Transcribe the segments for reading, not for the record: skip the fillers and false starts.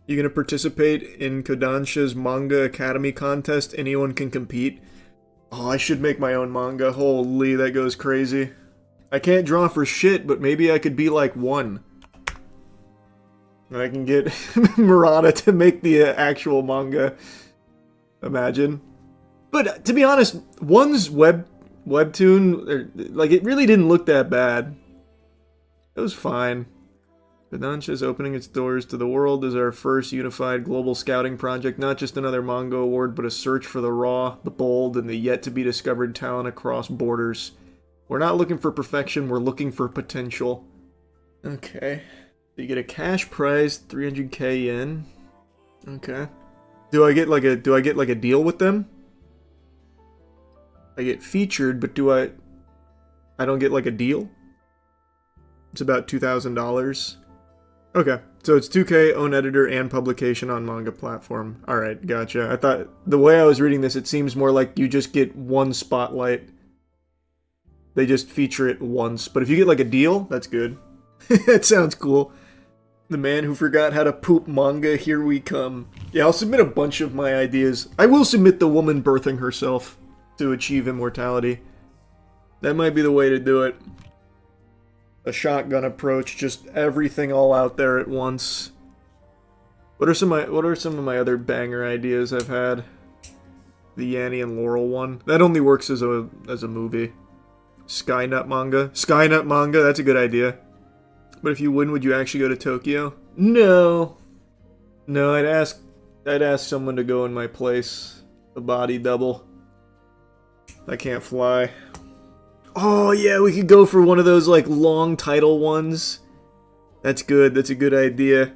You gonna participate in Kodansha's Manga Academy contest? Anyone can compete. Oh, I should make my own manga. Holy, that goes crazy. I can't draw for shit, but maybe I could be like one. And I can get Murata to make the actual manga. Imagine. But to be honest, one's webtoon, like, it really didn't look that bad. It was fine. Kodansha is opening its doors to the world as our first unified global scouting project. Not just another manga award, but a search for the raw, the bold, and the yet-to-be-discovered talent across borders. We're not looking for perfection, we're looking for potential. Okay. You get a cash prize, 300k yen. Okay. Do I get like a deal with them? I get featured, but I don't get like a deal? It's about $2,000. Okay, so it's 2K, own editor, and publication on manga platform. Alright, gotcha. I thought, the way I was reading this, it seems more like you just get one spotlight. They just feature it once. But if you get like a deal, that's good. That sounds cool. The man who forgot how to poop manga, here we come. Yeah, I'll submit a bunch of my ideas. I will submit the woman birthing herself to achieve immortality. That might be the way to do it. A shotgun approach, just everything all out there at once. What are some of my other banger ideas I've had? The Yanni and Laurel one. That only works as a movie. Skynut manga. Skynut manga, that's a good idea. But if you win, would you actually go to Tokyo? No. No, I'd ask someone to go in my place. A body double. I can't fly. Oh yeah, we could go for one of those like long title ones. That's good, that's a good idea.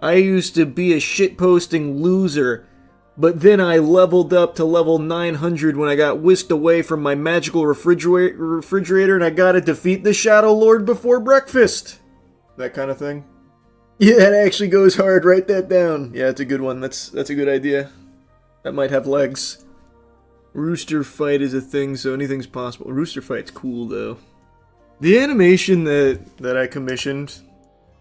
I used to be a shitposting loser, but then I leveled up to level 900 when I got whisked away from my magical refrigerator and I gotta defeat the Shadow Lord before breakfast. That kind of thing. Yeah, that actually goes hard, write that down. Yeah, it's a good one, that's a good idea. That might have legs. Rooster fight is a thing, so anything's possible. Rooster fight's cool, though. The animation that I commissioned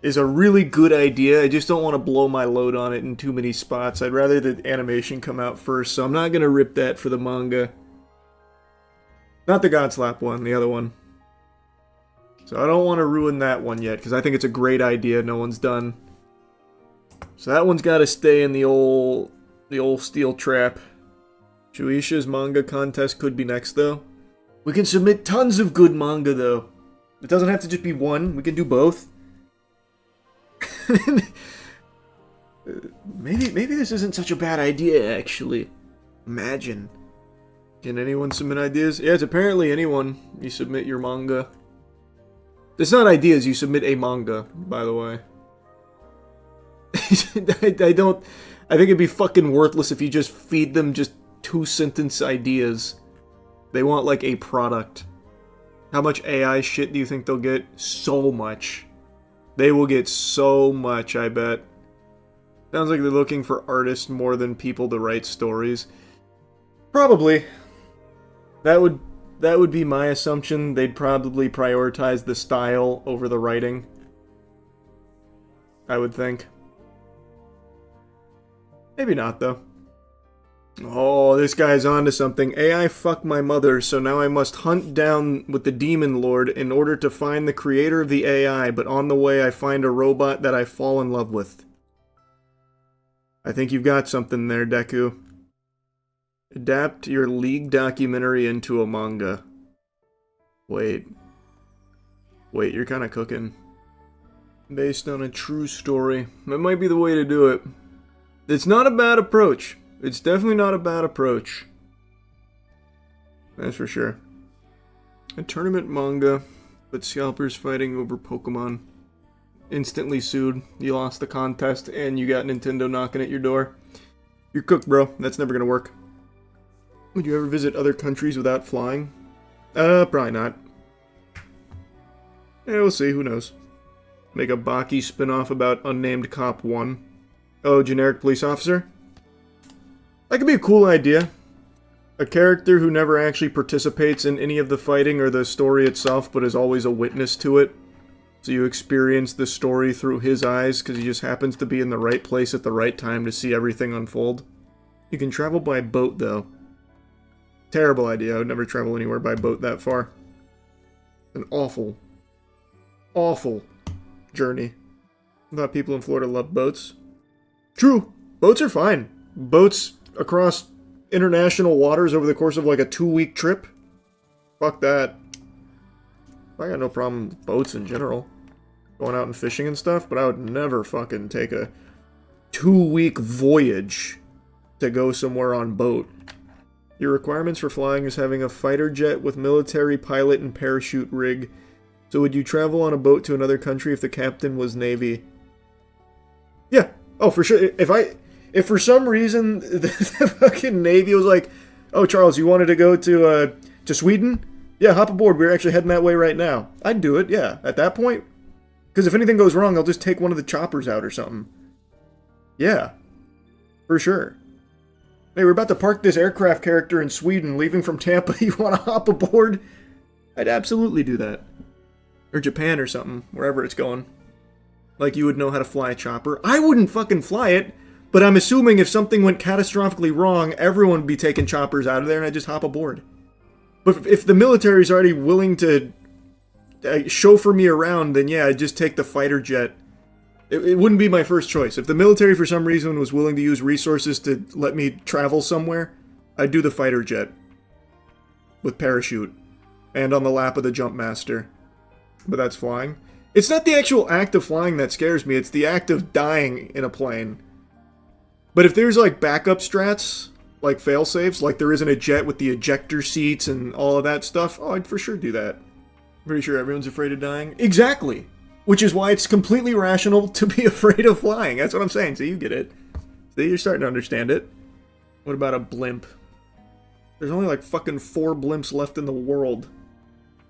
is a really good idea. I just don't want to blow my load on it in too many spots. I'd rather the animation come out first, so I'm not going to rip that for the manga. Not the Godslap one, the other one. So I don't want to ruin that one yet, because I think it's a great idea no one's done. So that one's got to stay in the old steel trap. Shueisha's manga contest could be next, though. We can submit tons of good manga, though. It doesn't have to just be one. We can do both. Maybe this isn't such a bad idea, actually. Imagine. Can anyone submit ideas? Yeah, it's apparently anyone. You submit your manga. It's not ideas, you submit a manga, by the way. I think it'd be fucking worthless if you just feed them just 2-sentence ideas. They want like a product. How much AI shit do you think they'll get? So much. They will get so much, I bet. Sounds like they're looking for artists more than people to write stories. Probably. That would be my assumption. They'd probably prioritize the style over the writing. I would think. Maybe not, though. Oh, this guy's onto something. AI fucked my mother, so now I must hunt down with the Demon Lord in order to find the creator of the AI, but on the way I find a robot that I fall in love with. I think you've got something there, Deku. Adapt your League documentary into a manga. Wait, you're kinda cooking. Based on a true story. That might be the way to do it. It's not a bad approach. It's definitely not a bad approach. That's for sure. A tournament manga, but scalpers fighting over Pokemon. Instantly sued. You lost the contest, and you got Nintendo knocking at your door. You're cooked, bro. That's never gonna work. Would you ever visit other countries without flying? Probably not. Yeah, we'll see. Who knows? Make a Baki spin-off about Unnamed Cop 1. Oh, generic police officer? That could be a cool idea. A character who never actually participates in any of the fighting or the story itself, but is always a witness to it. So you experience the story through his eyes because he just happens to be in the right place at the right time to see everything unfold. You can travel by boat, though. Terrible idea. I would never travel anywhere by boat that far. An awful, awful journey. I thought people in Florida love boats. True. Boats are fine. Boats across international waters over the course of like a 2-week trip. Fuck that. I got no problem with boats in general. Going out and fishing and stuff, but I would never fucking take a 2-week voyage to go somewhere on boat. Your requirements for flying is having a fighter jet with military pilot and parachute rig. So would you travel on a boat to another country if the captain was Navy? Yeah. Oh, for sure. If for some reason the fucking Navy was like, oh, Charles, you wanted to go to Sweden? Yeah, hop aboard. We're actually heading that way right now. I'd do it, yeah. At that point. Because if anything goes wrong, I'll just take one of the choppers out or something. Yeah. For sure. Hey, we're about to park this aircraft character in Sweden, leaving from Tampa. You want to hop aboard? I'd absolutely do that. Or Japan or something, wherever it's going. Like you would know how to fly a chopper. I wouldn't fucking fly it, but I'm assuming if something went catastrophically wrong, everyone would be taking choppers out of there and I'd just hop aboard. But if the military's already willing to chauffeur me around, then yeah, I'd just take the fighter jet. It wouldn't be my first choice. If the military for some reason was willing to use resources to let me travel somewhere, I'd do the fighter jet. With parachute. And on the lap of the jump master. But that's flying. It's not the actual act of flying that scares me, it's the act of dying in a plane. But if there's like backup strats, like fail-safes, like there is in a jet with the ejector seats and all of that stuff, oh, I'd for sure do that. I'm pretty sure everyone's afraid of dying. Exactly! Which is why it's completely rational to be afraid of flying. That's what I'm saying. So you get it. So you're starting to understand it. What about a blimp? There's only like fucking 4 blimps left in the world.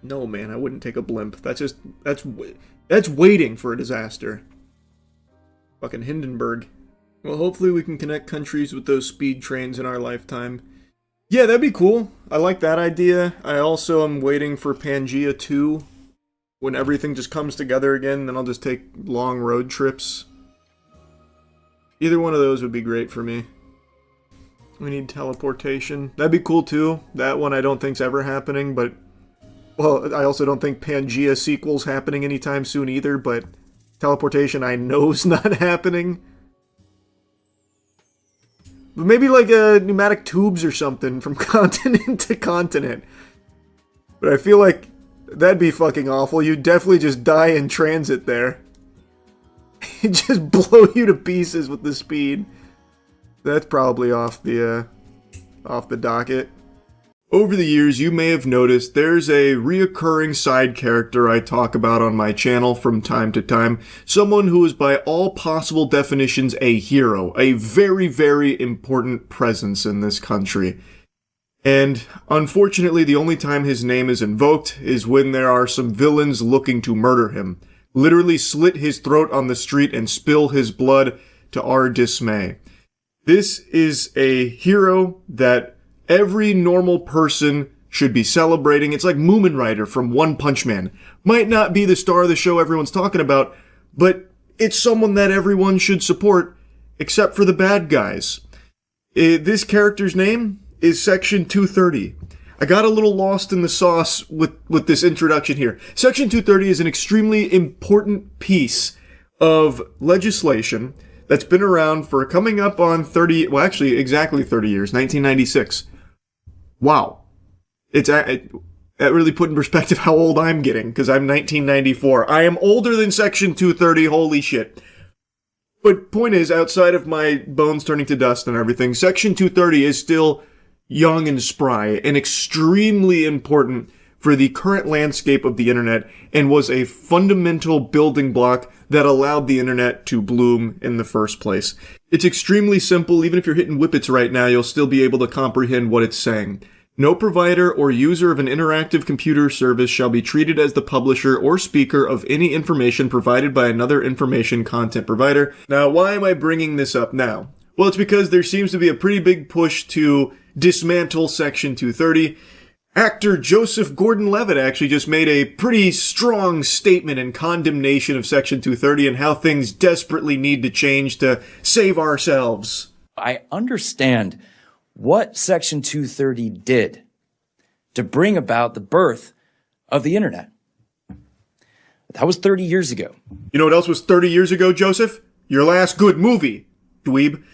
No, man, I wouldn't take a blimp. That's waiting for a disaster. Fucking Hindenburg. Well, hopefully we can connect countries with those speed trains in our lifetime. Yeah, that'd be cool. I like that idea. I also am waiting for Pangea 2. When everything just comes together again, then I'll just take long road trips. Either one of those would be great for me. We need teleportation. That'd be cool too. That one I don't think's ever happening, but... Well, I also don't think Pangea sequel's happening anytime soon either, but... Teleportation I know's not happening. But maybe like pneumatic tubes or something from continent to continent. But I feel like... That'd be fucking awful. You'd definitely just die in transit there. It'd just blow you to pieces with the speed. That's probably off the docket. Over the years, you may have noticed there's a reoccurring side character I talk about on my channel from time to time. Someone who is by all possible definitions a hero. A very, very important presence in this country. And, unfortunately, the only time his name is invoked is when there are some villains looking to murder him. Literally slit his throat on the street and spill his blood to our dismay. This is a hero that every normal person should be celebrating. It's like Moomin Rider from One Punch Man. Might not be the star of the show everyone's talking about, but it's someone that everyone should support, except for the bad guys. This character's name is Section 230. I got a little lost in the sauce with this introduction here. Section 230 is an extremely important piece of legislation that's been around for coming up on exactly 30 years, 1996. Wow. That really put in perspective how old I'm getting, because I'm 1994. I am older than Section 230, holy shit. But point is, outside of my bones turning to dust and everything, Section 230 is still young and spry, and extremely important for the current landscape of the internet, and was a fundamental building block that allowed the internet to bloom in the first place. It's extremely simple. Even if you're hitting whippets right now, you'll still be able to comprehend what it's saying. No provider or user of an interactive computer service shall be treated as the publisher or speaker of any information provided by another information content provider. Now, why am I bringing this up now? Well, it's because there seems to be a pretty big push to dismantle Section 230. Actor Joseph Gordon-Levitt actually just made a pretty strong statement in condemnation of Section 230 and how things desperately need to change to save ourselves. I understand what Section 230 did to bring about the birth of the internet. That was 30 years ago. You know what else was 30 years ago, Joseph? Your last good movie, dweeb.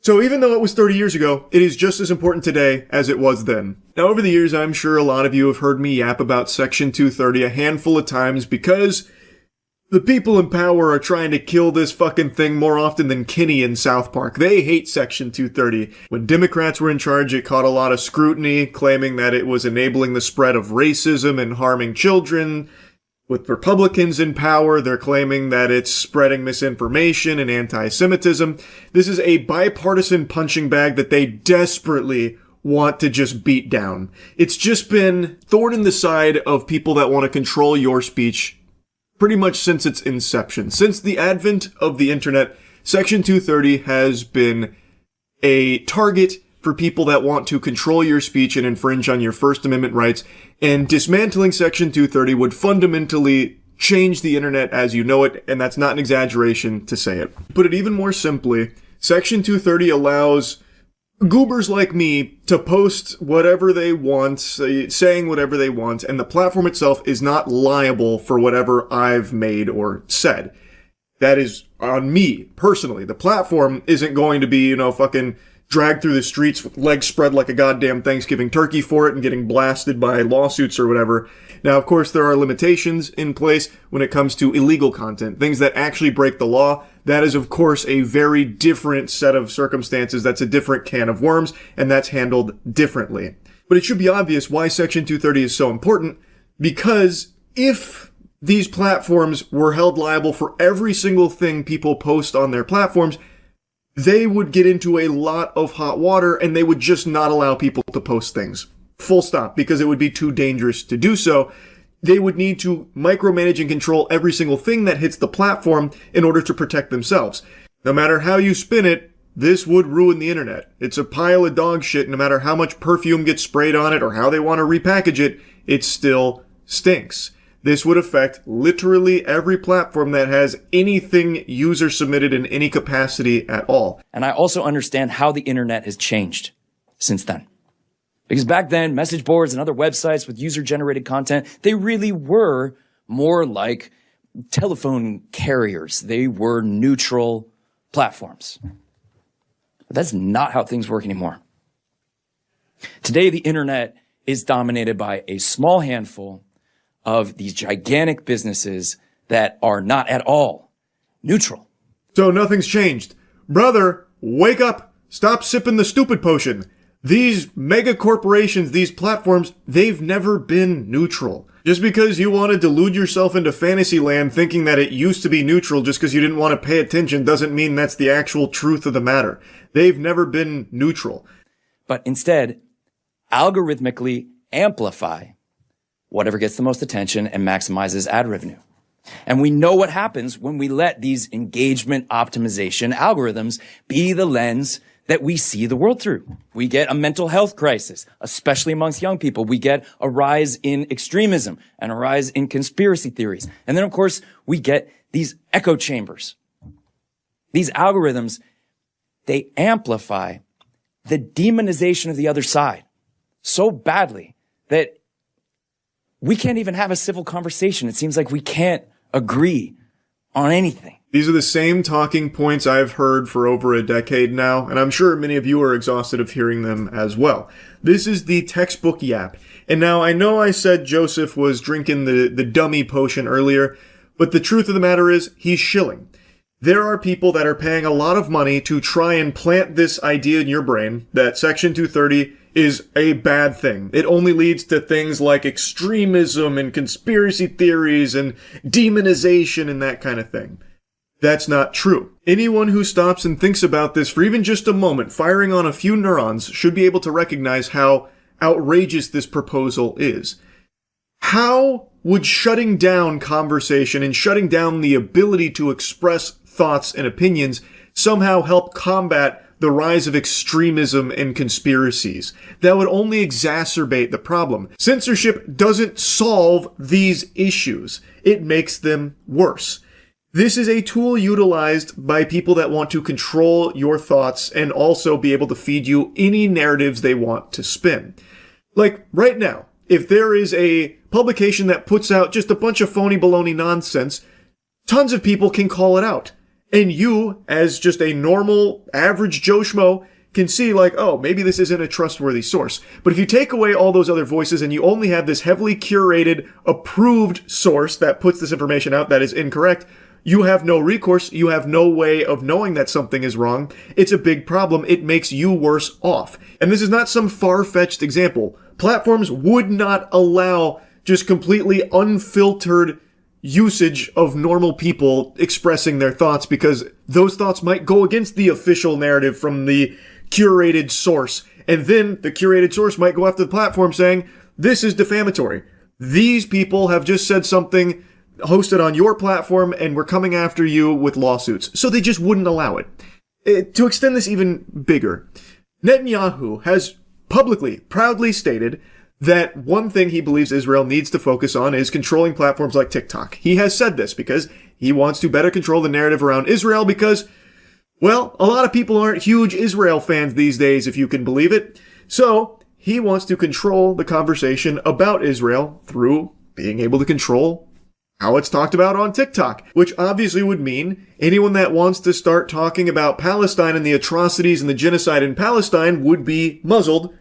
So even though it was 30 years ago, it is just as important today as it was then. Now, over the years, I'm sure a lot of you have heard me yap about Section 230 a handful of times because the people in power are trying to kill this fucking thing more often than Kinney in South Park. They hate Section 230. When Democrats were in charge, it caught a lot of scrutiny, claiming that it was enabling the spread of racism and harming children. With Republicans in power, they're claiming that it's spreading misinformation and anti-Semitism. This is a bipartisan punching bag that they desperately want to just beat down. It's just been thorn in the side of people that want to control your speech pretty much since its inception. Since the advent of the internet, Section 230 has been a target for people that want to control your speech and infringe on your First Amendment rights, and dismantling Section 230 would fundamentally change the internet as you know it, and that's not an exaggeration to say it. To put it even more simply, Section 230 allows goobers like me to post whatever they want, saying whatever they want, and the platform itself is not liable for whatever I've made or said. That is on me, personally. The platform isn't going to be, fucking dragged through the streets with legs spread like a goddamn Thanksgiving turkey for it and getting blasted by lawsuits or whatever. Now, of course, there are limitations in place when it comes to illegal content, things that actually break the law. That is, of course, a very different set of circumstances. That's a different can of worms, and that's handled differently. But it should be obvious why Section 230 is so important, because if these platforms were held liable for every single thing people post on their platforms, they would get into a lot of hot water and they would just not allow people to post things. Full stop, because it would be too dangerous to do so. They would need to micromanage and control every single thing that hits the platform in order to protect themselves. No matter how you spin it, this would ruin the internet. It's a pile of dog shit. No matter how much perfume gets sprayed on it or how they want to repackage it, it still stinks. This would affect literally every platform that has anything user submitted in any capacity at all. And I also understand how the internet has changed since then. Because back then, message boards and other websites with user-generated content, they really were more like telephone carriers. They were neutral platforms. But that's not how things work anymore. Today, the internet is dominated by a small handful of these gigantic businesses that are not at all neutral. So nothing's changed. Brother, wake up. Stop sipping the stupid potion. These mega corporations, these platforms, they've never been neutral. Just because you want to delude yourself into fantasy land thinking that it used to be neutral just because you didn't want to pay attention doesn't mean that's the actual truth of the matter. They've never been neutral. But instead, algorithmically amplify whatever gets the most attention and maximizes ad revenue. And we know what happens when we let these engagement optimization algorithms be the lens that we see the world through. We get a mental health crisis, especially amongst young people. We get a rise in extremism and a rise in conspiracy theories. And then, of course, we get these echo chambers. These algorithms, they amplify the demonization of the other side so badly that we can't even have a civil conversation. It seems like we can't agree on anything. These are the same talking points I've heard for over a decade now, and I'm sure many of you are exhausted of hearing them as well. This is the textbook yap. And now I know I said Joseph was drinking the dummy potion earlier, but the truth of the matter is he's shilling. There are people that are paying a lot of money to try and plant this idea in your brain that Section 230 is a bad thing. It only leads to things like extremism and conspiracy theories and demonization and that kind of thing. That's not true. Anyone who stops and thinks about this for even just a moment, firing on a few neurons, should be able to recognize how outrageous this proposal is. How would shutting down conversation and shutting down the ability to express thoughts and opinions somehow help combat the rise of extremism and conspiracies. That would only exacerbate the problem. Censorship doesn't solve these issues. It makes them worse. This is a tool utilized by people that want to control your thoughts and also be able to feed you any narratives they want to spin. Like, right now, if there is a publication that puts out just a bunch of phony baloney nonsense, tons of people can call it out. And you, as just a normal, average Joe Schmo, can see like, oh, maybe this isn't a trustworthy source. But if you take away all those other voices and you only have this heavily curated, approved source that puts this information out that is incorrect, you have no recourse. You have no way of knowing that something is wrong. It's a big problem. It makes you worse off. And this is not some far-fetched example. Platforms would not allow just completely unfiltered usage of normal people expressing their thoughts because those thoughts might go against the official narrative from the curated source. And then the curated source might go after the platform saying, this is defamatory. These people have just said something hosted on your platform and we're coming after you with lawsuits. So they just wouldn't allow it. To extend this even bigger, Netanyahu has publicly, proudly stated that one thing he believes Israel needs to focus on is controlling platforms like TikTok. He has said this because he wants to better control the narrative around Israel because, well, a lot of people aren't huge Israel fans these days, if you can believe it. So he wants to control the conversation about Israel through being able to control how it's talked about on TikTok, which obviously would mean anyone that wants to start talking about Palestine and the atrocities and the genocide in Palestine would be muzzled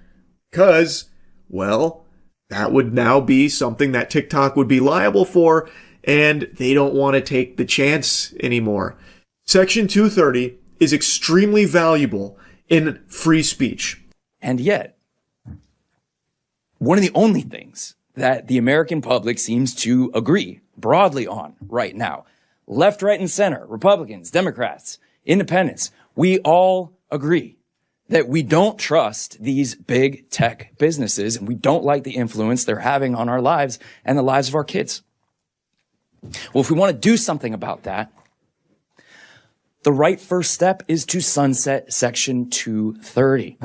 because, well, that would now be something that TikTok would be liable for, and they don't want to take the chance anymore. Section 230 is extremely valuable in free speech. And yet, one of the only things that the American public seems to agree broadly on right now, left, right, and center, Republicans, Democrats, independents, we all agree that we don't trust these big tech businesses and we don't like the influence they're having on our lives and the lives of our kids. Well, if we want to do something about that, the right first step is to sunset Section 230.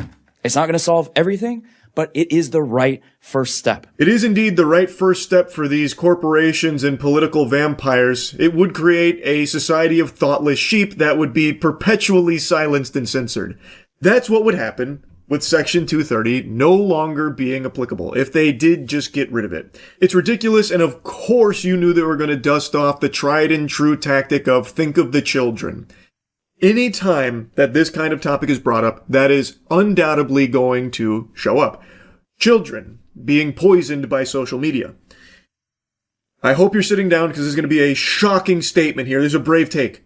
It's not going to solve everything, but it is the right first step. It is indeed the right first step for these corporations and political vampires. It would create a society of thoughtless sheep that would be perpetually silenced and censored. That's what would happen with Section 230 no longer being applicable if they did just get rid of it. It's ridiculous, and of course you knew they were going to dust off the tried and true tactic of think of the children. Any time that this kind of topic is brought up, that is undoubtedly going to show up. Children being poisoned by social media. I hope you're sitting down because there's going to be a shocking statement here. There's a brave take.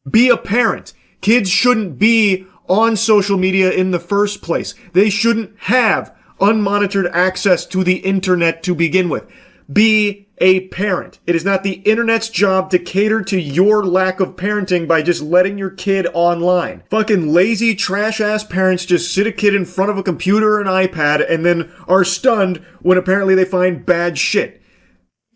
Be a parent. Kids shouldn't be on social media in the first place. They shouldn't have unmonitored access to the internet to begin with. Be a parent. It is not the internet's job to cater to your lack of parenting by just letting your kid online. Fucking lazy, trash-ass parents just sit a kid in front of a computer or an iPad and then are stunned when apparently they find bad shit.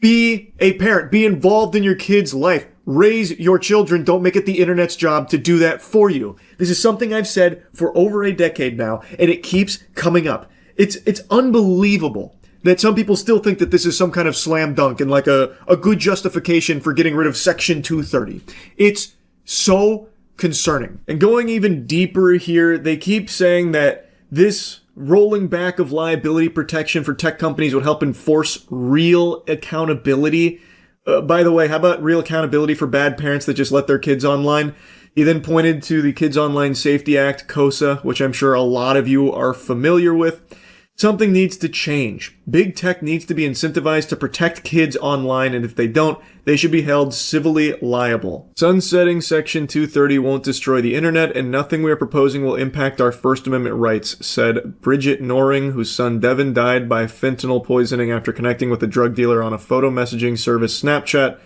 Be a parent. Be involved in your kid's life. Raise your children. Don't make it the internet's job to do that for you. This is something I've said for over a decade now, and it keeps coming up. It's unbelievable that some people still think that this is some kind of slam dunk and like a good justification for getting rid of Section 230. It's so concerning. And going even deeper here, they keep saying that this rolling back of liability protection for tech companies would help enforce real accountability. By the way, how about real accountability for bad parents that just let their kids online? He then pointed to the Kids Online Safety Act, KOSA, which I'm sure a lot of you are familiar with. Something needs to change. Big tech needs to be incentivized to protect kids online, and if they don't, they should be held civilly liable. Sunsetting Section 230 won't destroy the internet, and nothing we are proposing will impact our First Amendment rights, said Bridget Noring, whose son Devin died by fentanyl poisoning after connecting with a drug dealer on a photo messaging service Snapchat.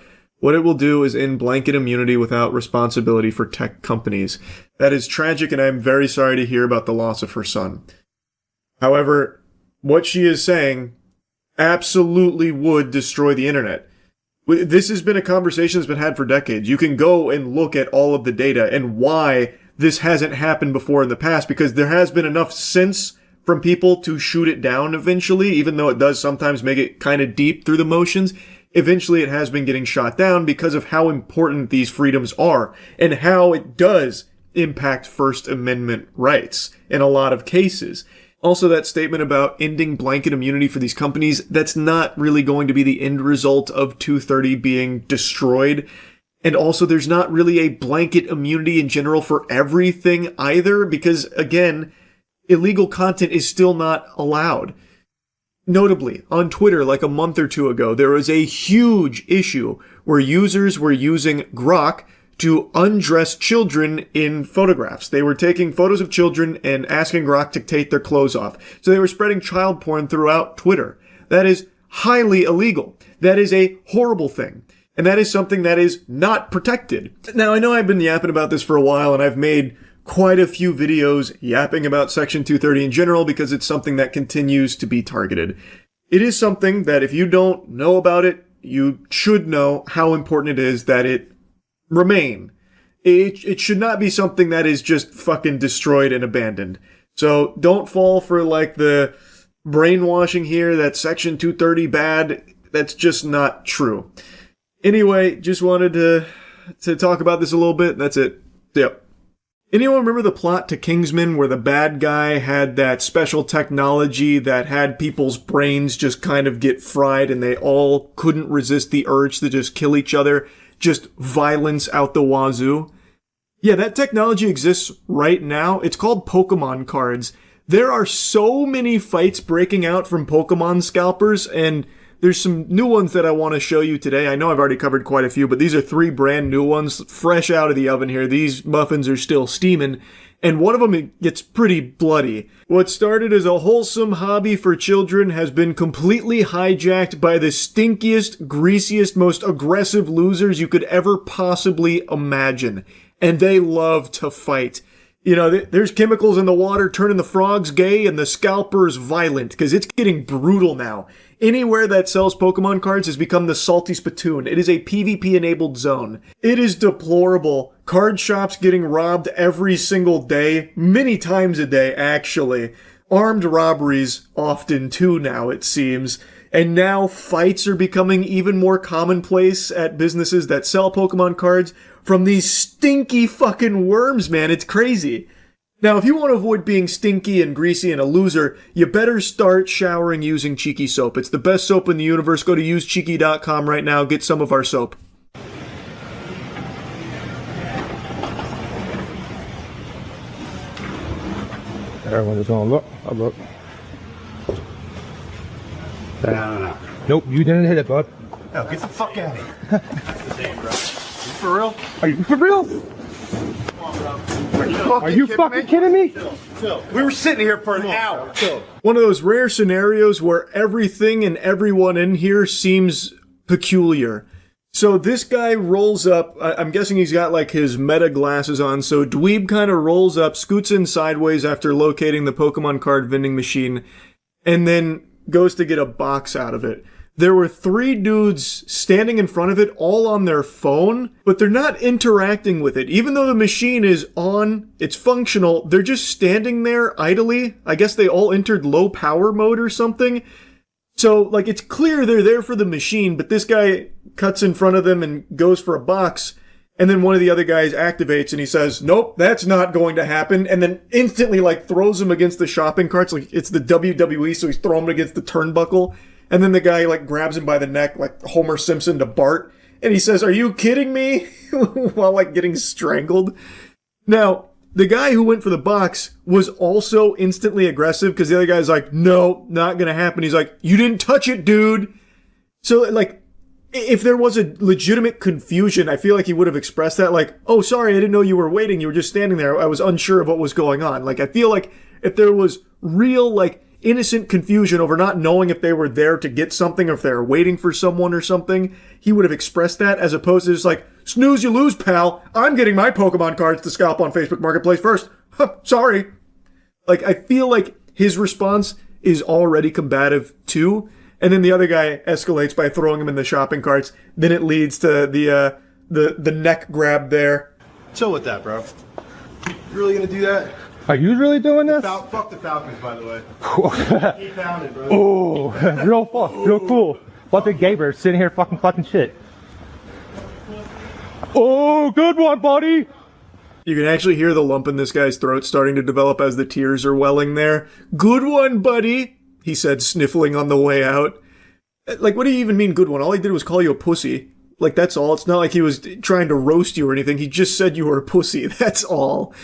What it will do is end blanket immunity without responsibility for tech companies. That is tragic, and I'm very sorry to hear about the loss of her son. However, what she is saying absolutely would destroy the internet. This has been a conversation that's been had for decades. You can go and look at all of the data and why this hasn't happened before in the past, because there has been enough sense from people to shoot it down eventually, even though it does sometimes make it kind of deep through the motions. Eventually it has been getting shot down because of how important these freedoms are and how it does impact First Amendment rights in a lot of cases. Also, that statement about ending blanket immunity for these companies, that's not really going to be the end result of 230 being destroyed. And also, there's not really a blanket immunity in general for everything either, because, again, illegal content is still not allowed. Notably, on Twitter, like a month or two ago, there was a huge issue where users were using Grok to undress children in photographs. They were taking photos of children and asking Grok to take their clothes off. So they were spreading child porn throughout Twitter. That is highly illegal. That is a horrible thing. And that is something that is not protected. Now, I know I've been yapping about this for a while, and I've made quite a few videos yapping about Section 230 in general because it's something that continues to be targeted. It is something that if you don't know about it, you should know how important it is that it remain. It should not be something that is just fucking destroyed and abandoned. So don't fall for like the brainwashing here that Section 230 bad. That's just not true. Anyway, just wanted to talk about this a little bit. That's it. Yep. Anyone remember the plot to Kingsman where the bad guy had that special technology that had people's brains just kind of get fried and they all couldn't resist the urge to just kill each other? Just violence out the wazoo? Yeah, that technology exists right now. It's called Pokemon cards. There are so many fights breaking out from Pokemon scalpers, and there's some new ones that I want to show you today. I know I've already covered quite a few, but these are 3 brand new ones, fresh out of the oven here. These muffins are still steaming, and one of them gets pretty bloody. What started as a wholesome hobby for children has been completely hijacked by the stinkiest, greasiest, most aggressive losers you could ever possibly imagine. And they love to fight. You know, there's chemicals in the water turning the frogs gay and the scalpers violent, because it's getting brutal now. Anywhere that sells Pokemon cards has become the salty spittoon. It is a PvP-enabled zone. It is deplorable. Card shops getting robbed every single day, many times a day, actually. Armed robberies often too now, it seems. And now fights are becoming even more commonplace at businesses that sell Pokemon cards from these stinky fucking worms, man. It's crazy. Now, if you want to avoid being stinky and greasy and a loser, you better start showering using Cheeky soap. It's the best soap in the universe. Go to usecheeky.com right now. Get some of our soap. Everyone just gonna look. I'll look. No. Nope, you didn't hit it, bud. No, get the fuck out of here. You for real? Are you for real? Are you fucking kidding me? Chill. We were sitting here for an hour. Chill. One of those rare scenarios where everything and everyone in here seems peculiar. So this guy rolls up, I'm guessing he's got like his meta glasses on, so Dweeb kind of rolls up, scoots in sideways after locating the Pokemon card vending machine, and then goes to get a box out of it. There were 3 dudes standing in front of it, all on their phone, but they're not interacting with it. Even though the machine is on, it's functional, they're just standing there idly. I guess they all entered low power mode or something. So, like, it's clear they're there for the machine, but this guy cuts in front of them and goes for a box, and then one of the other guys activates and he says, nope, that's not going to happen, and then instantly, like, throws him against the shopping carts, like it's the WWE, so he's throwing him against the turnbuckle. And then the guy, like, grabs him by the neck, like Homer Simpson to Bart. And he says, are you kidding me? While, like, getting strangled. Now, the guy who went for the box was also instantly aggressive because the other guy's like, no, not gonna happen. He's like, you didn't touch it, dude. So, like, if there was a legitimate confusion, I feel like he would have expressed that. Like, oh, sorry, I didn't know you were waiting. You were just standing there. I was unsure of what was going on. Like, I feel like if there was real, like, innocent confusion over not knowing if they were there to get something or if they were waiting for someone or something, he would have expressed that as opposed to just like, snooze you lose, pal. I'm getting my Pokemon cards to scalp on Facebook Marketplace first. Sorry. Like, I feel like his response is already combative too. And then the other guy escalates by throwing him in the shopping carts. Then it leads to the neck grab there. Chill with that, bro. You really gonna do that? Are you really doing this? Fuck the Falcons, by the way. Keep pounding, bro. Oh, real cool. Fucking Gaber sitting here fucking clutching shit. Oh, good one, buddy. You can actually hear the lump in this guy's throat starting to develop as the tears are welling there. Good one, buddy, he said, sniffling on the way out. Like, what do you even mean, good one? All he did was call you a pussy. Like, that's all. It's not like he was trying to roast you or anything. He just said you were a pussy. That's all.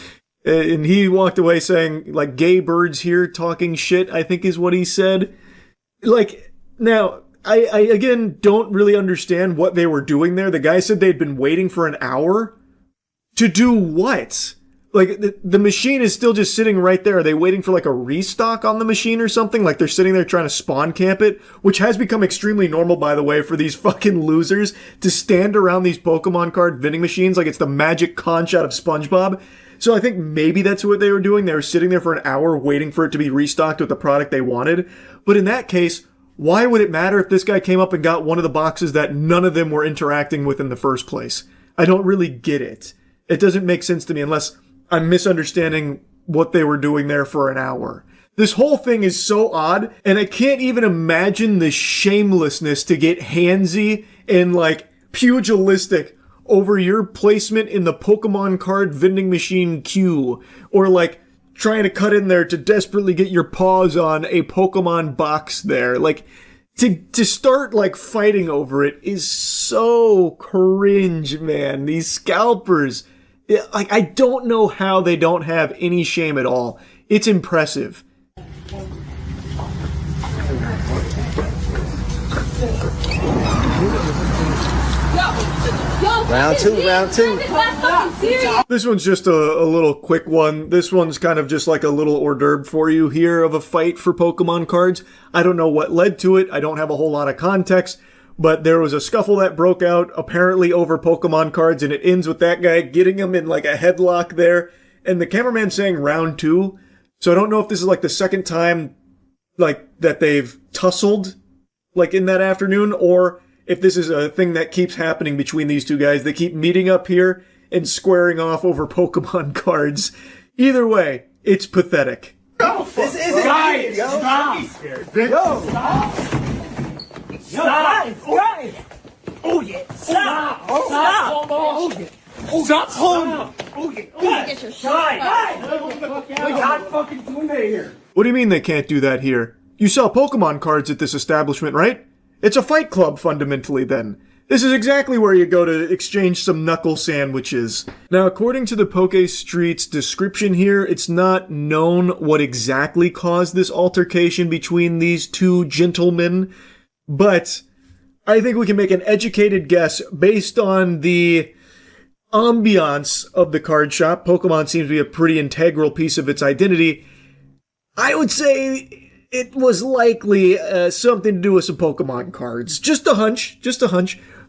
And he walked away saying, like, gay birds here talking shit, I think is what he said. Like, now, I again don't really understand what they were doing there. The guy said they'd been waiting for an hour. To do what? Like, the machine is still just sitting right there. Are they waiting for, like, a restock on the machine or something? Like, they're sitting there trying to spawn camp it, which has become extremely normal, by the way, for these fucking losers to stand around these Pokemon card vending machines like it's the magic conch out of SpongeBob. So I think maybe that's what they were doing. They were sitting there for an hour waiting for it to be restocked with the product they wanted. But in that case, why would it matter if this guy came up and got one of the boxes that none of them were interacting with in the first place? I don't really get it. It doesn't make sense to me unless I'm misunderstanding what they were doing there for an hour. This whole thing is so odd, and I can't even imagine the shamelessness to get handsy and, like, pugilistic over your placement in the Pokemon card vending machine queue, or, like, trying to cut in there to desperately get your paws on a Pokemon box there. Like, to start, like, fighting over it is so cringe, man. These scalpers, like, I don't know how they don't have any shame at all. It's impressive. Round two. This one's just a little quick one. This one's kind of just like a little hors d'oeuvre for you here of a fight for Pokemon cards. I don't know what led to it. I don't have a whole lot of context. But there was a scuffle that broke out, apparently over Pokemon cards, and it ends with that guy getting him in like a headlock there. And the cameraman saying round two. So I don't know if this is like the second time like that they've tussled like in that afternoon, or if this is a thing that keeps happening between these two guys. They keep meeting up here and squaring off over Pokemon cards. Either way, it's pathetic. This isn't Guys, yo. stop! Stop! Guys! Oh yeah! Stop! Stop! Oh yeah! Stop! Oh yeah! Get your shot. We not fucking doing that here. What do you mean they can't do that here? You sell Pokemon cards at this establishment, right? It's a fight club, fundamentally, then. This is exactly where you go to exchange some knuckle sandwiches. Now, according to the Poke Street's description here, it's not known what exactly caused this altercation between these two gentlemen, but I think we can make an educated guess based on the ambiance of the card shop. Pokemon seems to be a pretty integral piece of its identity. I would say it was likely something to do with some Pokemon cards. Just a hunch.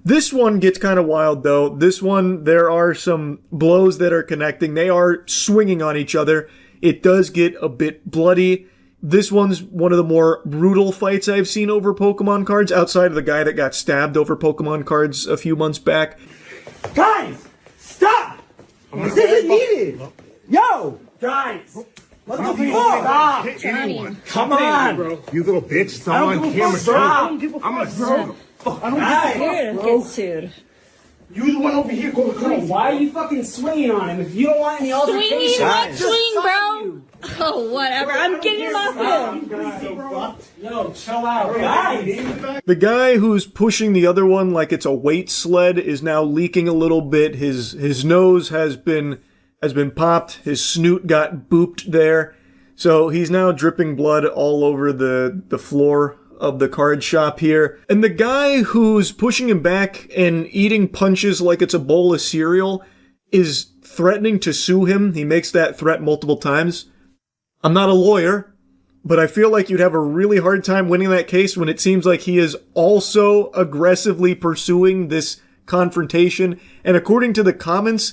This one gets kind of wild, though. This one, there are some blows that are connecting. They are swinging on each other. It does get a bit bloody. This one's one of the more brutal fights I've seen over Pokemon cards, outside of the guy that got stabbed over Pokemon cards a few months back. Guys! Stop! This isn't needed! Yo! Guys! What the fuck? Hit anyone. Come on! You little bitch. Stop on camera. Stop! I'm gonna throw. Get sued. You the one over here going crazy. Why are you fucking swinging on him? If you don't want any altercation, Swinging, what just swing, sign bro? you. Oh, whatever. I'm getting him off him. Yo, chill out. Guys! The guy who's pushing the other one like it's a weight sled is now leaking a little bit. His nose has been popped. His snoot got booped there. So he's now dripping blood all over the floor of the card shop here. And the guy who's pushing him back and eating punches like it's a bowl of cereal is threatening to sue him. He makes that threat multiple times. I'm not a lawyer, but I feel like you'd have a really hard time winning that case when it seems like he is also aggressively pursuing this confrontation. And according to the comments,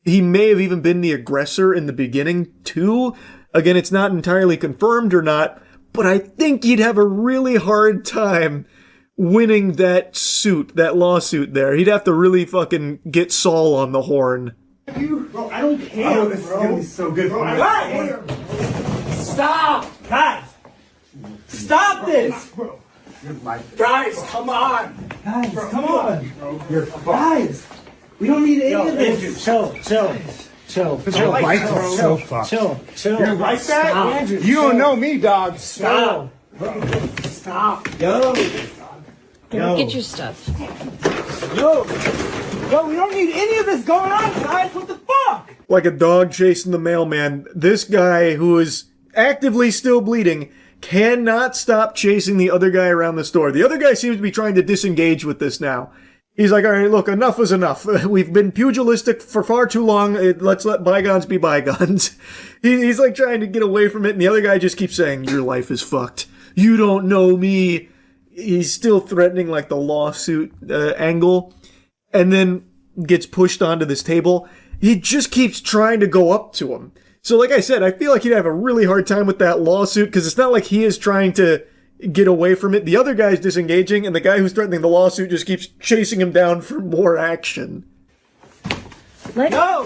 he may have even been the aggressor in the beginning too. Again, it's not entirely confirmed or not, but I think he'd have a really hard time winning that lawsuit there. He'd have to really fucking get Saul on the horn. Bro, I don't care. Oh, this is gonna be so good for me. Guys! Stop! Guys! Stop this! Bro, Guys, come on! Guys, come on! Guys! We don't need any of this. Chill. your life is so fucked. Chill. You're like that? Stop. Andrew, you don't know me, dog. Stop. Yo. Get your stuff. Yo, we don't need any of this going on, guys. What the fuck? Like a dog chasing the mailman, this guy who is actively still bleeding cannot stop chasing the other guy around the store. The other guy seems to be trying to disengage with this now. He's like, all right, look, enough is enough. We've been pugilistic for far too long. Let's let bygones be bygones. He's like trying to get away from it, and the other guy just keeps saying, your life is fucked. You don't know me. He's still threatening like the lawsuit angle, and then gets pushed onto this table. He just keeps trying to go up to him. So like I said, I feel like he'd have a really hard time with that lawsuit, because it's not like he is trying to get away from it. The other guy's disengaging, and the guy who's threatening the lawsuit just keeps chasing him down for more action. Yo!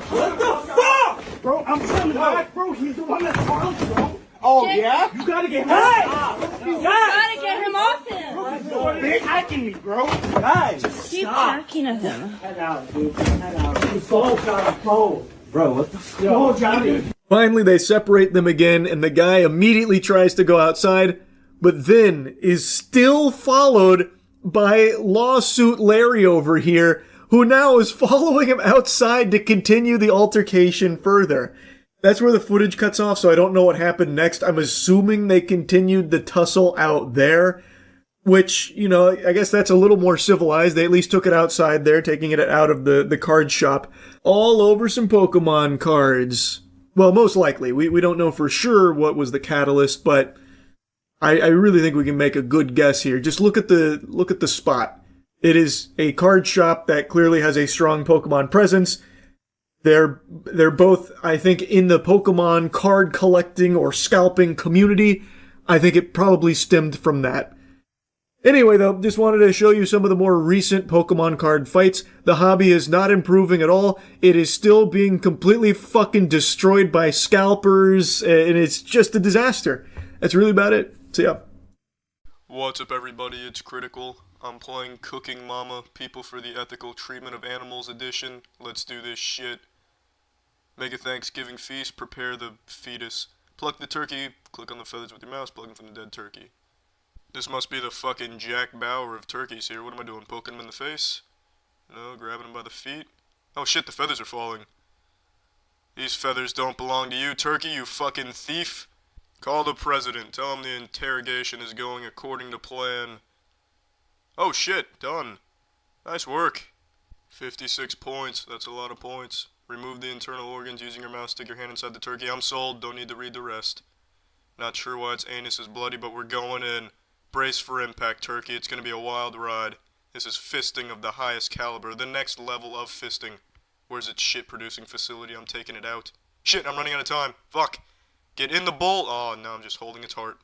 What the fuck? Bro, I'm coming back, bro. He's the one that called, bro. Oh, yeah? You gotta get him off. You gotta get him off him. They're attacking me, bro. Guys, Keep attacking him. head out, dude. Head out. He's so cold. Bro, what the fuck? Yo, Johnny. Finally, they separate them again, and the guy immediately tries to go outside, but then is still followed by Lawsuit Larry over here, who now is following him outside to continue the altercation further. That's where the footage cuts off, so I don't know what happened next. I'm assuming they continued the tussle out there, which, you know, I guess that's a little more civilized. They at least took it outside there, taking it out of the card shop. All over some Pokemon cards. Well, most likely. We don't know for sure what was the catalyst, but I really think we can make a good guess here. Just look at the spot. It is a card shop that clearly has a strong Pokemon presence. They're both, I think, in the Pokemon card collecting or scalping community. I think it probably stemmed from that. Anyway, though, just wanted to show you some of the more recent Pokemon card fights. The hobby is not improving at all. It is still being completely fucking destroyed by scalpers, and it's just a disaster. That's really about it. See ya. What's up, everybody? It's Critical. I'm playing Cooking Mama, People for the Ethical Treatment of Animals edition. Let's do this shit. Make a Thanksgiving feast, prepare the fetus. Pluck the turkey, click on the feathers with your mouse, plug them from the dead turkey. This must be the fucking Jack Bauer of turkeys here. What am I doing, poking him in the face? No, grabbing him by the feet? Oh shit, the feathers are falling. These feathers don't belong to you, turkey, you fucking thief. Call the president, tell him the interrogation is going according to plan. Oh shit, done. Nice work. 56 points, that's a lot of points. Remove the internal organs using your mouse, stick your hand inside the turkey. I'm sold, don't need to read the rest. Not sure why its anus is bloody, but we're going in. Brace for impact, turkey. It's gonna be a wild ride. This is fisting of the highest caliber, the next level of fisting. Where's its shit-producing facility? I'm taking it out. Shit, I'm running out of time. Fuck. Get in the bowl. Oh, now I'm just holding its heart.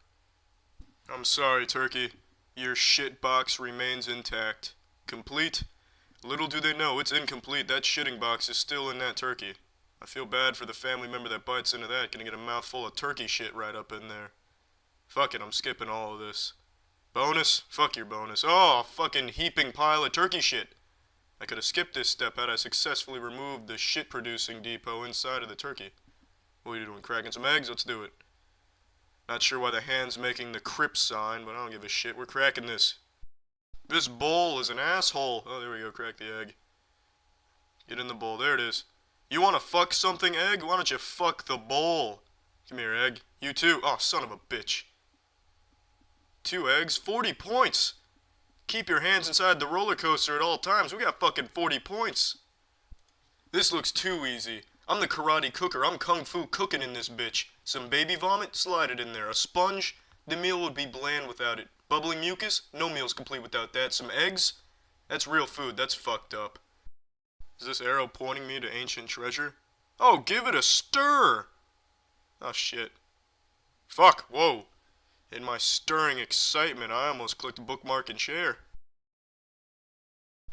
I'm sorry, turkey. Your shit box remains intact. Complete? Little do they know, it's incomplete. That shitting box is still in that turkey. I feel bad for the family member that bites into that. Gonna get a mouthful of turkey shit right up in there. Fuck it, I'm skipping all of this. Bonus? Fuck your bonus. Oh, fucking heaping pile of turkey shit. I could have skipped this step had I successfully removed the shit-producing depot inside of the turkey. What are you doing, cracking some eggs? Let's do it. Not sure why the hand's making the crip sign, but I don't give a shit. We're cracking this. This bowl is an asshole. Oh, there we go, crack the egg. Get in the bowl, there it is. You wanna fuck something, egg? Why don't you fuck the bowl? Come here, egg. You too. Oh, son of a bitch. 2 eggs, 40 points. Keep your hands inside the roller coaster at all times. We got fucking 40 points. This looks too easy. I'm the karate cooker. I'm kung fu cooking in this bitch. Some baby vomit? Slide it in there. A sponge? The meal would be bland without it. Bubbling mucus? No meal's complete without that. Some eggs? That's real food. That's fucked up. Is this arrow pointing me to ancient treasure? Oh, give it a stir! Oh, shit. Fuck, whoa. In my stirring excitement, I almost clicked bookmark and share.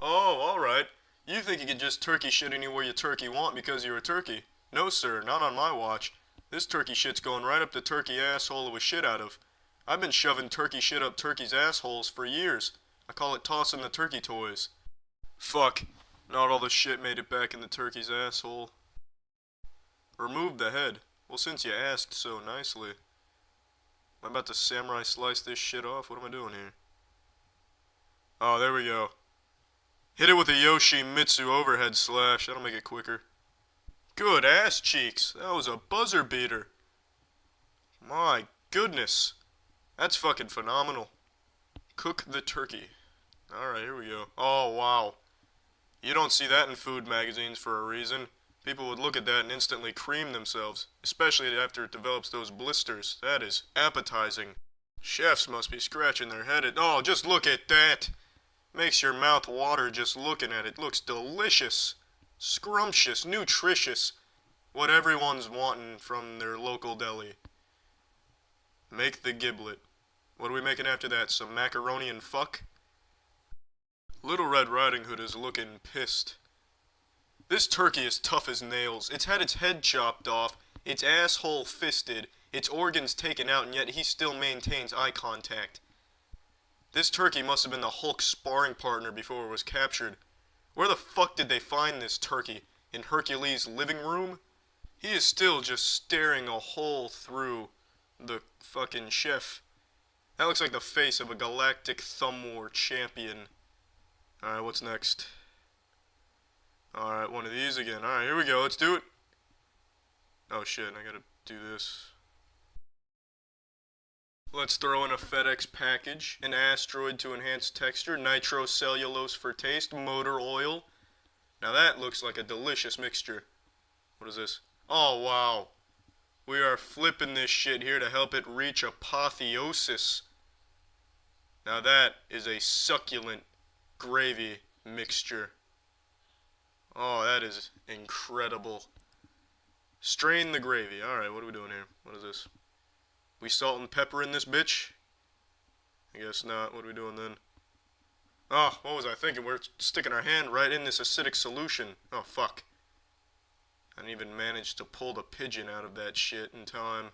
Oh, alright. You think you can just turkey shit anywhere you turkey want because you're a turkey. No sir, not on my watch. This turkey shit's going right up the turkey asshole it was shit out of. I've been shoving turkey shit up turkeys' assholes for years. I call it tossing the turkey toys. Fuck. Not all the shit made it back in the turkey's asshole. Remove the head. Well, since you asked so nicely. I'm about to samurai slice this shit off. What am I doing here? Oh, there we go. Hit it with a Yoshimitsu overhead slash. That'll make it quicker. Good ass cheeks. That was a buzzer beater. My goodness. That's fucking phenomenal. Cook the turkey. Alright, here we go. Oh, wow. You don't see that in food magazines for a reason. People would look at that and instantly cream themselves. Especially after it develops those blisters. That is appetizing. Chefs must be scratching their head at... Oh, just look at that! Makes your mouth water just looking at it. Looks delicious. Scrumptious. Nutritious. What everyone's wanting from their local deli. Make the giblet. What are we making after that? Some macaroni and fuck? Little Red Riding Hood is looking pissed. This turkey is tough as nails. It's had its head chopped off, its asshole fisted, its organs taken out, and yet he still maintains eye contact. This turkey must have been the Hulk's sparring partner before it was captured. Where the fuck did they find this turkey? In Hercules' living room? He is still just staring a hole through the fucking chef. That looks like the face of a galactic thumb war champion. Alright, what's next? Alright, one of these again. Alright, here we go. Let's do it. Oh shit, I gotta do this. Let's throw in a FedEx package, an asteroid to enhance texture, nitrocellulose for taste, motor oil. Now that looks like a delicious mixture. What is this? Oh wow. We are flipping this shit here to help it reach apotheosis. Now that is a succulent gravy mixture. Oh, that is incredible. Strain the gravy. Alright, what are we doing here? What is this? We salt and pepper in this bitch? I guess not. What are we doing then? Oh, what was I thinking? We're sticking our hand right in this acidic solution. Oh, fuck. I didn't even manage to pull the pigeon out of that shit in time.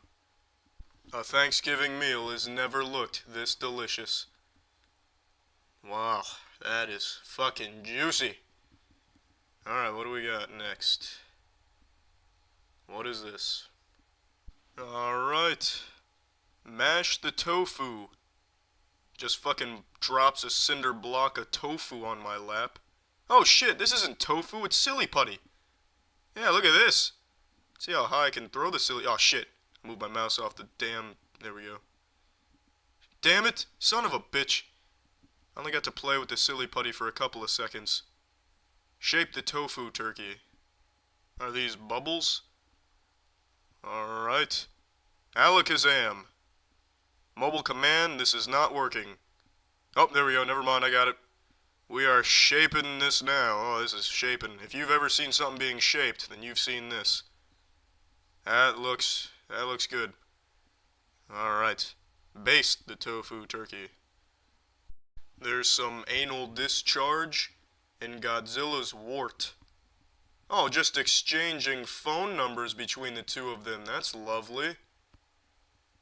A Thanksgiving meal has never looked this delicious. Wow, that is fucking juicy. Alright, what do we got next? What is this? Alright. Mash the tofu. Just fucking drops a cinder block of tofu on my lap. Oh shit, this isn't tofu, it's silly putty. Yeah, look at this. See how high I can throw the silly... Oh shit. Move my mouse off the damn... There we go. Damn it! Son of a bitch. I only got to play with the silly putty for a couple of seconds. Shape the tofu turkey. Are these bubbles? Alright. Alakazam. Mobile command, this is not working. Oh, there we go, never mind, I got it. We are shaping this now. Oh, this is shaping. If you've ever seen something being shaped, then you've seen this. That looks good. Alright. Baste the tofu turkey. There's some anal discharge and Godzilla's wart. Oh, just exchanging phone numbers between the two of them. That's lovely.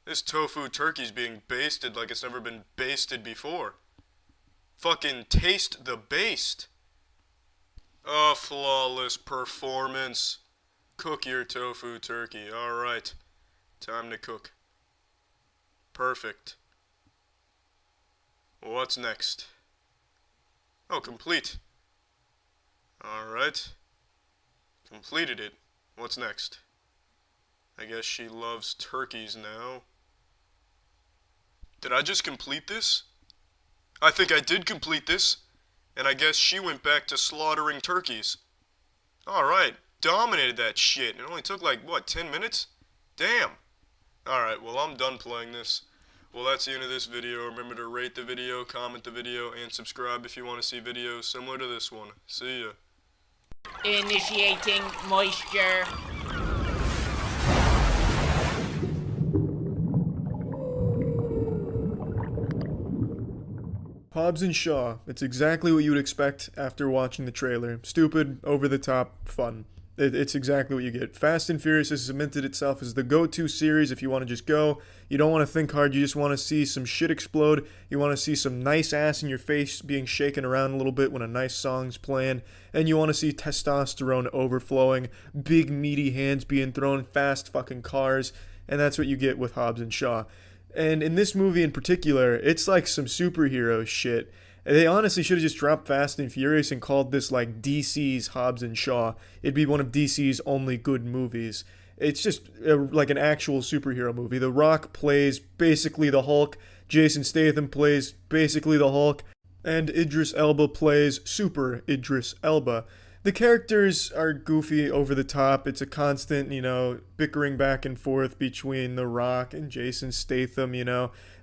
This tofu turkey's being basted like it's never been basted before. Fucking taste the baste. A flawless performance. Cook your tofu turkey. Alright. Time to cook. Perfect. What's next? Oh, complete. Alright. Completed it. What's next? I guess she loves turkeys now. Did I just complete this? I think I did complete this. And I guess she went back to slaughtering turkeys. Alright. Dominated that shit. It only took like, what, 10 minutes? Damn. Alright, well I'm done playing this. Well, that's the end of this video. Remember to rate the video, comment the video, and subscribe if you want to see videos similar to this one. See ya. Initiating moisture. Hobbs and Shaw. It's exactly what you would expect after watching the trailer. Stupid, over-the-top, fun. It's exactly what you get. Fast and Furious has cemented itself as the go-to series if you want to just go. You don't want to think hard. You just want to see some shit explode. You want to see some nice ass in your face being shaken around a little bit when a nice song's playing. And you want to see testosterone overflowing, big meaty hands being thrown, fast fucking cars. And that's what you get with Hobbs and Shaw. And in this movie in particular, it's like some superhero shit. They honestly should have just dropped Fast and Furious and called this like DC's Hobbs and Shaw. It'd be one of DC's only good movies. It's just like an actual superhero movie. The Rock plays basically the Hulk. Jason Statham plays basically the Hulk. And Idris Elba plays Super Idris Elba. The characters are goofy, over the top. It's a constant, bickering back and forth between The Rock and Jason Statham,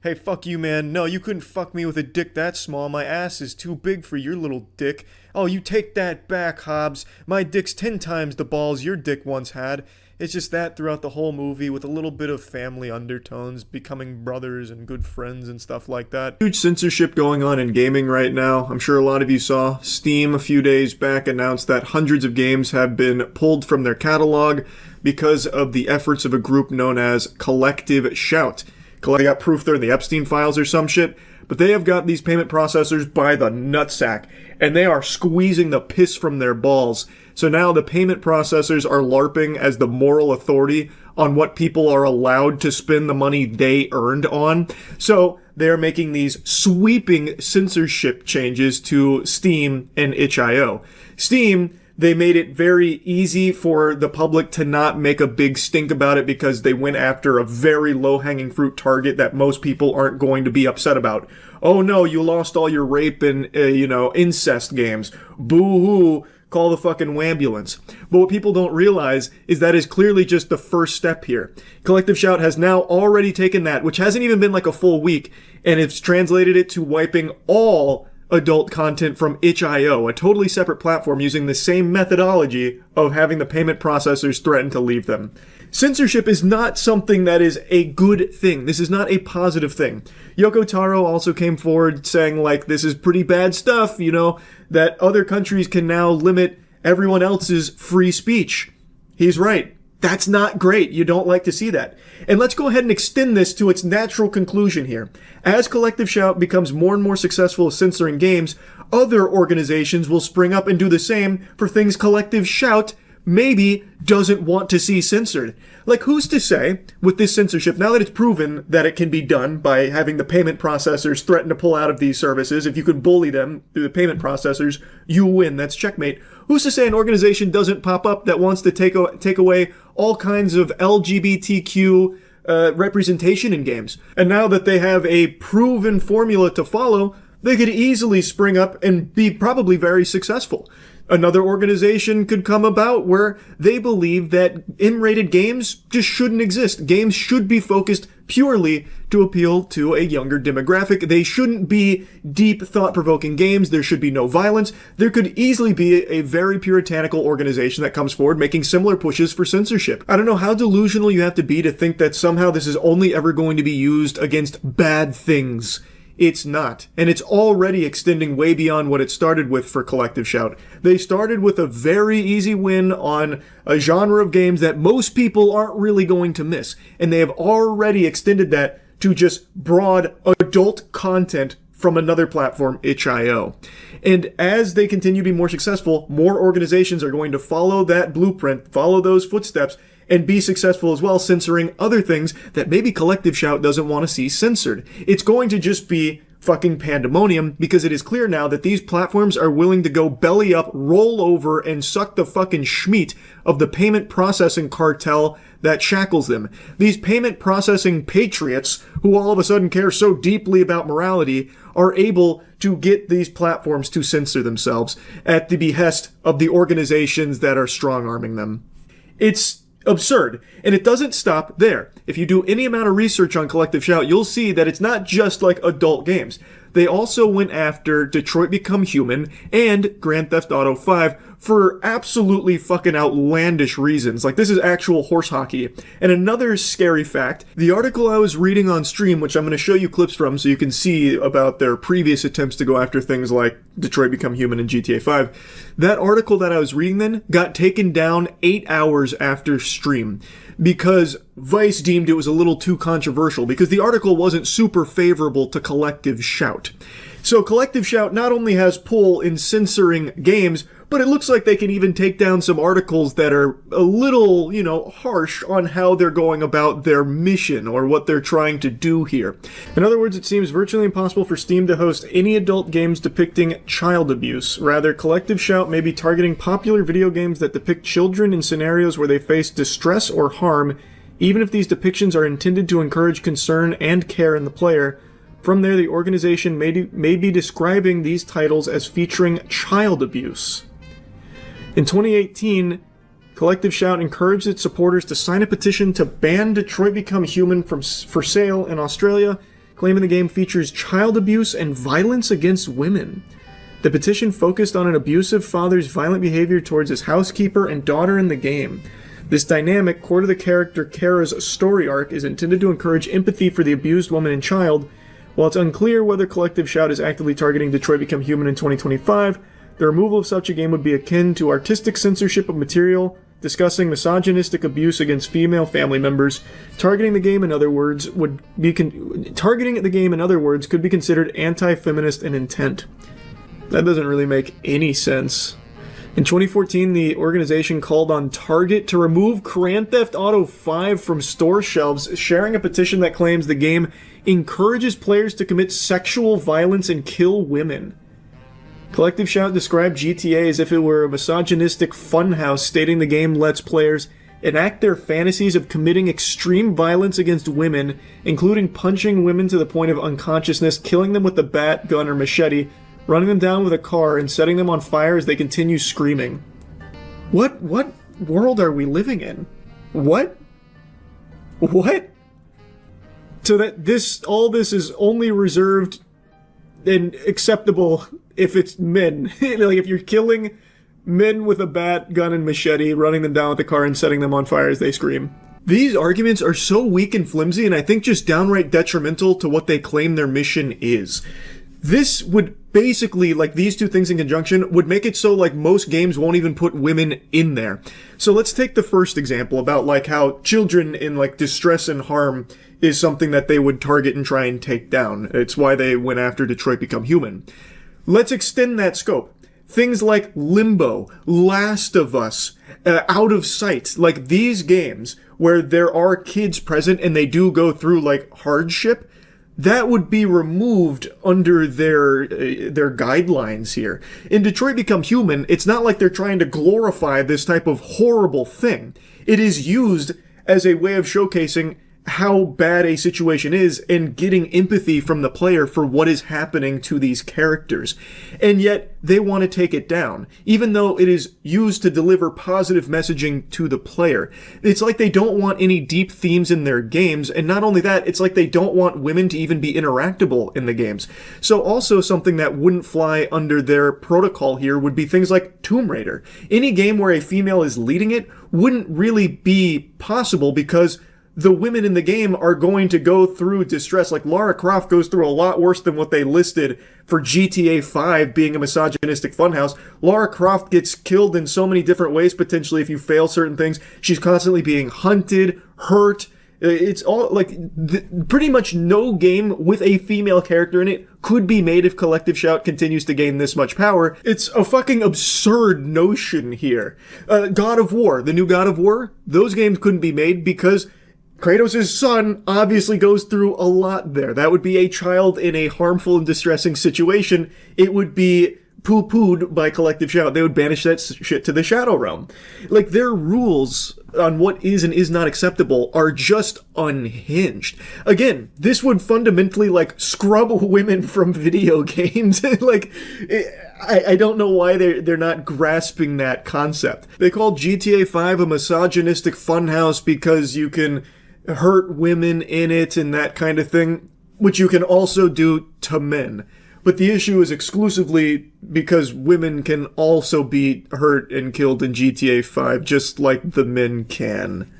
Hey, fuck you, man. No, you couldn't fuck me with a dick that small. My ass is too big for your little dick. Oh, you take that back, Hobbs. My dick's 10 times the balls your dick once had. It's just that throughout the whole movie with a little bit of family undertones, becoming brothers and good friends and stuff like that. Huge censorship going on in gaming right now. I'm sure a lot of you saw. Steam a few days back announced that hundreds of games have been pulled from their catalog because of the efforts of a group known as Collective Shout. They got proof they're in the Epstein files or some shit, but they have got these payment processors by the nutsack, and they are squeezing the piss from their balls. So now the payment processors are LARPing as the moral authority on what people are allowed to spend the money they earned on. So they're making these sweeping censorship changes to Steam and itch.io. Steam, they made it very easy for the public to not make a big stink about it because they went after a very low-hanging fruit target that most people aren't going to be upset about. Oh no, you lost all your rape and, incest games. Boo-hoo. Call the fucking ambulance. But what people don't realize is that is clearly just the first step here. Collective Shout has now already taken that, which hasn't even been like a full week, and it's translated it to wiping all adult content from itch.io, a totally separate platform using the same methodology of having the payment processors threaten to leave them. Censorship is not something that is a good thing. This is not a positive thing. Yoko Taro also came forward saying, this is pretty bad stuff, that other countries can now limit everyone else's free speech. He's right. That's not great. You don't like to see that. And let's go ahead and extend this to its natural conclusion here. As Collective Shout becomes more and more successful at censoring games, other organizations will spring up and do the same for things Collective Shout maybe doesn't want to see censored. Who's to say, with this censorship, now that it's proven that it can be done by having the payment processors threaten to pull out of these services, if you could bully them through the payment processors, you win. That's checkmate. Who's to say an organization doesn't pop up that wants to take away all kinds of LGBTQ representation in games? And now that they have a proven formula to follow, they could easily spring up and be probably very successful. Another organization could come about where they believe that M-rated games just shouldn't exist. Games should be focused purely to appeal to a younger demographic. They shouldn't be deep, thought-provoking games. There should be no violence. There could easily be a very puritanical organization that comes forward making similar pushes for censorship. I don't know how delusional you have to be to think that somehow this is only ever going to be used against bad things. It's not. And it's already extending way beyond what it started with for Collective Shout. They started with a very easy win on a genre of games that most people aren't really going to miss. And they have already extended that to just broad adult content from another platform, itch.io. And as they continue to be more successful, more organizations are going to follow that blueprint, follow those footsteps, and be successful as well, censoring other things that maybe Collective Shout doesn't want to see censored. It's going to just be fucking pandemonium because it is clear now that these platforms are willing to go belly up, roll over, and suck the fucking schmeat of the payment processing cartel that shackles them. These payment processing patriots, who all of a sudden care so deeply about morality, are able to get these platforms to censor themselves at the behest of the organizations that are strong-arming them. It's absurd. And it doesn't stop there. If you do any amount of research on Collective Shout, you'll see that it's not just like adult games. they also went after Detroit Become Human and Grand Theft Auto 5 for absolutely fucking outlandish reasons. Like, this is actual horse hockey. And another scary fact, the article I was reading on stream, which I'm going to show you clips from so you can see about their previous attempts to go after things like Detroit Become Human and GTA 5, that article that I was reading then got taken down 8 hours after stream because Vice deemed it was a little too controversial, because the article wasn't super favorable to Collective Shout. So Collective Shout not only has pull in censoring games, but it looks like they can even take down some articles that are a little, harsh on how they're going about their mission or what they're trying to do here. In other words, it seems virtually impossible for Steam to host any adult games depicting child abuse. Rather, Collective Shout may be targeting popular video games that depict children in scenarios where they face distress or harm, even if these depictions are intended to encourage concern and care in the player. From there, the organization may be describing these titles as featuring child abuse. In 2018, Collective Shout encouraged its supporters to sign a petition to ban Detroit Become Human for sale in Australia, claiming the game features child abuse and violence against women. The petition focused on an abusive father's violent behavior towards his housekeeper and daughter in the game. This dynamic, core to the character Kara's story arc, is intended to encourage empathy for the abused woman and child. While it's unclear whether Collective Shout is actively targeting Detroit Become Human in 2025, the removal of such a game would be akin to artistic censorship of material discussing misogynistic abuse against female family members. Targeting the game, in other words, could be considered anti-feminist in intent. That doesn't really make any sense. In 2014, the organization called on Target to remove Grand Theft Auto 5 from store shelves, sharing a petition that claims the game encourages players to commit sexual violence and kill women. Collective Shout described GTA as if it were a misogynistic funhouse, stating the game lets players enact their fantasies of committing extreme violence against women, including punching women to the point of unconsciousness, killing them with a bat, gun, or machete, running them down with a car, and setting them on fire as they continue screaming. What world are we living in? What? So that all this is only reserved and acceptable if it's men. Like, if you're killing men with a bat, gun, and machete, running them down with a car and setting them on fire as they scream. These arguments are so weak and flimsy, and I think just downright detrimental to what they claim their mission is. This would basically, like, these two things in conjunction would make it so, like, most games won't even put women in there. So let's take the first example about, like, how children in, like, distress and harm is something that they would target and try and take down. It's why they went after Detroit Become Human. Let's extend that scope. Things like Limbo, Last of Us, Out of Sight, like these games where there are kids present and they do go through, like, hardship, that would be removed under their guidelines here. In Detroit Become Human, it's not like they're trying to glorify this type of horrible thing. It is used as a way of showcasing how bad a situation is and getting empathy from the player for what is happening to these characters. And yet, they want to take it down, even though it is used to deliver positive messaging to the player. It's like they don't want any deep themes in their games, and not only that, it's like they don't want women to even be interactable in the games. So also something that wouldn't fly under their protocol here would be things like Tomb Raider. Any game where a female is leading it wouldn't really be possible because the women in the game are going to go through distress. Like, Lara Croft goes through a lot worse than what they listed for GTA 5 being a misogynistic funhouse. Lara Croft gets killed in so many different ways, potentially, if you fail certain things. She's constantly being hunted, hurt. It's all, like, pretty much no game with a female character in it could be made if Collective Shout continues to gain this much power. It's a fucking absurd notion here. God of War, the new God of War, those games couldn't be made because Kratos' son obviously goes through a lot there. That would be a child in a harmful and distressing situation. It would be poo-pooed by Collective Shout. They would banish that shit to the Shadow Realm. Like, their rules on what is and is not acceptable are just unhinged. Again, this would fundamentally, like, scrub women from video games. Like, I don't know why they're not grasping that concept. They call GTA 5 a misogynistic funhouse because you can hurt women in it and that kind of thing, which you can also do to men. but the issue is exclusively because women can also be hurt and killed in GTA 5 just like the men can.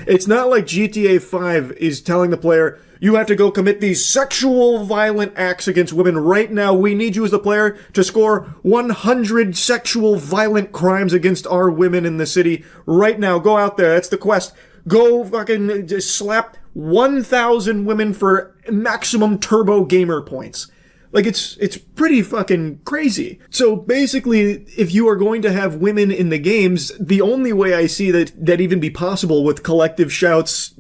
It's not like GTA 5 is telling the player, you have to go commit these sexual violent acts against women right now. We need you as the player to score 100 sexual violent crimes against our women in the city right now. Go out there. That's the quest. Go fucking just slap 1,000 women for maximum turbo gamer points. Like, it's pretty fucking crazy. So basically, if you are going to have women in the games, the only way I see that even be possible with Collective Shout's,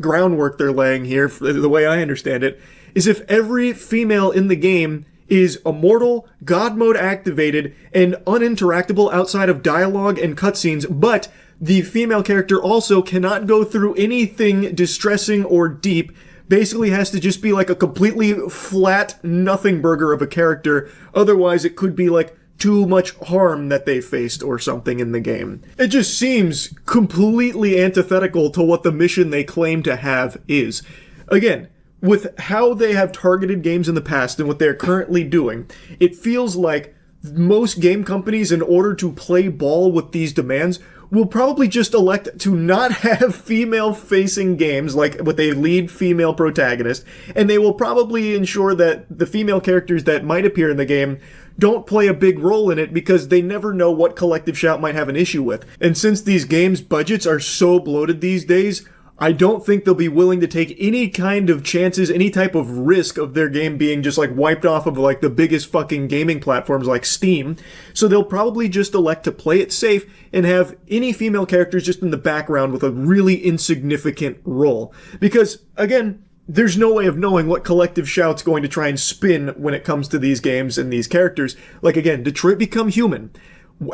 groundwork they're laying here, the way I understand it, is if every female in the game is immortal, God mode activated, and uninteractable outside of dialogue and cutscenes, but the female character also cannot go through anything distressing or deep, basically has to just be like a completely flat nothing burger of a character. Otherwise, it could be like too much harm that they faced or something in the game. It just seems completely antithetical to what the mission they claim to have is. Again, with how they have targeted games in the past and what they're currently doing, it feels like most game companies, in order to play ball with these demands, will probably just elect to not have female-facing games, like with a lead female protagonist, and they will probably ensure that the female characters that might appear in the game don't play a big role in it because they never know what Collective Shout might have an issue with. And since these games' budgets are so bloated these days, I don't think they'll be willing to take any kind of chances, any type of risk of their game being just like wiped off of like the biggest fucking gaming platforms like Steam. So they'll probably just elect to play it safe and have any female characters just in the background with a really insignificant role. Because, again, there's no way of knowing what Collective Shout's going to try and spin when it comes to these games and these characters. Like, again, Detroit Become Human.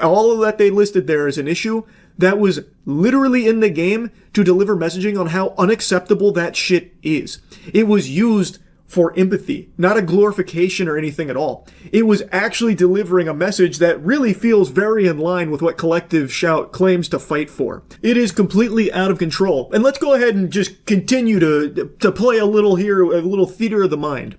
All of that they listed there as an issue that was literally in the game to deliver messaging on how unacceptable that shit is. It was used for empathy, not a glorification or anything at all. It was actually delivering a message that really feels very in line with what Collective Shout claims to fight for. It is completely out of control. And let's go ahead and just continue to play a little here, a little theater of the mind.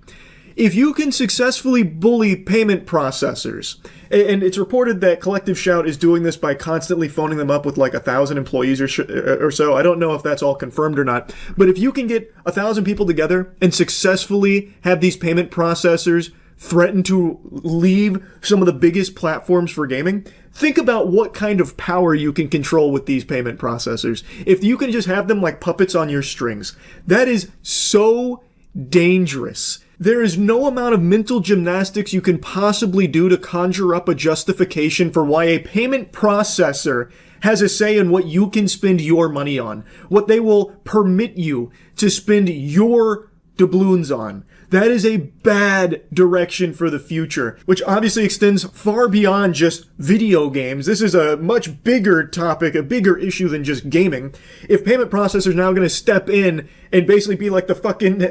If you can successfully bully payment processors, and it's reported that Collective Shout is doing this by constantly phoning them up with like 1,000 employees or so. I don't know if that's all confirmed or not. But if you can get 1,000 people together and successfully have these payment processors threaten to leave some of the biggest platforms for gaming, think about what kind of power you can control with these payment processors. If you can just have them like puppets on your strings, that is so dangerous. There is no amount of mental gymnastics you can possibly do to conjure up a justification for why a payment processor has a say in what you can spend your money on, what they will permit you to spend your doubloons on. That is a bad direction for the future, which obviously extends far beyond just video games. This is a much bigger topic, a bigger issue than just gaming. If payment processors are now going to step in and basically be like the fucking,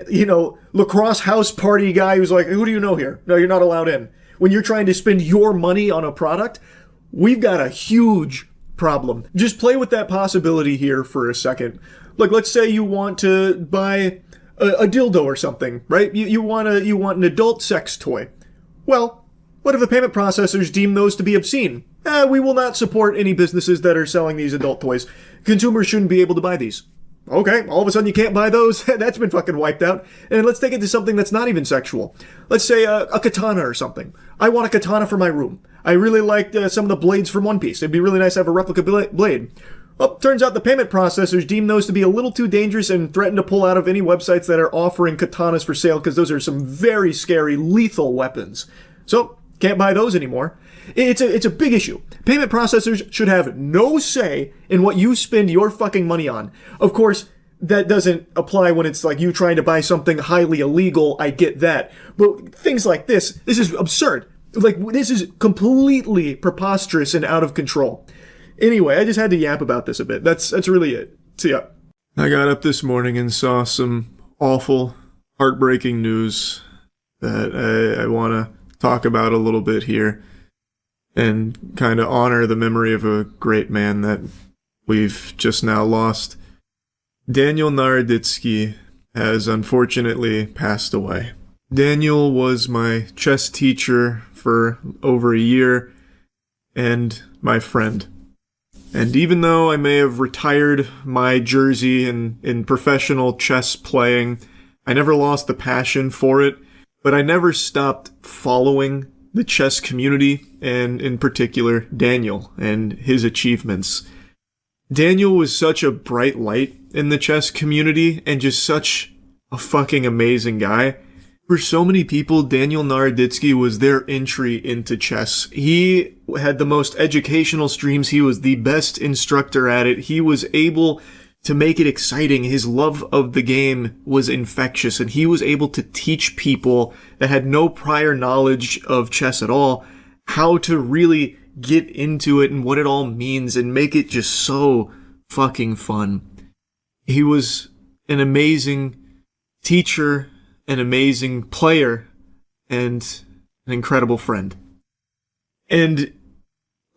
lacrosse house party guy who's like, who do you know here? No, you're not allowed in. When you're trying to spend your money on a product, we've got a huge problem. Just play with that possibility here for a second. Like, let's say you want to buy a dildo or something, right? You want an adult sex toy. Well, what if the payment processors deem those to be obscene? We will not support any businesses that are selling these adult toys. Consumers shouldn't be able to buy these. Okay, all of a sudden you can't buy those? That's been fucking wiped out. And let's take it to something that's not even sexual. Let's say a katana or something. I want a katana for my room. I really liked some of the blades from One Piece. It'd be really nice to have a replica blade. Well, turns out the payment processors deem those to be a little too dangerous and threaten to pull out of any websites that are offering katanas for sale because those are some very scary, lethal weapons. So, can't buy those anymore. It's a big issue. Payment processors should have no say in what you spend your fucking money on. Of course, that doesn't apply when it's like you trying to buy something highly illegal. I get that. But things like this is absurd. Like, this is completely preposterous and out of control. Anyway, I just had to yap about this a bit. That's really it. See ya. I got up this morning and saw some awful, heartbreaking news that I want to talk about a little bit here and kind of honor the memory of a great man that we've just now lost. Daniel Naroditsky has unfortunately passed away. Daniel was my chess teacher for over a year and my friend. And even though I may have retired my jersey in professional chess playing, I never lost the passion for it, but I never stopped following the chess community, and in particular, Daniel and his achievements. Daniel was such a bright light in the chess community and just such a fucking amazing guy. For so many people, Daniel Naroditsky was their entry into chess. He had the most educational streams. He was the best instructor at it. He was able to make it exciting. His love of the game was infectious, and he was able to teach people that had no prior knowledge of chess at all how to really get into it and what it all means and make it just so fucking fun. He was an amazing teacher, an amazing player, and an incredible friend. And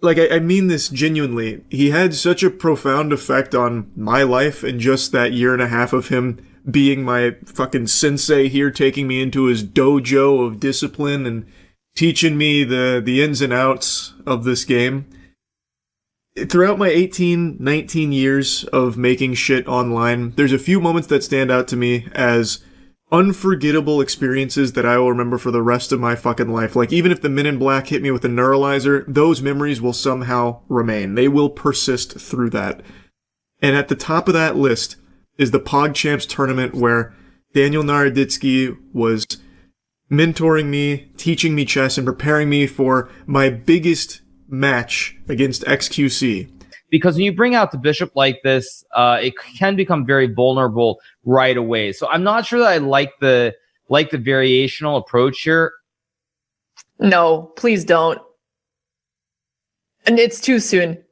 like, I mean this genuinely. He had such a profound effect on my life in just that year and a half of him being my fucking sensei here, taking me into his dojo of discipline and teaching me the ins and outs of this game. Throughout my 19 years of making shit online, there's a few moments that stand out to me as unforgettable experiences that I will remember for the rest of my fucking life. Like, even if the Men in Black hit me with a neuralizer, those memories will somehow remain. They will persist through that. And at the top of that list is the PogChamps tournament, where Daniel Naroditsky was mentoring me, teaching me chess, and preparing me for my biggest match against XQC. Because when you bring out the bishop like this, it can become very vulnerable right away. So I'm not sure that I like the variational approach here. No, please don't. And it's too soon.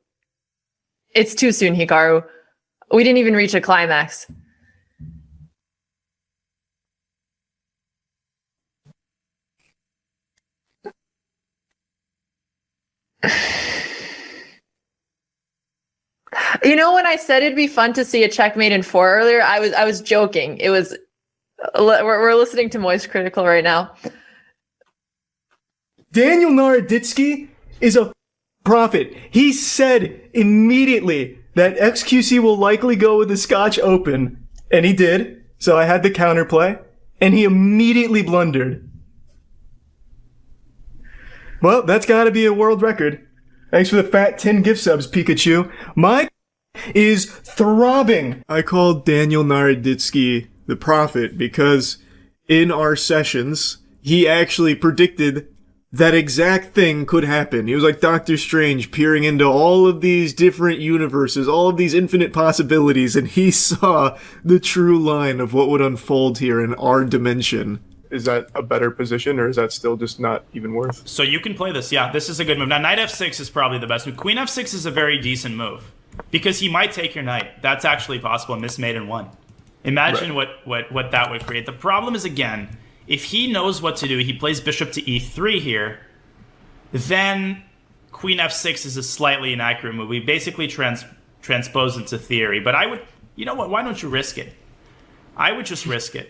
It's too soon, Hikaru. We didn't even reach a climax. You know, when I said it'd be fun to see a checkmate in 4 earlier, I was joking. It was we're listening to Moist Critical right now. Daniel Naroditsky is a prophet. He said immediately that XQC will likely go with the Scotch Open, and he did. So I had the counterplay, and he immediately blundered. Well, that's got to be a world record. Thanks for the fat 10 gift subs, Pikachu. My is throbbing. I called Daniel Naroditsky the prophet because in our sessions, he actually predicted that exact thing could happen. He was like Doctor Strange, peering into all of these different universes, all of these infinite possibilities, and he saw the true line of what would unfold here in our dimension. Is that a better position, or is that still just not even worth? So you can play this, yeah. This is a good move. Now, knight f6 is probably the best move. Queen f6 is a very decent move, because he might take your knight. That's actually possible, and miss mate in 1. Imagine what that would create. The problem is, again, if he knows what to do, he plays bishop to e3 here, then queen f6 is a slightly inaccurate move. We basically transpose into theory. But I would, you know what, why don't you risk it? I would just risk it.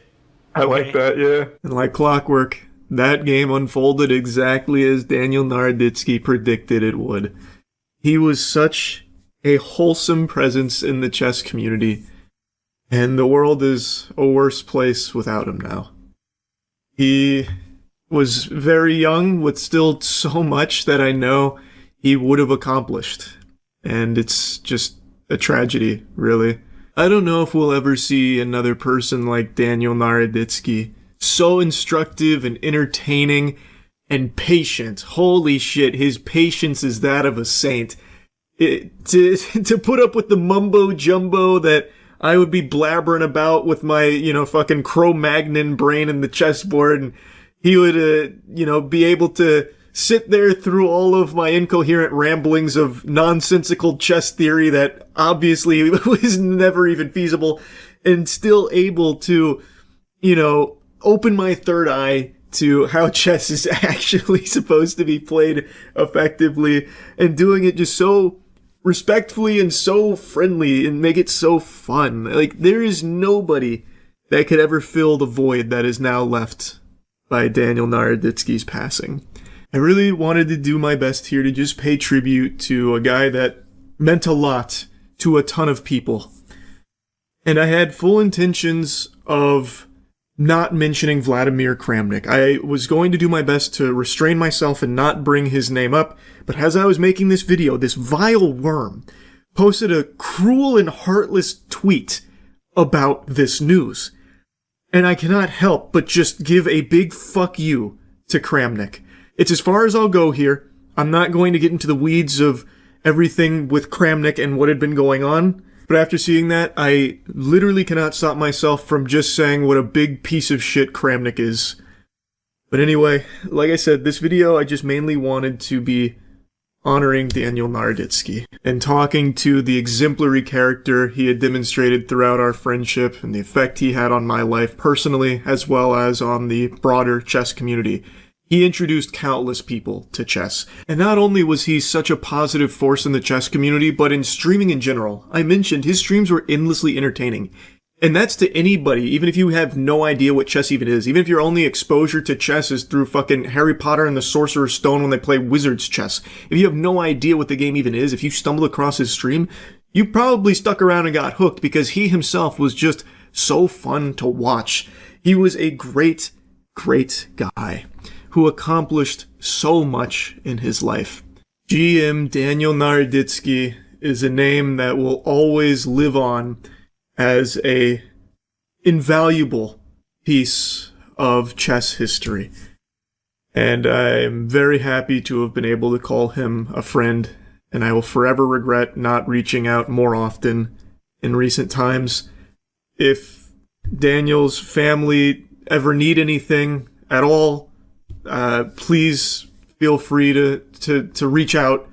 I like that, yeah. And like clockwork, that game unfolded exactly as Daniel Naroditsky predicted it would. He was such a wholesome presence in the chess community, and the world is a worse place without him now. He was very young with still so much that I know he would have accomplished, and it's just a tragedy, really. I don't know if we'll ever see another person like Daniel Naroditsky. So instructive and entertaining and patient. Holy shit, his patience is that of a saint. To put up with the mumbo-jumbo that I would be blabbering about with my, fucking Cro-Magnon brain in the chessboard, and he would, be able to sit there through all of my incoherent ramblings of nonsensical chess theory that obviously was never even feasible, and still able to, open my third eye to how chess is actually supposed to be played effectively, and doing it just so respectfully and so friendly and make it so fun. Like, there is nobody that could ever fill the void that is now left by Daniel Naroditsky's passing. I really wanted to do my best here to just pay tribute to a guy that meant a lot to a ton of people. And I had full intentions of not mentioning Vladimir Kramnik. I was going to do my best to restrain myself and not bring his name up, but as I was making this video, this vile worm posted a cruel and heartless tweet about this news. And I cannot help but just give a big fuck you to Kramnik. It's as far as I'll go here. I'm not going to get into the weeds of everything with Kramnik and what had been going on. But after seeing that, I literally cannot stop myself from just saying what a big piece of shit Kramnik is. But anyway, like I said, this video I just mainly wanted to be honoring Daniel Naroditsky and talking to the exemplary character he had demonstrated throughout our friendship and the effect he had on my life personally as well as on the broader chess community. He introduced countless people to chess, and not only was he such a positive force in the chess community, but in streaming in general. I mentioned his streams were endlessly entertaining. And that's to anybody, even if you have no idea what chess even is, even if your only exposure to chess is through fucking Harry Potter and the Sorcerer's Stone when they play wizard's chess. If you have no idea what the game even is, if you stumbled across his stream, you probably stuck around and got hooked because he himself was just so fun to watch. He was a great, great guy who accomplished so much in his life. GM Daniel Naroditsky is a name that will always live on as a invaluable piece of chess history. And I'm very happy to have been able to call him a friend, and I will forever regret not reaching out more often in recent times. If Daniel's family ever need anything at all, please feel free to reach out.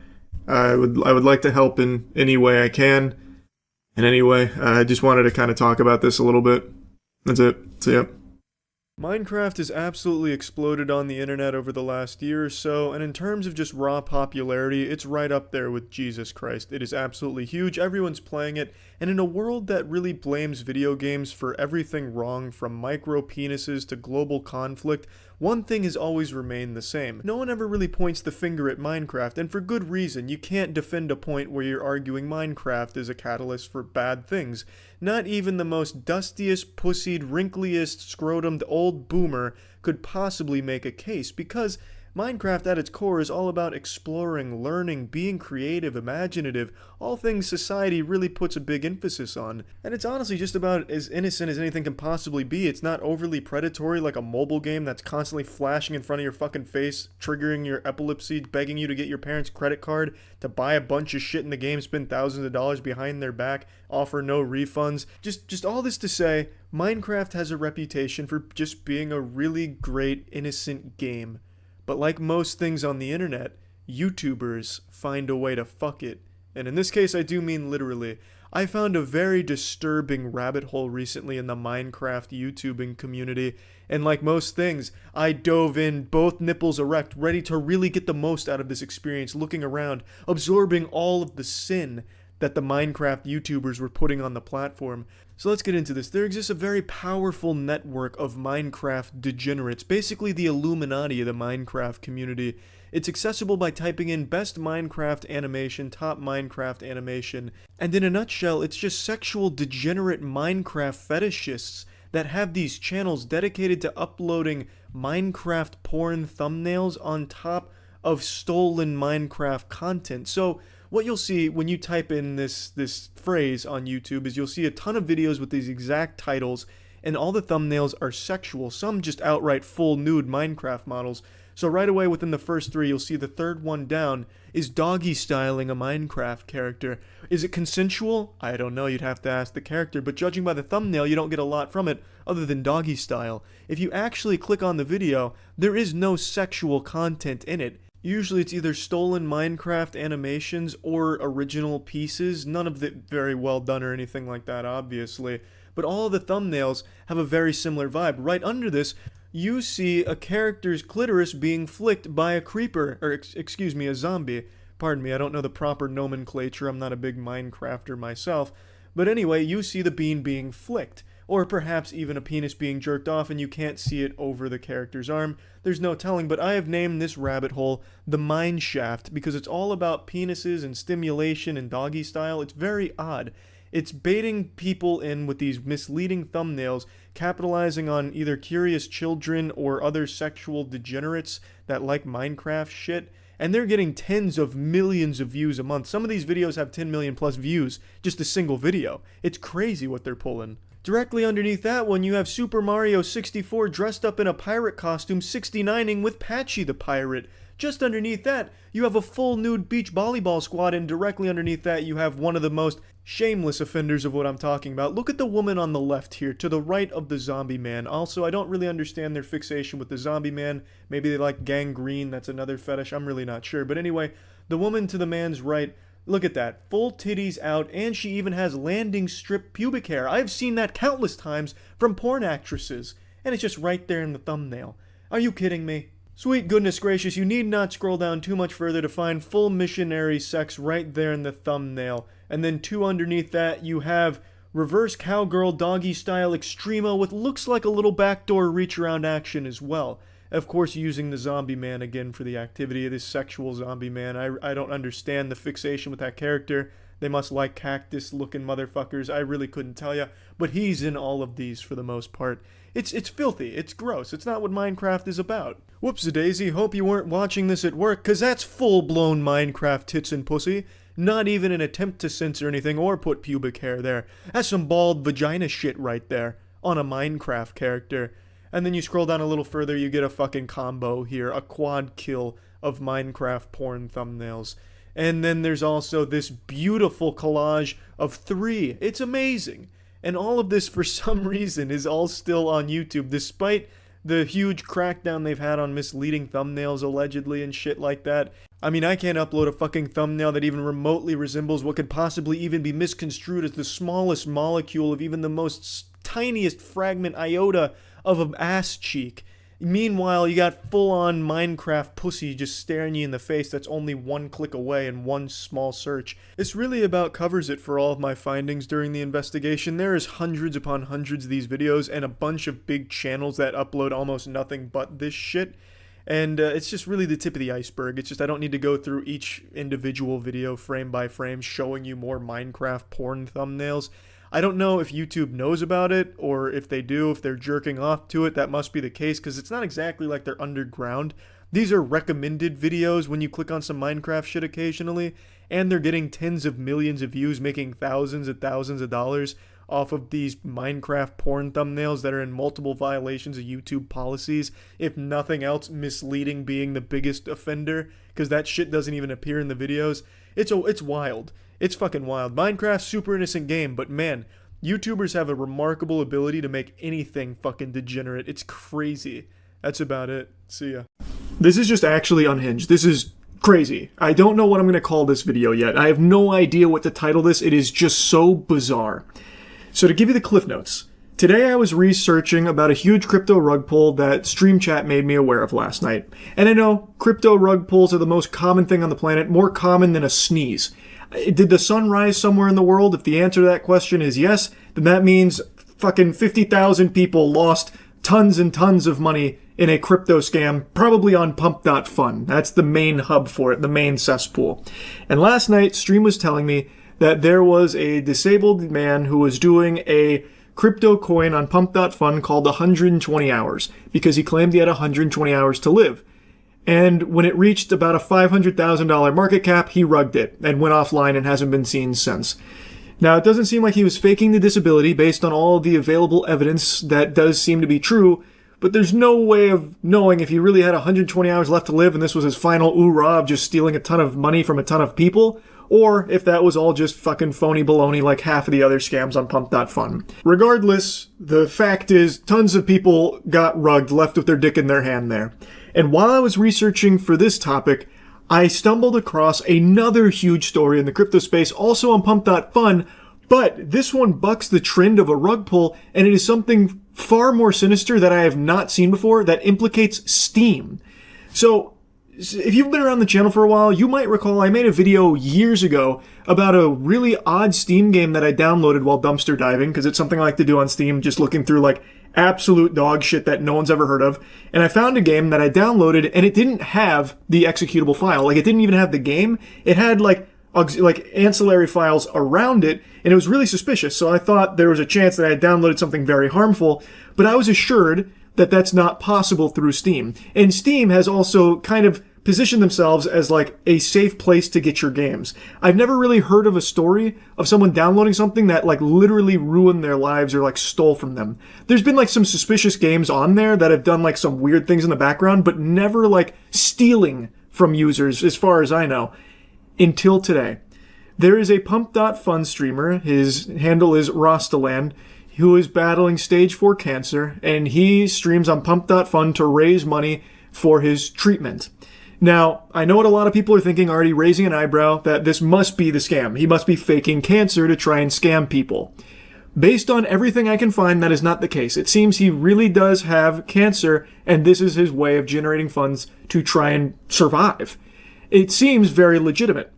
I would like to help in any way I can. And anyway, I just wanted to kind of talk about this a little bit. That's it. See ya. Minecraft has absolutely exploded on the internet over the last year or so, and in terms of just raw popularity, it's right up there with Jesus Christ. It is absolutely huge, everyone's playing it, and in a world that really blames video games for everything wrong from micro penises to global conflict, one thing has always remained the same. No one ever really points the finger at Minecraft, and for good reason. You can't defend a point where you're arguing Minecraft is a catalyst for bad things. Not even the most dustiest, pussied, wrinkliest, scrotumed old boomer could possibly make a case, because Minecraft at its core is all about exploring, learning, being creative, imaginative, all things society really puts a big emphasis on. And it's honestly just about as innocent as anything can possibly be. It's not overly predatory like a mobile game that's constantly flashing in front of your fucking face, triggering your epilepsy, begging you to get your parents' credit card to buy a bunch of shit in the game, spend thousands of dollars behind their back, offer no refunds. Just all this to say, Minecraft has a reputation for just being a really great, innocent game. But like most things on the internet, YouTubers find a way to fuck it. And in this case, I do mean literally. I found a very disturbing rabbit hole recently in the Minecraft YouTubing community, and like most things, I dove in, both nipples erect, ready to really get the most out of this experience, looking around, absorbing all of the sin that the Minecraft YouTubers were putting on the platform. So let's get into this. There exists a very powerful network of Minecraft degenerates, basically the Illuminati of the Minecraft community. It's accessible by typing in best Minecraft animation, top Minecraft animation, and in a nutshell, it's just sexual degenerate Minecraft fetishists that have these channels dedicated to uploading Minecraft porn thumbnails on top of stolen Minecraft content. So what you'll see when you type in this phrase on YouTube is you'll see a ton of videos with these exact titles, and all the thumbnails are sexual, some just outright full nude Minecraft models. So right away within the first three, you'll see the third one down is doggy styling a Minecraft character. Is it consensual? I don't know, you'd have to ask the character, but judging by the thumbnail, you don't get a lot from it other than doggy style. If you actually click on the video, there is no sexual content in it. Usually it's either stolen Minecraft animations or original pieces, none of it very well done or anything like that, obviously. But all of the thumbnails have a very similar vibe. Right under this, you see a character's clitoris being flicked by a creeper, or excuse me, a zombie. Pardon me, I don't know the proper nomenclature, I'm not a big Minecrafter myself. But anyway, you see the bean being flicked. or perhaps even a penis being jerked off and you can't see it over the character's arm. There's no telling, but I have named this rabbit hole the Mine Shaft because it's all about penises and stimulation and doggy style. It's very odd. It's baiting people in with these misleading thumbnails, capitalizing on either curious children or other sexual degenerates that like Minecraft shit, and they're getting tens of millions of views a month. Some of these videos have 10 million plus views, just a single video. It's crazy what they're pulling. Directly underneath that one, you have Super Mario 64 dressed up in a pirate costume 69ing with Patchy the Pirate. Just underneath that, you have a full nude beach volleyball squad, and directly underneath that, you have one of the most shameless offenders of what I'm talking about. Look at the woman on the left here, to the right of the zombie man. Also, I don't really understand their fixation with the zombie man. Maybe they like gangrene, that's another fetish, I'm really not sure. But anyway, the woman to the man's right, look at that, full titties out, and she even has landing strip pubic hair. I've seen that countless times from porn actresses, and it's just right there in the thumbnail. Are you kidding me? Sweet goodness gracious, you need not scroll down too much further to find full missionary sex right there in the thumbnail. And then two underneath that, you have reverse cowgirl doggy style extremo with looks like a little backdoor reach around action as well. Of course, using the zombie man again for the activity of this sexual zombie man. I don't understand the fixation with that character. They must like cactus looking motherfuckers. I really couldn't tell ya. But he's in all of these for the most part. It's filthy. It's gross. It's not what Minecraft is about. Whoops-a-daisy, hope you weren't watching this at work, cause that's full-blown Minecraft tits and pussy. Not even an attempt to censor anything or put pubic hair there. That's some bald vagina shit right there. On a Minecraft character. And then you scroll down a little further, you get a fucking combo here. A quad kill of Minecraft porn thumbnails. And then there's also this beautiful collage of 3. It's amazing. And all of this, for some reason, is all still on YouTube, despite the huge crackdown they've had on misleading thumbnails, allegedly, and shit like that. I mean, I can't upload a fucking thumbnail that even remotely resembles what could possibly even be misconstrued as the smallest molecule of even the most tiniest fragment iota of an ass cheek. Meanwhile, you got full-on Minecraft pussy just staring you in the face that's only one click away in one small search. This really about covers it for all of my findings during the investigation. There is hundreds upon hundreds of these videos and a bunch of big channels that upload almost nothing but this shit. And it's just really the tip of the iceberg. It's just I don't need to go through each individual video frame by frame showing you more Minecraft porn thumbnails. I don't know if YouTube knows about it, or if they do, if they're jerking off to it. That must be the case, because it's not exactly like they're underground. These are recommended videos when you click on some Minecraft shit occasionally, and they're getting tens of millions of views, making thousands and thousands of dollars off of these Minecraft porn thumbnails that are in multiple violations of YouTube policies, if nothing else, misleading being the biggest offender, because that shit doesn't even appear in the videos. It's wild. It's fucking wild. Minecraft's super innocent game, but man, YouTubers have a remarkable ability to make anything fucking degenerate. It's crazy. That's about it. See ya. This is just actually unhinged. This is crazy. I don't know what I'm going to call this video yet. I have no idea what to title this. It is just so bizarre. So to give you the cliff notes, today I was researching about a huge crypto rug pull that Stream Chat made me aware of last night. And I know crypto rug pulls are the most common thing on the planet, more common than a sneeze. Did the sun rise somewhere in the world? If the answer to that question is yes, then that means fucking 50,000 people lost tons and tons of money in a crypto scam, probably on pump.fun. That's the main hub for it, the main cesspool. And last night, Stream was telling me that there was a disabled man who was doing a crypto coin on pump.fun called 120 hours, because he claimed he had 120 hours to live. And when it reached about a $500,000 market cap, he rugged it and went offline and hasn't been seen since. Now, it doesn't seem like he was faking the disability based on all of the available evidence that does seem to be true, but there's no way of knowing if he really had 120 hours left to live and this was his final oorah of just stealing a ton of money from a ton of people, or if that was all just fucking phony baloney like half of the other scams on pump.fun. Regardless, the fact is, tons of people got rugged, left with their dick in their hand there. And while I was researching for this topic, I stumbled across another huge story in the crypto space, also on pump.fun, but this one bucks the trend of a rug pull, and it is something far more sinister that I have not seen before that implicates Steam. So, if you've been around the channel for a while, you might recall I made a video years ago about a really odd Steam game that I downloaded while dumpster diving, because it's something I like to do on Steam, just looking through like absolute dog shit that no one's ever heard of. And I found a game that I downloaded, and it didn't have the executable file. Like, it didn't even have the game. It had like ancillary files around it, and it was really suspicious. So I thought there was a chance that I had downloaded something very harmful, but I was assured that that's not possible through Steam. And Steam has also kind of positioned themselves as like a safe place to get your games. I've never really heard of a story of someone downloading something that like literally ruined their lives or like stole from them. There's been like some suspicious games on there that have done like some weird things in the background, but never like stealing from users as far as I know. Until today. There is a Pump.Fun streamer, his handle is Rostaland, who is battling stage 4 cancer, and he streams on Pump.Fun to raise money for his treatment. Now, I know what a lot of people are thinking, already raising an eyebrow, that this must be the scam. He must be faking cancer to try and scam people. Based on everything I can find, that is not the case. It seems he really does have cancer, and this is his way of generating funds to try and survive. It seems very legitimate.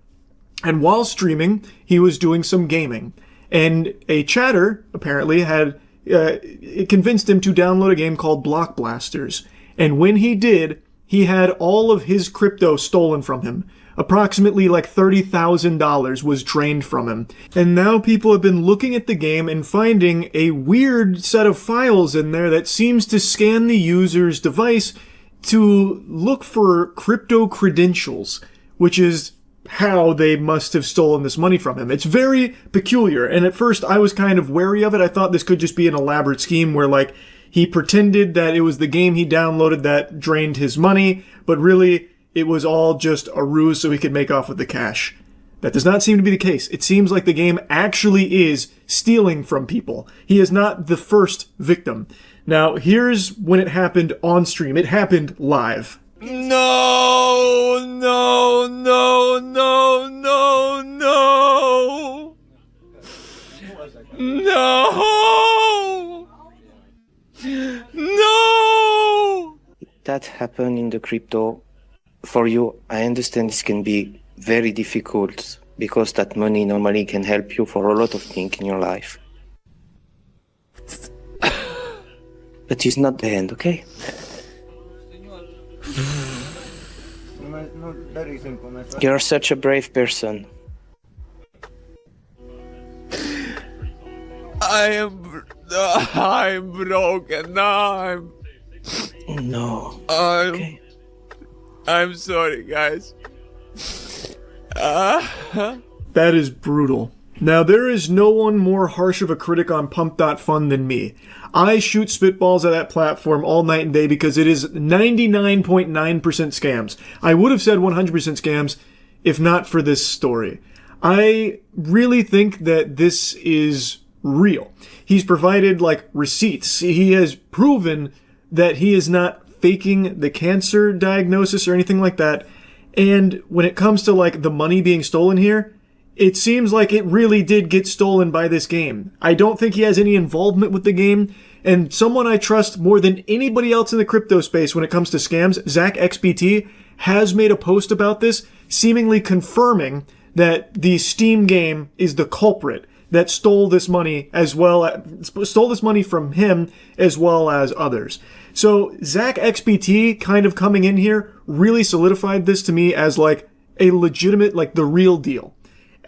And while streaming, he was doing some gaming. And a chatter, apparently, had it convinced him to download a game called Block Blasters. And when he did, he had all of his crypto stolen from him. Approximately like $30,000 was drained from him. And now people have been looking at the game and finding a weird set of files in there that seems to scan the user's device to look for crypto credentials, which is how they must have stolen this money from him. It's very peculiar, and at first I was kind of wary of it. I thought this could just be an elaborate scheme where, like, he pretended that it was the game he downloaded that drained his money, but really it was all just a ruse so he could make off with the cash. That does not seem to be the case. It seems like the game actually is stealing from people. He is not the first victim. Now, here's when it happened on stream. It happened live. No, no, no, no, no, no. No. No. That happened in the crypto. For you, I understand this can be very difficult because that money normally can help you for a lot of things in your life. But it's not the end, okay? You're such a brave person. I'm broken. No. Okay. I'm sorry, guys. That is brutal. Now, there is no one more harsh of a critic on Pump.Fun than me. I shoot spitballs at that platform all night and day because it is 99.9% scams. I would have said 100% scams if not for this story. I really think that this is real. He's provided, like, receipts. He has proven that he is not faking the cancer diagnosis or anything like that. And when it comes to, like, the money being stolen here, it seems like it really did get stolen by this game. I don't think he has any involvement with the game, and someone I trust more than anybody else in the crypto space when it comes to scams, Zach XBT, has made a post about this, seemingly confirming that the Steam game is the culprit that stole this money from him as well as others. So Zach XBT kind of coming in here really solidified this to me as like a legitimate, like the real deal.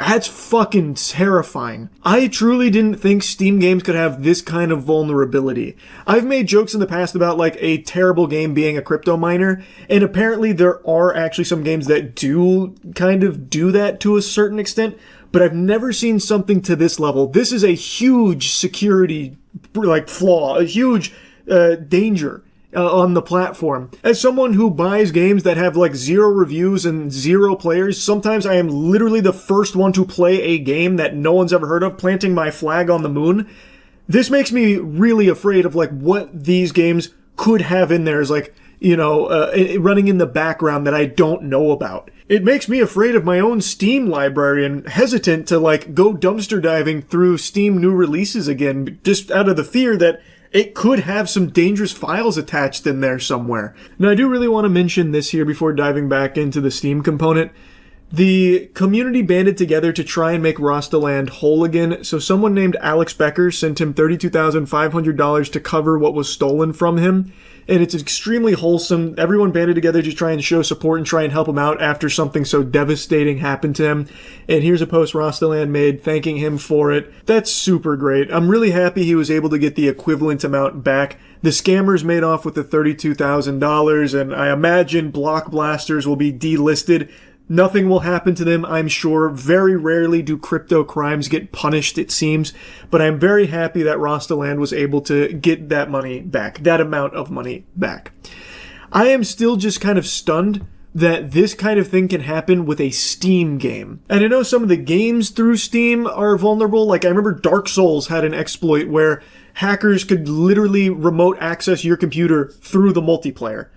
That's fucking terrifying. I truly didn't think Steam games could have this kind of vulnerability. I've made jokes in the past about like a terrible game being a crypto miner, and apparently there are actually some games that do kind of do that to a certain extent, but I've never seen something to this level. This is a huge security like flaw, a huge danger on the platform. As someone who buys games that have like 0 reviews and 0 players, sometimes I am literally the first one to play a game that no one's ever heard of, planting my flag on the moon. This makes me really afraid of like what these games could have in there as like running in the background that I don't know about. It makes me afraid of my own Steam library and hesitant to go dumpster diving through Steam new releases again, just out of the fear that it could have some dangerous files attached in there somewhere. Now, I do really want to mention this here before diving back into the Steam component. The community banded together to try and make Rostaland whole again, so someone named Alex Becker sent him $32,500 to cover what was stolen from him, and it's extremely wholesome. Everyone banded together to try and show support and try and help him out after something so devastating happened to him, and here's a post Rostaland made thanking him for it. That's super great. I'm really happy he was able to get the equivalent amount back. The scammers made off with the $32,000, and I imagine Block Blasters will be delisted. Nothing will happen to them, I'm sure. Very rarely do crypto crimes get punished, it seems. But I'm very happy that Rostaland was able to get that money back, that amount of money back. I am still just kind of stunned that this kind of thing can happen with a Steam game. And I know some of the games through Steam are vulnerable. I remember Dark Souls had an exploit where hackers could literally remote access your computer through the multiplayer.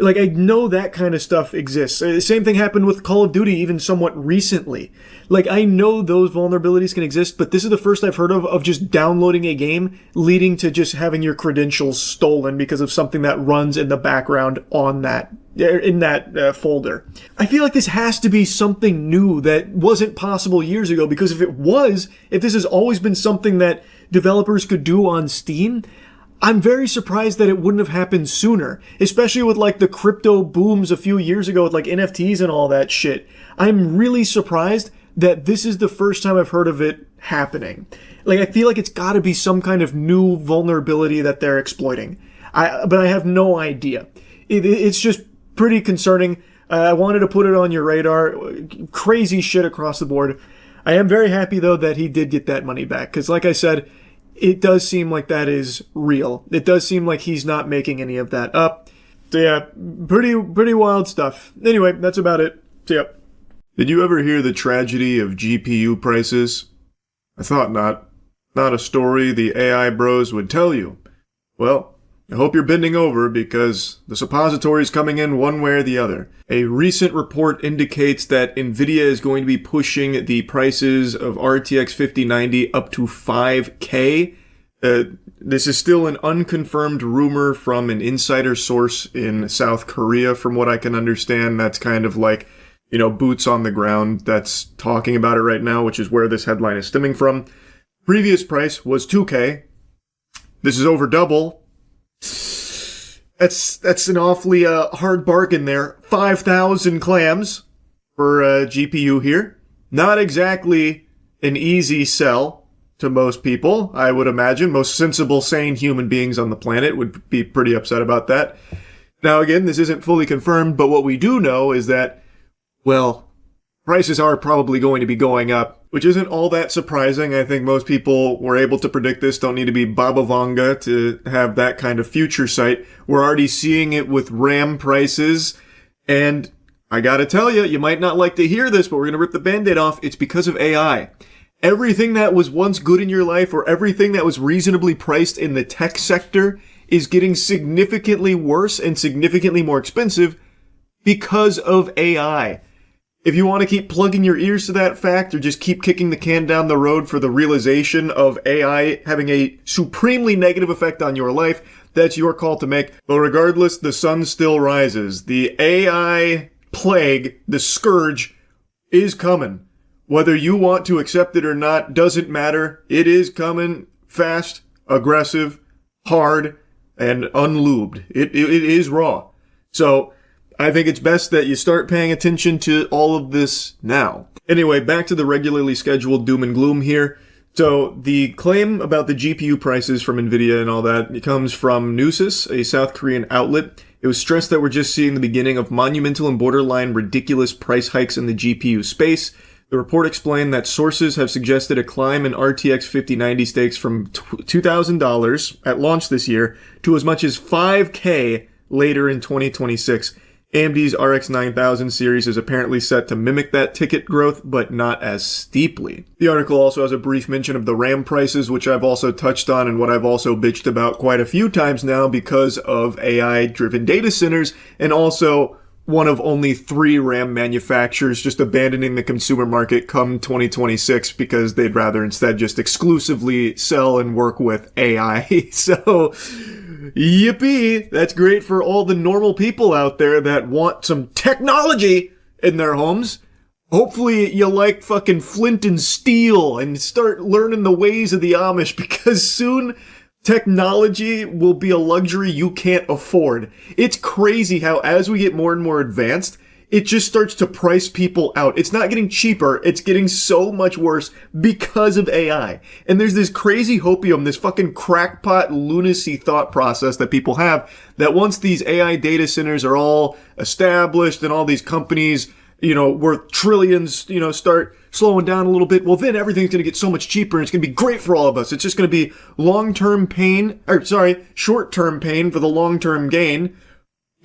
I know that kind of stuff exists. The same thing happened with Call of Duty even somewhat recently. I know those vulnerabilities can exist, but this is the first I've heard of just downloading a game leading to just having your credentials stolen because of something that runs in the background on in that folder. I feel like this has to be something new that wasn't possible years ago, because if this has always been something that developers could do on Steam, I'm very surprised that it wouldn't have happened sooner, especially with the crypto booms a few years ago with NFTs and all that shit. I'm really surprised that this is the first time I've heard of it happening. I feel like it's gotta be some kind of new vulnerability that they're exploiting. But I have no idea. It's just pretty concerning. I wanted to put it on your radar. Crazy shit across the board. I am very happy though that he did get that money back, because like I said, it does seem like that is real. It does seem like he's not making any of that up. So yeah, pretty wild stuff. Anyway, that's about it. See ya. Did you ever hear the tragedy of GPU prices? I thought not. Not a story the AI bros would tell you. Well, I hope you're bending over, because the suppository's coming in one way or the other. A recent report indicates that Nvidia is going to be pushing the prices of RTX 5090 up to 5K. This is still an unconfirmed rumor from an insider source in South Korea, from what I can understand. That's kind of boots on the ground that's talking about it right now, which is where this headline is stemming from. Previous price was 2K. This is over double. That's an awfully hard bargain there. 5,000 clams for a GPU here. Not exactly an easy sell to most people, I would imagine. Most sensible, sane human beings on the planet would be pretty upset about that. Now again, this isn't fully confirmed, but what we do know is that, prices are probably going to be going up, which isn't all that surprising. I think most people were able to predict this. Don't need to be Baba Vanga to have that kind of future sight. We're already seeing it with RAM prices, and I gotta tell you, you might not like to hear this, but we're gonna rip the Band-Aid off. It's because of AI. Everything that was once good in your life, or everything that was reasonably priced in the tech sector, is getting significantly worse and significantly more expensive because of AI. If you want to keep plugging your ears to that fact, or just keep kicking the can down the road for the realization of AI having a supremely negative effect on your life, that's your call to make. But regardless, the sun still rises. The AI plague, the scourge, is coming. Whether you want to accept it or not doesn't matter. It is coming fast, aggressive, hard, and unlubed. It is raw. So I think it's best that you start paying attention to all of this now. Anyway, back to the regularly scheduled doom and gloom here. So the claim about the GPU prices from Nvidia and all that, it comes from Newsys, a South Korean outlet. It was stressed that we're just seeing the beginning of monumental and borderline ridiculous price hikes in the GPU space. The report explained that sources have suggested a climb in RTX 5090 stakes from $2,000 at launch this year to as much as $5K later in 2026. AMD's RX 9000 series is apparently set to mimic that ticket growth, but not as steeply. The article also has a brief mention of the RAM prices, which I've also touched on and what I've also bitched about quite a few times now because of AI-driven data centers, and also one of only 3 RAM manufacturers just abandoning the consumer market come 2026 because they'd rather instead just exclusively sell and work with AI. So, yippee! That's great for all the normal people out there that want some technology in their homes. Hopefully you like fucking flint and steel and start learning the ways of the Amish, because soon technology will be a luxury you can't afford. It's crazy how as we get more and more advanced, it just starts to price people out. It's not getting cheaper, it's getting so much worse because of AI. And there's this crazy hopium, this fucking crackpot lunacy thought process that people have, that once these AI data centers are all established and all these companies, worth trillions, start slowing down a little bit, well, then everything's going to get so much cheaper and it's going to be great for all of us. It's just going to be short-term pain for the long-term gain.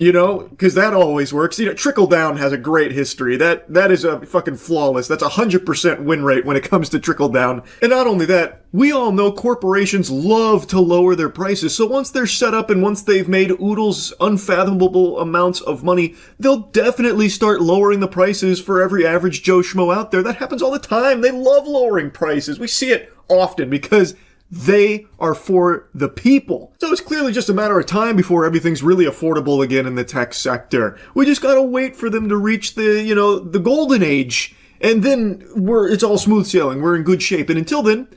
Because that always works. Trickle down has a great history. That is a fucking flawless. That's 100% win rate when it comes to trickle down. And not only that, we all know corporations love to lower their prices. So once they're set up and once they've made oodles unfathomable amounts of money, they'll definitely start lowering the prices for every average Joe Schmo out there. That happens all the time. They love lowering prices. We see it often because they are for the people. So it's clearly just a matter of time before everything's really affordable again in the tech sector. We just gotta wait for them to reach the golden age. And then it's all smooth sailing. We're in good shape. And until then,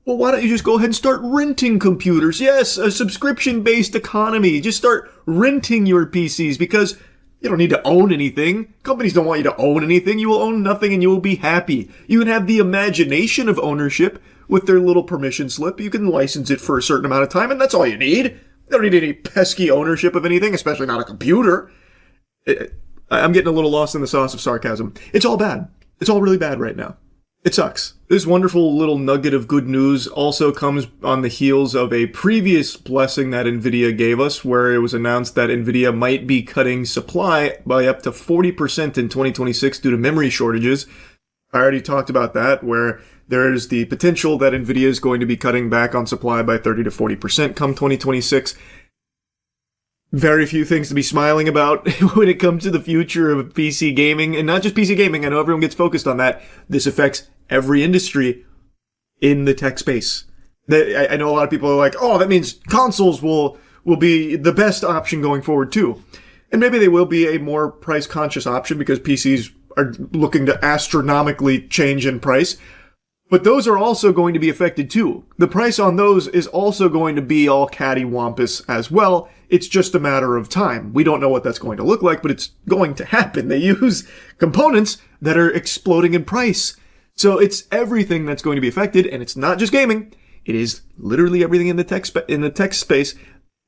well, why don't you just go ahead and start renting computers? Yes, a subscription-based economy. Just start renting your PCs because you don't need to own anything. Companies don't want you to own anything. You will own nothing and you will be happy. You can have the imagination of ownership with their little permission slip. You can license it for a certain amount of time, and that's all you need. You don't need any pesky ownership of anything, especially not a computer. I'm getting a little lost in the sauce of sarcasm. It's all bad. It's all really bad right now. It sucks. This wonderful little nugget of good news also comes on the heels of a previous blessing that NVIDIA gave us, where it was announced that NVIDIA might be cutting supply by up to 40% in 2026 due to memory shortages. I already talked about that, where there's the potential that NVIDIA is going to be cutting back on supply by 30 to 40% come 2026. Very few things to be smiling about when it comes to the future of PC gaming, and not just PC gaming. I know everyone gets focused on that. This affects every industry in the tech space. I know a lot of people are like, oh, that means consoles will be the best option going forward too. And maybe they will be a more price-conscious option because PCs are looking to astronomically change in price. But those are also going to be affected too. The price on those is also going to be all cattywampus as well. It's just a matter of time. We don't know what that's going to look like, but it's going to happen. They use components that are exploding in price. So it's everything that's going to be affected, and it's not just gaming. It is literally everything in the tech space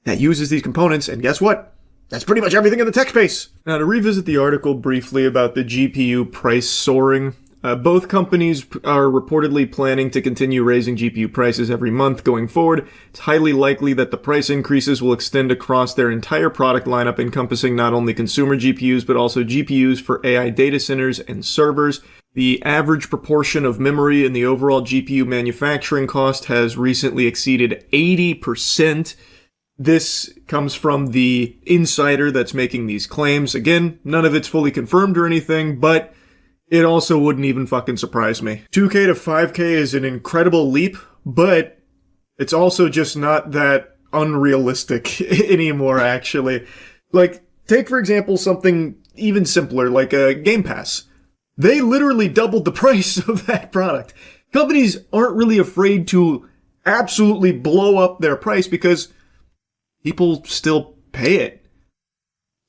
that uses these components, and guess what? That's pretty much everything in the tech space. Now, to revisit the article briefly about the GPU price soaring, both companies are reportedly planning to continue raising GPU prices every month going forward. It's highly likely that the price increases will extend across their entire product lineup, encompassing not only consumer GPUs, but also GPUs for AI data centers and servers. The average proportion of memory in the overall GPU manufacturing cost has recently exceeded 80%. This comes from the insider that's making these claims. Again, none of it's fully confirmed or anything, but it also wouldn't even fucking surprise me. 2K to 5K is an incredible leap, but it's also just not that unrealistic anymore, actually. Like, take for example something even simpler, like a Game Pass. They literally doubled the price of that product. Companies aren't really afraid to absolutely blow up their price because people still pay it.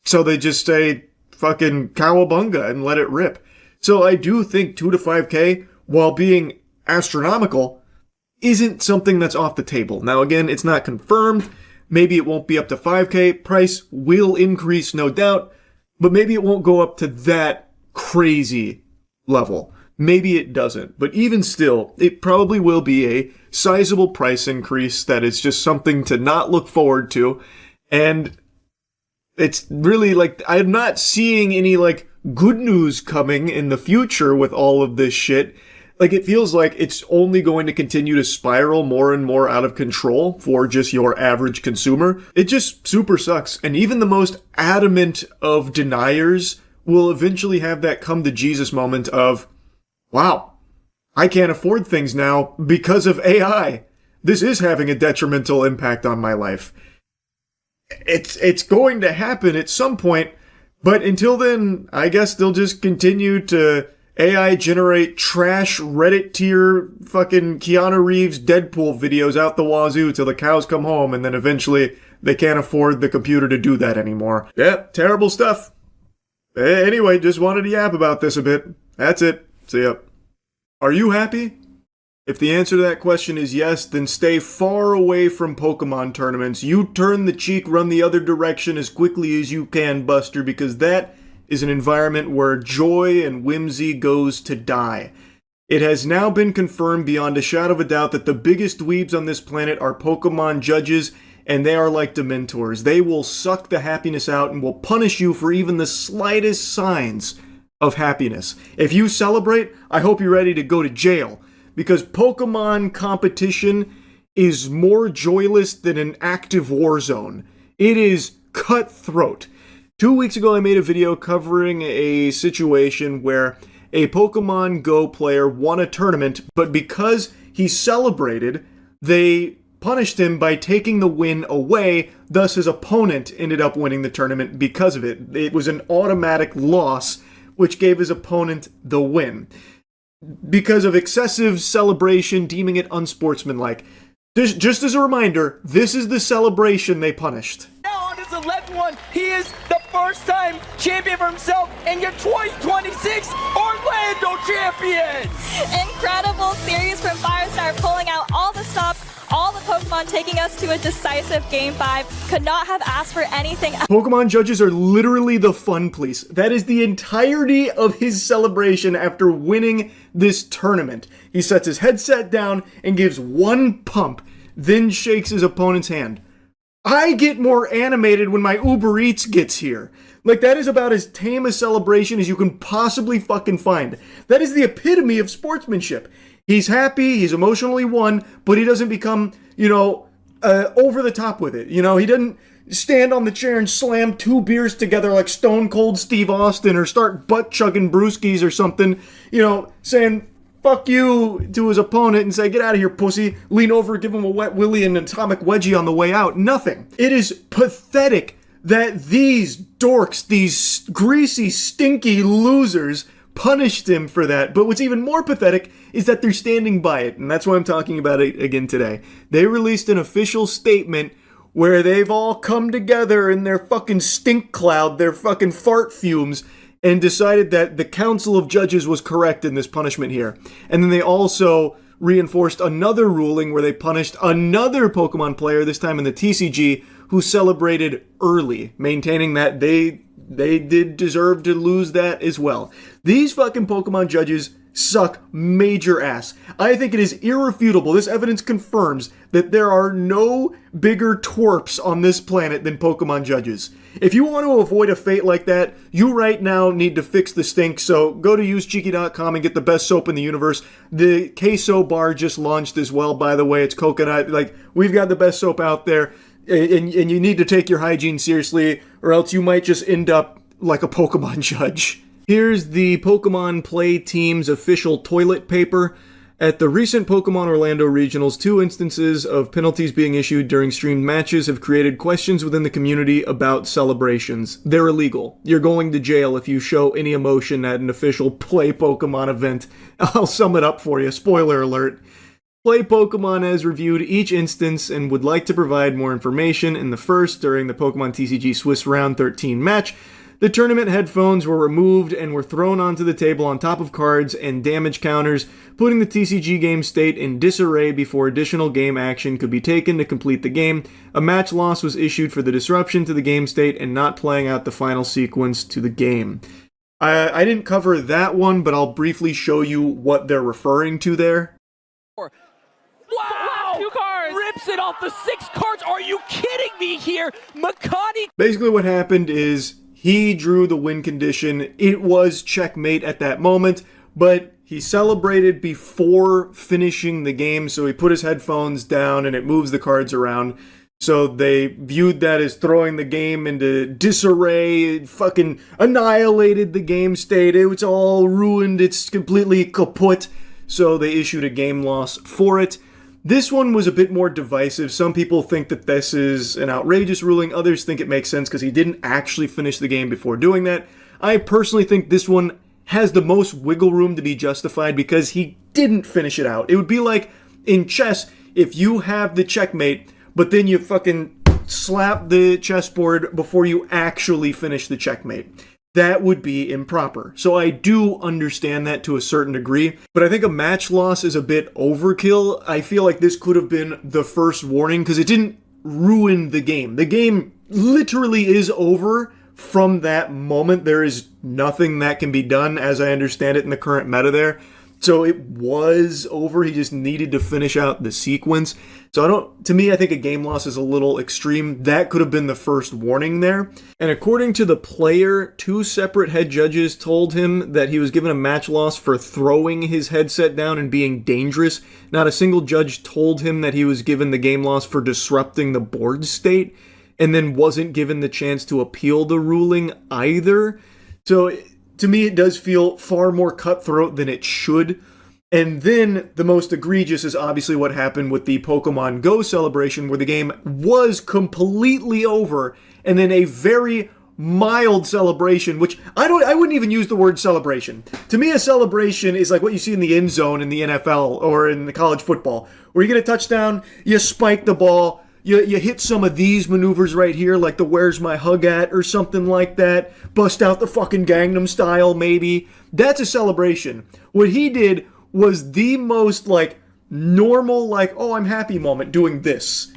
So they just say, fucking cowabunga and let it rip. So I do think 2 to 5K, while being astronomical, isn't something that's off the table. Now again, it's not confirmed. Maybe it won't be up to 5K. Price will increase, no doubt. But maybe it won't go up to that crazy level. Maybe it doesn't. But even still, it probably will be a sizable price increase that is just something to not look forward to. And it's really like I'm not seeing any like good news coming in the future with all of this shit. Like, it feels like it's only going to continue to spiral more and more out of control for just your average consumer. It just super sucks. And even the most adamant of deniers will eventually have that come to Jesus moment of, wow, I can't afford things now because of AI. This is having a detrimental impact on my life. It's going to happen at some point, but until then, I guess they'll just continue to AI generate trash Reddit tier fucking Keanu Reeves Deadpool videos out the wazoo till the cows come home, and then eventually they can't afford the computer to do that anymore. Yeah, terrible stuff. Anyway, just wanted to yap about this a bit. That's it. See ya. Are you happy? If the answer to that question is yes, then stay far away from Pokemon tournaments. You turn the cheek, run the other direction as quickly as you can, Buster, because that is an environment where joy and whimsy goes to die. It has now been confirmed beyond a shadow of a doubt that the biggest dweebs on this planet are Pokemon judges, and they are like Dementors. They will suck the happiness out and will punish you for even the slightest signs of happiness. If you celebrate, I hope you're ready to go to jail, because Pokemon competition is more joyless than an active war zone. It is cutthroat. 2 weeks ago, I made a video covering a situation where a Pokemon Go player won a tournament, but because he celebrated, they punished him by taking the win away, thus his opponent ended up winning the tournament because of it. It was an automatic loss, which gave his opponent the win. Because of excessive celebration, deeming it unsportsmanlike. Just as a reminder, this is the celebration they punished. Now on his 11th one, he is the first-time champion for himself and your 2026 Orlando champion! Incredible series from Firestar, pulling out all the stops, all the Pokemon, taking us to a decisive Game 5. Could not have asked for anything else. Pokemon judges are literally the fun police. That is the entirety of his celebration after winning this tournament. He sets his headset down and gives one pump, then shakes his opponent's hand. I get more animated when my Uber Eats gets here. Like, that is about as tame a celebration as you can possibly fucking find. That is the epitome of sportsmanship. He's happy, he's emotionally won, but he doesn't become, over the top with it. He doesn't stand on the chair and slam 2 beers together like Stone Cold Steve Austin, or start butt-chugging brewskis or something, saying fuck you to his opponent and say, get out of here, pussy, lean over, give him a wet willy and an atomic wedgie on the way out. Nothing. It is pathetic that these dorks, these greasy, stinky losers, punished him for that. But what's even more pathetic is that they're standing by it, and that's why I'm talking about it again today. They released an official statement where they've all come together in their fucking stink cloud, their fucking fart fumes, and decided that the Council of Judges was correct in this punishment here. And then they also reinforced another ruling where they punished another Pokemon player, this time in the TCG, who celebrated early, maintaining that they did deserve to lose that as well. These fucking Pokemon judges suck major ass. I think it is irrefutable. This evidence confirms that there are no bigger twerps on this planet than Pokemon judges. If you want to avoid a fate like that, you right now need to fix the stink, so go to usecheeky.com and get the best soap in the universe. The queso bar just launched as well, by the way. It's coconut. Like, we've got the best soap out there, and you need to take your hygiene seriously, or else you might just end up like a Pokemon judge. Here's the Pokemon Play Team's official toilet paper. At the recent Pokemon Orlando Regionals, 2 instances of penalties being issued during streamed matches have created questions within the community about celebrations. They're illegal. You're going to jail if you show any emotion at an official Play Pokemon event. I'll sum it up for you. Spoiler alert. Play Pokemon has reviewed each instance and would like to provide more information. In the first, during the Pokemon TCG Swiss Round 13 match, the tournament headphones were removed and were thrown onto the table on top of cards and damage counters, putting the TCG game state in disarray before additional game action could be taken to complete the game. A match loss was issued for the disruption to the game state and not playing out the final sequence to the game. I didn't cover that one, but I'll briefly show you what they're referring to there. Wow! 2 cards! Rip rips it off the 6 cards. Are you kidding me here? Makani. Basically what happened is he drew the win condition. It was checkmate at that moment, but he celebrated before finishing the game, so he put his headphones down and it moves the cards around. So they viewed that as throwing the game into disarray. It fucking annihilated the game state. It was all ruined. It's completely kaput. So they issued a game loss for it. This one was a bit more divisive. Some people think that this is an outrageous ruling. Others think it makes sense because he didn't actually finish the game before doing that. I personally think this one has the most wiggle room to be justified because he didn't finish it out. It would be like in chess, if you have the checkmate, but then you fucking slap the chessboard before you actually finish the checkmate. That would be improper. So I do understand that to a certain degree, but I think a match loss is a bit overkill. I feel like this could have been the first warning because it didn't ruin the game. The game literally is over from that moment. There is nothing that can be done, as I understand it, in the current meta there. So it was over. He just needed to finish out the sequence. So to me, I think a game loss is a little extreme. That could have been the first warning there. And according to the player, 2 separate head judges told him that he was given a match loss for throwing his headset down and being dangerous. Not a single judge told him that he was given the game loss for disrupting the board state, and then wasn't given the chance to appeal the ruling either. So to me, it does feel far more cutthroat than it should. And then the most egregious is obviously what happened with the Pokemon Go celebration, where the game was completely over, and then a very mild celebration, which I wouldn't even use the word celebration. To me, a celebration is like what you see in the end zone in the NFL or in the college football, where you get a touchdown, you spike the ball, you hit some of these maneuvers right here, like the where's my hug at or something like that. Bust out the fucking Gangnam Style, maybe. That's a celebration. What he did was the most, like, normal, like, oh, I'm happy moment doing this.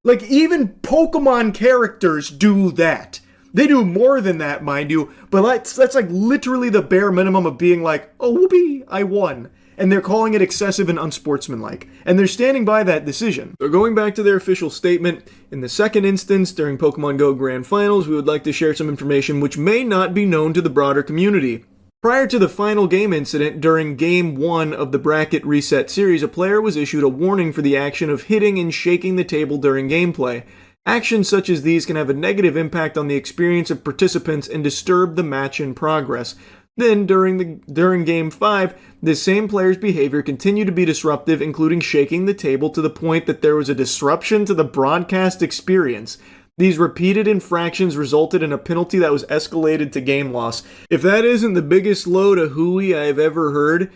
Like, even Pokemon characters do that. They do more than that, mind you, but that's like literally the bare minimum of being like, oh, whoopee, I won. And they're calling it excessive and unsportsmanlike. And they're standing by that decision. So going back to their official statement, in the second instance, during Pokemon Go Grand Finals, we would like to share some information which may not be known to the broader community. Prior to the final game incident, during Game 1 of the Bracket Reset series, a player was issued a warning for the action of hitting and shaking the table during gameplay. Actions such as these can have a negative impact on the experience of participants and disturb the match in progress. Then, during Game 5, this same player's behavior continued to be disruptive, including shaking the table to the point that there was a disruption to the broadcast experience. These repeated infractions resulted in a penalty that was escalated to game loss. If that isn't the biggest load of hooey I've ever heard,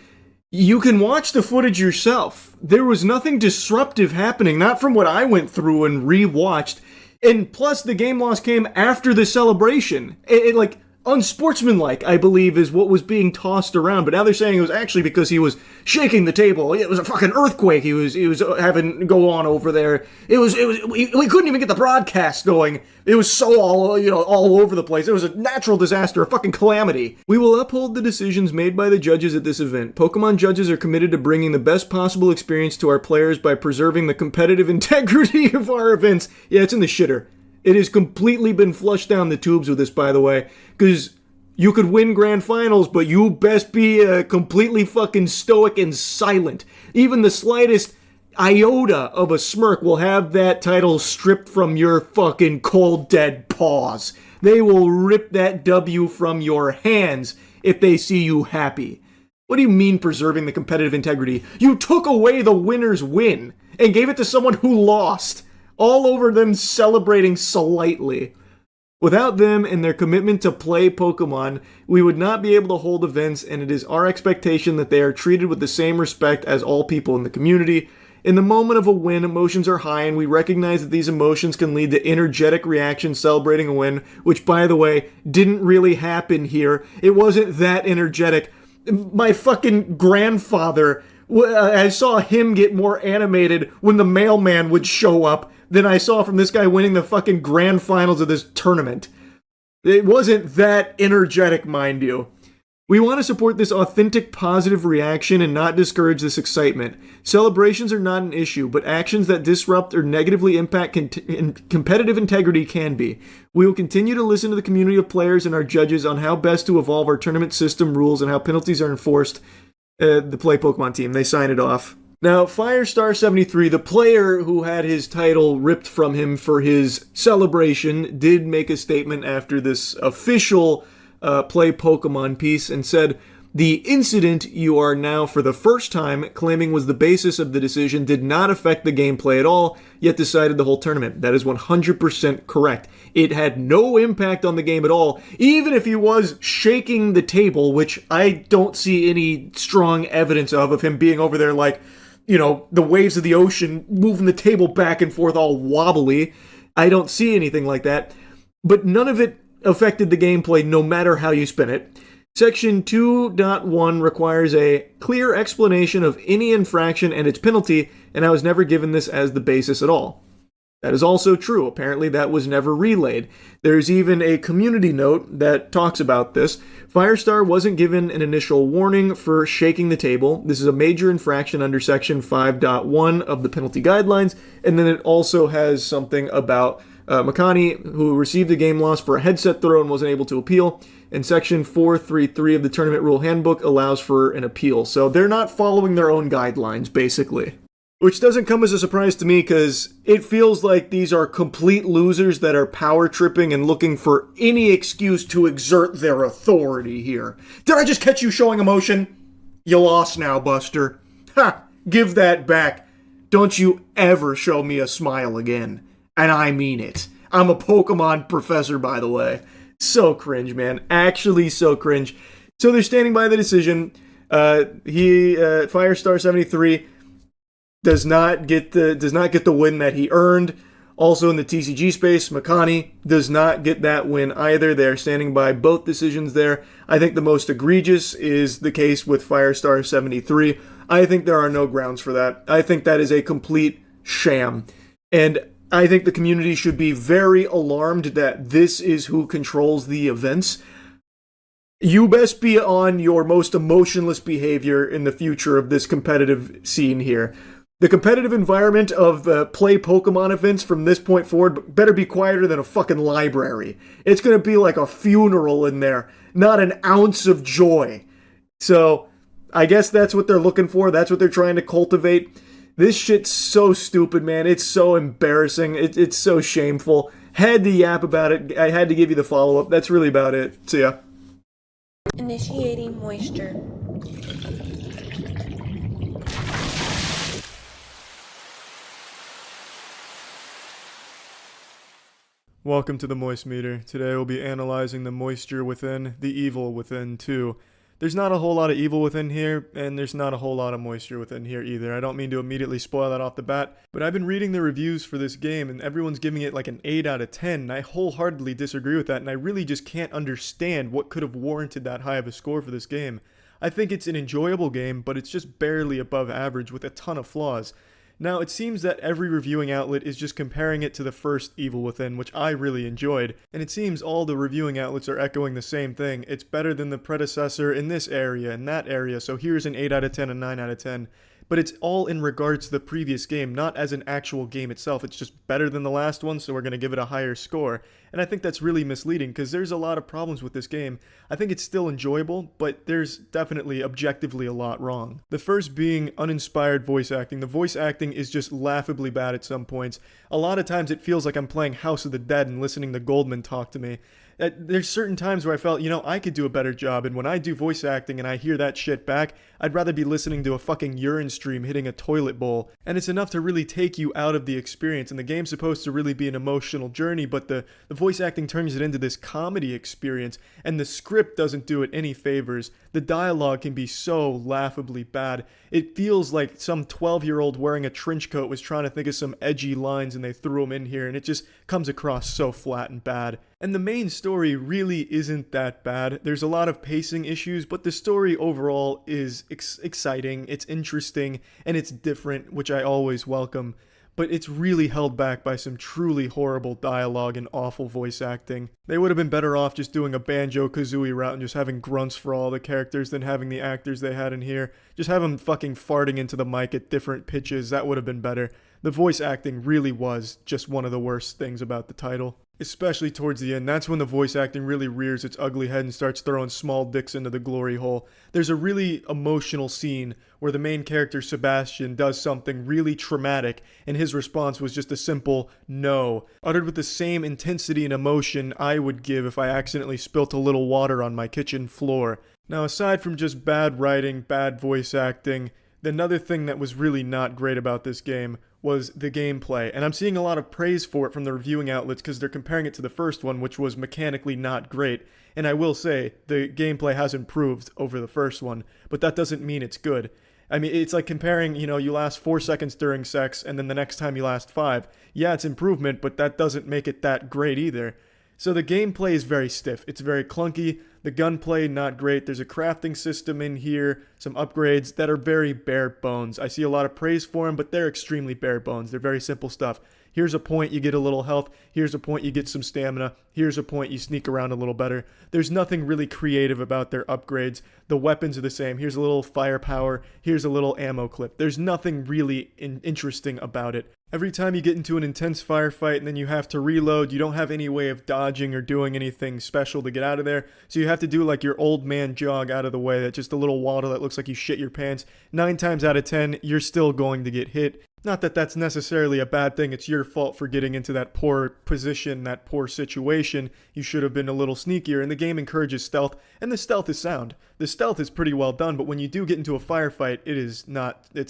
you can watch the footage yourself. There was nothing disruptive happening, not from what I went through and re-watched. And plus, the game loss came after the celebration. Like, unsportsmanlike, I believe, is what was being tossed around. But now they're saying it was actually because he was shaking the table. It was a fucking earthquake he was having go on over there. We couldn't even get the broadcast going. It was so all over the place. It was a natural disaster, a fucking calamity. We will uphold the decisions made by the judges at this event. Pokemon judges are committed to bringing the best possible experience to our players by preserving the competitive integrity of our events. Yeah, it's in the shitter. It has completely been flushed down the tubes with this, by the way, because you could win grand finals, but you best be completely fucking stoic and silent. Even the slightest iota of a smirk will have that title stripped from your fucking cold, dead paws. They will rip that W from your hands if they see you happy. What do you mean preserving the competitive integrity? You took away the winner's win and gave it to someone who lost. All over them celebrating slightly. Without them and their commitment to play Pokemon, we would not be able to hold events, and it is our expectation that they are treated with the same respect as all people in the community. In the moment of a win, emotions are high, and we recognize that these emotions can lead to energetic reactions celebrating a win, which, by the way, didn't really happen here. It wasn't that energetic. My fucking grandfather, I saw him get more animated when the mailman would show up than I saw from this guy winning the fucking grand finals of this tournament. It wasn't that energetic, mind you. We want to support this authentic positive reaction and not discourage this excitement. Celebrations are not an issue, but actions that disrupt or negatively impact competitive integrity can be. We will continue to listen to the community of players and our judges on how best to evolve our tournament system rules and how penalties are enforced. The Play Pokemon team, they sign it off. Now, Firestar73, the player who had his title ripped from him for his celebration, did make a statement after this official Play Pokemon piece and said, "The incident you are now for the first time claiming was the basis of the decision did not affect the gameplay at all, yet decided the whole tournament." That is 100% correct. It had no impact on the game at all, even if he was shaking the table, which I don't see any strong evidence of him being over there like, you know, the waves of the ocean, moving the table back and forth all wobbly. I don't see anything like that. But none of it affected the gameplay no matter how you spin it. Section 2.1 requires a clear explanation of any infraction and its penalty, and I was never given this as the basis at all. That is also true. Apparently that was never relayed. There's even a community note that talks about this. Firestar wasn't given an initial warning for shaking the table. This is a major infraction under section 5.1 of the penalty guidelines, and then it also has something about Makani, who received a game loss for a headset throw and wasn't able to appeal. And section 433 of the tournament rule handbook allows for an appeal. So they're not following their own guidelines, basically. Which doesn't come as a surprise to me, because it feels like these are complete losers that are power tripping and looking for any excuse to exert their authority here. Did I just catch you showing emotion? You lost now, Buster. Ha! Give that back. Don't you ever show me a smile again. And I mean it. I'm a Pokemon professor, by the way. So cringe, man. Actually so cringe. So they're standing by the decision. Firestar73 does not get the win that he earned. Also in the TCG space, Makani does not get that win either. They're standing by both decisions there. I think the most egregious is the case with Firestar73. I think there are no grounds for that. I think that is a complete sham. And I think the community should be very alarmed that this is who controls the events. You best be on your most emotionless behavior in the future of this competitive scene here. The competitive environment of Play Pokemon events from this point forward better be quieter than a fucking library. It's going to be like a funeral in there, not an ounce of joy. So, I guess that's what they're looking for. That's what they're trying to cultivate. This shit's so stupid, man. It's so embarrassing. It's so shameful. Had to yap about it. I had to give you the follow-up. That's really about it. See ya. Initiating moisture. Welcome to the Moist Meter. Today we'll be analyzing the moisture within, the evil within, too. There's not a whole lot of evil within here, and there's not a whole lot of moisture within here either. I don't mean to immediately spoil that off the bat, but I've been reading the reviews for this game, and everyone's giving it like an 8 out of 10, and I wholeheartedly disagree with that, and I really just can't understand what could have warranted that high of a score for this game. I think it's an enjoyable game, but it's just barely above average with a ton of flaws. Now, it seems that every reviewing outlet is just comparing it to the first Evil Within, which I really enjoyed, and it seems all the reviewing outlets are echoing the same thing. It's better than the predecessor in this area and that area, so here's an 8 out of 10 and 9 out of 10. But it's all in regards to the previous game, not as an actual game itself. It's just better than the last one, so we're going to give it a higher score. And I think that's really misleading, because there's a lot of problems with this game. I think it's still enjoyable, but there's definitely objectively a lot wrong. The first being uninspired voice acting. The voice acting is just laughably bad at some points. A lot of times it feels like I'm playing House of the Dead and listening to Goldman talk to me. There's certain times where I felt, I could do a better job, and when I do voice acting and I hear that shit back, I'd rather be listening to a fucking urine stream hitting a toilet bowl. And it's enough to really take you out of the experience, and the game's supposed to really be an emotional journey, but the voice acting turns it into this comedy experience, and the script doesn't do it any favors. The dialogue can be so laughably bad. It feels like some 12-year-old wearing a trench coat was trying to think of some edgy lines and they threw them in here, and it just comes across so flat and bad. And the main story really isn't that bad. There's a lot of pacing issues, but the story overall is exciting, it's interesting, and it's different, which I always welcome. but it's really held back by some truly horrible dialogue and awful voice acting. They would have been better off just doing a Banjo-Kazooie route and just having grunts for all the characters than having the actors they had in here. Just have them fucking farting into the mic at different pitches, that would have been better. The voice acting really was just one of the worst things about the title. Especially towards the end, that's when the voice acting really rears its ugly head and starts throwing small dicks into the glory hole. There's a really emotional scene where the main character, Sebastian, does something really traumatic, and his response was just a simple no, uttered with the same intensity and emotion I would give if I accidentally spilt a little water on my kitchen floor. Now, aside from just bad writing, bad voice acting, another thing that was really not great about this game was the gameplay, and I'm seeing a lot of praise for it from the reviewing outlets because they're comparing it to the first one, which was mechanically not great, and I will say, the gameplay has improved over the first one, but that doesn't mean it's good. I mean, it's like comparing, you last 4 seconds during sex, and then the next time you last 5. Yeah, it's improvement, but that doesn't make it that great either. So the gameplay is very stiff. It's very clunky. The gunplay, not great. There's a crafting system in here, some upgrades that are very bare bones. I see a lot of praise for them, but they're extremely bare bones. They're very simple stuff. Here's a point, you get a little health. Here's a point, you get some stamina. Here's a point, you sneak around a little better. There's nothing really creative about their upgrades. The weapons are the same. Here's a little firepower. Here's a little ammo clip. There's nothing really interesting about it. Every time you get into an intense firefight and then you have to reload, you don't have any way of dodging or doing anything special to get out of there. So you have to do like your old man jog out of the way. That's just a little waddle that looks like you shit your pants. 9 times out of 10, you're still going to get hit. Not that that's necessarily a bad thing. It's your fault for getting into that poor position, that poor situation. You should have been a little sneakier, and the game encourages stealth, and the stealth is sound. The stealth is pretty well done, but when you do get into a firefight, it's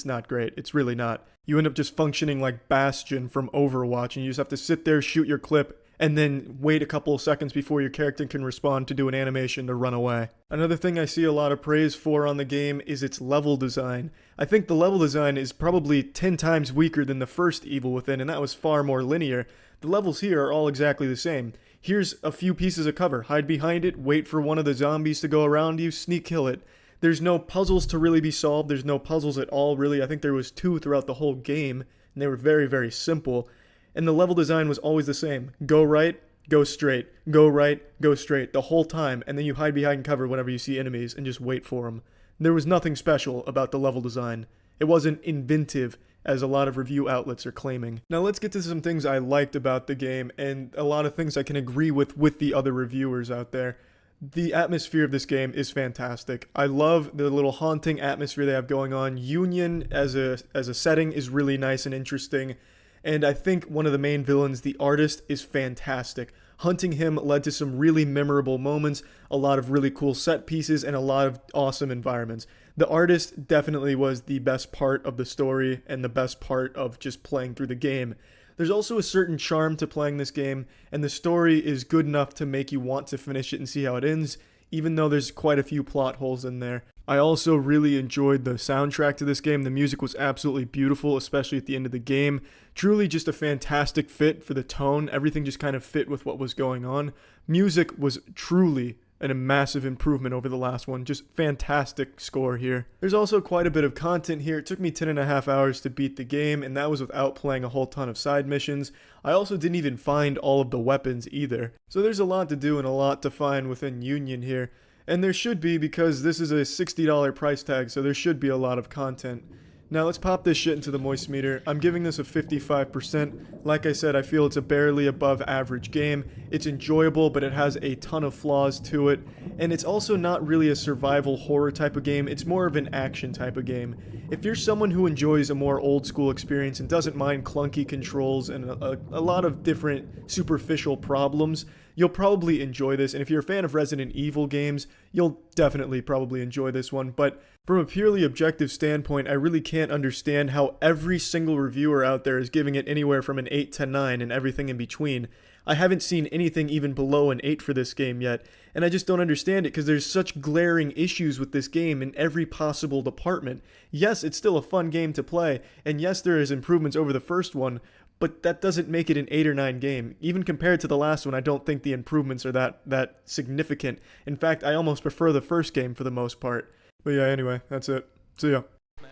not great. It's really not. You end up just functioning like Bastion from Overwatch, and you just have to sit there, shoot your clip, and then wait a couple of seconds before your character can respond to do an animation to run away. Another thing I see a lot of praise for on the game is its level design. I think the level design is probably 10 times weaker than the first Evil Within, and that was far more linear. The levels here are all exactly the same. Here's a few pieces of cover. Hide behind it, wait for one of the zombies to go around you, sneak kill it. There's no puzzles to really be solved. There's no puzzles at all, really. I think there was 2 throughout the whole game, and they were very, very simple. And the level design was always the same. Go right, go straight. Go right, go straight the whole time, and then you hide behind cover whenever you see enemies and just wait for them. There was nothing special about the level design. It wasn't inventive, as a lot of review outlets are claiming. Now let's get to some things I liked about the game, and a lot of things I can agree with the other reviewers out there. The atmosphere of this game is fantastic. I love the little haunting atmosphere they have going on. Union as a setting is really nice and interesting. And I think one of the main villains, the artist, is fantastic. Hunting him led to some really memorable moments, a lot of really cool set pieces, and a lot of awesome environments. The artist definitely was the best part of the story and the best part of just playing through the game. There's also a certain charm to playing this game, and the story is good enough to make you want to finish it and see how it ends, even though there's quite a few plot holes in there. I also really enjoyed the soundtrack to this game. The music was absolutely beautiful, especially at the end of the game. Truly just a fantastic fit for the tone. Everything just kind of fit with what was going on. Music was truly a massive improvement over the last one. Just fantastic score here. There's also quite a bit of content here. It took me 10.5 hours to beat the game, and that was without playing a whole ton of side missions. I also didn't even find all of the weapons either. So there's a lot to do and a lot to find within Union here. And there should be, because this is a $60 price tag, so there should be a lot of content. Now let's pop this shit into the moist meter. I'm giving this a 55%. Like I said, I feel it's a barely above average game. It's enjoyable, but it has a ton of flaws to it. And it's also not really a survival horror type of game. It's more of an action type of game. If you're someone who enjoys a more old school experience and doesn't mind clunky controls and a lot of different superficial problems, you'll probably enjoy this. And if you're a fan of Resident Evil games, you'll definitely probably enjoy this one. But from a purely objective standpoint, I really can't understand how every single reviewer out there is giving it anywhere from an 8 to 9 and everything in between. I haven't seen anything even below an 8 for this game yet, and I just don't understand it because there's such glaring issues with this game in every possible department. Yes, it's still a fun game to play, and yes, there is improvements over the first one, but that doesn't make it an 8 or 9 game. Even compared to the last one, I don't think the improvements are that significant. In fact, I almost prefer the first game for the most part. But yeah, anyway, that's it. See ya.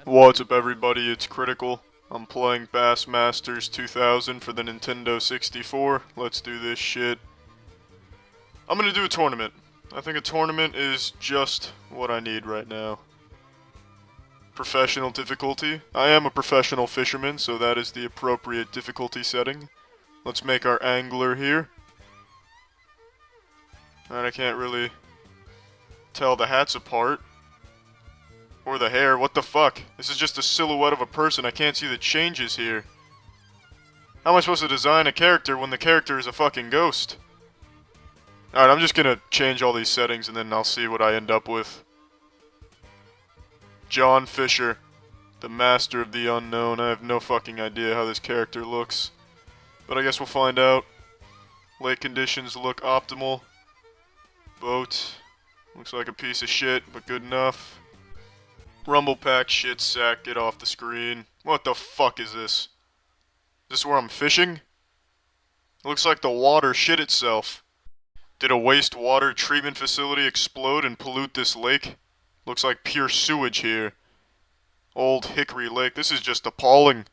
What's up, everybody? It's Critical. I'm playing Bassmasters 2000 for the Nintendo 64. Let's do this shit. I'm gonna do a tournament. I think a tournament is just what I need right now. Professional difficulty. I am a professional fisherman, so that is the appropriate difficulty setting. Let's make our angler here. And I can't really tell the hats apart. Or the hair, what the fuck? This is just a silhouette of a person, I can't see the changes here. How am I supposed to design a character when the character is a fucking ghost? Alright, I'm just gonna change all these settings and then I'll see what I end up with. John Fisher, the master of the unknown. I have no fucking idea how this character looks. But I guess we'll find out. Lake conditions look optimal. Boat. Looks like a piece of shit, but good enough. Rumble pack shit sack, get off the screen. What the fuck is this? Is this where I'm fishing? It looks like the water shit itself. Did a wastewater treatment facility explode and pollute this lake? Looks like pure sewage here. Old Hickory Lake, this is just appalling.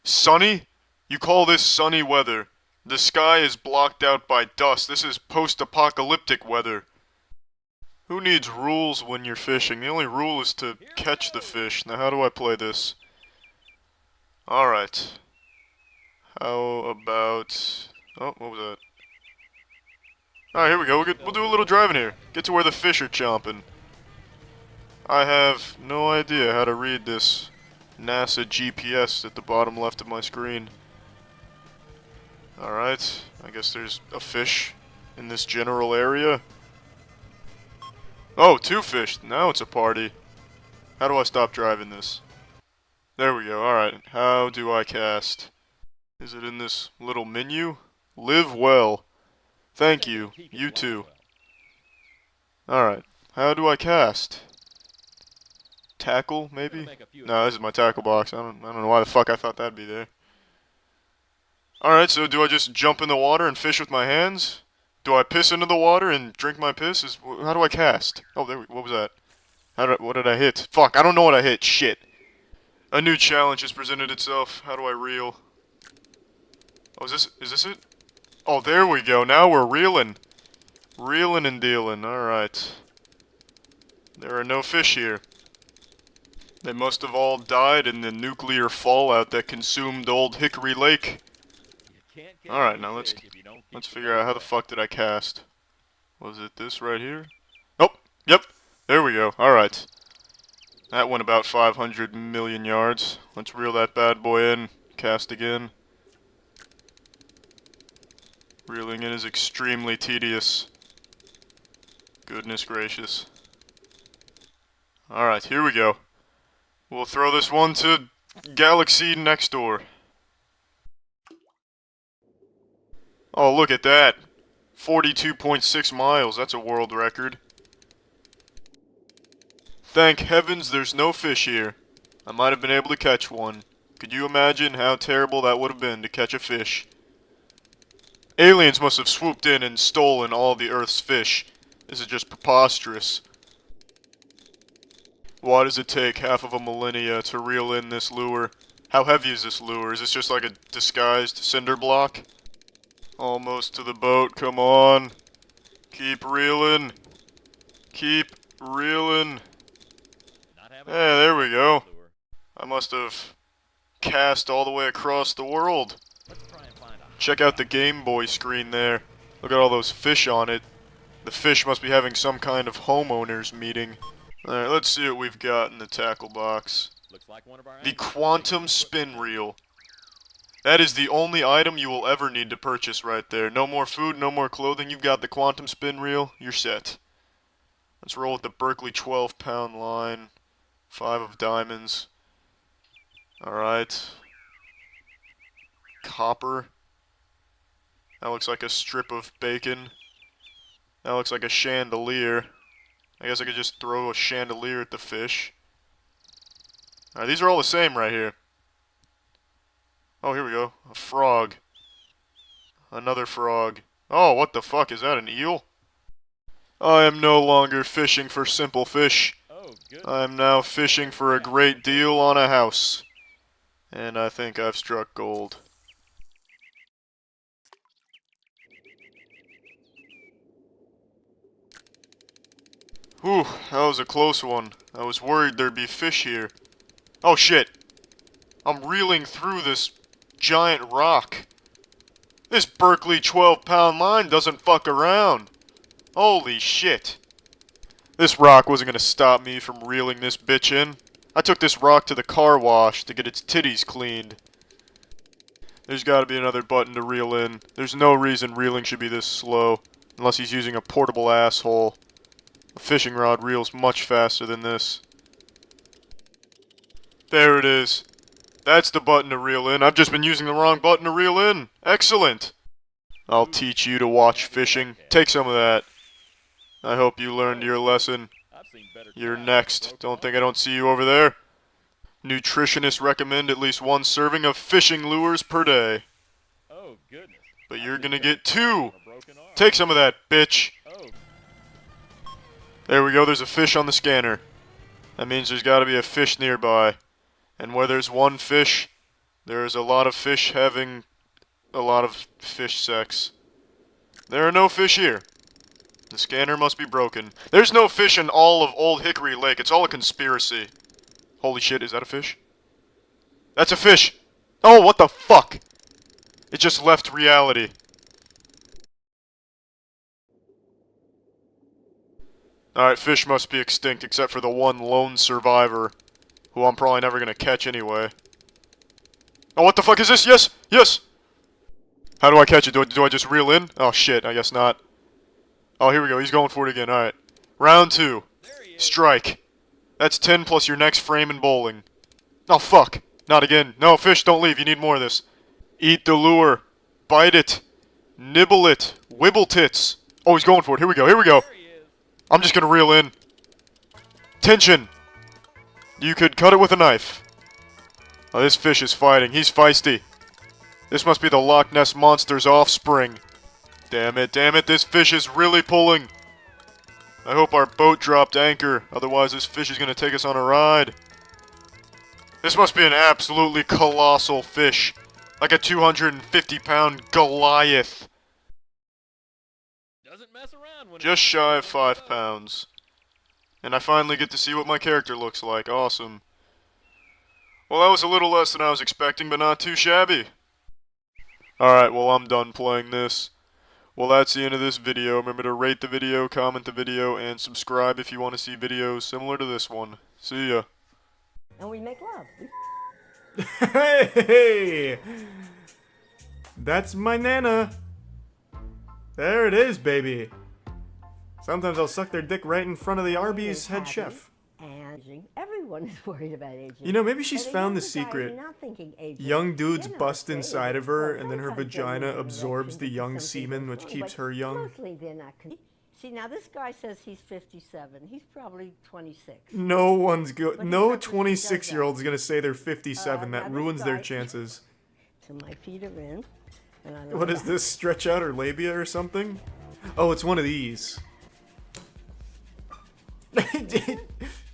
Sunny? You call this sunny weather? The sky is blocked out by dust. This is post-apocalyptic weather. Who needs rules when you're fishing? The only rule is to catch the fish. Now how do I play this? Alright. How about... Oh, what was that? Alright, here we go. We'll do a little driving here. Get to where the fish are chomping. I have no idea how to read this NASA GPS at the bottom left of my screen. Alright, I guess there's a fish in this general area. Oh, 2 fish. Now it's a party. How do I stop driving this? There we go. Alright, how do I cast? Is it in this little menu? Live well. Thank you. You too. Alright, how do I cast? Tackle, maybe? No, this is my tackle box. I don't know why the fuck I thought that'd be there. Alright, so do I just jump in the water and fish with my hands? Do I piss into the water and drink my piss? How do I cast? Oh, what was that? What did I hit? Fuck, I don't know what I hit. Shit. A new challenge has presented itself. How do I reel? Oh, is this it? Oh, there we go. Now we're reeling. Reeling and dealing. Alright. There are no fish here. They must have all died in the nuclear fallout that consumed Old Hickory Lake. Alright, now let's figure out how the fuck did I cast. Was it this right here? Oh, yep. There we go. Alright. That went about 500 million yards. Let's reel that bad boy in. Cast again. Reeling in is extremely tedious. Goodness gracious. Alright, here we go. We'll throw this one to Galaxy next door. Oh, look at that. 42.6 miles. That's a world record. Thank heavens there's no fish here. I might have been able to catch one. Could you imagine how terrible that would have been to catch a fish? Aliens must have swooped in and stolen all the Earth's fish. This is just preposterous. Why does it take half of a millennia to reel in this lure? How heavy is this lure? Is this just like a disguised cinder block? Almost to the boat, come on. Keep reeling. Keep reeling. Yeah, there we go. I must have cast all the way across the world. Check out the Game Boy screen there. Look at all those fish on it. The fish must be having some kind of homeowners meeting. Alright, let's see what we've got in the tackle box. The Quantum Spin Reel. That is the only item you will ever need to purchase right there. No more food, no more clothing. You've got the Quantum Spin Reel. You're set. Let's roll with the Berkeley 12-pound line. 5 of diamonds. Alright. Copper. That looks like a strip of bacon. That looks like a chandelier. I guess I could just throw a chandelier at the fish. Alright, these are all the same right here. Oh, here we go. A frog. Another frog. Oh, what the fuck? Is that an eel? I am no longer fishing for simple fish. I'm now fishing for a great deal on a house. And I think I've struck gold. Whew, that was a close one. I was worried there'd be fish here. Oh shit! I'm reeling through this giant rock. This Berkeley 12-pound line doesn't fuck around. Holy shit. This rock wasn't gonna stop me from reeling this bitch in. I took this rock to the car wash to get its titties cleaned. There's gotta be another button to reel in. There's no reason reeling should be this slow, unless he's using a portable asshole. A fishing rod reels much faster than this. There it is. That's the button to reel in. I've just been using the wrong button to reel in. Excellent. I'll teach you to watch fishing. Take some of that. I hope you learned your lesson. You're next. Don't think I don't see you over there. Nutritionists recommend at least 1 serving of fishing lures per day. But you're gonna get 2. Take some of that, bitch. There we go, there's a fish on the scanner. That means there's gotta be a fish nearby. And where there's 1 fish, there's a lot of fish having a lot of fish sex. There are no fish here. The scanner must be broken. There's no fish in all of Old Hickory Lake. It's all a conspiracy. Holy shit, is that a fish? That's a fish! Oh, what the fuck? It just left reality. Alright, fish must be extinct except for the one lone survivor, who I'm probably never gonna catch anyway. Oh, what the fuck is this? Yes! Yes! How do I catch it? Do I just reel in? Oh shit, I guess not. Oh, here we go. He's going for it again. Alright. Round 2. Strike. That's 10 plus your next frame in bowling. Oh, fuck. Not again. No, fish, don't leave. You need more of this. Eat the lure. Bite it. Nibble it. Wibble tits. Oh, he's going for it. Here we go. Here we go. I'm just gonna reel in. Tension. You could cut it with a knife. Oh, this fish is fighting. He's feisty. This must be the Loch Ness Monster's offspring. Damn it, this fish is really pulling. I hope our boat dropped anchor, otherwise this fish is gonna take us on a ride. This must be an absolutely colossal fish. Like a 250-pound Goliath. Just shy of 5 pounds. And I finally get to see what my character looks like. Awesome. Well, that was a little less than I was expecting, but not too shabby. Alright, well, I'm done playing this. Well, that's the end of this video. Remember to rate the video, comment the video, and subscribe if you want to see videos similar to this one. See ya. And we make love. Hey! That's my Nana. There it is, baby. Sometimes I'll suck their dick right in front of the Arby's head chef. And everyone is worried about aging. You know, maybe she's found the secret. Young dudes bust inside of her, and then her vagina absorbs the young semen, which keeps her young. Mostly they're not. See, now this guy says he's 57. He's probably 26. No one's good. No 26-year-old's gonna say they're 57. That ruins their chances. So my feet are in. And I What is this? Stretch out her labia or something? Oh, it's one of these.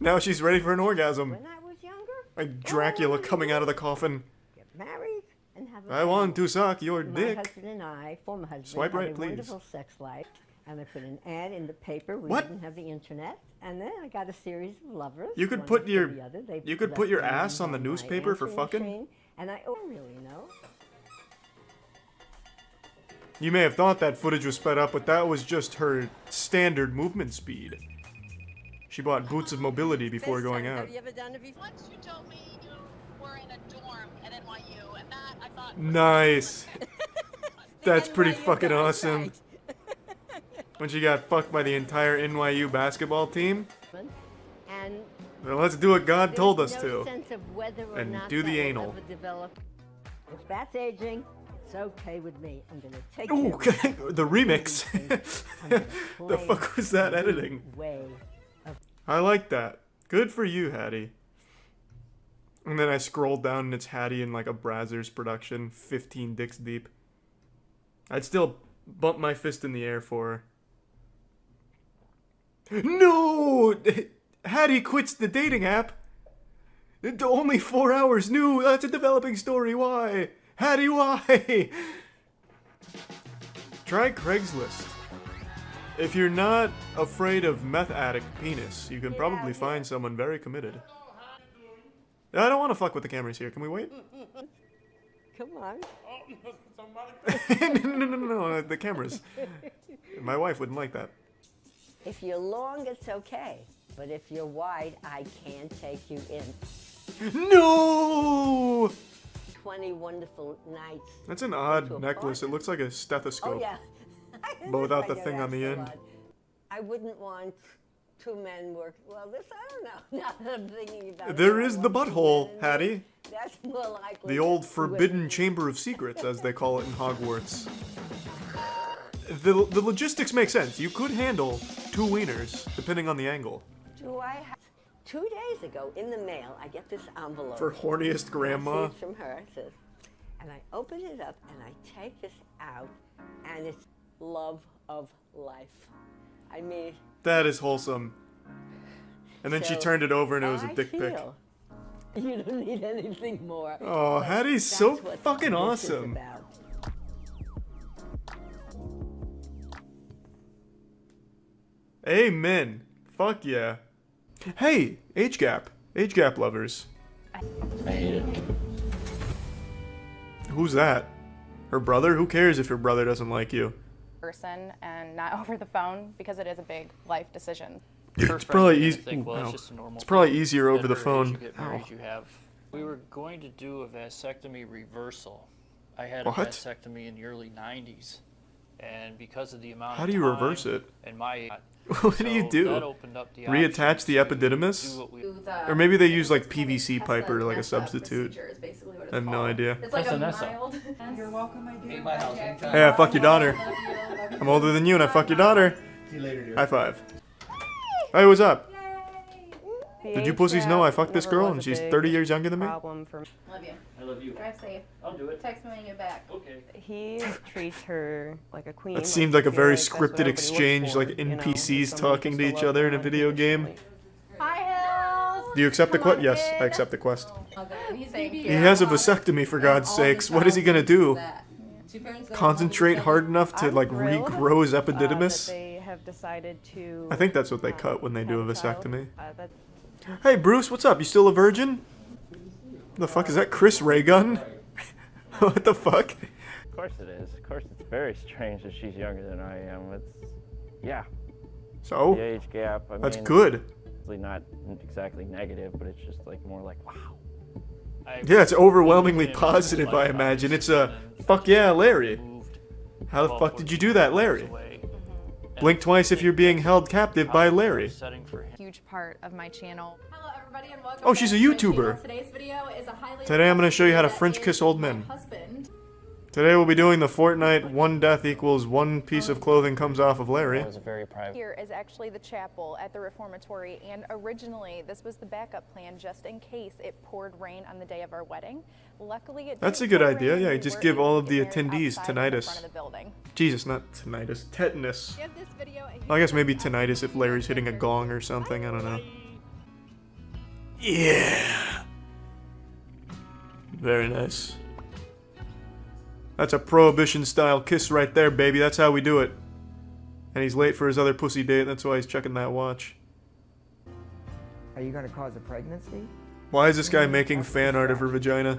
Now she's ready for an orgasm. When I was younger, Like Dracula coming out of the coffin. get married and have a I want to suck your My dick. husband and I, former husband, Swipe right, had a please. wonderful sex life. And I put an ad in the paper. We What? didn't have the internet. And then I got a series of lovers. You could one put after your the other. They you could left put your their ass names on the my newspaper for answering fucking. machine, and I don't really know. You may have thought that footage was sped up, but that was just her standard movement speed. She bought boots of mobility before going out. Have you ever done it before? Once you told me you were in a dorm at NYU, and that I thought. Nice. That's pretty fucking awesome. When she got fucked by the entire NYU basketball team. And Well, let's do what God told us no to. sense of whether or And not do the that will anal. ever develop. If that's aging, it's okay with me. I'm gonna take Ooh, care of it. the remix. The fuck was that editing? I like that. Good for you, Hattie. And then I scrolled down and it's Hattie in like a Brazzers production, 15 dicks deep. I'd still bump my fist in the air for her. No! Hattie quits the dating app. Only 4 hours new. That's a developing story. Why? Hattie, why? Try Craigslist. If you're not afraid of meth addict penis, you can probably find someone very committed. I don't want to fuck with the cameras here. Can we wait? Come on. No, the cameras. My wife wouldn't like that. If you're long, it's okay. But if you're wide, I can't take you in. No! 20 wonderful nights. That's an odd necklace. It looks like a stethoscope. Oh, yeah. But without the thing on the end. I wouldn't want two men work. Well, this, I don't know. Now that I'm thinking about it. There is the butthole, Hattie. That's more likely. The old forbidden chamber of secrets, as they call it in Hogwarts. The logistics make sense. You could handle 2 wieners, depending on the angle. Do I have... 2 days ago, in the mail, I get this envelope. For horniest grandma. It's from her. It says, and I open it up, and I take this out, and it's love of life. I mean... That is wholesome. And then she turned it over, and it was a dick pic. You don't need anything more. Oh, Hattie's so fucking awesome. Amen. Fuck yeah. Hey, age gap. Age gap lovers. I hate it. Who's that? Her brother? Who cares if your brother doesn't like you? Person and not over the phone because it is a big life decision. It's probably easy. Well, it's just a normal It's probably thing. easier over the At her age, phone. you get married, you have. We were going to do a vasectomy reversal. I had What? a vasectomy in the early 90s, and because of the amount How of do you time reverse it? and my What do you do? that opened up the Reattach the epididymis? do what we- Or maybe they use like PVC pipe or like a substitute. I have no idea. It's like a mild. You're welcome, my dear. Hey, I fuck your daughter. I'm older than you and I fuck your daughter. See you later, dear. High five. Hey, what's up? The Did you age pussies know gap I fucked this never girl was and a she's big 30 years younger than me? problem for Love you. I love you. Drive safe. I'll do it. Text me when you get back. Okay. He treats her like a queen. That seemed like a I feel very that's what scripted everybody exchange, looks for, like you know, NPCs someone talking just to to each love other in a them video game. Hi, Hills. Do you accept the Come on, quest? Yes, kid. I accept the quest. Thank He has a vasectomy for God's sakes. What is he gonna do? Concentrate hard enough to like regrow his epididymis? They have decided to. I think that's what they cut when they do a vasectomy. That- Hey Bruce, what's up? You still a virgin? The fuck is that, Chris Raygun? What the fuck? Of course it is. Of course it's very strange that she's younger than I am. It's, yeah. So? The age gap, I That's mean, good. It's not exactly negative, but it's just like more like, wow. Yeah, it's overwhelmingly positive, I imagine. It's a, fuck yeah, Larry. How the fuck did you do that, Larry? Blink twice if you're being held captive by Larry. Huge part of my channel. Hello, everybody, and welcome. Oh, she's a back to YouTuber. Today's video is a highly Today I'm gonna show you how to French kiss old men. husband. Today we'll be doing the Fortnite 1 death equals 1 piece of clothing comes off of Larry. Here is actually the chapel at the reformatory, and originally this was the backup plan just in case it poured rain on the day of our wedding. Luckily, it That's a didn't good pour idea. rain, Yeah, and you we just were give able all to of the get there attendees outside in the tinnitus. front of the building. Jesus, not tinnitus. Tetanus. Give this video a Well, I guess maybe tinnitus if Larry's hitting a gong or something. I don't know. Yeah. Very nice. That's a prohibition-style kiss right there, baby. That's how we do it. And he's late for his other pussy date. That's why he's checking that watch. Are you going to cause a pregnancy? Why is this guy making fan art of her vagina?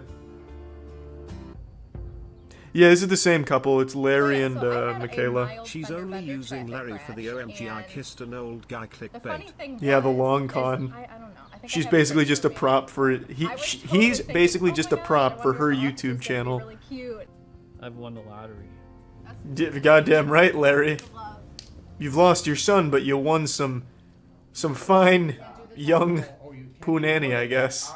Yeah, this is the same couple. It's Larry and Michaela. She's only using Larry for the OMG I kissed an old guy clickbait. Yeah, the long con. She's basically just a prop for he's basically just a prop for her YouTube channel. I've won the lottery. Goddamn right, Larry. You've lost your son, but you won some fine young punani, I guess.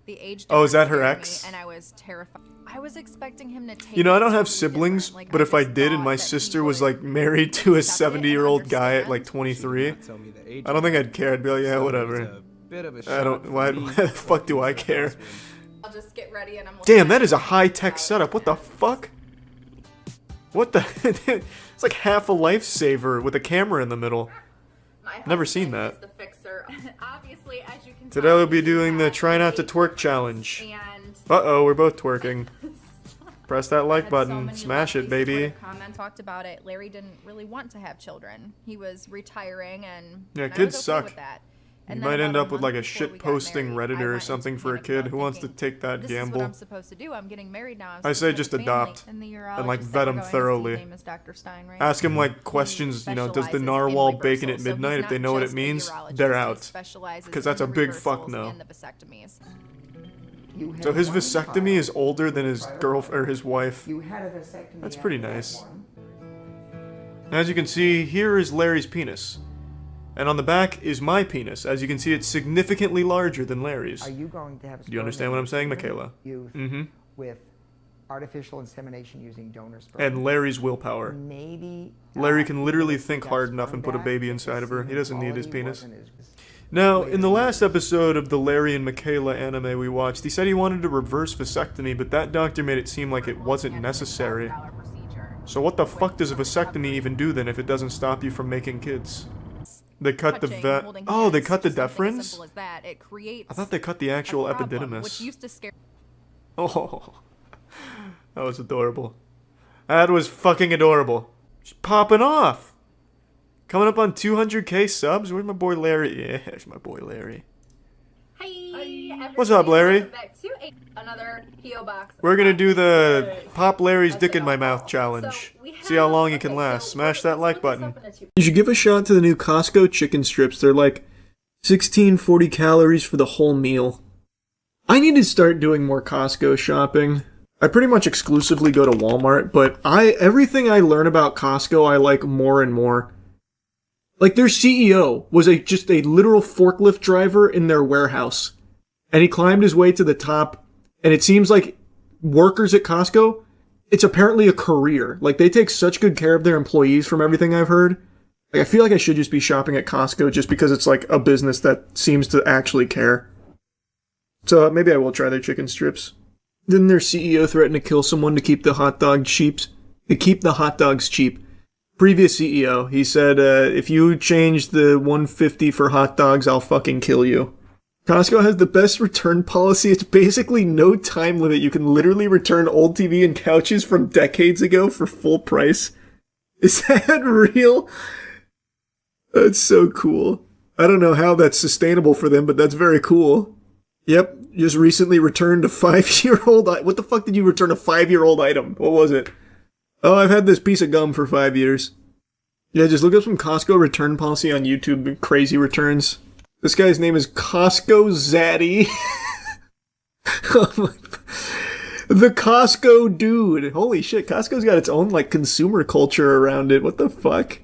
The age Oh, is that her difference ex? scared me, and I was terrified. I was expecting him to take You know, I don't it have totally siblings, different. Like, but if I just did and thought my that he sister was would like married to a accept it and 70-year-old guy at like understand. 23, I don't think I'd care. I'd be like, yeah, whatever. I don't. Why the fuck do I care? I'll just get ready and I'm Damn, that is a high-tech setup. What the fuck? What the? It's like half a lifesaver with a camera in the middle. Never seen that. The fixer where obviously, as you can Today we'll be doing the try not to twerk challenge. and Uh-oh, we're both twerking. Press that like Had so button. many Smash it, lovely baby. supportive comments talked about it. Larry didn't really want to have children. He was retiring, and Yeah, and I kids was okay suck. with that. You And might then end about up with like a month before shit we got posting married, I Redditor or went something into for a panic kid mode who wants to thinking, take that this is what gamble. I'm supposed to do. I'm getting married now. I'm I say supposed to just have a family. adopt And the and like urologist vet that we're him going to see, thoroughly. his name is Dr. Stein, right? Ask him like questions, you know, does the specializes in narwhal bacon reversal, at so he's midnight? If not they know what it just a means, urologist, they're he out. specializes Because that's a in the big fuck reversals no. and the vasectomies. So his vasectomy is older than his or his wife. You had a vasectomy. That's pretty after that nice. one. As you can see, here is Larry's penis. And on the back is my penis. As you can see, it's significantly larger than Larry's. Are you going to have Do you understand what I'm saying, Michaela? Youth Mm-hmm. with artificial insemination using donor sperm. And Larry's willpower. Maybe Larry can literally think hard enough and put a baby inside of her. He doesn't need his penis. Now, in the last episode of the Larry and Michaela anime we watched, he said he wanted a reverse vasectomy, but that doctor made it seem like it wasn't necessary. So what the fuck does a vasectomy even do then if it doesn't stop you from making kids? They cut the Oh, they cut the deferens? I thought they cut the actual epididymis. Which used to scare Oh, that was adorable. That was fucking adorable. She's popping off. Coming up on 200k subs. Where's my boy Larry? Yeah, there's my boy Larry. Hi, What's up, Larry? welcome back to another PO box. We're gonna do the pop Larry's dick in my mouth challenge. See how long you can last. Smash that like button. You should give a shot to the new Costco chicken strips. They're like 1640 calories for the whole meal. I need to start doing more Costco shopping. I pretty much exclusively go to Walmart, but everything I learn about Costco I like more and more. Like their CEO was just a literal forklift driver in their warehouse. And he climbed his way to the top, and it seems like workers at Costco, it's apparently a career. Like they take such good care of their employees from everything I've heard. Like I feel like I should just be shopping at Costco just because it's like a business that seems to actually care. So maybe I will try their chicken strips. Didn't their CEO threaten to kill someone to keep the hot dog cheap? To keep the hot dogs cheap. Previous CEO, he said, if you change the 150 for hot dogs, I'll fucking kill you. Costco has the best return policy. It's basically no time limit. You can literally return old TV and couches from decades ago for full price. Is that real? That's so cool. I don't know how that's sustainable for them, but that's very cool. Yep, just recently returned a 5-year-old... What the fuck did you return a 5-year-old item? What was it? Oh, I've had this piece of gum for 5 years. Yeah, just look up some Costco return policy on YouTube. Crazy returns. This guy's name is Costco Zaddy. Oh my... The Costco dude. Holy shit, Costco's got its own, like, consumer culture around it. What the fuck?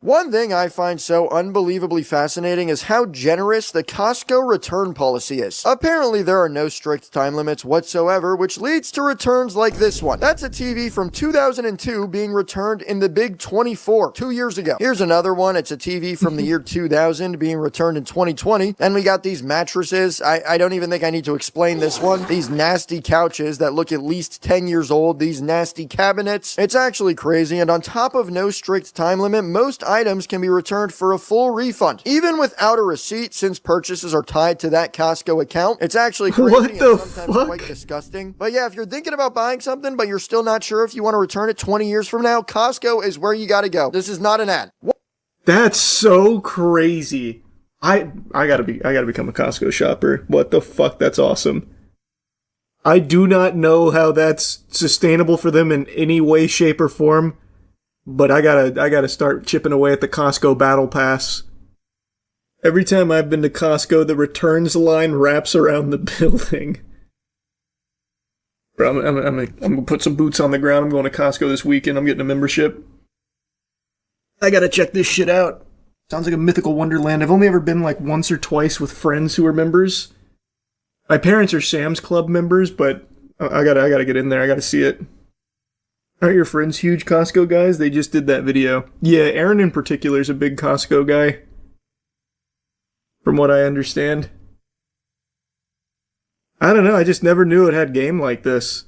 One thing I find so unbelievably fascinating is how generous the Costco return policy is. Apparently there are no strict time limits whatsoever, which leads to returns like this one. That's a TV from 2002 being returned in the Big 24 2 years ago. Here's another one. It's a TV from the year 2000 being returned in 2020. And we got these mattresses. I don't even think I need to explain this one. These nasty couches that look at least 10 years old. These nasty cabinets. It's actually crazy. And on top of no strict time limit, most items can be returned for a full refund, even without a receipt, since purchases are tied to that Costco account. It's actually crazy What the and sometimes fuck? quite disgusting. But yeah, if you're thinking about buying something, but you're still not sure if you want to return it 20 years from now, Costco is where you gotta go. This is not an ad. That's so crazy. I gotta become a Costco shopper. What the fuck? That's awesome. I do not know how that's sustainable for them in any way, shape, or form. But I gotta start chipping away at the Costco Battle Pass. Every time I've been to Costco, the returns line wraps around the building. Bro, I'm gonna put some boots on the ground. I'm going to Costco this weekend. I'm getting a membership. I gotta check this shit out. Sounds like a mythical wonderland. I've only ever been like once or twice with friends who are members. My parents are Sam's Club members, but I gotta get in there. I gotta see it. Aren't your friends huge Costco guys? They just did that video. Yeah, Aaron in particular is a big Costco guy. From what I understand. I don't know, I just never knew it had game like this.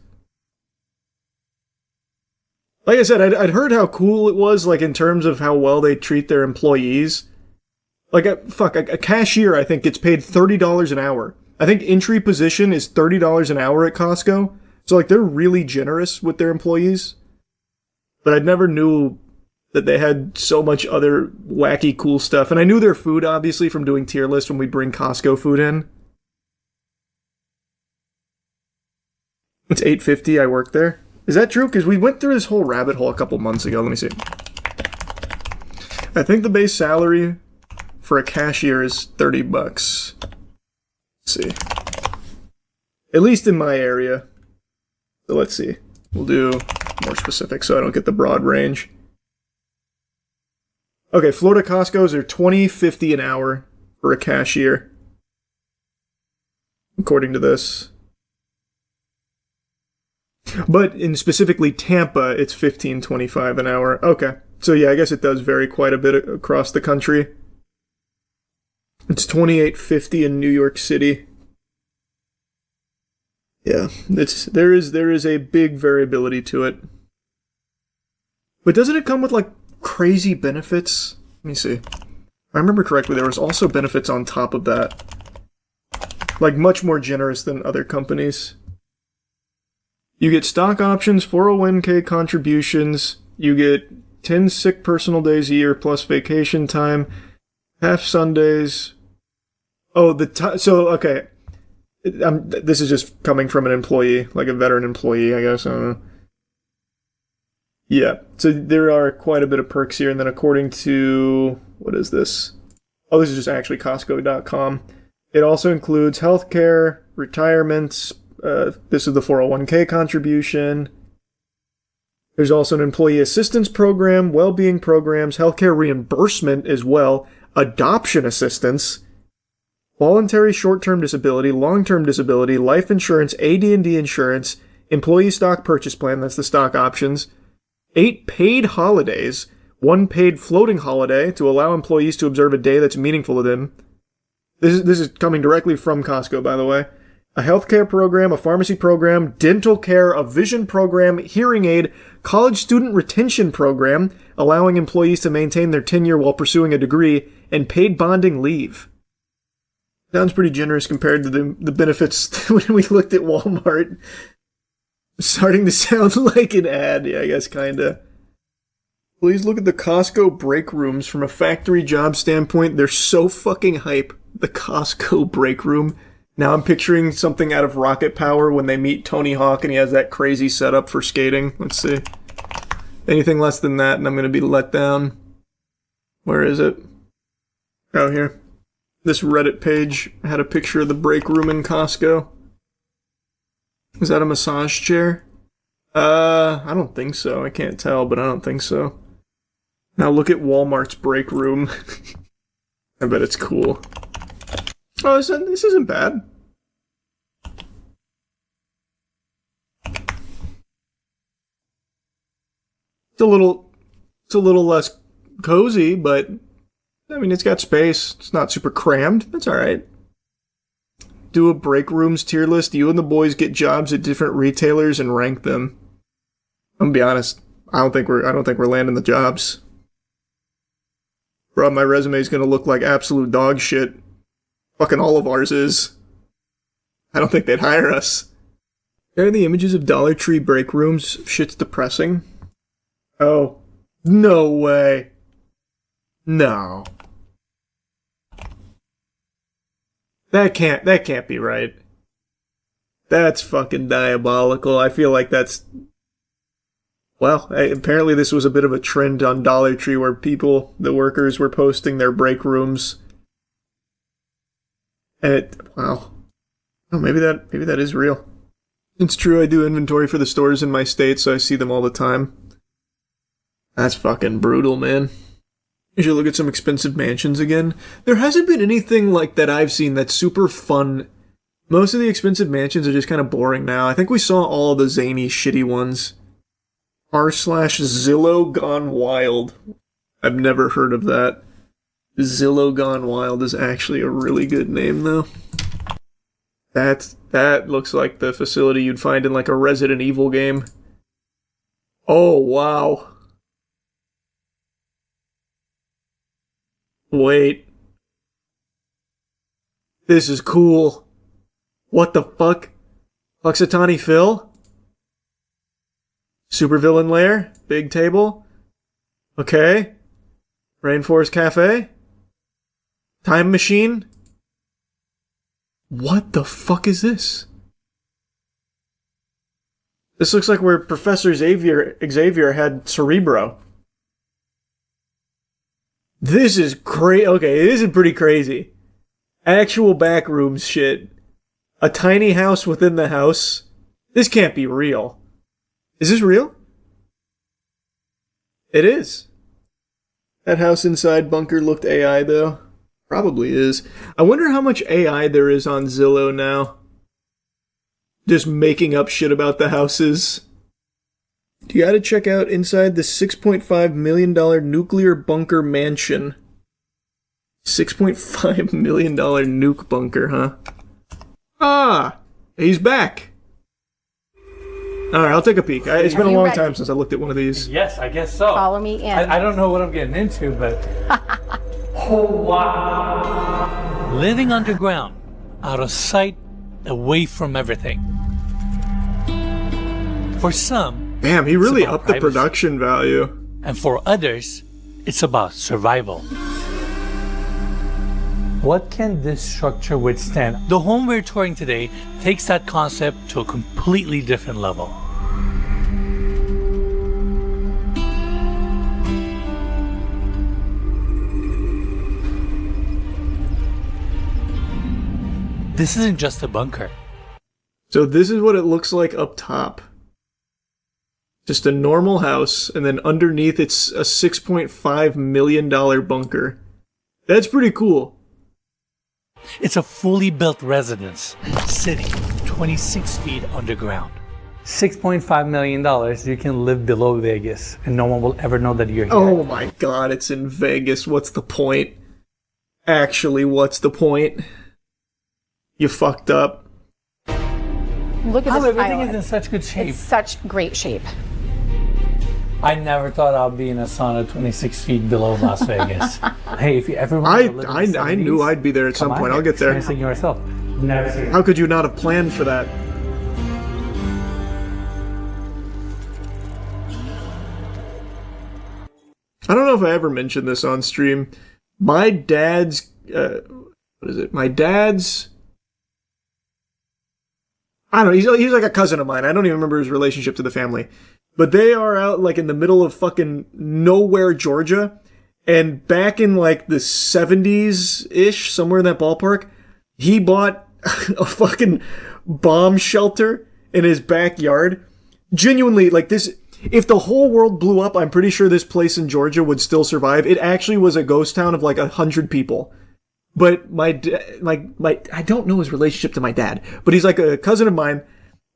Like I said, I'd heard how cool it was, like in terms of how well they treat their employees. Like, a cashier, I think, gets paid $30 an hour. I think entry position is $30 an hour at Costco. So, like, they're really generous with their employees. But I never knew that they had so much other wacky, cool stuff. And I knew their food, obviously, from doing tier lists when we bring Costco food in. It's $8.50, I work there. Is that true? Because we went through this whole rabbit hole a couple months ago. Let me see. I think the base salary for a cashier is $30. Let's see. At least in my area. So let's see. We'll do more specific so I don't get the broad range. Okay, Florida Costco's are $20.50 an hour for a cashier. According to this. But in specifically Tampa, it's $15.25 an hour. Okay. So yeah, I guess it does vary quite a bit across the country. It's $28.50 in New York City. Yeah, there is a big variability to it. But doesn't it come with like crazy benefits? Let me see. If I remember correctly, there was also benefits on top of that. Like much more generous than other companies. You get stock options, 401k contributions, you get 10 sick personal days a year plus vacation time, half Sundays. Oh, so, okay. This is just coming from an employee, like a veteran employee, I guess. I don't know. Yeah, so there are quite a bit of perks here, and then according to, what is this? Oh, this is just actually Costco.com. It also includes healthcare, retirements. This is the 401k contribution. There's also an employee assistance program, well-being programs, healthcare reimbursement as well, adoption assistance, voluntary short-term disability, long-term disability, life insurance, AD&D insurance, employee stock purchase plan, that's the stock options, 8 paid holidays, 1 paid floating holiday to allow employees to observe a day that's meaningful to them. This is coming directly from Costco, by the way. A healthcare program, a pharmacy program, dental care, a vision program, hearing aid, college student retention program, allowing employees to maintain their tenure while pursuing a degree, and paid bonding leave. Sounds pretty generous compared to the benefits when we looked at Walmart. Starting to sound like an ad, yeah, I guess kinda. Please look at the Costco break rooms from a factory job standpoint. They're so fucking hype. The Costco break room. Now I'm picturing something out of Rocket Power when they meet Tony Hawk and he has that crazy setup for skating. Let's see. Anything less than that and I'm going to be let down. Where is it? Oh, here. This Reddit page had a picture of the break room in Costco. Is that a massage chair? I don't think so. I can't tell, but I don't think so. Now look at Walmart's break room. I bet it's cool. Oh, this isn't bad. It's a little less cozy, but I mean, it's got space. It's not super crammed. That's all right. Do a break rooms tier list. You and the boys get jobs at different retailers and rank them. I'm gonna be honest. I don't think we're landing the jobs. Bro, my resume is gonna look like absolute dog shit. Fucking all of ours is. I don't think they'd hire us. There are the images of Dollar Tree break rooms. Shit's depressing. Oh. No way. No. That can't be right. That's fucking diabolical. I feel like that's... Well, apparently this was a bit of a trend on Dollar Tree where the workers were posting their break rooms. And wow. Oh, maybe that is real. It's true, I do inventory for the stores in my state, so I see them all the time. That's fucking brutal, man. You should look at some expensive mansions again. There hasn't been anything like that I've seen that's super fun. Most of the expensive mansions are just kind of boring now. I think we saw all of the zany, shitty ones. r/Zillow Gone Wild. I've never heard of that. Zillow Gone Wild is actually a really good name, though. That looks like the facility you'd find in like a Resident Evil game. Oh, wow. Wait. This is cool. What the fuck? Puxatani Phil? Supervillain lair? Big table? Okay. Rainforest Cafe? Time machine? What the fuck is this? This looks like where Professor Xavier had Cerebro. This is okay, this is pretty crazy. Actual backrooms shit. A tiny house within the house. This can't be real. Is this real? It is. That house inside bunker looked AI though. Probably is. I wonder how much AI there is on Zillow now. Just making up shit about the houses. You gotta check out inside the $6.5 million nuclear bunker mansion. $6.5 million nuke bunker, huh? Ah! He's back! Alright, I'll take a peek. It's been a long time since I looked at one of these. Yes, I guess so. Follow me in. I don't know what I'm getting into, but... Oh, wow. Living underground, out of sight, away from everything. For some... Damn, he really upped the production value. And for others, it's about survival. What can this structure withstand? The home we're touring today takes that concept to a completely different level. This isn't just a bunker. So this is what it looks like up top. Just a normal house, and then underneath it's a $6.5 million bunker. That's pretty cool. It's a fully built residence, sitting 26 feet underground. $6.5 million, you can live below Vegas, and no one will ever know that you're here. Oh my god, it's in Vegas. What's the point? Actually, what's the point? You fucked up. Look at How this everything island. is in such good shape. It's such great shape. I never thought I'd be in a sauna 26 feet below Las Vegas. Hey, if you ever want to live in the I knew 70s, I'd be there at some come point. on, I'll get there. experiencing yourself. Never seen it. How could you not have planned for that? I don't know if I ever mentioned this on stream. My dad's... what is it? My dad's... I don't know. He's like a cousin of mine. I don't even remember his relationship to the family. But they are out like in the middle of fucking nowhere, Georgia. And back in like the 70s-ish, somewhere in that ballpark, he bought a fucking bomb shelter in his backyard. Genuinely, like this... If the whole world blew up, I'm pretty sure this place in Georgia would still survive. It actually was a ghost town of like 100 people. But my I don't know his relationship to my dad, but he's like a cousin of mine,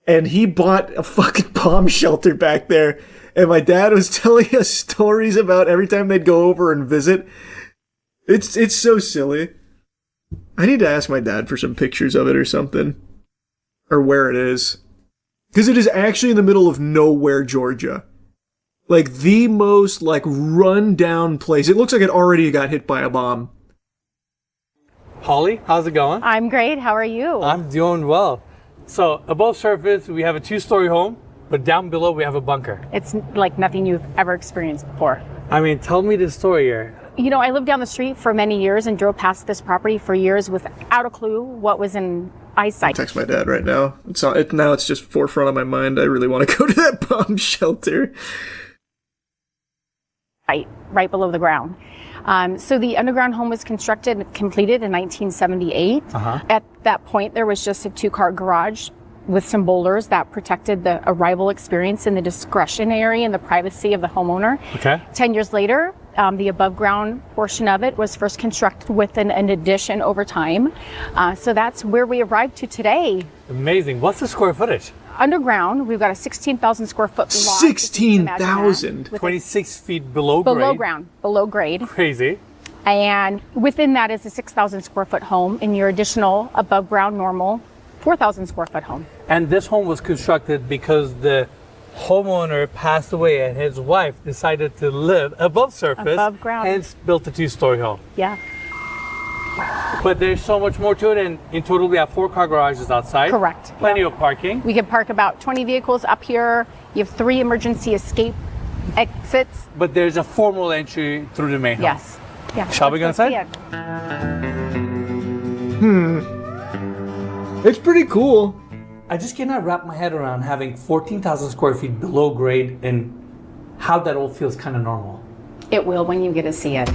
and he bought a fucking bomb shelter back there. And my dad was telling us stories about every time they'd go over and visit. It's so silly. I need to ask my dad for some pictures of it or something, or where it is. Because it is actually in the middle of nowhere, Georgia. Like, the most, like, run-down place. It looks like it already got hit by a bomb. Holly, how's it going? I'm great. How are you? I'm doing well. So, above surface, we have a 2-story home, but down below, we have a bunker. It's like nothing you've ever experienced before. I mean, tell me the story here. You know, I lived down the street for many years and drove past this property for years without a clue what was in eyesight. Text my dad right now. Now it's just forefront of my mind. I really want to go to that bomb shelter. Right below the ground. So the underground home was constructed and completed in 1978. At that point, there was just a 2-car garage with some boulders that protected the arrival experience and the discretionary and the privacy of the homeowner. Okay. 10 years later, the above ground portion of it was first constructed with an addition over time. So that's where we arrived to today. Amazing. What's the square footage? Underground, we've got a 16,000 square foot lot. 16,000? 26 feet below grade. Below ground, below grade. Crazy. And within that is a 6,000 square foot home, and your additional above ground normal 4,000 square foot home. And this home was constructed because the homeowner passed away and his wife decided to live above surface. Above ground. Hence built a 2-story home. Yeah. But there's so much more to it, and in total we have 4 car garages outside. Correct. Plenty of parking. We can park about 20 vehicles up here. You have 3 emergency escape exits. But there's a formal entry through the main home. Yes. Yeah. Shall we go Let's see inside? it. It's pretty cool. I just cannot wrap my head around having 14,000 square feet below grade and how that all feels kind of normal. It will when you get to see it.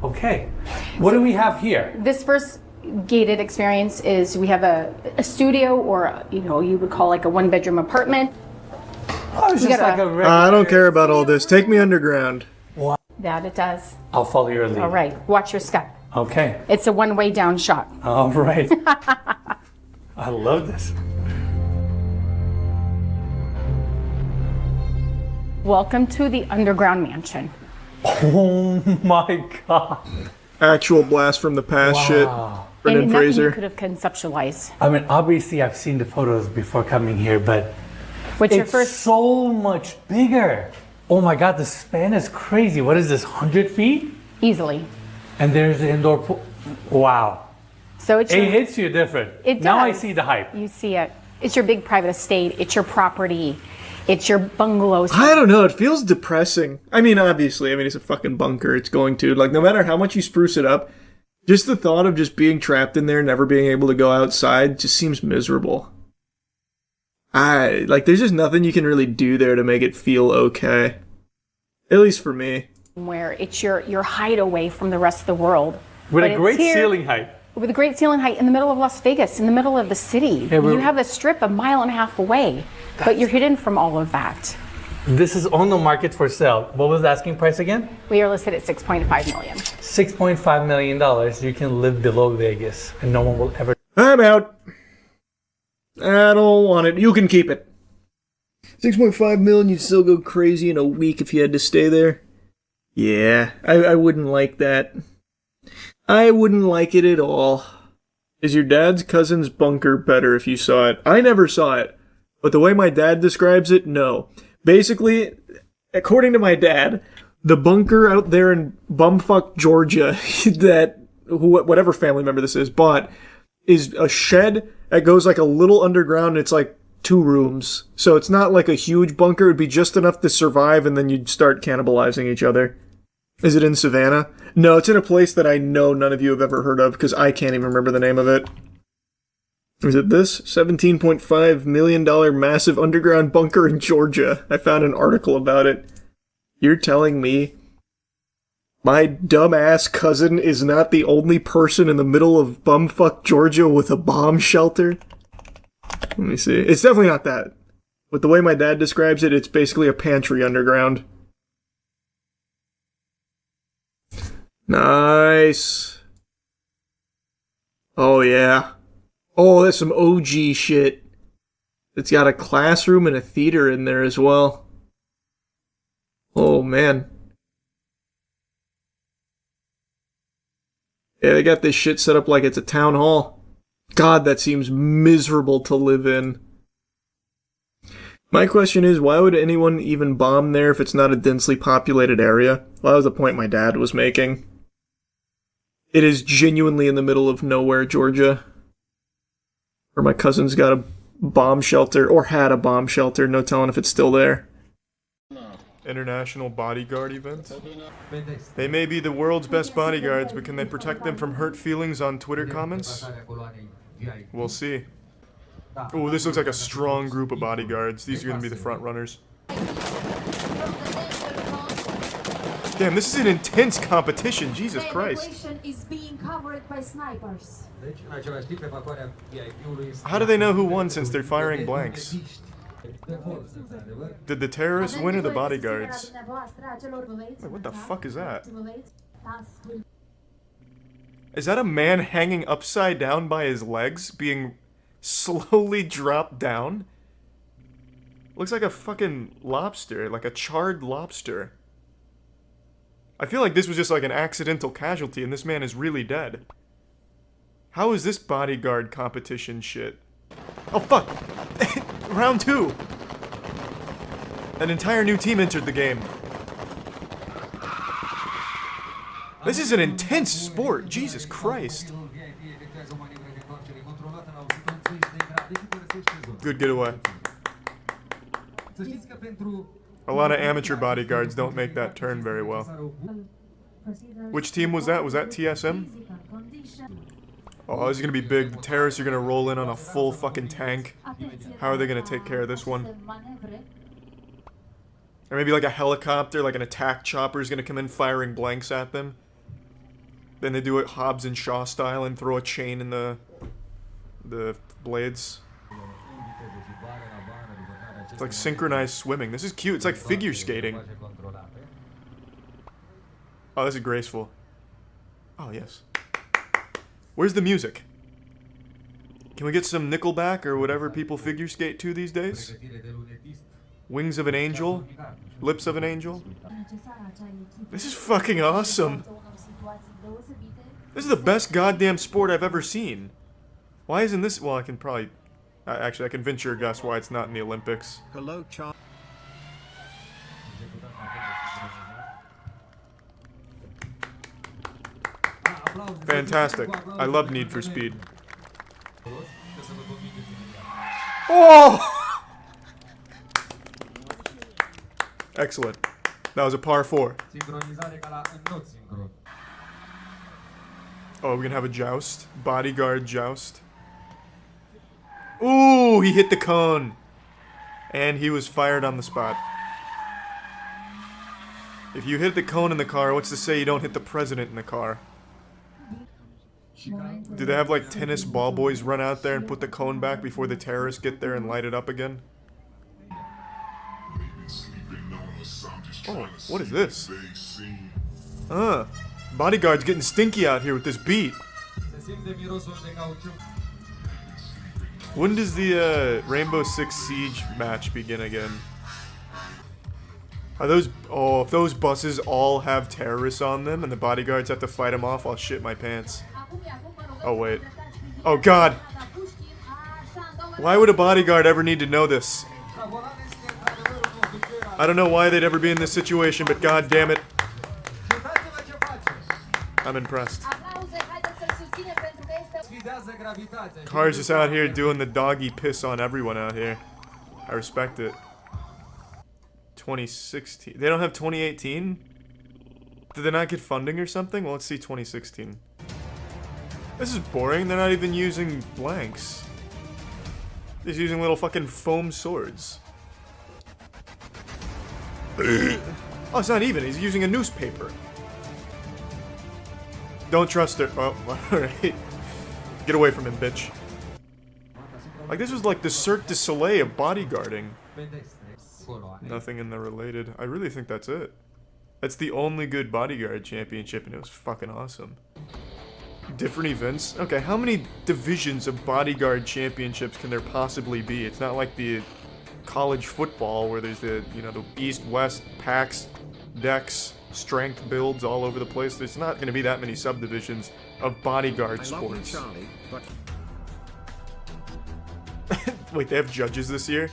Okay. What do we have here? This first gated experience is we have a studio, or you would call like a 1-bedroom apartment. Oh, it's We just got like a- a regular... I don't care about all this. Take me underground. That it does. I'll follow your lead. All right. Watch your step. Okay. It's a one-way down shot. All right. I love this. Welcome to the underground mansion. Oh my god. Actual blast from the past shit. Brendan And nothing you Fraser. could have conceptualized. I mean, obviously I've seen the photos before coming here, but What's your it's first? so much bigger. Oh my god, the span is crazy. What is this, 100 feet? Easily. And there's the indoor pool. Wow. So it's It your, hits you different. It does. Now I see the hype. You see it. It's your big private estate. It's your property. It's your bungalows. I don't know. It feels depressing. I mean, obviously, it's a fucking bunker. It's going to. Like, no matter how much you spruce it up, just the thought of just being trapped in there, never being able to go outside, just seems miserable. There's just nothing you can really do there to make it feel okay. At least for me. Where it's your hideaway from the rest of the world. With But a it's great here ceiling height. With a great ceiling height in the middle of Las Vegas, in the middle of the city. Yeah, you have the strip 1.5 miles away, but you're hidden from all of that. This is on the market for sale. What was the asking price again? We are listed at $6.5 million. $6.5 million. You can live below Vegas, and no one will ever. I'm out. I don't want it. You can keep it. 6.5 million, you'd still go crazy in a week if you had to stay there. Yeah, I wouldn't like that. I wouldn't like it at all. Is your dad's cousin's bunker better if you saw it? I never saw it, but the way my dad describes it, no. Basically, according to my dad, the bunker out there in bumfuck Georgia that whatever family member this is bought is a shed that goes like a little underground, and it's like 2 rooms. So it's not like a huge bunker. It'd be just enough to survive, and then you'd start cannibalizing each other. Is it in Savannah? No, it's in a place that I know none of you have ever heard of, because I can't even remember the name of it. Is it this? $17.5 million massive underground bunker in Georgia. I found an article about it. You're telling me my dumbass cousin is not the only person in the middle of bumfuck Georgia with a bomb shelter? Let me see. It's definitely not that. With the way my dad describes it, it's basically a pantry underground. Nice. Oh, yeah. Oh, that's some OG shit. It's got a classroom and a theater in there as well. Oh, man. Yeah, they got this shit set up like it's a town hall. God, that seems miserable to live in. My question is, why would anyone even bomb there if it's not a densely populated area? Well, that was the point my dad was making. It is genuinely in the middle of nowhere, Georgia. Where my cousin's got a bomb shelter, or had a bomb shelter, no telling if it's still there. International bodyguard event? They may be the world's best bodyguards, but can they protect them from hurt feelings on Twitter comments? We'll see. Oh, this looks like a strong group of bodyguards. These are going to be the front runners. Damn, this is an intense competition. Jesus Christ. Is being covered by snipers. How do they know who won since they're firing blanks? Did the terrorists win or the bodyguards? Wait, what the fuck is that? Is that a man hanging upside down by his legs, being slowly dropped down? Looks like a fucking lobster, like a charred lobster. I feel like this was just like an accidental casualty and this man is really dead. How is this bodyguard competition shit? Oh fuck! Round 2! An entire new team entered the game. This is an intense sport, Jesus Christ. Good getaway. A lot of amateur bodyguards don't make that turn very well. Which team was that? Was that TSM? Oh, this is gonna be big. The terrorists are gonna roll in on a full fucking tank. How are they gonna take care of this one? Or maybe like a helicopter, like an attack chopper is gonna come in firing blanks at them. Then they do it Hobbs and Shaw style and throw a chain in the blades. It's like synchronized swimming. This is cute. It's like figure skating. Oh, this is graceful. Oh, yes. Where's the music? Can we get some Nickelback or whatever people figure skate to these days? Wings of an Angel? Lips of an Angel? This is fucking awesome. This is the best goddamn sport I've ever seen. Why isn't this... Well, I can probably... Actually, I can venture a guess why it's not in the Olympics. Hello, Char. Fantastic. I love Need for Speed. Oh! Excellent. That was a par 4. Oh, we're gonna have a joust? Bodyguard joust. Ooh, he hit the cone. And he was fired on the spot. If you hit the cone in the car, what's to say you don't hit the president in the car? Do they have like tennis ball boys run out there and put the cone back before the terrorists get there and light it up again? Oh, what is this? Bodyguard's getting stinky out here with this beat. When does the Rainbow Six Siege match begin again? Are those... Oh, if those buses all have terrorists on them and the bodyguards have to fight them off, I'll shit my pants. Oh, wait. Oh, God! Why would a bodyguard ever need to know this? I don't know why they'd ever be in this situation, but god damn it. I'm impressed. Car's just out here doing the doggy piss on everyone out here. I respect it. 2016. They don't have 2018? Did they not get funding or something? Well, let's see 2016. This is boring. They're not even using blanks. They're using little fucking foam swords. Oh, it's not even. He's using a newspaper. Don't trust her. Oh, alright. Get away from him, bitch. Like, this was like the Cirque du Soleil of bodyguarding. Nothing in the related. I really think that's it. That's the only good bodyguard championship, and it was fucking awesome. Different events? Okay, how many divisions of bodyguard championships can there possibly be? It's not like the college football where there's the, you know, the East, West, packs, decks, strength builds all over the place. There's not going to be that many subdivisions of bodyguard sports. Charlie, but... Wait, they have judges this year?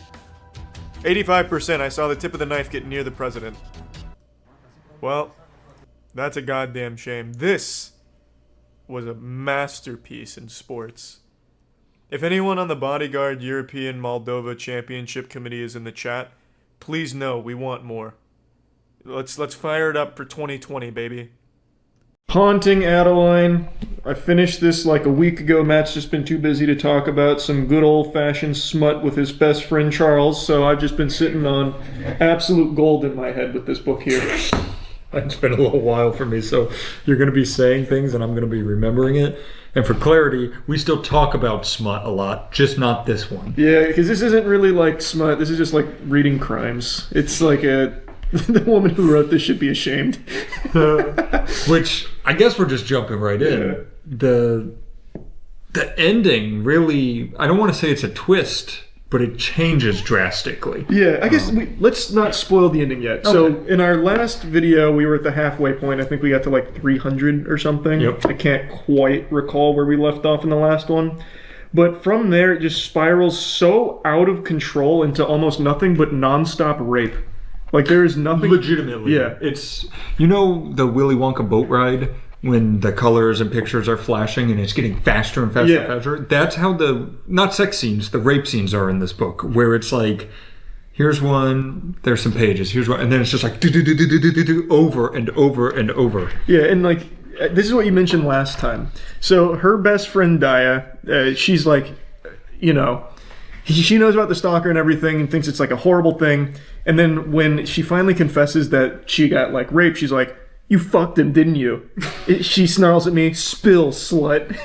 85%. I saw the tip of the knife get near the president. Well, that's a goddamn shame. This was a masterpiece in sports. If anyone on the Bodyguard European Moldova Championship Committee is in the chat, please know we want more. Let's fire it up for 2020, baby. Haunting Adeline. I finished this like a week ago. Matt's just been too busy to talk about some good old-fashioned smut with his best friend Charles, so I've just been sitting on absolute gold in my head with this book here. It's been a little while for me, so you're going to be saying things and I'm going to be remembering it. And for clarity, we still talk about smut a lot, just not this one. Yeah, because this isn't really like smut. This is just like reading crimes. It's like a... The woman who wrote this should be ashamed. Which, I guess we're just jumping right in. Yeah. The ending really... I don't want to say it's a twist, but it changes drastically. Yeah, I guess let's not spoil the ending yet. Okay. So in our last video, we were at the halfway point. I think we got to like 300 or something. Yep. I can't quite recall where we left off in the last one. But from there, it just spirals so out of control into almost nothing but nonstop rape. Like there is nothing... Legitimately. Yeah. It's... You know the Willy Wonka boat ride when the colors and pictures are flashing and it's getting faster and faster and faster. That's how the, not sex scenes, the rape scenes are in this book, where it's like, here's one, there's some pages, here's one, and then it's just like over and over and over. Yeah, and like, this is what you mentioned last time. So her best friend Daya, she's like, you know, she knows about the stalker and everything and thinks it's like a horrible thing. And then when she finally confesses that she got like raped, she's like, you fucked him, didn't you? She snarls at me, spill, slut.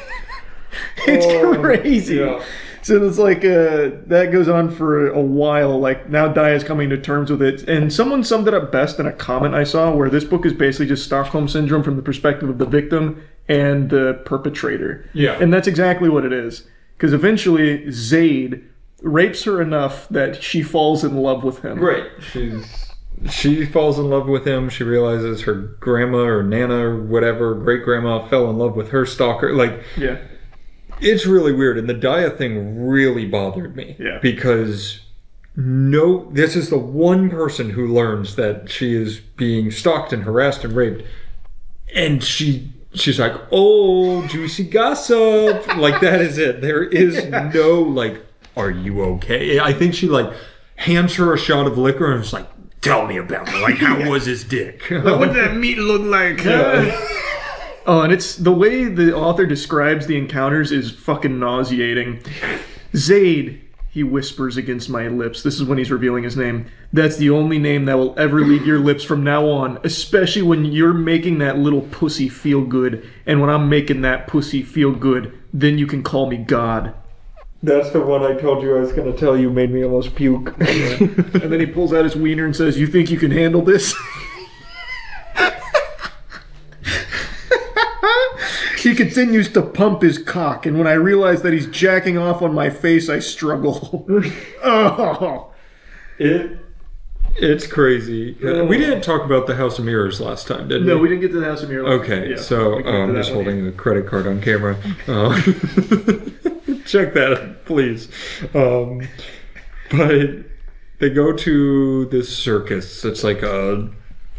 It's crazy. Yeah. So it's like, that goes on for a while. Like, now Daya's coming to terms with it. And someone summed it up best in a comment I saw, where this book is basically just Stockholm Syndrome from the perspective of the victim and the perpetrator. Yeah. And that's exactly what it is. Because eventually, Zaid rapes her enough that she falls in love with him. Right. She falls in love with him. She realizes her grandma or nana or whatever, great-grandma, fell in love with her stalker. Like, yeah. It's really weird. And the Daya thing really bothered me. Yeah. Because this is the one person who learns that she is being stalked and harassed and raped. And she's like, oh, juicy gossip. Like, that is it. There is no, like, are you okay? I think she, like, hands her a shot of liquor and is like, tell me about it. Like, how was his dick? Like, what did that meat look like? Oh, and it's the way the author describes the encounters is fucking nauseating. Zaid, he whispers against my lips. This is when he's revealing his name. That's the only name that will ever leave your lips from now on, especially when you're making that little pussy feel good. And when I'm making that pussy feel good, then you can call me God. That's the one I told you I was going to tell you, made me almost puke. Yeah. And then he pulls out his wiener and says, you think you can handle this? He continues to pump his cock, and when I realize that he's jacking off on my face, I struggle. Oh. It's crazy. We didn't talk about the House of Mirrors last time, did we? No, we didn't get to the House of Mirrors. Okay, yeah, so I'm just holding a credit card on camera. Check that out, please. But they go to this circus. It's like a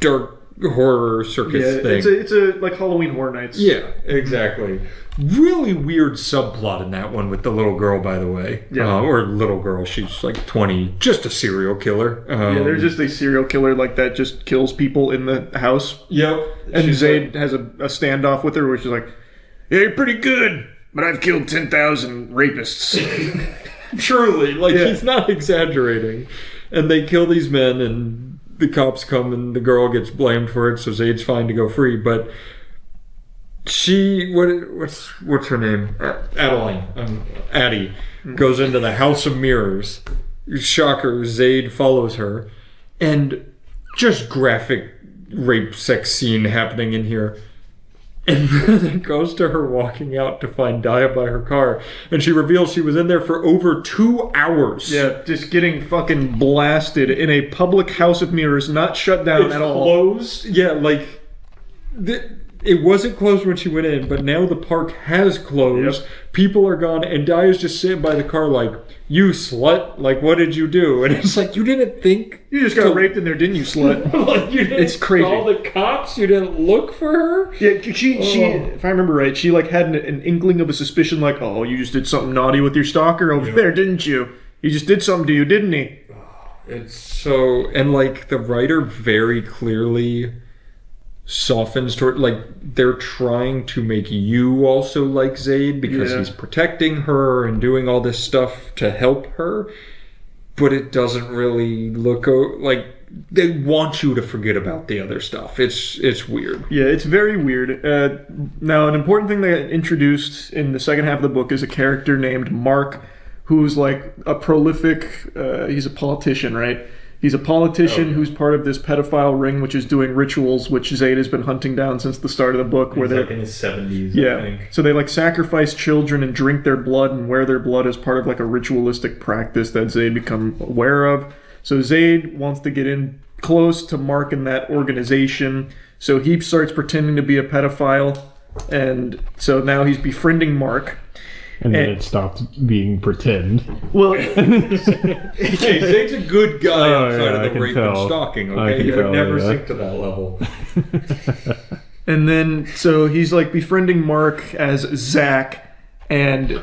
dark horror circus thing. It's a like Halloween Horror Nights. Yeah, exactly. Really weird subplot in that one with the little girl, by the way. Yeah. Or little girl, she's like 20, just a serial killer. Yeah, there's just a serial killer like that just kills people in the house. Yep. And Zaid has a standoff with her where she's like, yeah, you're pretty good, but I've killed 10,000 rapists. Truly, like he's not exaggerating. And they kill these men and the cops come and the girl gets blamed for it, so Zaid's fine to go free. But she, what's her name? Addie goes into the House of Mirrors. Shocker, Zaid follows her, and just graphic rape sex scene happening in here. And then it goes to her walking out to find Daya by her car. And she reveals she was in there for over 2 hours. Yeah, just getting fucking blasted in a public House of Mirrors, not shut down at all. Closed? Yeah, like, it wasn't closed when she went in, but now the park has closed. Yep. People are gone, and Daya's just sitting by the car like, you slut, like, what did you do? And it's like, you didn't think... You just got raped in there, didn't you, slut? Like, you didn't it's crazy. Call the cops? You didn't look for her? Yeah, she if I remember right, she like had an inkling of a suspicion like, oh, you just did something naughty with your stalker over there, didn't you? He just did something to you, didn't he? It's so... And, like, the writer very clearly softens toward... Like, they're trying to make you also like Zaid because he's protecting her and doing all this stuff to help her. But it doesn't really look like they want you to forget about the other stuff. It's weird. Yeah, it's very weird. Now, an important thing they introduced in the second half of the book is a character named Mark, who's like a prolific. He's a politician, right? He's a politician who's part of this pedophile ring, which is doing rituals, which Zaid has been hunting down since the start of the book. He's like in his 70s, I think. So they like sacrifice children and drink their blood and wear their blood as part of like a ritualistic practice that Zaid become aware of. So Zaid wants to get in close to Mark in that organization. So he starts pretending to be a pedophile. And so now he's befriending Mark. And then it stopped being pretend. Well, hey, Zaid's a good guy outside of the rape and stalking, okay? He would never sink to that level. And then, so he's like befriending Mark as Zach, and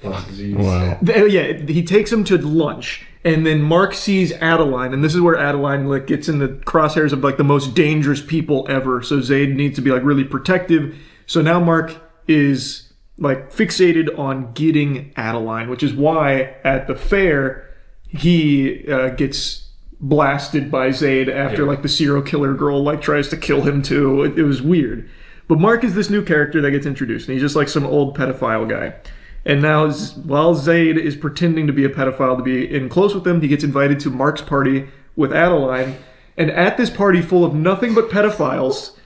Wow. he takes him to lunch, and then Mark sees Adeline, and this is where Adeline like gets in the crosshairs of like the most dangerous people ever. So Zayd needs to be like really protective. So now Mark is like fixated on getting Adeline, which is why at the fair he gets blasted by Zayd after like the serial killer girl like tries to kill him too. It was weird. But Mark is this new character that gets introduced, and he's just like some old pedophile guy. And now, while Zayd is pretending to be a pedophile to be in close with him, he gets invited to Mark's party with Adeline. And at this party full of nothing but pedophiles,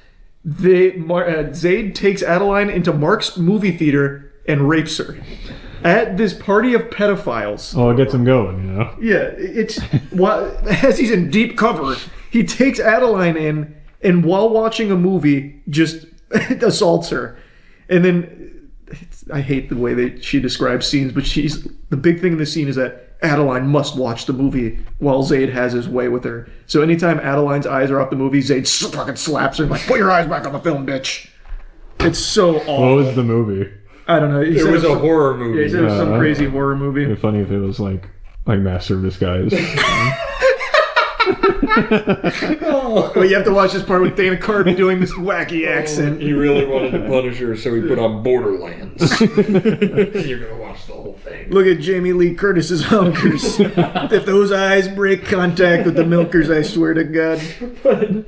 Zayd takes Adeline into Mark's movie theater and rapes her. At this party of pedophiles. Oh, it gets him going, you know? Yeah, it's... as he's in deep cover, he takes Adeline in, and while watching a movie, just assaults her. And then... I hate the way she describes scenes, but the big thing in this scene is that Adeline must watch the movie while Zayd has his way with her. So anytime Adeline's eyes are off the movie, Zayd fucking slaps her and like, put your eyes back on the film, bitch. It's so awful. What was the movie? I don't know. It was a horror movie. Yeah, he said it was some crazy horror movie. It'd be funny if it was like Master of Disguise. Well, you have to watch this part with Dana Carvey doing this wacky accent. He really wanted to punish her, so he put on Borderlands. You're gonna watch the whole thing. Look at Jamie Lee Curtis's hunkers. If those eyes break contact with the milkers, I swear to God. But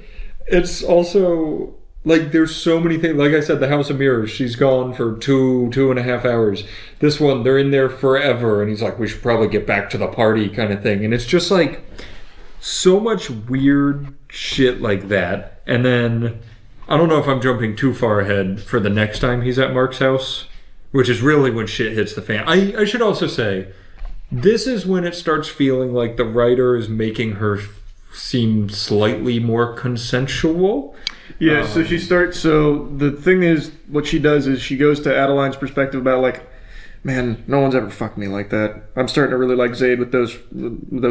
it's also like there's so many things. Like I said, the House of Mirrors. She's gone for 2.5 hours. This one, they're in there forever, and he's like, "We should probably get back to the party," kind of thing. And it's just like. So much weird shit like that. And then, I don't know if I'm jumping too far ahead for the next time he's at Mark's house, which is really when shit hits the fan. I should also say, this is when it starts feeling like the writer is making her seem slightly more consensual. Yeah, so the thing is, what she does is she goes to Adeline's perspective about like, man, no one's ever fucked me like that. I'm starting to really like Zayd with those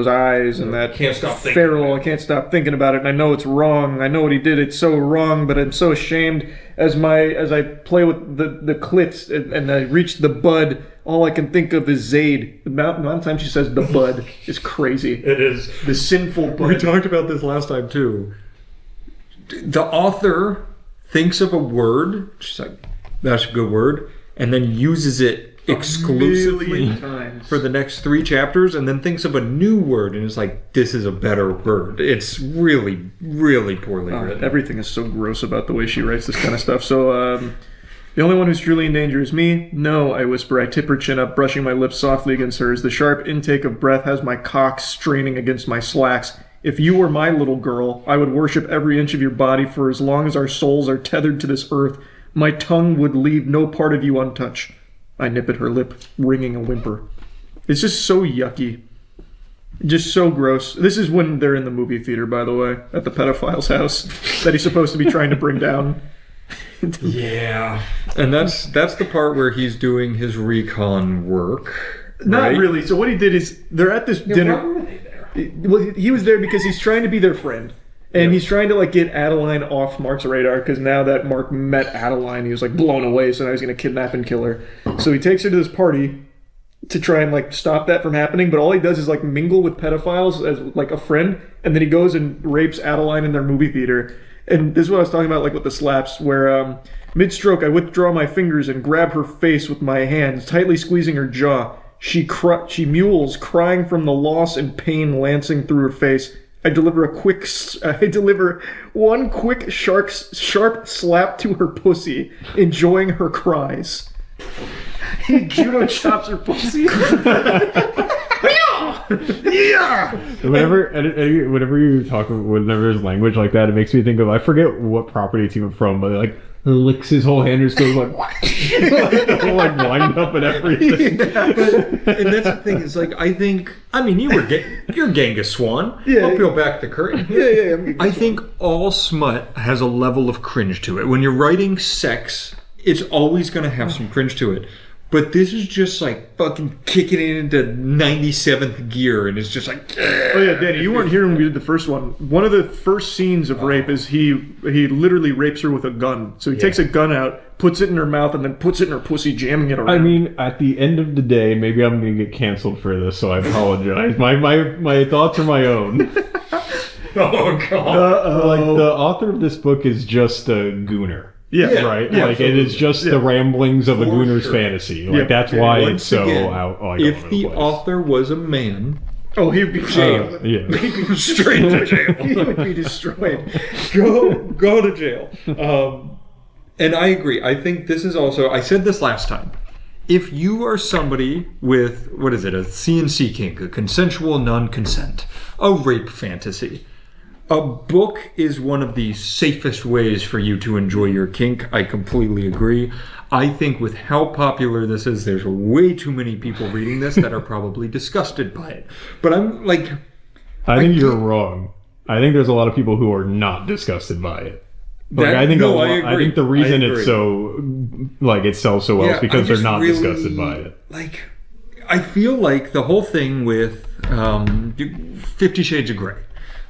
eyes and that can't stop thinking feral. I can't stop thinking about it, and I know it's wrong. I know what he did. It's so wrong, but I'm so ashamed. As I play with the clits and I reach the bud, all I can think of is Zayd. The amount of time she says the bud is crazy. It is the sinful bud. We talked about this last time too. The author thinks of a word. She's like, "That's a good word," and then uses it exclusively for the next 3 chapters, and then thinks of a new word and is like, this is a better word. It's really, really poorly written. Everything is so gross about the way she writes this kind of stuff. So the only one who's truly in danger is me. No, I whisper. I tip her chin up, brushing my lips softly against hers. The sharp intake of breath has my cock straining against my slacks. If you were my little girl, I would worship every inch of your body for as long as our souls are tethered to this earth. My tongue would leave no part of you untouched. I nip at her lip, wringing a whimper. It's just so yucky. Just so gross. This is when they're in the movie theater, by the way, at the pedophile's house that he's supposed to be trying to bring down. Yeah. And that's the part where he's doing his recon work. Not right? really. So what he did is, they're at this dinner. Why were they there? Well, he was there because he's trying to be their friend. And he's trying to like get Adeline off Mark's radar, because now that Mark met Adeline, he was like blown away, so now he's going to kidnap and kill her. So he takes her to this party to try and like stop that from happening, but all he does is like mingle with pedophiles as like a friend, and then he goes and rapes Adeline in their movie theater. And this is what I was talking about, like with the slaps, where mid-stroke I withdraw my fingers and grab her face with my hands, tightly squeezing her jaw. She mewls, crying from the loss and pain lancing through her face. I deliver one quick sharp slap to her pussy, enjoying her cries. He judo chops her pussy. Yeah. Whenever you talk, whenever there's language like that, it makes me think of, I forget what property it's even from, but like licks his whole hand and goes like like wind up and everything. Yeah. And that's the thing, is like, I mean you're Genghis Swan. Yeah. I'll peel back the curtain. Yeah. I think all smut has a level of cringe to it. When you're writing sex, it's always going to have some cringe to it. But this is just like fucking kicking it into 97th gear, and it's just like. Oh yeah, Danny, you weren't here when we did the first one. One of the first scenes of rape is he literally rapes her with a gun. So he takes a gun out, puts it in her mouth, and then puts it in her pussy, jamming it around. I mean, at the end of the day, maybe I'm going to get canceled for this, so I apologize. My thoughts are my own. Oh god! Like the author of this book is just a gooner. Yeah, right. Yeah, like it is just the ramblings of a gooner's fantasy. Like that's why Once it's so again, out. Like, if the author was a man, he'd be jailed. Yeah. He'd be straight to jail. He would be destroyed. Go to jail. And I agree. I think this is also. I said this last time. If you are somebody with a CNC kink, a consensual non-consent, a rape fantasy. A book is one of the safest ways for you to enjoy your kink. I completely agree. I think with how popular this is, there's way too many people reading this that are probably disgusted by it. But I'm like... I think you're wrong. I think there's a lot of people who are not disgusted by it. Like, I think the reason it's so... Like, it sells so well is because they're not disgusted by it. Like, I feel like the whole thing with 50 Shades of Grey,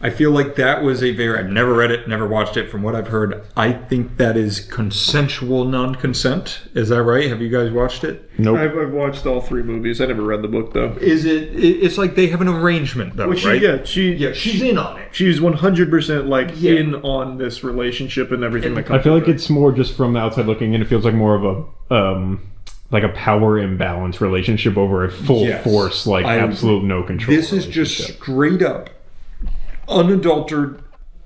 I feel like that was I've never read it, never watched it. From what I've heard, I think that is consensual non-consent. Is that right? Have you guys watched it? Nope. I've watched all 3 movies. I never read the book, though. Is it... It's like they have an arrangement, though, right? She's in on it. She's 100% in on this relationship and everything that comes I feel like it's more just from the outside looking in. It feels like more of a... like a power imbalance relationship over a full force, like absolute no control. This is just straight up unadulterated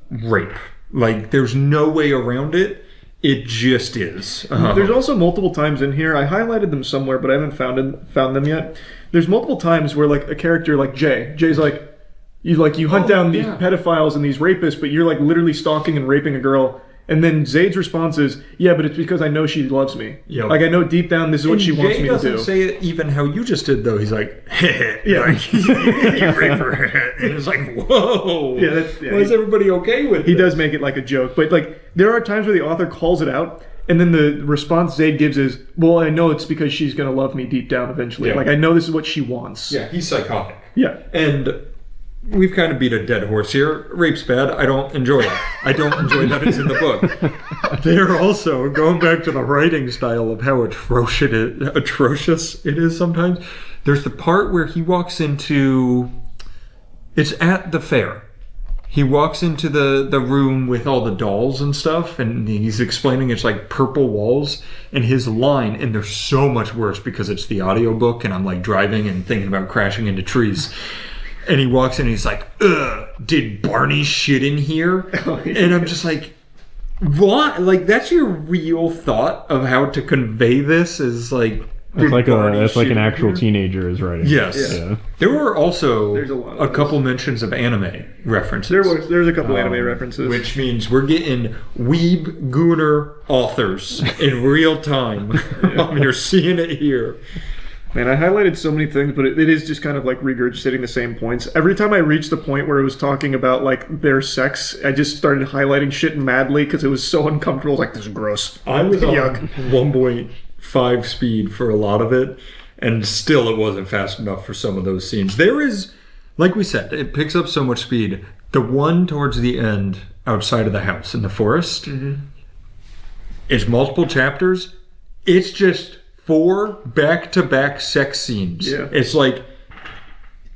rape. Like, there's no way around it. It just is. There's also multiple times in here. I highlighted them somewhere, but I haven't found them yet. There's multiple times where like a character like Jay's like you hunt down these pedophiles and these rapists, but you're like literally stalking and raping a girl. And then Zayd's response is, yeah, but it's because I know she loves me. Yep. Like, I know deep down this is what she wants me to do. Jay doesn't say it even how you just did, though. He's like, yeah. Like, you rape her. And it's like, whoa. Why is everybody okay with it? He does make it like a joke. But, like, there are times where the author calls it out, and then the response Zayd gives is, well, I know it's because she's going to love me deep down eventually. Yeah. Like, I know this is what she wants. Yeah, he's psychotic. Yeah. And... we've kind of beat a dead horse here. Rape's bad. I don't enjoy it. I don't enjoy that it's in the book. They're also, going back to the writing style of how atrocious it is sometimes, there's the part where he walks into... It's at the fair. He walks into the room with all the dolls and stuff, and he's explaining it's like purple walls, and his line, and they're so much worse because it's the audiobook, and I'm like driving and thinking about crashing into trees. And he walks in and he's like, ugh, did Barney shit in here? And I'm just like, what? Like, that's your real thought of how to convey this is like... That's like an actual teenager is writing. Yes. Yeah. There were also a couple mentions of anime references. There's a couple anime references. Which means we're getting weeb gooner authors in real time. You're seeing it here. Man, I highlighted so many things, but it is just kind of like regurgitating the same points. Every time I reached the point where it was talking about like their sex, I just started highlighting shit madly because it was so uncomfortable. I was like, this is gross. I was on 1.5 speed for a lot of it, and still it wasn't fast enough for some of those scenes. There is, like we said, it picks up so much speed. The one towards the end outside of the house in the forest, it's multiple chapters. It's just 4 back-to-back sex scenes. Yeah. It's like,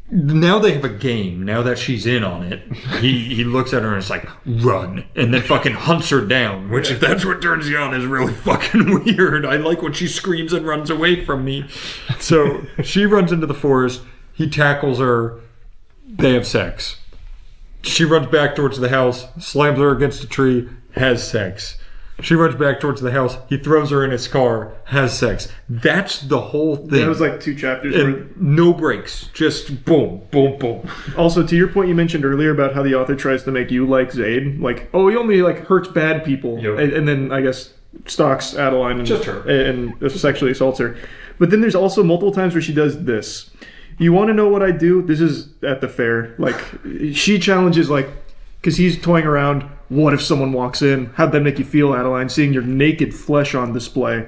now they have a game. Now that she's in on it, he looks at her and it's like, run, and then fucking hunts her down, which if that's what turns you on is really fucking weird. I like when she screams and runs away from me. So she runs into the forest, he tackles her, they have sex. She runs back towards the house, slams her against a tree, has sex. She runs back towards the house. He throws her in his car, has sex. That's the whole thing. That was like 2 chapters. And no breaks. Just boom, boom, boom. Also, to your point you mentioned earlier about how the author tries to make you like Zayd. Like, oh, he only like hurts bad people. Yep. And then, I guess, stalks Adeline Just her. and sexually assaults her. But then there's also multiple times where she does this. You want to know what I do? This is at the fair. Like, she challenges, like, because he's toying around, what if someone walks in? How'd that make you feel, Adeline, seeing your naked flesh on display?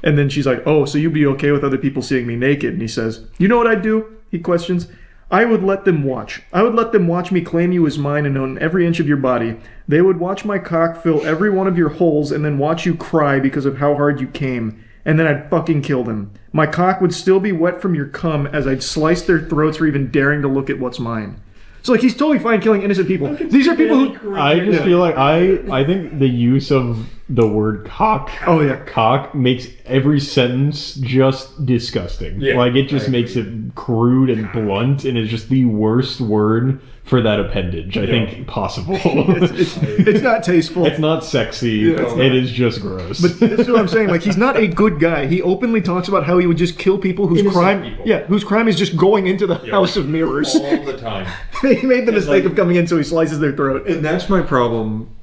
And then she's like, oh, so you'd be okay with other people seeing me naked? And he says, you know what I'd do? He questions. I would let them watch. I would let them watch me claim you as mine and own every inch of your body. They would watch my cock fill every one of your holes and then watch you cry because of how hard you came. And then I'd fucking kill them. My cock would still be wet from your cum as I'd slice their throats for even daring to look at what's mine. So like he's totally fine killing innocent people. These are people who I just feel like I think the use of the word cock, cock makes every sentence just disgusting. Yeah, like it just makes it crude and blunt, and is just the worst word for that appendage I think possible. It's not tasteful. It's not sexy. It is just gross. But this is what I'm saying. Like he's not a good guy. He openly talks about how he would just kill people whose whose crime is just going into the house of mirrors all the time. He made the mistake of coming in, so he slices their throat. And that's my problem.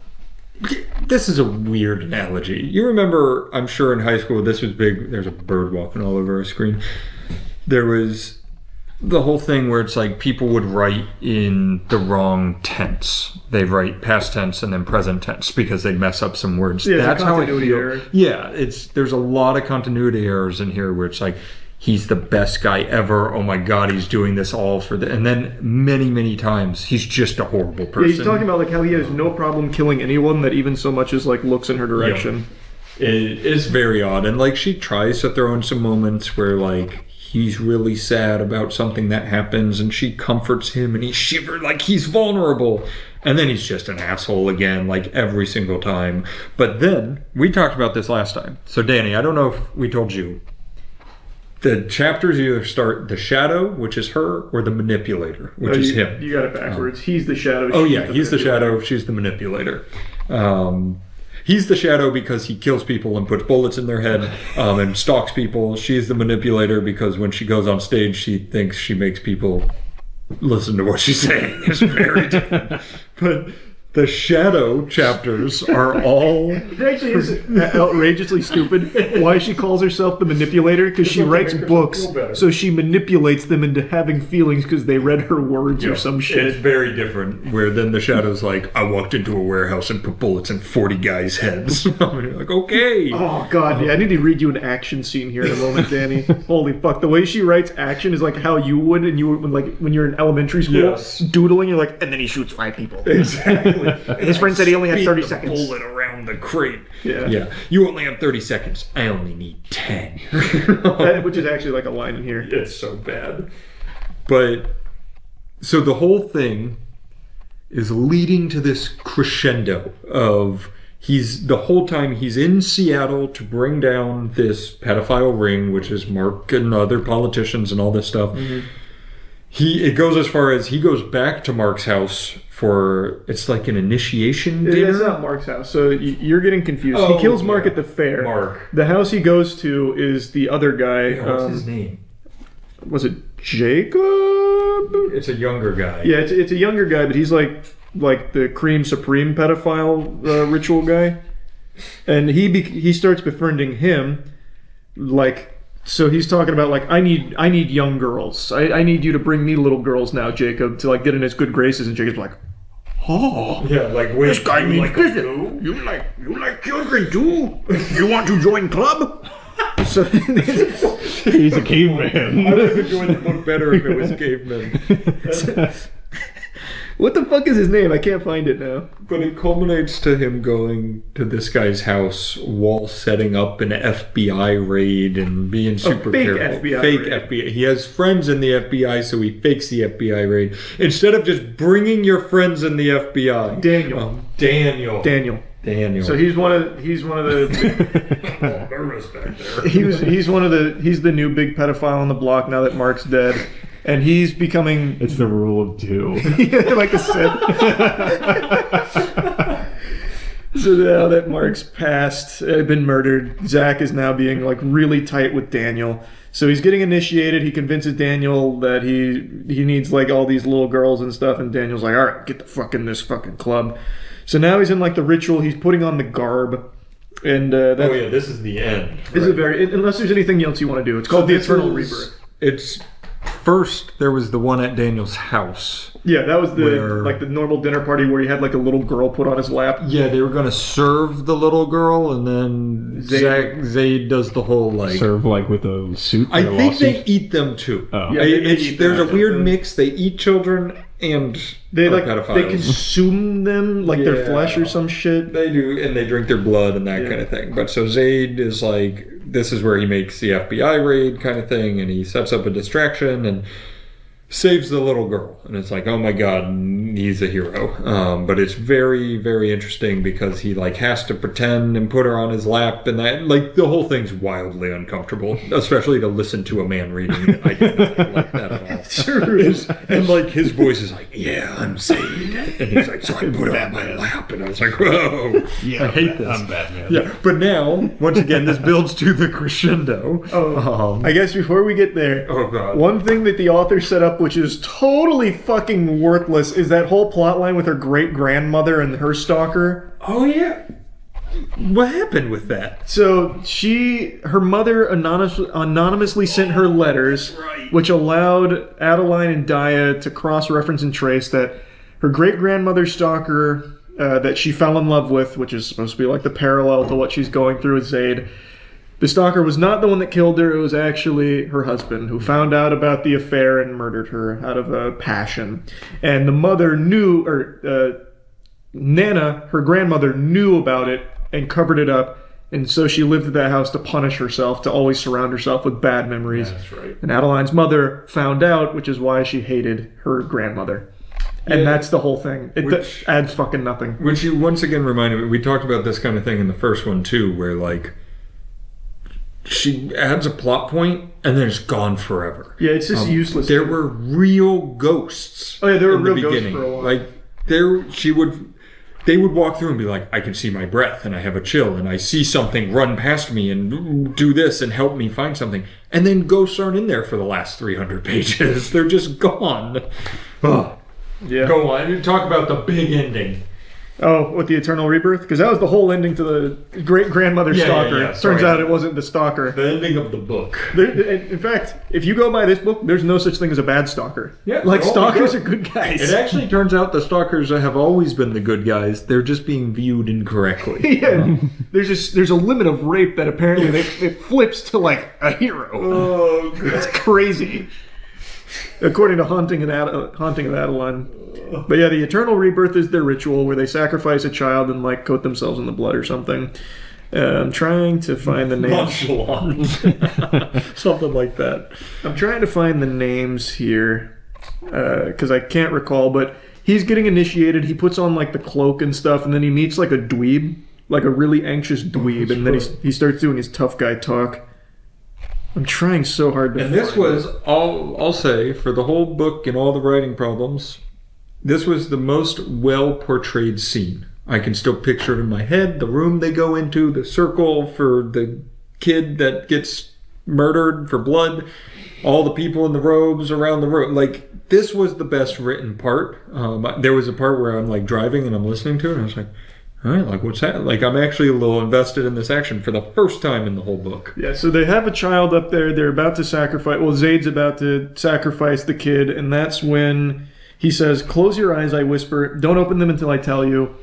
This is a weird analogy. You remember, I'm sure in high school, this was big. There's a bird walking all over our screen. There was the whole thing where it's like people would write in the wrong tense. They'd write past tense and then present tense because they'd mess up some words. Yeah, that's how I continuity feel. error. Yeah, there's a lot of continuity errors in here where it's like, he's the best guy ever. Oh my God, he's doing this all for the... And then many times, he's just a horrible person. Yeah, he's talking about like how he has no problem killing anyone that even so much as like looks in her direction. Yeah. It is very odd. And like she tries to throw in some moments where like he's really sad about something that happens and she comforts him and he shivers like he's vulnerable. And then he's just an asshole again, like every single time. But then, we talked about this last time. So Danny, I don't know if we told you. The chapters either start the shadow, which is her, or the manipulator, which is him. You got it backwards. He's the shadow. He's the shadow. She's the manipulator. He's the shadow because he kills people and puts bullets in their head and stalks people. She's the manipulator because when she goes on stage, she thinks she makes people listen to what she's saying. It's very different. But the shadow chapters are all... It actually is outrageously stupid why she calls herself the manipulator, because she writes books, so she manipulates them into having feelings because they read her words or some shit. It's very different, where then the shadow's like, I walked into a warehouse and put bullets in 40 guys' heads. And you're like, okay. Oh, God, yeah, I need to read you an action scene here in a moment, Danny. Holy fuck, the way she writes action is like how you would when you're in elementary school, doodling, you're like, and then he shoots 5 people. Exactly. His friend said he only had 30 seconds. Bullet around the crate. Yeah. You only have 30 seconds. I only need 10. Which is actually like a line in here. It's so bad. But so the whole thing is leading to this crescendo of the whole time he's in Seattle to bring down this pedophile ring, which is Mark and other politicians and all this stuff. Mm-hmm. It goes as far as he goes back to Mark's house for, it's like an initiation dinner? It's not Mark's house, so you're getting confused. He kills Mark at the fair. Mark. The house he goes to is the other guy. Yeah, what's his name? Was it Jacob? It's a younger guy. Yeah, it's a younger guy, but he's like the Cream Supreme pedophile ritual guy. And he starts befriending him, like... So he's talking about like I need young girls. I need you to bring me little girls now, Jacob, to like get in his good graces. And Jacob's like, oh, yeah, like wait, this guy means like business. You like children too? You want to join club? So he's a caveman. I would have enjoyed the book better if it was caveman. What the fuck is his name? I can't find it now. But it culminates to him going to this guy's house while setting up an FBI raid and being super careful. Fake FBI. He has friends in the FBI, so he fakes the FBI raid. Instead of just bringing your friends in the FBI. Daniel. So he's one of the nervous back there. He's the new big pedophile on the block now that Mark's dead. And he's becoming... It's the rule of 2. Yeah, like a Sith. So now that Mark's passed, been murdered, Zach is now being like really tight with Daniel. So he's getting initiated. He convinces Daniel that he needs like all these little girls and stuff. And Daniel's like, all right, get the fuck in this fucking club. So now he's in like the ritual. He's putting on the garb. And this is the end. This is unless there's anything else you want to do. It's called the Eternal Rebirth. First, there was the one at Daniel's house. Yeah, that was the normal dinner party where he had like a little girl put on his lap. Yeah, they were going to serve the little girl, and then Zayd does the whole like serve like with a suit. I think they eat them too. Oh. Yeah, there's a weird mix. They eat children and they pedophiles. They consume them like their flesh or some shit. They do, and they drink their blood and that kind of thing. But so Zayd is like, this is where he makes the FBI raid kind of thing, and he sets up a distraction and saves the little girl, and it's like, oh my god, he's a hero. But it's very, very interesting because he like has to pretend and put her on his lap, and that like the whole thing's wildly uncomfortable, especially to listen to a man reading it. I don't like that at all. Sure is. And like his voice is like, yeah, I'm Zayd, and he's like, so I put her on my lap, and I was like, whoa, yeah, I hate this. I'm Batman. Yeah, but now once again, this builds to the crescendo. I guess before we get there, oh god, one thing that the author set up, which is totally fucking worthless, is that whole plot line with her great-grandmother and her stalker. Oh yeah. What happened with that? So her mother anonymously sent her letters, which allowed Adeline and Daya to cross-reference and trace that her great-grandmother's stalker that she fell in love with, which is supposed to be like the parallel to what she's going through with Zayd. The stalker was not the one that killed her. It was actually her husband, who found out about the affair and murdered her out of a passion. And the mother knew, Nana, her grandmother, knew about it and covered it up. And so she lived at that house to punish herself, to always surround herself with bad memories. That's right. And Adeline's mother found out, which is why she hated her grandmother. And that's the whole thing. It adds fucking nothing. Which you once again reminded me, we talked about this kind of thing in the first one too, where like, she adds a plot point and then it's gone forever. Yeah, it's just useless. There were real ghosts. Oh yeah, there were real beginning. Ghosts for a while. Like they would walk through and be like, I can see my breath and I have a chill and I see something run past me and do this and help me find something. And then ghosts aren't in there for the last 300 pages. They're just gone. Oh. Yeah. Go on. Talk about the big ending. Oh, with the Eternal Rebirth? Because that was the whole ending to the great-grandmother stalker. Yeah. Turns out it wasn't the stalker. The ending of the book. In fact, if you go by this book, there's no such thing as a bad stalker. Yeah, like, stalkers are good guys. It actually turns out the stalkers have always been the good guys. They're just being viewed incorrectly. Yeah. There's a limit of rape that apparently it flips to, like, a hero. Oh, God. It's crazy. According to Haunting of Adeline. But yeah, the Eternal Rebirth is their ritual where they sacrifice a child and like coat themselves in the blood or something. I'm trying to find the names. Nonchalant. Something like that. I'm trying to find the names here because I can't recall, but he's getting initiated. He puts on like the cloak and stuff, and then he meets like a dweeb, like a really anxious dweeb, and then he starts doing his tough guy talk. I'm trying so hard to. And this was I'll say, for the whole book and all the writing problems, this was the most well portrayed scene. I can still picture it in my head. The room they go into, the circle for the kid that gets murdered for blood, all the people in the robes around the room. Like, this was the best written part. There was a part where I'm like driving and I'm listening to it, and I was like, all right, like, what's that? Like, I'm actually a little invested in this action for the first time in the whole book. Yeah, so they have a child up there. They're about to sacrifice. Well, Zayd's about to sacrifice the kid, and that's when he says, "Close your eyes," I whisper. "Don't open them until I tell you."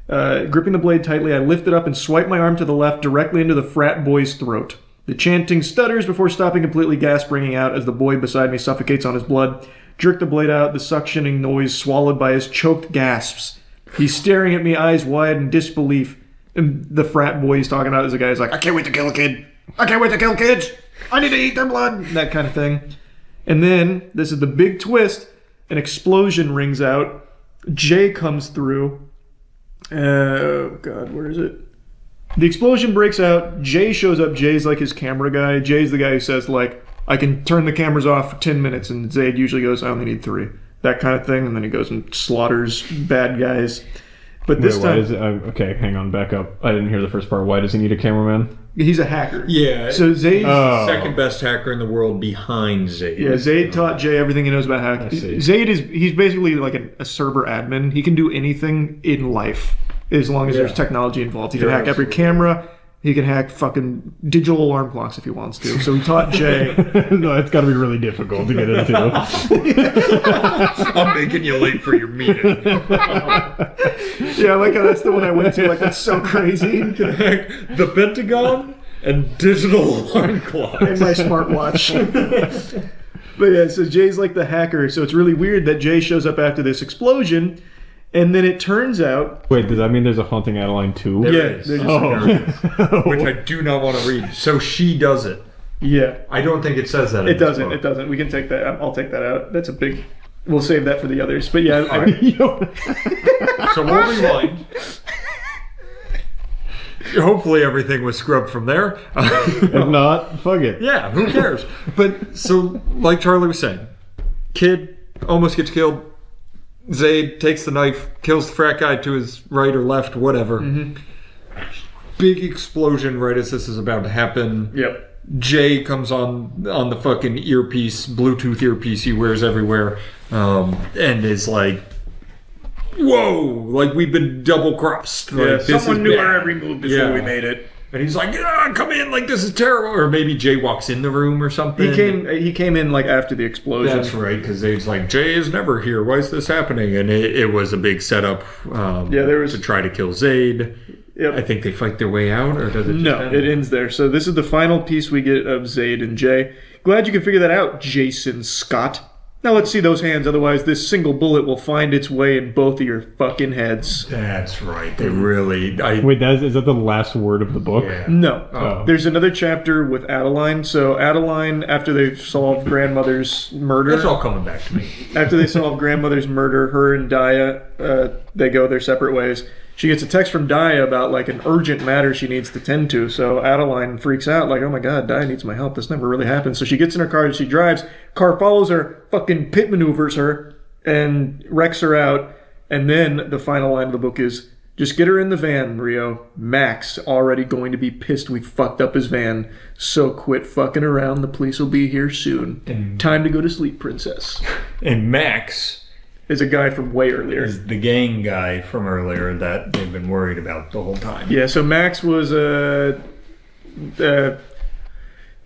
Gripping the blade tightly, I lift it up and swipe my arm to the left directly into the frat boy's throat. The chanting stutters before stopping completely, gasp ringing out as the boy beside me suffocates on his blood. Jerk the blade out, the suctioning noise swallowed by his choked gasps. He's staring at me, eyes wide in disbelief. And the frat boy he's talking about is a guy who's like, "I can't wait to kill a kid. I can't wait to kill kids. I need to eat their blood." That kind of thing. And then, this is the big twist, an explosion rings out. Jay comes through. Oh, God, where is it? The explosion breaks out. Jay shows up. Jay's like his camera guy. Jay's the guy who says, like, "I can turn the cameras off for 10 minutes. And Zayd usually goes, "I only need 3. That kind of thing. And then he goes and slaughters bad guys. But this time... okay, hang on, back up. I didn't hear the first part. Why does he need a cameraman? He's a hacker. Yeah. So Zayd's second best hacker in the world behind Zayd. Yeah, Zayd taught Jay everything he knows about hacking. Zayd he's basically like a server admin. He can do anything in life as long as there's technology involved. He can hack every camera, He can hack fucking digital alarm clocks if he wants to. So he taught Jay. No, it's got to be really difficult to get into. I'm making you late for your meeting. Yeah, I like how that's the one I went to. Like, that's so crazy. You can hack the Pentagon and digital alarm clocks. And my smartwatch. But yeah, so Jay's like the hacker. So it's really weird that Jay shows up after this explosion. And then it turns out... Wait, does that mean there's a Haunting Adeline 2? There is. Which I do not want to read. So she does it. Yeah. I don't think it says that. It doesn't. It doesn't. We can take that. I'll take that out. That's a big... We'll save that for the others. But yeah. So we'll rewind. Hopefully everything was scrubbed from there. If not, fuck it. Yeah, who cares? But so, like Charlie was saying, kid almost gets killed. Zayd takes the knife, kills the frat guy to his right or left, whatever. Mm-hmm. Big explosion right as this is about to happen. Yep. Jay comes on the fucking earpiece, Bluetooth earpiece he wears everywhere, and is like, whoa, like we've been double crossed. Like, someone knew our every move before we made it. And he's like, come in, like this is terrible. Or maybe Jay walks in the room or something. He came in like after the explosion. That's right, because Zayd's like, Jay is never here. Why is this happening? And it was a big setup to try to kill Zayd. Yep. I think they fight their way out, or does it just end? It ends there. So this is the final piece we get of Zayd and Jay. Glad you can figure that out, Jason Scott. Now let's see those hands, otherwise this single bullet will find its way in both of your fucking heads. That's right. They really... Wait, is that the last word of the book? Yeah. No. Oh. There's another chapter with Adeline. So Adeline, after they solved grandmother's murder... It's all coming back to me. After they solved grandmother's murder, her and Daya, they go their separate ways. She gets a text from Daya about like an urgent matter she needs to tend to. So Adeline freaks out like, oh my god, Daya needs my help. This never really happens. So she gets in her car and she drives. Car follows her, fucking pit maneuvers her, and wrecks her out. And then the final line of the book is, just get her in the van, Rio. Max already going to be pissed we fucked up his van. So quit fucking around. The police will be here soon. Time to go to sleep, princess. And Max... is a guy from way earlier. Is the gang guy from earlier that they've been worried about the whole time. Yeah, so Max was a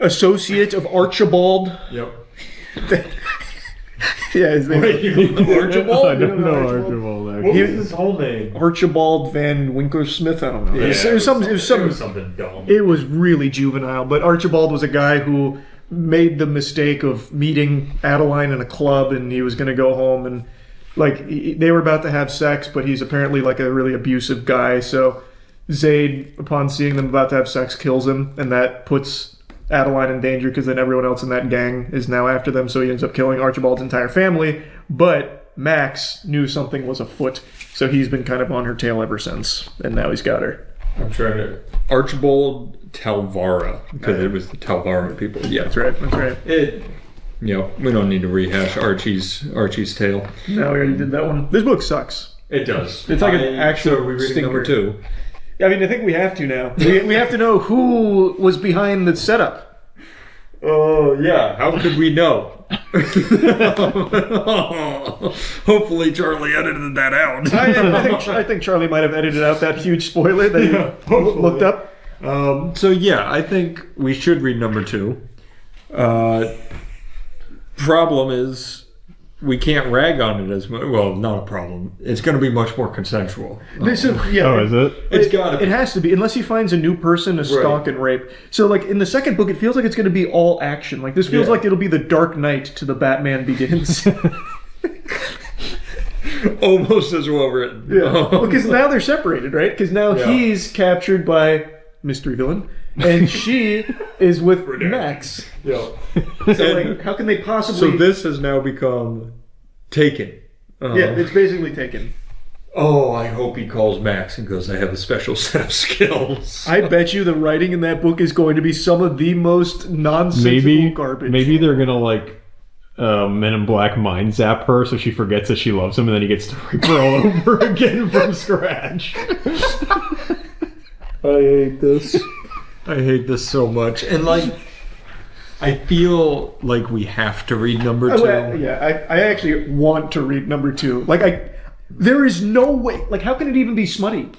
associate of Archibald. Yep. Yeah, his name is Archibald? I don't know Archibald. What was his whole name? Archibald Van Winklersmith. I don't know. Yeah, it was something dumb. It was really juvenile, but Archibald was a guy who made the mistake of meeting Adeline in a club, and he was going to go home and they were about to have sex, but he's apparently like a really abusive guy. So Zayd, upon seeing them about to have sex, kills him, and that puts Adeline in danger because then everyone else in that gang is now after them. So he ends up killing Archibald's entire family. But Max knew something was afoot, so he's been kind of on her tail ever since, and now he's got her. I'm trying to... Archibald Talvara, because it was the Talvara people. Yeah, that's right. That's right. We don't need to rehash Archie's tale. No, we already did that one. This book sucks. It does. It's like an actual so we're reading stinker. number 2. I mean, I think we have to now. we have to know who was behind the setup. Oh, yeah. How could we know? Hopefully Charlie edited that out. I think Charlie might have edited out that huge spoiler that he looked up. So yeah, I think we should read number 2. Problem is, we can't rag on it as much. Well, not a problem. It's going to be much more consensual. Is it? It's got to be. It has to be, unless he finds a new person to stalk and rape. So, like, in the second book, it feels like it's going to be all action. Like, this feels like it'll be the Dark Knight to the Batman Begins. Almost as well written. Yeah. Because now they're separated, right? Because now he's captured by mystery villain, and she is with Max. Yeah. So, like, how can they possibly... So this has now become Taken. Yeah, it's basically Taken. Oh, I hope he calls Max and goes, I have a special set of skills. I bet you the writing in that book is going to be some of the most nonsensical garbage. Maybe they're going to, like, Men in Black mind zap her so she forgets that she loves him, and then he gets to rape her all over again from scratch. I hate this. I hate this so much. And, like, I feel like we have to read number 2. I actually want to read number 2. Like, there is no way. Like, how can it even be smutty?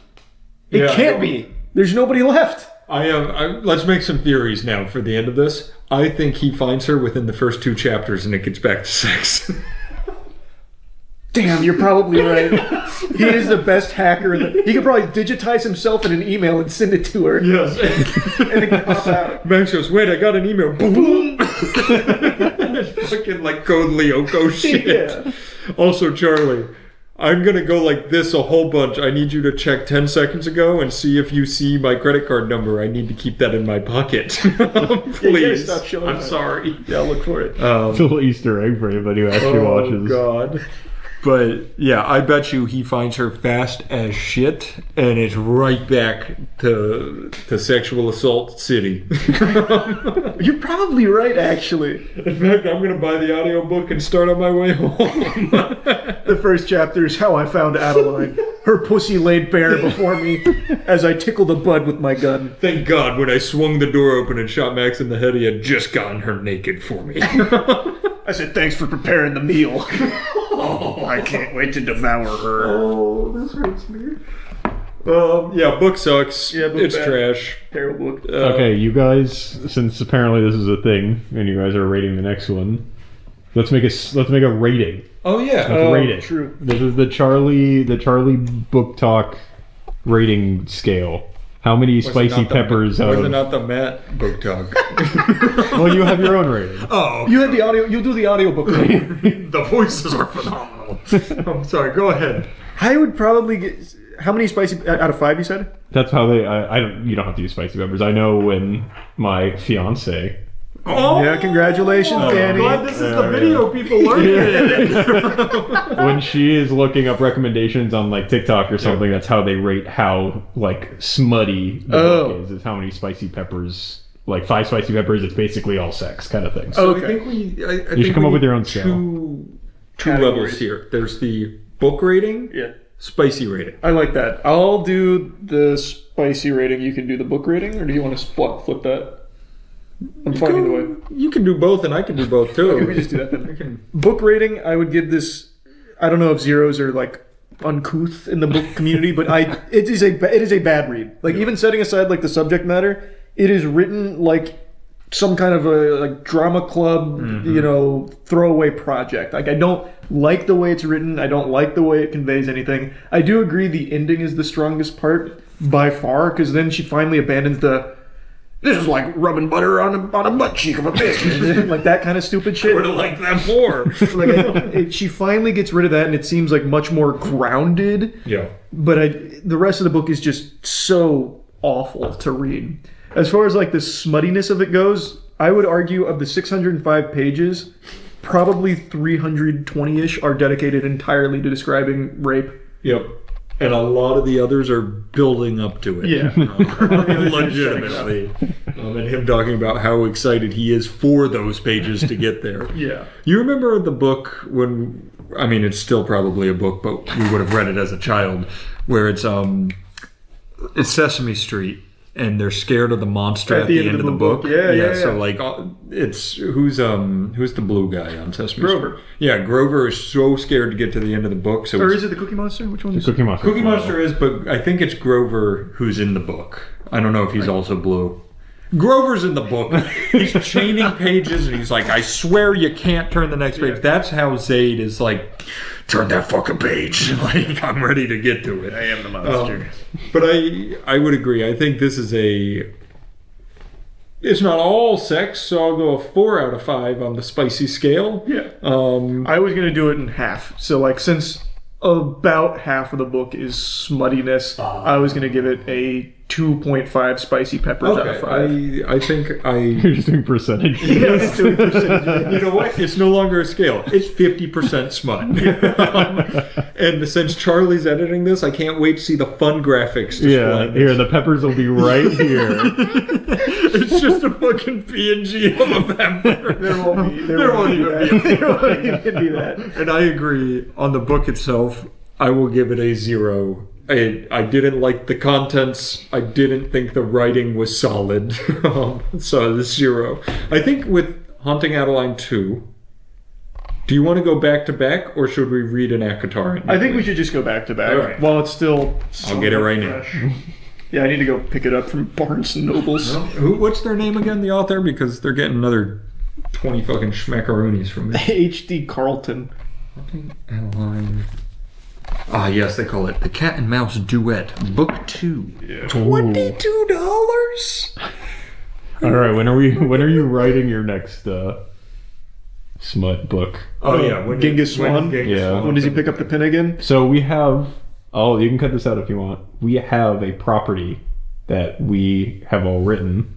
It can't be. There's nobody left. Let's make some theories now for the end of this. I think he finds her within the first 2 chapters and it gets back to sex. Damn, you're probably right. He is the best hacker. He could probably digitize himself in an email and send it to her. Yes. And it can pop out. Max goes, wait, I got an email. Boom! Fucking like Code Lyoko shit. Yeah. Also, Charlie, I'm going to go like this a whole bunch. I need you to check 10 seconds ago and see if you see my credit card number. I need to keep that in my pocket. Please. Stop showing I'm that. sorry. Yeah, I'll look for it. It's a little Easter egg for anybody who actually watches. Oh, God. But yeah, I bet you he finds her fast as shit, and it's right back to sexual assault city. You're probably right, actually. In fact, I'm gonna buy the audiobook and start on my way home. The first chapter is how I found Adeline. Her pussy laid bare before me as I tickled a bud with my gun. Thank God, when I swung the door open and shot Max in the head, he had just gotten her naked for me. I said, thanks for preparing the meal. I can't wait to devour her. Oh, this hurts me. Yeah, book sucks. Yeah, book it's bad. trash. Terrible book. Okay, you guys, since apparently this is a thing, and you guys are rating the next one, let's make a rating. Oh yeah, Let's rate it. True. This is the Charlie Book Talk rating scale. How many spicy peppers? Was it not the Matt Book Talk? Well, you have your own rating. Oh, You had the audio. You'll do the audiobook. the voices are phenomenal. I'm sorry. Go ahead. I would probably get. How many spicy out of 5 you said? That's how they. I don't. You don't have to use spicy peppers. I know when my fiance. Oh, Yeah, congratulations, Danny. God, this is the video people learning it. When she is looking up recommendations on like TikTok or something, that's how they rate how like smutty the book is how many spicy peppers. Like 5 spicy peppers, it's basically all sex kind of thing. So I think I You think should come we up with need your own scale. Two levels here. There's the book rating, Yeah. spicy rating. I like that. I'll do the spicy rating. You can do the book rating, or do you want to flip that? I'm fine either way. You can do both, and I can do both too. Okay, we just do that then. Book rating, I would give this. I don't know if zeros are like uncouth in the book community, but it is a bad read. Like even setting aside like the subject matter, it is written like some kind of a like drama club, throwaway project. Like I don't like the way it's written. I don't like the way it conveys anything. I do agree the ending is the strongest part by far, because then she finally abandons this is like rubbing butter on a butt cheek of a bitch. Like that kind of stupid shit. I would have liked that more. She finally gets rid of that, and it seems like much more grounded. Yeah. But the rest of the book is just so awful to read. As far as like the smuttiness of it goes, I would argue of the 605 pages, probably 320-ish are dedicated entirely to describing rape. Yep. And a lot of the others are building up to it. Yeah. Legitimately. And him talking about how excited he is for those pages to get there. Yeah. You remember the book when, I mean, it's still probably a book, but we would have read it as a child, where it's Sesame Street. And they're scared of the monster at the end of the book. Yeah. So like, it's who's the blue guy on Sesame Street? Grover. Yeah, Grover is so scared to get to the end of the book. So Or is it the Cookie Monster? Which one is Cookie Monster. Cookie Monster is, but I think it's Grover who's in the book. I don't know if he's also blue. Grover's in the book. He's chaining pages, and he's like, "I swear you can't turn the next page." That's how Zayd is like, "Turn that fucking page!" Like I'm ready to get to it. I am the monster. But I would agree. I think this is it's not all sex, so I'll go a 4 out of 5 on the spicy scale. Yeah. I was gonna do it in half. So like since about half of the book is smuttiness, I was gonna give it a 2.5 spicy peppers out of 5. I think You're just doing percentage. Yeah, it's doing percentage. You know what? It's no longer a scale. It's 50% smut. And since Charlie's editing this, I can't wait to see the fun graphics. Yeah, here, the peppers will be right here. It's just a fucking PNG of a pepper. There won't be There won't even be that. And I agree. On the book itself, I will give it a 0. I didn't like the contents. I didn't think the writing was solid. So the 0. I think with Haunting Adeline 2, do you want to go back to back, or should we read an ACOTAR? I think we should just go back to back All right. while it's still. I'll get it right now. Yeah, I need to go pick it up from Barnes & Nobles. What's their name again, the author? Because they're getting another 20 fucking schmackaroonies from me. H.D. Carlton. Adeline. Ah, yes, they call it The Cat and Mouse Duet, Book 2. Yeah. $22? All right, when are you writing your next smut book? Oh, yeah. Genghis Swan? Yeah. When does he pick up the pen again? So we have... Oh, you can cut this out if you want. We have a property that we have all written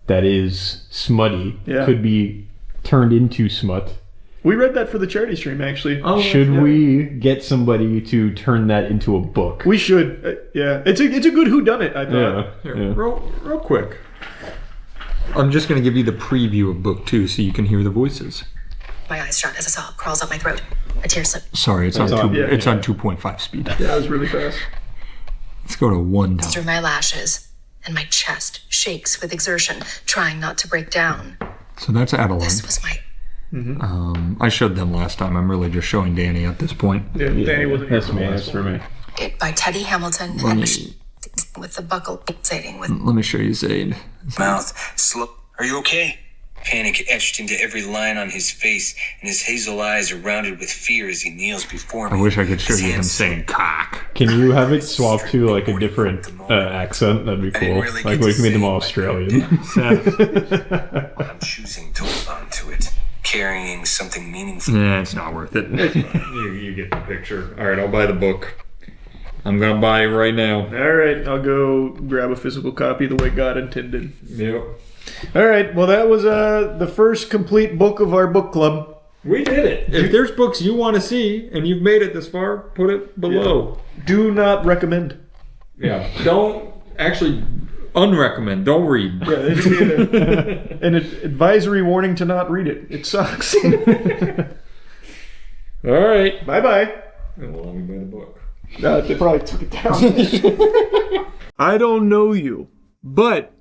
that is smutty. Yeah. Could be turned into smut. We read that for the charity stream, actually. Should we get somebody to turn that into a book? We should. Yeah. It's a good whodunit, I thought. Here, real quick. I'm just going to give you the preview of book 2 so you can hear the voices. My eyes shut as a sob crawls up my throat. A tear slip. Sorry, it's on on 2.5 speed. Yeah, that was really fast. Let's go to 1 down. Through my lashes, and my chest shakes with exertion, trying not to break down. So that's Adeline. This was my... I showed them last time. I'm really just showing Danny at this point. Yeah, Danny wasn't here. That's for me. It by Teddy Hamilton with the buckle fixating with... Let me show you Zaid. Mouth slow. Are you okay? Panic etched into every line on his face, and his hazel eyes are rounded with fear as he kneels before me. I wish I could show you him saying cock. Can you have it swap to like a different accent? That'd be cool. Like we can make them all Australian. I'm choosing to hold on to it, carrying something meaningful. Yeah, it's not worth it. you get the picture. All right, I'll buy the book. I'm gonna buy it right now. All right, I'll go grab a physical copy the way God intended. Yep. All right, well, that was the first complete book of our book club. We did it. If there's books you want to see and you've made it this far, put it below. Yeah. Do not recommend. Yeah. Don't actually unrecommend. Don't read. Yeah, it's an advisory warning to not read it. It sucks. All right. Bye-bye. And we'll let me buy the book. They probably took it down. I don't know you, but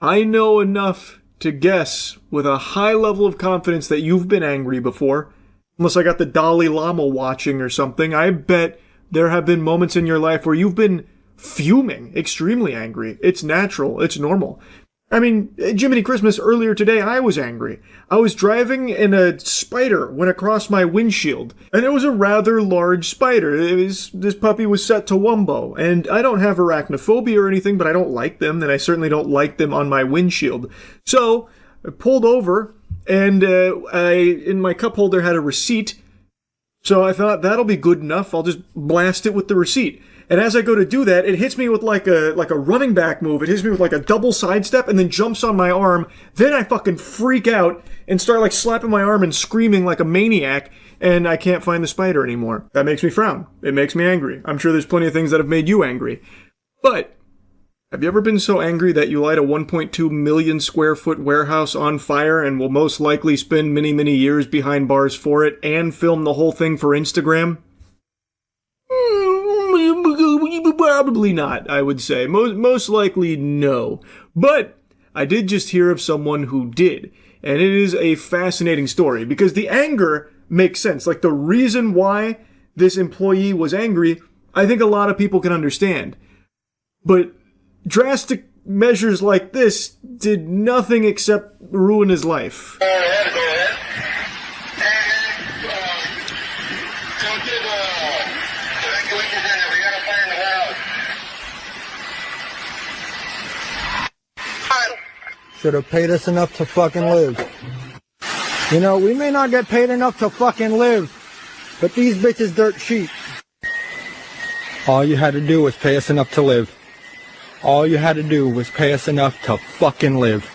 I know enough to guess with a high level of confidence that you've been angry before. Unless I got the Dalai Lama watching or something. I bet there have been moments in your life where you've been fuming, extremely angry. It's natural. It's normal. I mean, Jiminy Christmas, earlier today, I was angry. I was driving and a spider went across my windshield. And it was a rather large spider. This puppy was set to Wumbo. And I don't have arachnophobia or anything, but I don't like them. And I certainly don't like them on my windshield. So I pulled over and in my cup holder had a receipt. So I thought that'll be good enough. I'll just blast it with the receipt. And as I go to do that, it hits me with like a running back move. It hits me with like a double sidestep and then jumps on my arm. Then I fucking freak out and start like slapping my arm and screaming like a maniac. And I can't find the spider anymore. That makes me frown. It makes me angry. I'm sure there's plenty of things that have made you angry. But have you ever been so angry that you light a 1.2 million square foot warehouse on fire and will most likely spend many, many years behind bars for it and film the whole thing for Instagram? Probably not, I would say. Most likely no. But I did just hear of someone who did. And it is a fascinating story because the anger makes sense. Like the reason why this employee was angry, I think a lot of people can understand. But drastic measures like this did nothing except ruin his life. Should have paid us enough to fucking live. You know, we may not get paid enough to fucking live, but these bitches dirt cheap. All you had to do was pay us enough to live. All you had to do was pay us enough to fucking live.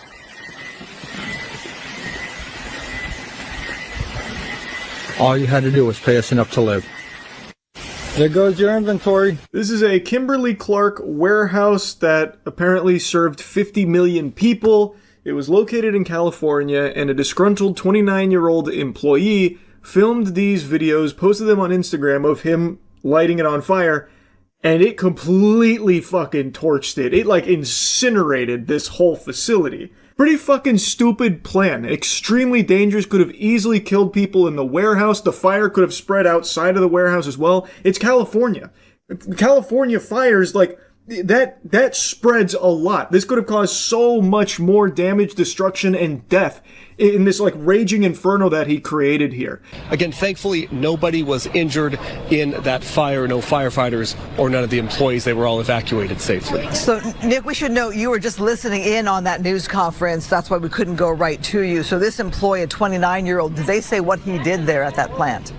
All you had to do was pay us enough to live. There goes your inventory. This is a Kimberly-Clark warehouse that apparently served 50 million people. It was located in California, and a disgruntled 29-year-old employee filmed these videos, posted them on Instagram of him lighting it on fire, and it completely fucking torched it. It like incinerated this whole facility. Pretty fucking stupid plan. Extremely dangerous. Could have easily killed people in the warehouse. The fire could have spread outside of the warehouse as well. It's California. California fires, like, that spreads a lot. This could have caused so much more damage, destruction, and death in this like raging inferno that he created here. Again, thankfully, nobody was injured in that fire. No firefighters or none of the employees. They were all evacuated safely. So, Nick, we should note you were just listening in on that news conference. That's why we couldn't go right to you. So this employee, a 29-year-old, did they say what he did there at that plant?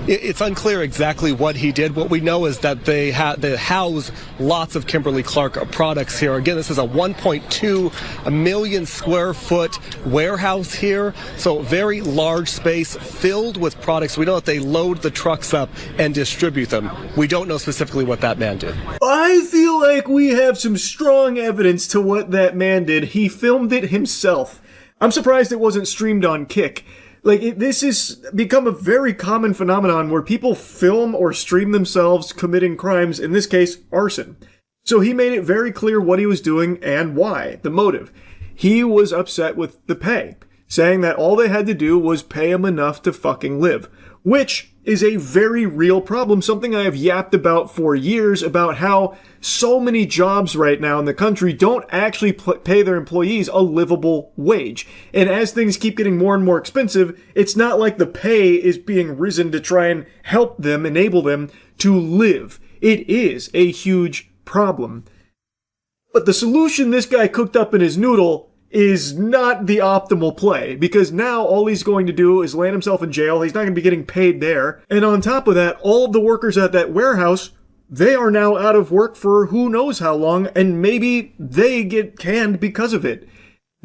It's unclear exactly what he did. What we know is that they house lots of Kimberly-Clark products here. Again, this is a 1.2 million square foot warehouse here. So very large space filled with products. We know that they load the trucks up and distribute them. We don't know specifically what that man did. I feel like we have some strong evidence to what that man did. He filmed it himself. I'm surprised it wasn't streamed on Kick. Like, this has become a very common phenomenon where people film or stream themselves committing crimes, in this case, arson. So he made it very clear what he was doing and why, the motive. He was upset with the pay, saying that all they had to do was pay him enough to fucking live, which is a very real problem, something I have yapped about for years, about how so many jobs right now in the country don't actually pay their employees a livable wage. And as things keep getting more and more expensive, it's not like the pay is being risen to try and help them, enable them to live. It is a huge problem. But the solution this guy cooked up in his noodle is not the optimal play, because now all he's going to do is land himself in jail. He's not going to be getting paid there. And on top of that, all of the workers at that warehouse, they are now out of work for who knows how long, and maybe they get canned because of it.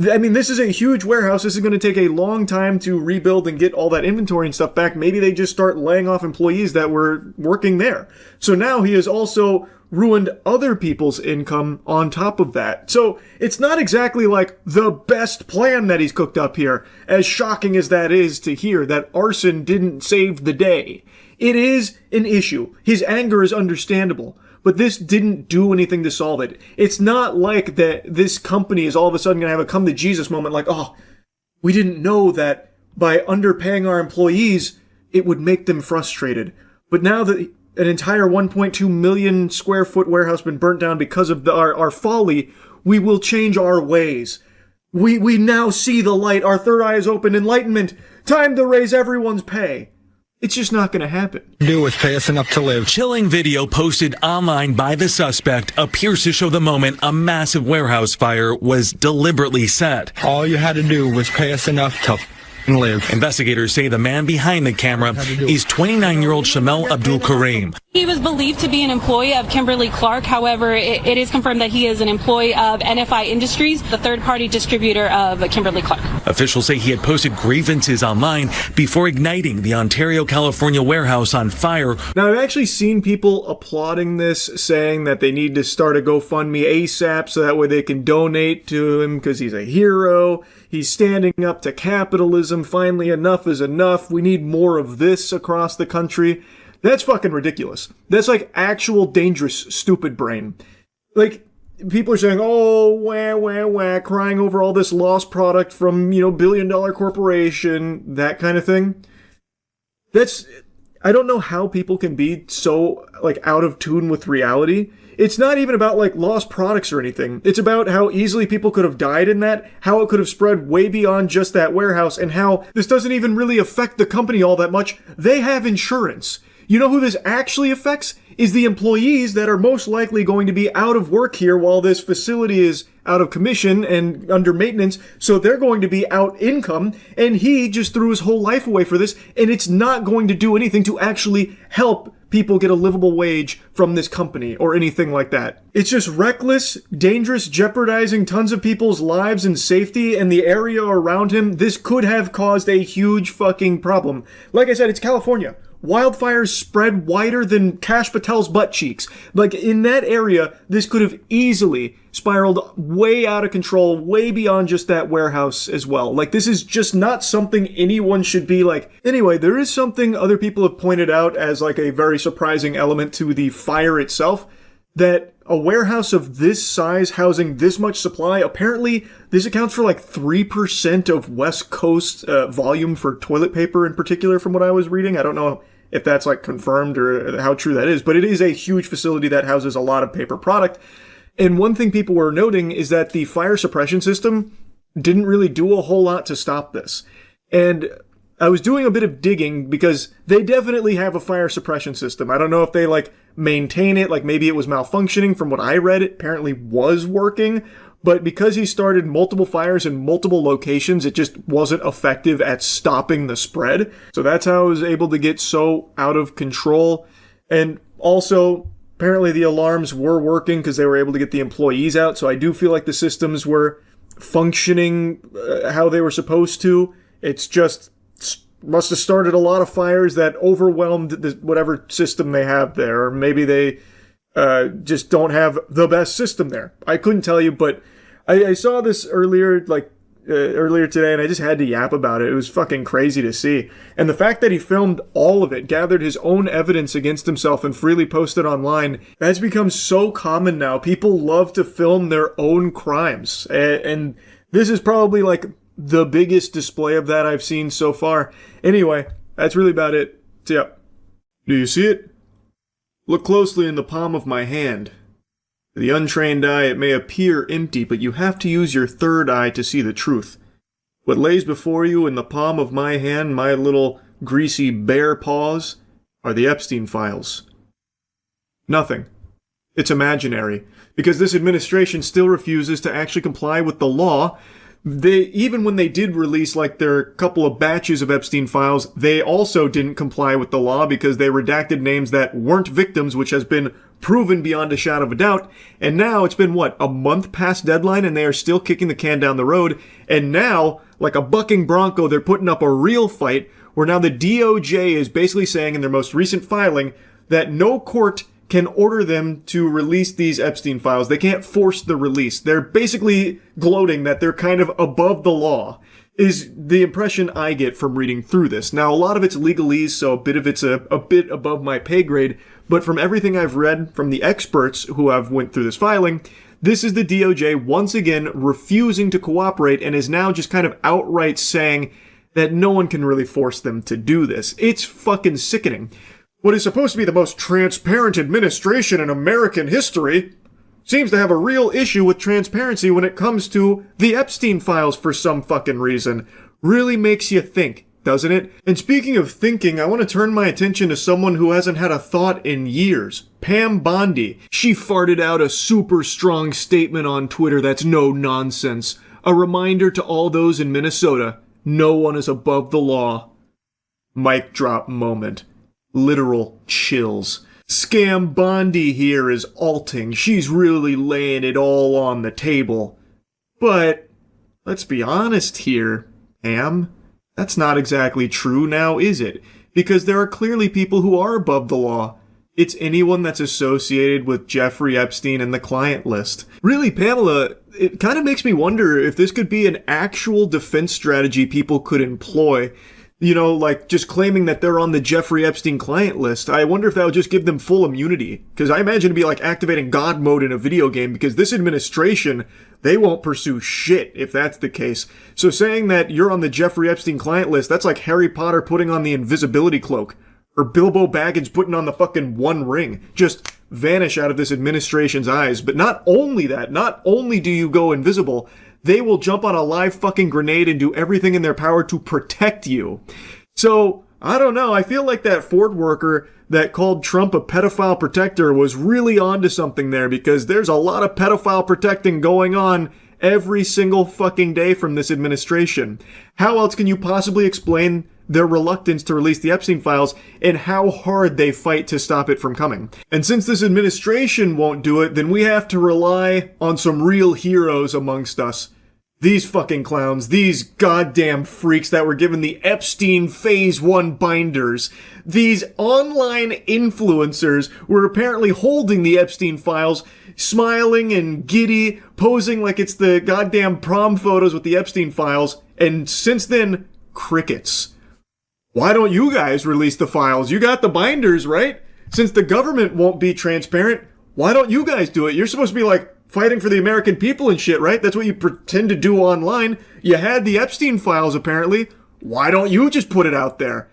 I mean, this is a huge warehouse. This is going to take a long time to rebuild and get all that inventory and stuff back. Maybe they just start laying off employees that were working there. So now he has also ruined other people's income on top of that. So it's not exactly like the best plan that he's cooked up here, as shocking as that is to hear that arson didn't save the day. It is an issue. His anger is understandable, but this didn't do anything to solve it. It's not like that this company is all of a sudden going to have a come to Jesus moment like, oh, we didn't know that by underpaying our employees, it would make them frustrated. But now that an entire 1.2 million square foot warehouse been burnt down because of our folly, we will change our ways. We now see the light. Our third eye is open. Enlightenment. Time to raise everyone's pay. It's just not going to happen. Do is pay us enough to live. Chilling video posted online by the suspect appears to show the moment a massive warehouse fire was deliberately set. All you had to do was pay us enough to live. Investigators say the man behind the camera is 29-year-old Shamel Abdul Karim. He was believed to be an employee of Kimberly-Clark. However, it is confirmed that he is an employee of NFI Industries, the third-party distributor of Kimberly-Clark. Officials say he had posted grievances online before igniting the Ontario, California warehouse on fire. Now, I've actually seen people applauding this, saying that they need to start a GoFundMe ASAP so that way they can donate to him because he's a hero. He's standing up to capitalism. Finally, enough is enough. We need more of this across the country. That's fucking ridiculous. That's like actual dangerous, stupid brain. Like, people are saying, oh, wah, wah, wah, crying over all this lost product from, billion-dollar corporation, that kind of thing. I don't know how people can be so, out of tune with reality. It's not even about, lost products or anything. It's about how easily people could have died in that, how it could have spread way beyond just that warehouse, and how this doesn't even really affect the company all that much. They have insurance. You know who this actually affects? Is the employees that are most likely going to be out of work here while this facility is out of commission and under maintenance, so they're going to be out income, and he just threw his whole life away for this, and it's not going to do anything to actually help people get a livable wage from this company or anything like that. It's just reckless, dangerous, jeopardizing tons of people's lives and safety and the area around him. This could have caused a huge fucking problem. Like I said, it's California. Wildfires spread wider than Kash Patel's butt cheeks. In that area, this could have easily spiraled way out of control, way beyond just that warehouse as well. This is just not something anyone should be Anyway, there is something other people have pointed out as a very surprising element to the fire itself, that a warehouse of this size housing this much supply, apparently this accounts for 3% of West Coast volume for toilet paper in particular, from what I was reading. I don't know if that's like confirmed or how true that is, but it is a huge facility that houses a lot of paper product. And one thing people were noting is that the fire suppression system didn't really do a whole lot to stop this. And I was doing a bit of digging because they definitely have a fire suppression system. I don't know if they like maintain it, like maybe it was malfunctioning. From what I read, it apparently was working. But because he started multiple fires in multiple locations, it just wasn't effective at stopping the spread. So that's how it was able to get so out of control. And also, apparently the alarms were working because they were able to get the employees out. So I do feel like the systems were functioning how they were supposed to. It's just must have started a lot of fires that overwhelmed whatever system they have there. Or maybe they just don't have the best system there. I couldn't tell you, but I saw this earlier today, and I just had to yap about it. It was fucking crazy to see. And the fact that he filmed all of it, gathered his own evidence against himself, and freely posted online, that's become so common now. People love to film their own crimes. And this is probably like the biggest display of that I've seen so far. Anyway, that's really about it. So, yeah. Do you see it? Look closely in the palm of my hand. To the untrained eye, it may appear empty, but you have to use your third eye to see the truth. What lays before you in the palm of my hand, my little greasy bare paws, are the Epstein files. Nothing. It's imaginary, because this administration still refuses to actually comply with the law. Even when they did release like their couple of batches of Epstein files, they also didn't comply with the law because they redacted names that weren't victims, which has been proven beyond a shadow of a doubt. And now it's been, a month past deadline, and they are still kicking the can down the road. And now, like a bucking bronco, they're putting up a real fight where now the DOJ is basically saying in their most recent filing that no court can order them to release these Epstein files. They can't force the release. They're basically gloating that they're kind of above the law, is the impression I get from reading through this. Now, a lot of it's legalese, so a bit of it's a bit above my pay grade, but from everything I've read from the experts who have went through this filing, this is the DOJ once again refusing to cooperate and is now just kind of outright saying that no one can really force them to do this. It's fucking sickening. What is supposed to be the most transparent administration in American history seems to have a real issue with transparency when it comes to the Epstein files for some fucking reason. Really makes you think, doesn't it? And speaking of thinking, I want to turn my attention to someone who hasn't had a thought in years. Pam Bondi. She farted out a super strong statement on Twitter that's no nonsense. A reminder to all those in Minnesota, no one is above the law. Mic drop moment. Literal chills. Scam Bondi here is alting. She's really laying it all on the table. But, let's be honest here, Pam. That's not exactly true now, is it? Because there are clearly people who are above the law. It's anyone that's associated with Jeffrey Epstein and the client list. Really, Pamela, it kind of makes me wonder if this could be an actual defense strategy people could employ. You know, like just claiming that they're on the Jeffrey Epstein client list. I wonder if that would just give them full immunity. Because I imagine it'd be like activating God mode in a video game, because this administration, they won't pursue shit if that's the case. So saying that you're on the Jeffrey Epstein client list, that's like Harry Potter putting on the invisibility cloak. Or Bilbo Baggins putting on the fucking One Ring. Just vanish out of this administration's eyes. But not only that, not only do you go invisible, they will jump on a live fucking grenade and do everything in their power to protect you. So, I don't know, I feel like that Ford worker that called Trump a pedophile protector was really onto something there, because there's a lot of pedophile protecting going on every single fucking day from this administration. How else can you possibly explain their reluctance to release the Epstein files and how hard they fight to stop it from coming? And since this administration won't do it, then we have to rely on some real heroes amongst us. These fucking clowns, these goddamn freaks that were given the Epstein Phase 1 binders. These online influencers were apparently holding the Epstein files, smiling and giddy, posing like it's the goddamn prom photos with the Epstein files, and since then, crickets. Why don't you guys release the files? You got the binders, right? Since the government won't be transparent, why don't you guys do it? You're supposed to be like fighting for the American people and shit, right? That's what you pretend to do online. You had the Epstein files, apparently. Why don't you just put it out there?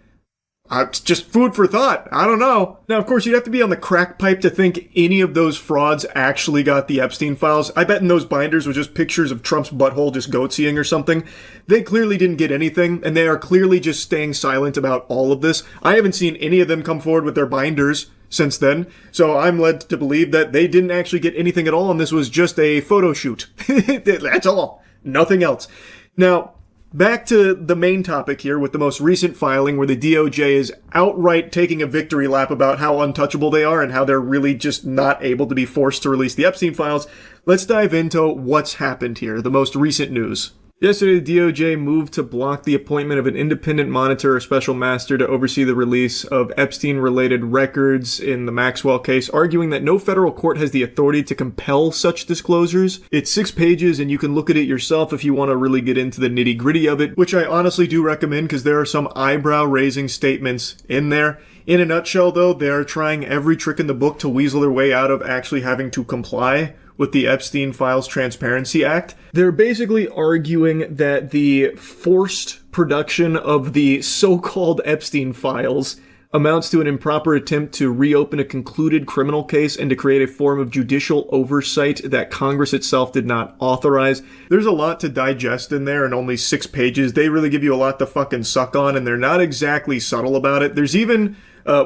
It's just food for thought. I don't know. Now, of course, you'd have to be on the crack pipe to think any of those frauds actually got the Epstein files. I bet in those binders was just pictures of Trump's butthole just goatseeing or something. They clearly didn't get anything, and they are clearly just staying silent about all of this. I haven't seen any of them come forward with their binders since then, so I'm led to believe that they didn't actually get anything at all, and this was just a photo shoot. That's all. Nothing else. Now, back to the main topic here with the most recent filing where the DOJ is outright taking a victory lap about how untouchable they are and how they're really just not able to be forced to release the Epstein files. Let's dive into what's happened here, the most recent news. Yesterday, the DOJ moved to block the appointment of an independent monitor or special master to oversee the release of Epstein-related records in the Maxwell case, arguing that no federal court has the authority to compel such disclosures. It's 6 pages, and you can look at it yourself if you want to really get into the nitty-gritty of it, which I honestly do recommend because there are some eyebrow-raising statements in there. In a nutshell, though, they're trying every trick in the book to weasel their way out of actually having to comply with the Epstein Files Transparency Act. They're basically arguing that the forced production of the so-called Epstein files amounts to an improper attempt to reopen a concluded criminal case and to create a form of judicial oversight that Congress itself did not authorize. There's a lot to digest in there in only 6 pages. They really give you a lot to fucking suck on, and they're not exactly subtle about it. There's even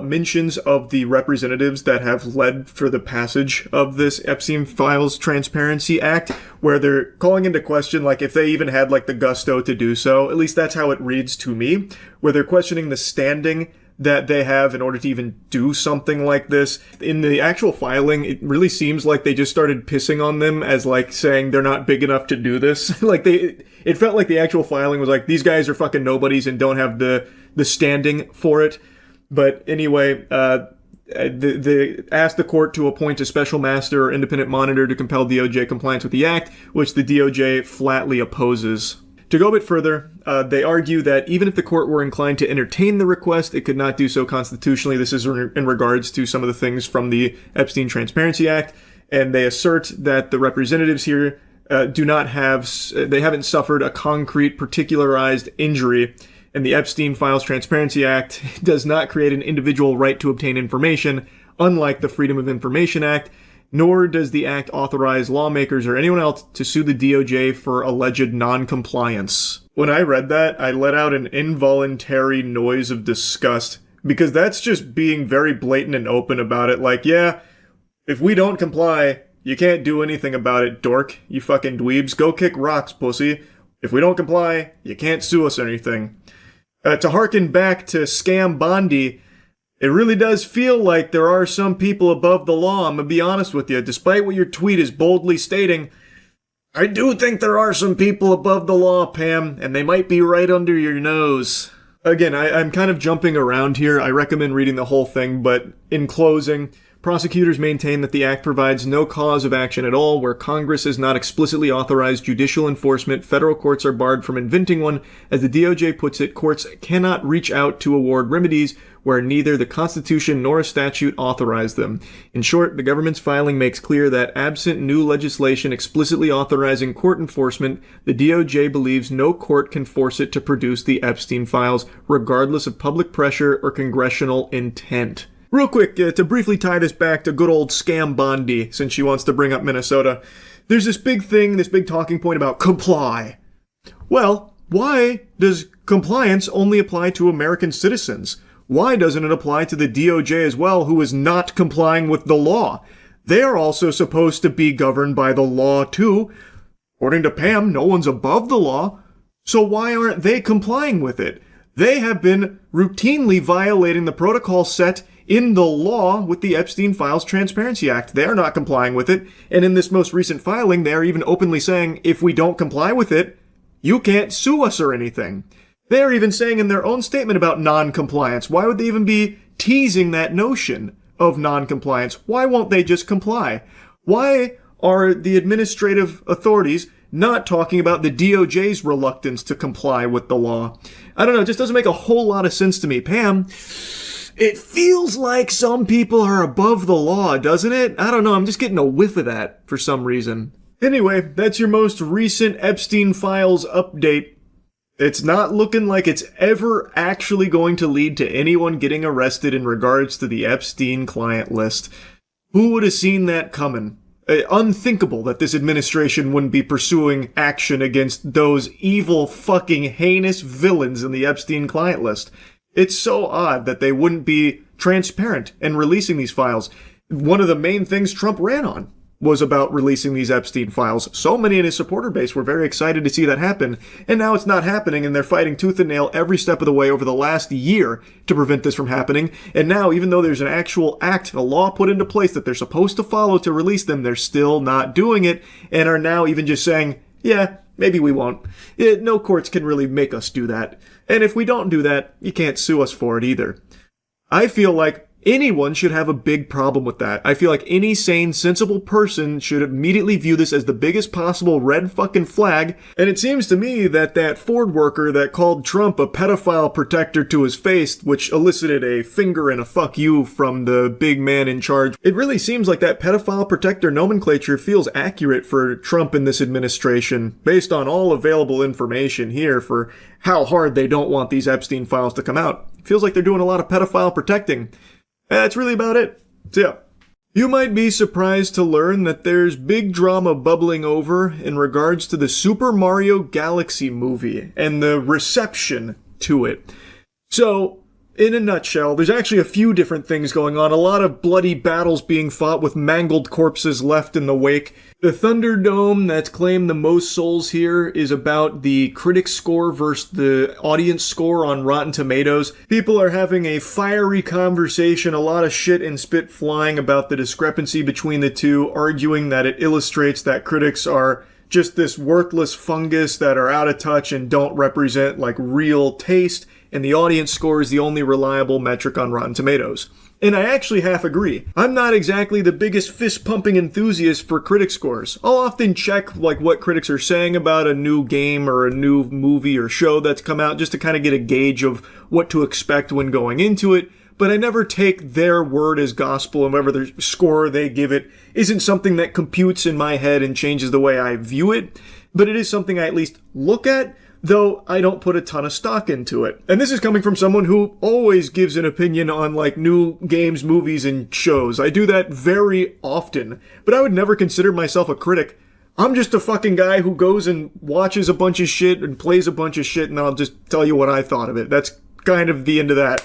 mentions of the representatives that have led for the passage of this Epstein Files Transparency Act, where they're calling into question, like, if they even had, like, the gusto to do so. At least that's how it reads to me, where they're questioning the standing that they have in order to even do something like this. In the actual filing, it really seems like they just started pissing on them as, like, saying they're not big enough to do this. Like, it felt like the actual filing was like, these guys are fucking nobodies and don't have the standing for it. But anyway, they asked the court to appoint a special master or independent monitor to compel DOJ compliance with the act, which the DOJ flatly opposes. To go a bit further, they argue that even if the court were inclined to entertain the request, it could not do so constitutionally. This is in regards to some of the things from the Epstein Transparency Act, and they assert that the representatives here they haven't suffered a concrete, particularized injury, and the Epstein Files Transparency Act does not create an individual right to obtain information, unlike the Freedom of Information Act, nor does the act authorize lawmakers or anyone else to sue the DOJ for alleged non-compliance. When I read that, I let out an involuntary noise of disgust, because that's just being very blatant and open about it. Like, yeah, if we don't comply, you can't do anything about it, dork, you fucking dweebs. Go kick rocks, pussy. If we don't comply, you can't sue us or anything. To harken back to Scam Bondi, it really does feel like there are some people above the law. I'm gonna be honest with you. Despite what your tweet is boldly stating, I do think there are some people above the law, Pam, and they might be right under your nose. Again, I'm kind of jumping around here. I recommend reading the whole thing, but in closing, prosecutors maintain that the act provides no cause of action at all. Where Congress has not explicitly authorized judicial enforcement, federal courts are barred from inventing one. As the DOJ puts it, courts cannot reach out to award remedies where neither the Constitution nor a statute authorize them. In short, the government's filing makes clear that absent new legislation explicitly authorizing court enforcement, the DOJ believes no court can force it to produce the Epstein files, regardless of public pressure or congressional intent. Real quick, to briefly tie this back to good old Scam Bondi, since she wants to bring up Minnesota, there's this big talking point about comply. Well, why does compliance only apply to American citizens? Why doesn't it apply to the DOJ as well, who is not complying with the law? They are also supposed to be governed by the law too. According to Pam, no one's above the law, so why aren't they complying with it? They have been routinely violating the protocol set in the law with the Epstein Files Transparency Act. They are not complying with it, and in this most recent filing, they are even openly saying, if we don't comply with it, you can't sue us or anything. They are even saying in their own statement about non-compliance, why would they even be teasing that notion of non-compliance? Why won't they just comply? Why are the administrative authorities not talking about the DOJ's reluctance to comply with the law? I don't know, it just doesn't make a whole lot of sense to me. Pam, it feels like some people are above the law, doesn't it? I don't know, I'm just getting a whiff of that for some reason. Anyway, that's your most recent Epstein Files update. It's not looking like it's ever actually going to lead to anyone getting arrested in regards to the Epstein client list. Who would have seen that coming? Unthinkable that this administration wouldn't be pursuing action against those evil, fucking heinous villains in the Epstein client list. It's so odd that they wouldn't be transparent in releasing these files. One of the main things Trump ran on was about releasing these Epstein files. So many in his supporter base were very excited to see that happen, and now it's not happening, and they're fighting tooth and nail every step of the way over the last year to prevent this from happening. And now, even though there's an actual act, a law put into place that they're supposed to follow to release them, they're still not doing it, and are now even just saying, yeah, maybe we won't. No courts can really make us do that. And if we don't do that, you can't sue us for it either. I feel like anyone should have a big problem with that. I feel like any sane, sensible person should immediately view this as the biggest possible red fucking flag. And it seems to me that that Ford worker that called Trump a pedophile protector to his face, which elicited a finger and a fuck you from the big man in charge, it really seems like that pedophile protector nomenclature feels accurate for Trump in this administration, based on all available information here for how hard they don't want these Epstein files to come out. It feels like they're doing a lot of pedophile protecting. That's really about it. So yeah. You might be surprised to learn that there's big drama bubbling over in regards to the Super Mario Galaxy movie and the reception to it. So, in a nutshell, there's actually a few different things going on. A lot of bloody battles being fought with mangled corpses left in the wake. The Thunderdome that's claimed the most souls here is about the critic score versus the audience score on Rotten Tomatoes. People are having a fiery conversation, a lot of shit and spit flying about the discrepancy between the two, arguing that it illustrates that critics are just this worthless fungus that are out of touch and don't represent like real taste, and the audience score is the only reliable metric on Rotten Tomatoes. And I actually half agree. I'm not exactly the biggest fist-pumping enthusiast for critic scores. I'll often check like what critics are saying about a new game or a new movie or show that's come out just to kind of get a gauge of what to expect when going into it, but I never take their word as gospel, and whatever the score they give it isn't something that computes in my head and changes the way I view it, but it is something I at least look at, though I don't put a ton of stock into it. And this is coming from someone who always gives an opinion on like new games, movies, and shows. I do that very often, but I would never consider myself a critic. I'm just a fucking guy who goes and watches a bunch of shit and plays a bunch of shit, and I'll just tell you what I thought of it. That's kind of the end of that.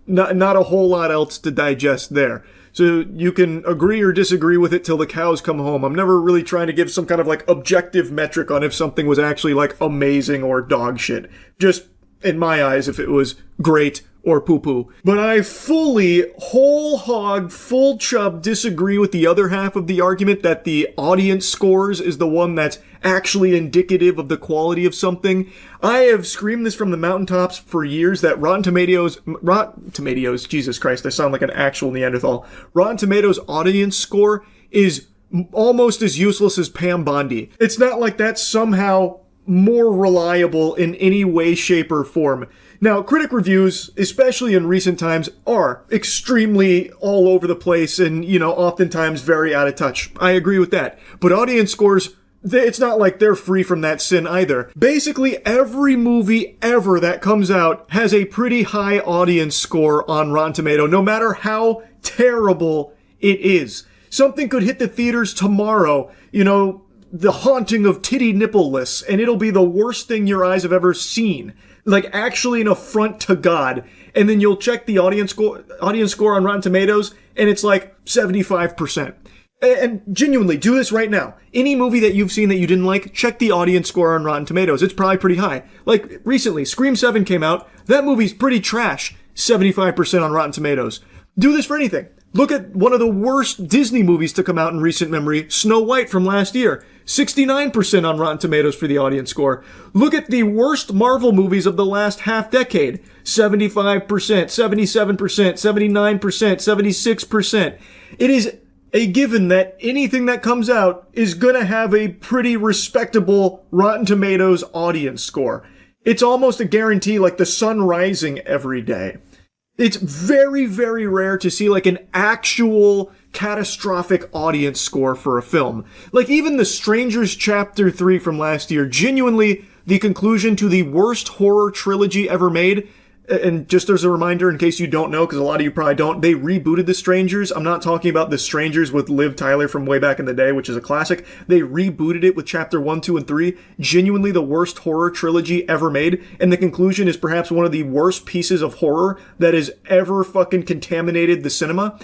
Not a whole lot else to digest there. So you can agree or disagree with it till the cows come home. I'm never really trying to give some kind of like objective metric on if something was actually like amazing or dog shit. Just in my eyes, if it was great or poo-poo. But I fully, whole hog, full chub disagree with the other half of the argument that the audience scores is the one that's actually indicative of the quality of something. I have screamed this from the mountaintops for years that Rotten Tomatoes, Jesus Christ, I sound like an actual Neanderthal. Rotten Tomatoes audience score is almost as useless as Pam Bondi. It's not like that's somehow more reliable in any way, shape, or form. Now, critic reviews, especially in recent times, are extremely all over the place and, oftentimes very out of touch. I agree with that. But audience scores, it's not like they're free from that sin either. Basically, every movie ever that comes out has a pretty high audience score on Rotten Tomato, no matter how terrible it is. Something could hit the theaters tomorrow, The Haunting of Titty Nippleless, and it'll be the worst thing your eyes have ever seen. Like, actually an affront to God. And then you'll check the audience score on Rotten Tomatoes, and it's like 75%. And genuinely, do this right now. Any movie that you've seen that you didn't like, check the audience score on Rotten Tomatoes. It's probably pretty high. Like, recently, Scream 7 came out. That movie's pretty trash. 75% on Rotten Tomatoes. Do this for anything. Look at one of the worst Disney movies to come out in recent memory, Snow White from last year. 69% on Rotten Tomatoes for the audience score. Look at the worst Marvel movies of the last half decade. 75%, 77%, 79%, 76%. It is a given that anything that comes out is gonna have a pretty respectable Rotten Tomatoes audience score. It's almost a guarantee, like the sun rising every day. It's very, very rare to see like an actual catastrophic audience score for a film. Like even The Strangers Chapter 3 from last year, genuinely the conclusion to the worst horror trilogy ever made. And just as a reminder, in case you don't know, because a lot of you probably don't, they rebooted The Strangers. I'm not talking about The Strangers with Liv Tyler from way back in the day, which is a classic. They rebooted it with Chapter 1, 2, and 3. Genuinely the worst horror trilogy ever made. And the conclusion is perhaps one of the worst pieces of horror that has ever fucking contaminated the cinema.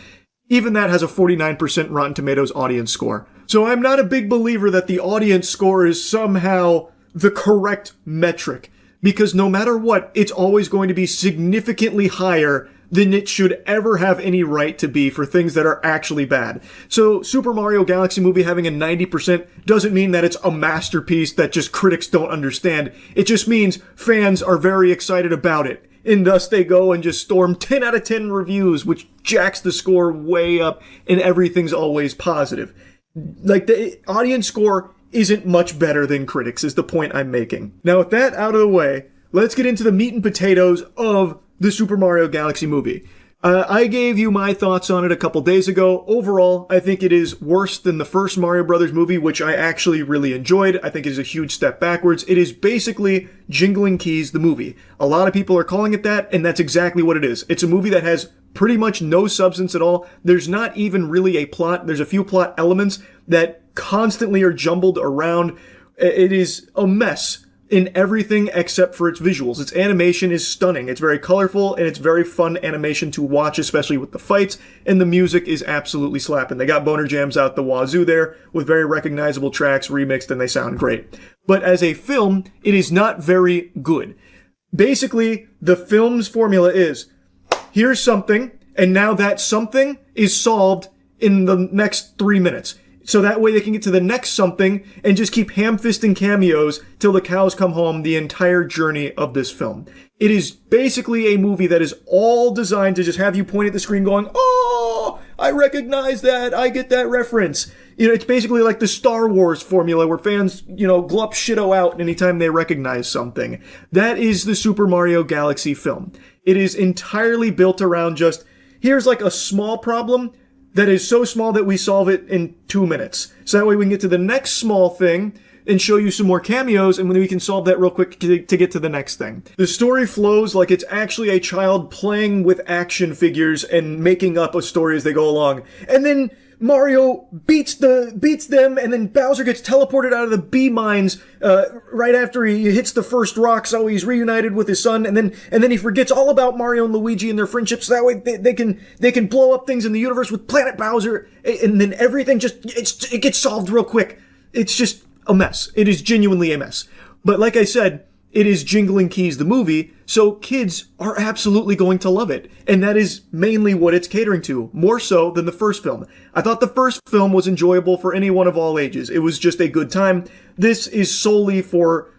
Even that has a 49% Rotten Tomatoes audience score. So I'm not a big believer that the audience score is somehow the correct metric. Because no matter what, it's always going to be significantly higher than it should ever have any right to be for things that are actually bad. So Super Mario Galaxy Movie having a 90% doesn't mean that it's a masterpiece that just critics don't understand. It just means fans are very excited about it. And thus they go and just storm 10 out of 10 reviews, which jacks the score way up, and everything's always positive. Like, the audience score isn't much better than critics, is the point I'm making. Now, with that out of the way, let's get into the meat and potatoes of the Super Mario Galaxy Movie. I gave you my thoughts on it a couple days ago. Overall, I think it is worse than the first Mario Brothers movie, which I actually really enjoyed. I think it is a huge step backwards. It is basically Jingling Keys, the movie. A lot of people are calling it that, and that's exactly what it is. It's a movie that has pretty much no substance at all. There's not even really a plot. There's a few plot elements that constantly are jumbled around. It is a mess in everything except for its visuals. Its animation is stunning. It's very colorful, and it's very fun animation to watch, especially with the fights, and the music is absolutely slapping. They got boner jams out the wazoo there with very recognizable tracks remixed, and they sound great. But as a film, it is not very good. Basically, the film's formula is, here's something, and now that something is solved in the next 3 minutes. So that way they can get to the next something and just keep ham-fisting cameos till the cows come home the entire journey of this film. It is basically a movie that is all designed to just have you point at the screen going, oh, I recognize that, I get that reference. You know, it's basically like the Star Wars formula where fans, glup shitto out anytime they recognize something. That is the Super Mario Galaxy film. It is entirely built around just, here's like a small problem that is so small that we solve it in 2 minutes. So that way we can get to the next small thing and show you some more cameos, and then we can solve that real quick to get to the next thing. The story flows like it's actually a child playing with action figures and making up a story as they go along. And then Mario beats them, and then Bowser gets teleported out of the bee mines right after he hits the first rock, so he's reunited with his son, and then he forgets all about Mario and Luigi and their friendship, so that way they can blow up things in the universe with Planet Bowser, and then everything it gets solved real quick. It's just a mess. It is genuinely a mess. But like I said, it is Jingling Keys, the movie, so kids are absolutely going to love it. And that is mainly what it's catering to, more so than the first film. I thought the first film was enjoyable for anyone of all ages. It was just a good time. This is solely for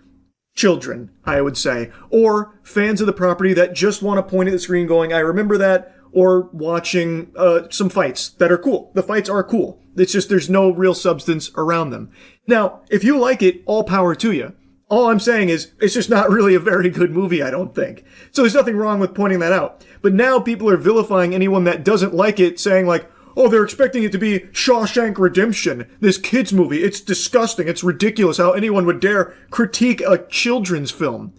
children, I would say, or fans of the property that just want to point at the screen going, I remember that, or watching some fights that are cool. The fights are cool. It's just there's no real substance around them. Now, if you like it, all power to you. All I'm saying is, it's just not really a very good movie, I don't think. So there's nothing wrong with pointing that out. But now people are vilifying anyone that doesn't like it, saying like, oh, they're expecting it to be Shawshank Redemption, this kid's movie. It's disgusting. It's ridiculous how anyone would dare critique a children's film.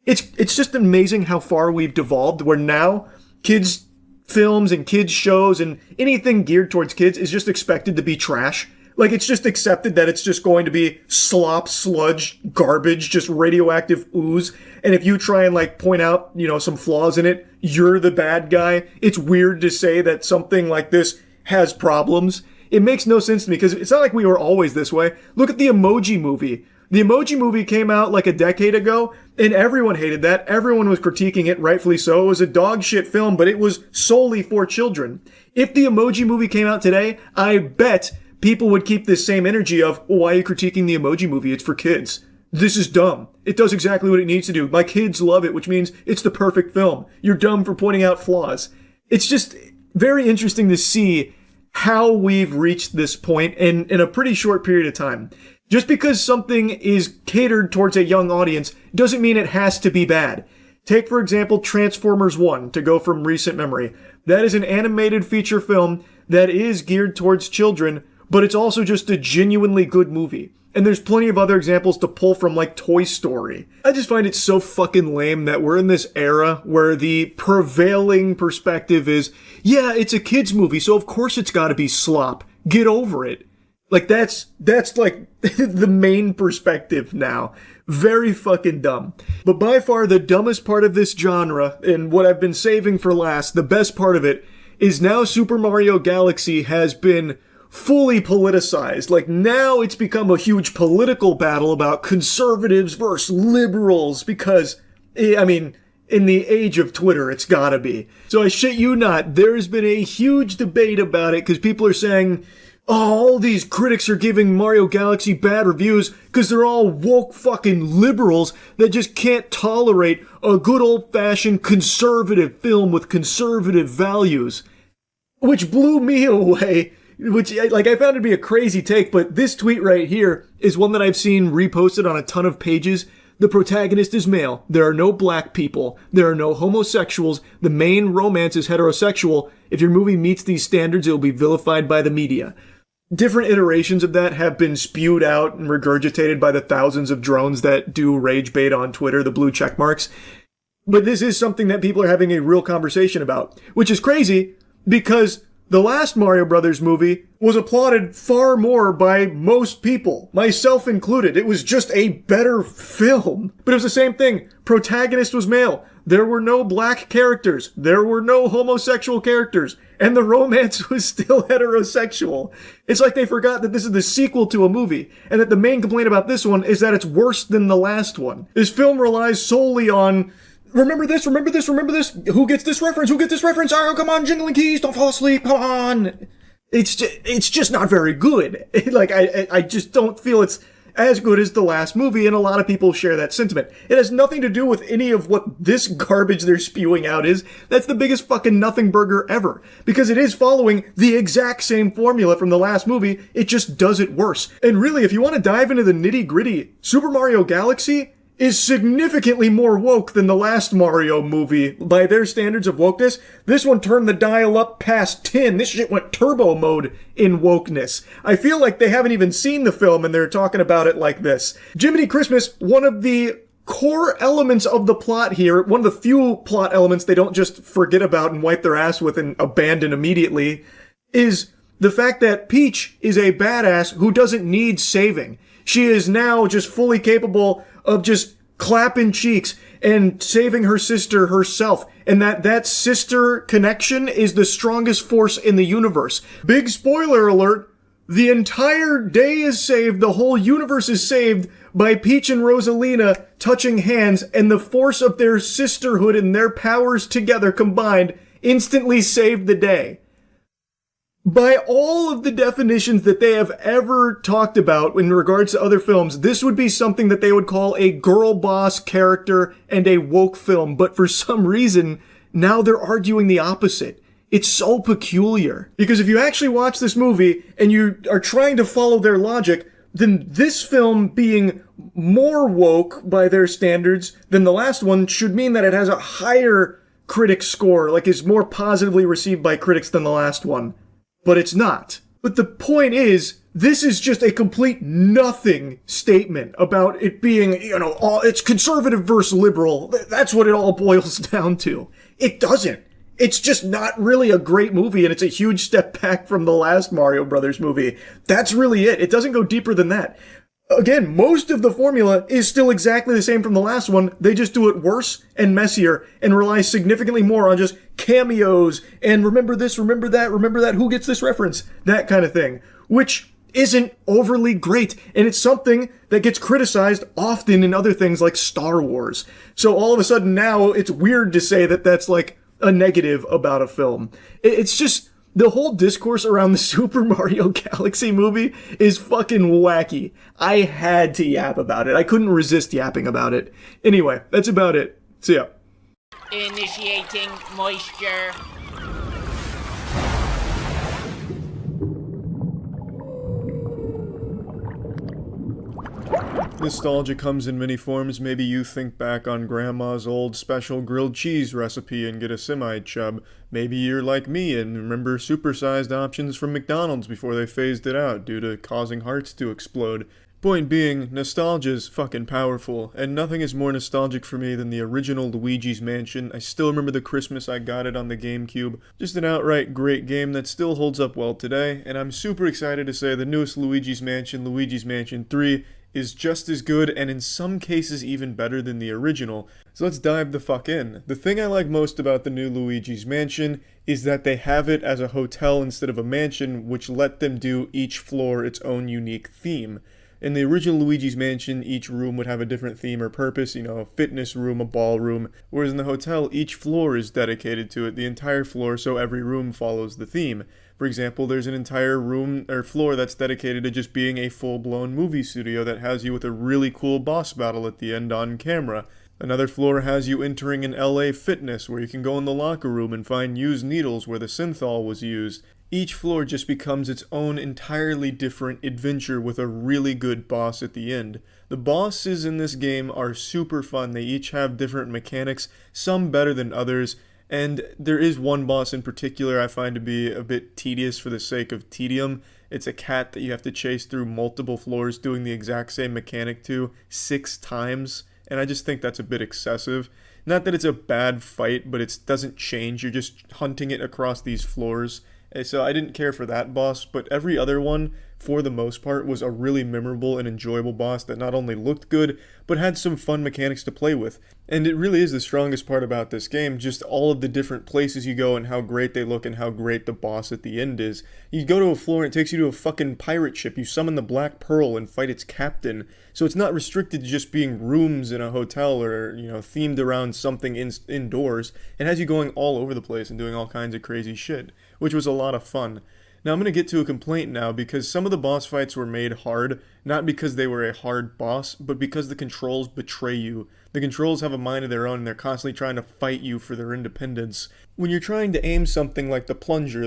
It's just amazing how far we've devolved, where now kids' films and kids' shows and anything geared towards kids is just expected to be trash. Like, it's just accepted that it's just going to be slop, sludge, garbage, just radioactive ooze. And if you try and, like, point out, some flaws in it, you're the bad guy. It's weird to say that something like this has problems. It makes no sense to me, because it's not like we were always this way. Look at the Emoji Movie. The Emoji Movie came out like a decade ago, and everyone hated that. Everyone was critiquing it, rightfully so. It was a dog shit film, but it was solely for children. If the Emoji Movie came out today, I bet people would keep this same energy of, well, why are you critiquing the Emoji Movie? It's for kids. This is dumb. It does exactly what it needs to do. My kids love it, which means it's the perfect film. You're dumb for pointing out flaws. It's just very interesting to see how we've reached this point in a pretty short period of time. Just because something is catered towards a young audience doesn't mean it has to be bad. Take, for example, Transformers 1, to go from recent memory. That is an animated feature film that is geared towards children, but it's also just a genuinely good movie. And there's plenty of other examples to pull from, like Toy Story. I just find it so fucking lame that we're in this era where the prevailing perspective is, yeah, it's a kid's movie, so of course it's gotta be slop. Get over it. Like, that's like the main perspective now. Very fucking dumb. But by far the dumbest part of this genre, and what I've been saving for last, the best part of it, is now Super Mario Galaxy has been fully politicized. Like, now it's become a huge political battle about conservatives versus liberals, because, I mean, in the age of Twitter, it's gotta be. So I shit you not, there's been a huge debate about it, because people are saying, oh, all these critics are giving Mario Galaxy bad reviews because they're all woke fucking liberals that just can't tolerate a good old-fashioned conservative film with conservative values. Which blew me away. Which, like, I found it to be a crazy take, but this tweet right here is one that I've seen reposted on a ton of pages. The protagonist is male. There are no black people. There are no homosexuals. The main romance is heterosexual. If your movie meets these standards, it will be vilified by the media. Different iterations of that have been spewed out and regurgitated by the thousands of drones that do rage bait on Twitter, the blue check marks. But this is something that people are having a real conversation about, which is crazy because the last Mario Brothers movie was applauded far more by most people, myself included. It was just a better film. But it was the same thing. Protagonist was male. There were no black characters. There were no homosexual characters. And the romance was still heterosexual. It's like they forgot that this is the sequel to a movie, and that the main complaint about this one is that it's worse than the last one. This film relies solely on, remember this, remember this, remember this, who gets this reference, who gets this reference, oh, come on, jingling keys, don't fall asleep, come on. It's just not very good. Like, I just don't feel it's as good as the last movie, and a lot of people share that sentiment. It has nothing to do with any of what this garbage they're spewing out is. That's the biggest fucking nothing burger ever. Because it is following the exact same formula from the last movie, it just does it worse. And really, if you want to dive into the nitty-gritty, Super Mario Galaxy is significantly more woke than the last Mario movie. By their standards of wokeness, this one turned the dial up past 10. This shit went turbo mode in wokeness. I feel like they haven't even seen the film and they're talking about it like this. Jiminy Christmas, one of the core elements of the plot here, one of the few plot elements they don't just forget about and wipe their ass with and abandon immediately, is the fact that Peach is a badass who doesn't need saving. She is now just fully capable of just clapping cheeks and saving her sister herself. And that sister connection is the strongest force in the universe. Big spoiler alert, the entire day is saved, the whole universe is saved by Peach and Rosalina touching hands, and the force of their sisterhood and their powers together combined instantly saved the day. By all of the definitions that they have ever talked about in regards to other films, this would be something that they would call a girl boss character and a woke film. But for some reason, now they're arguing the opposite. It's so peculiar. Because if you actually watch this movie and you are trying to follow their logic, then this film being more woke by their standards than the last one should mean that it has a higher critic score, like is more positively received by critics than the last one. But it's not. But the point is, this is just a complete nothing statement about it being, it's conservative versus liberal. That's what it all boils down to. It doesn't. It's just not really a great movie, and it's a huge step back from the last Mario Brothers movie. That's really it. It doesn't go deeper than that. Again, most of the formula is still exactly the same from the last one. They just do it worse and messier and rely significantly more on just cameos and remember this, remember that, who gets this reference, that kind of thing, which isn't overly great. And it's something that gets criticized often in other things like Star Wars. So all of a sudden now it's weird to say that that's like a negative about a film. It's just, the whole discourse around the Super Mario Galaxy movie is fucking wacky. I had to yap about it. I couldn't resist yapping about it. Anyway, that's about it. See ya. Initiating moisture. Nostalgia comes in many forms. Maybe you think back on Grandma's old special grilled cheese recipe and get a semi-chub. Maybe you're like me and remember supersized options from McDonald's before they phased it out due to causing hearts to explode. Point being, nostalgia's fucking powerful, and nothing is more nostalgic for me than the original Luigi's Mansion. I still remember the Christmas I got it on the GameCube. Just an outright great game that still holds up well today, and I'm super excited to say the newest Luigi's Mansion 3, is just as good and in some cases even better than the original. So let's dive the fuck in. The thing I like most about the new Luigi's Mansion is that they have it as a hotel instead of a mansion, which let them do each floor its own unique theme. In the original Luigi's Mansion, each room would have a different theme or purpose, a fitness room, a ballroom, whereas in the hotel, each floor is dedicated to it, the entire floor, so every room follows the theme. For example, there's an entire room or floor that's dedicated to just being a full-blown movie studio that has you with a really cool boss battle at the end on camera. Another floor has you entering an LA Fitness, where you can go in the locker room and find used needles where the synthol was used. Each floor just becomes its own entirely different adventure with a really good boss at the end. The bosses in this game are super fun. They each have different mechanics, some better than others, and there is one boss in particular I find to be a bit tedious for the sake of tedium. It's a cat that you have to chase through multiple floors doing the exact same mechanic to 6 times, and I just think that's a bit excessive. Not that it's a bad fight, but it doesn't change. You're just hunting it across these floors. So I didn't care for that boss, but every other one, for the most part, was a really memorable and enjoyable boss that not only looked good, but had some fun mechanics to play with. And it really is the strongest part about this game, just all of the different places you go and how great they look and how great the boss at the end is. You go to a floor and it takes you to a fucking pirate ship, you summon the Black Pearl and fight its captain. So it's not restricted to just being rooms in a hotel or, themed around something indoors. It has you going all over the place and doing all kinds of crazy shit, which was a lot of fun. Now I'm going to get to a complaint now because some of the boss fights were made hard, not because they were a hard boss, but because the controls betray you. The controls have a mind of their own and they're constantly trying to fight you for their independence. When you're trying to aim something like the plunger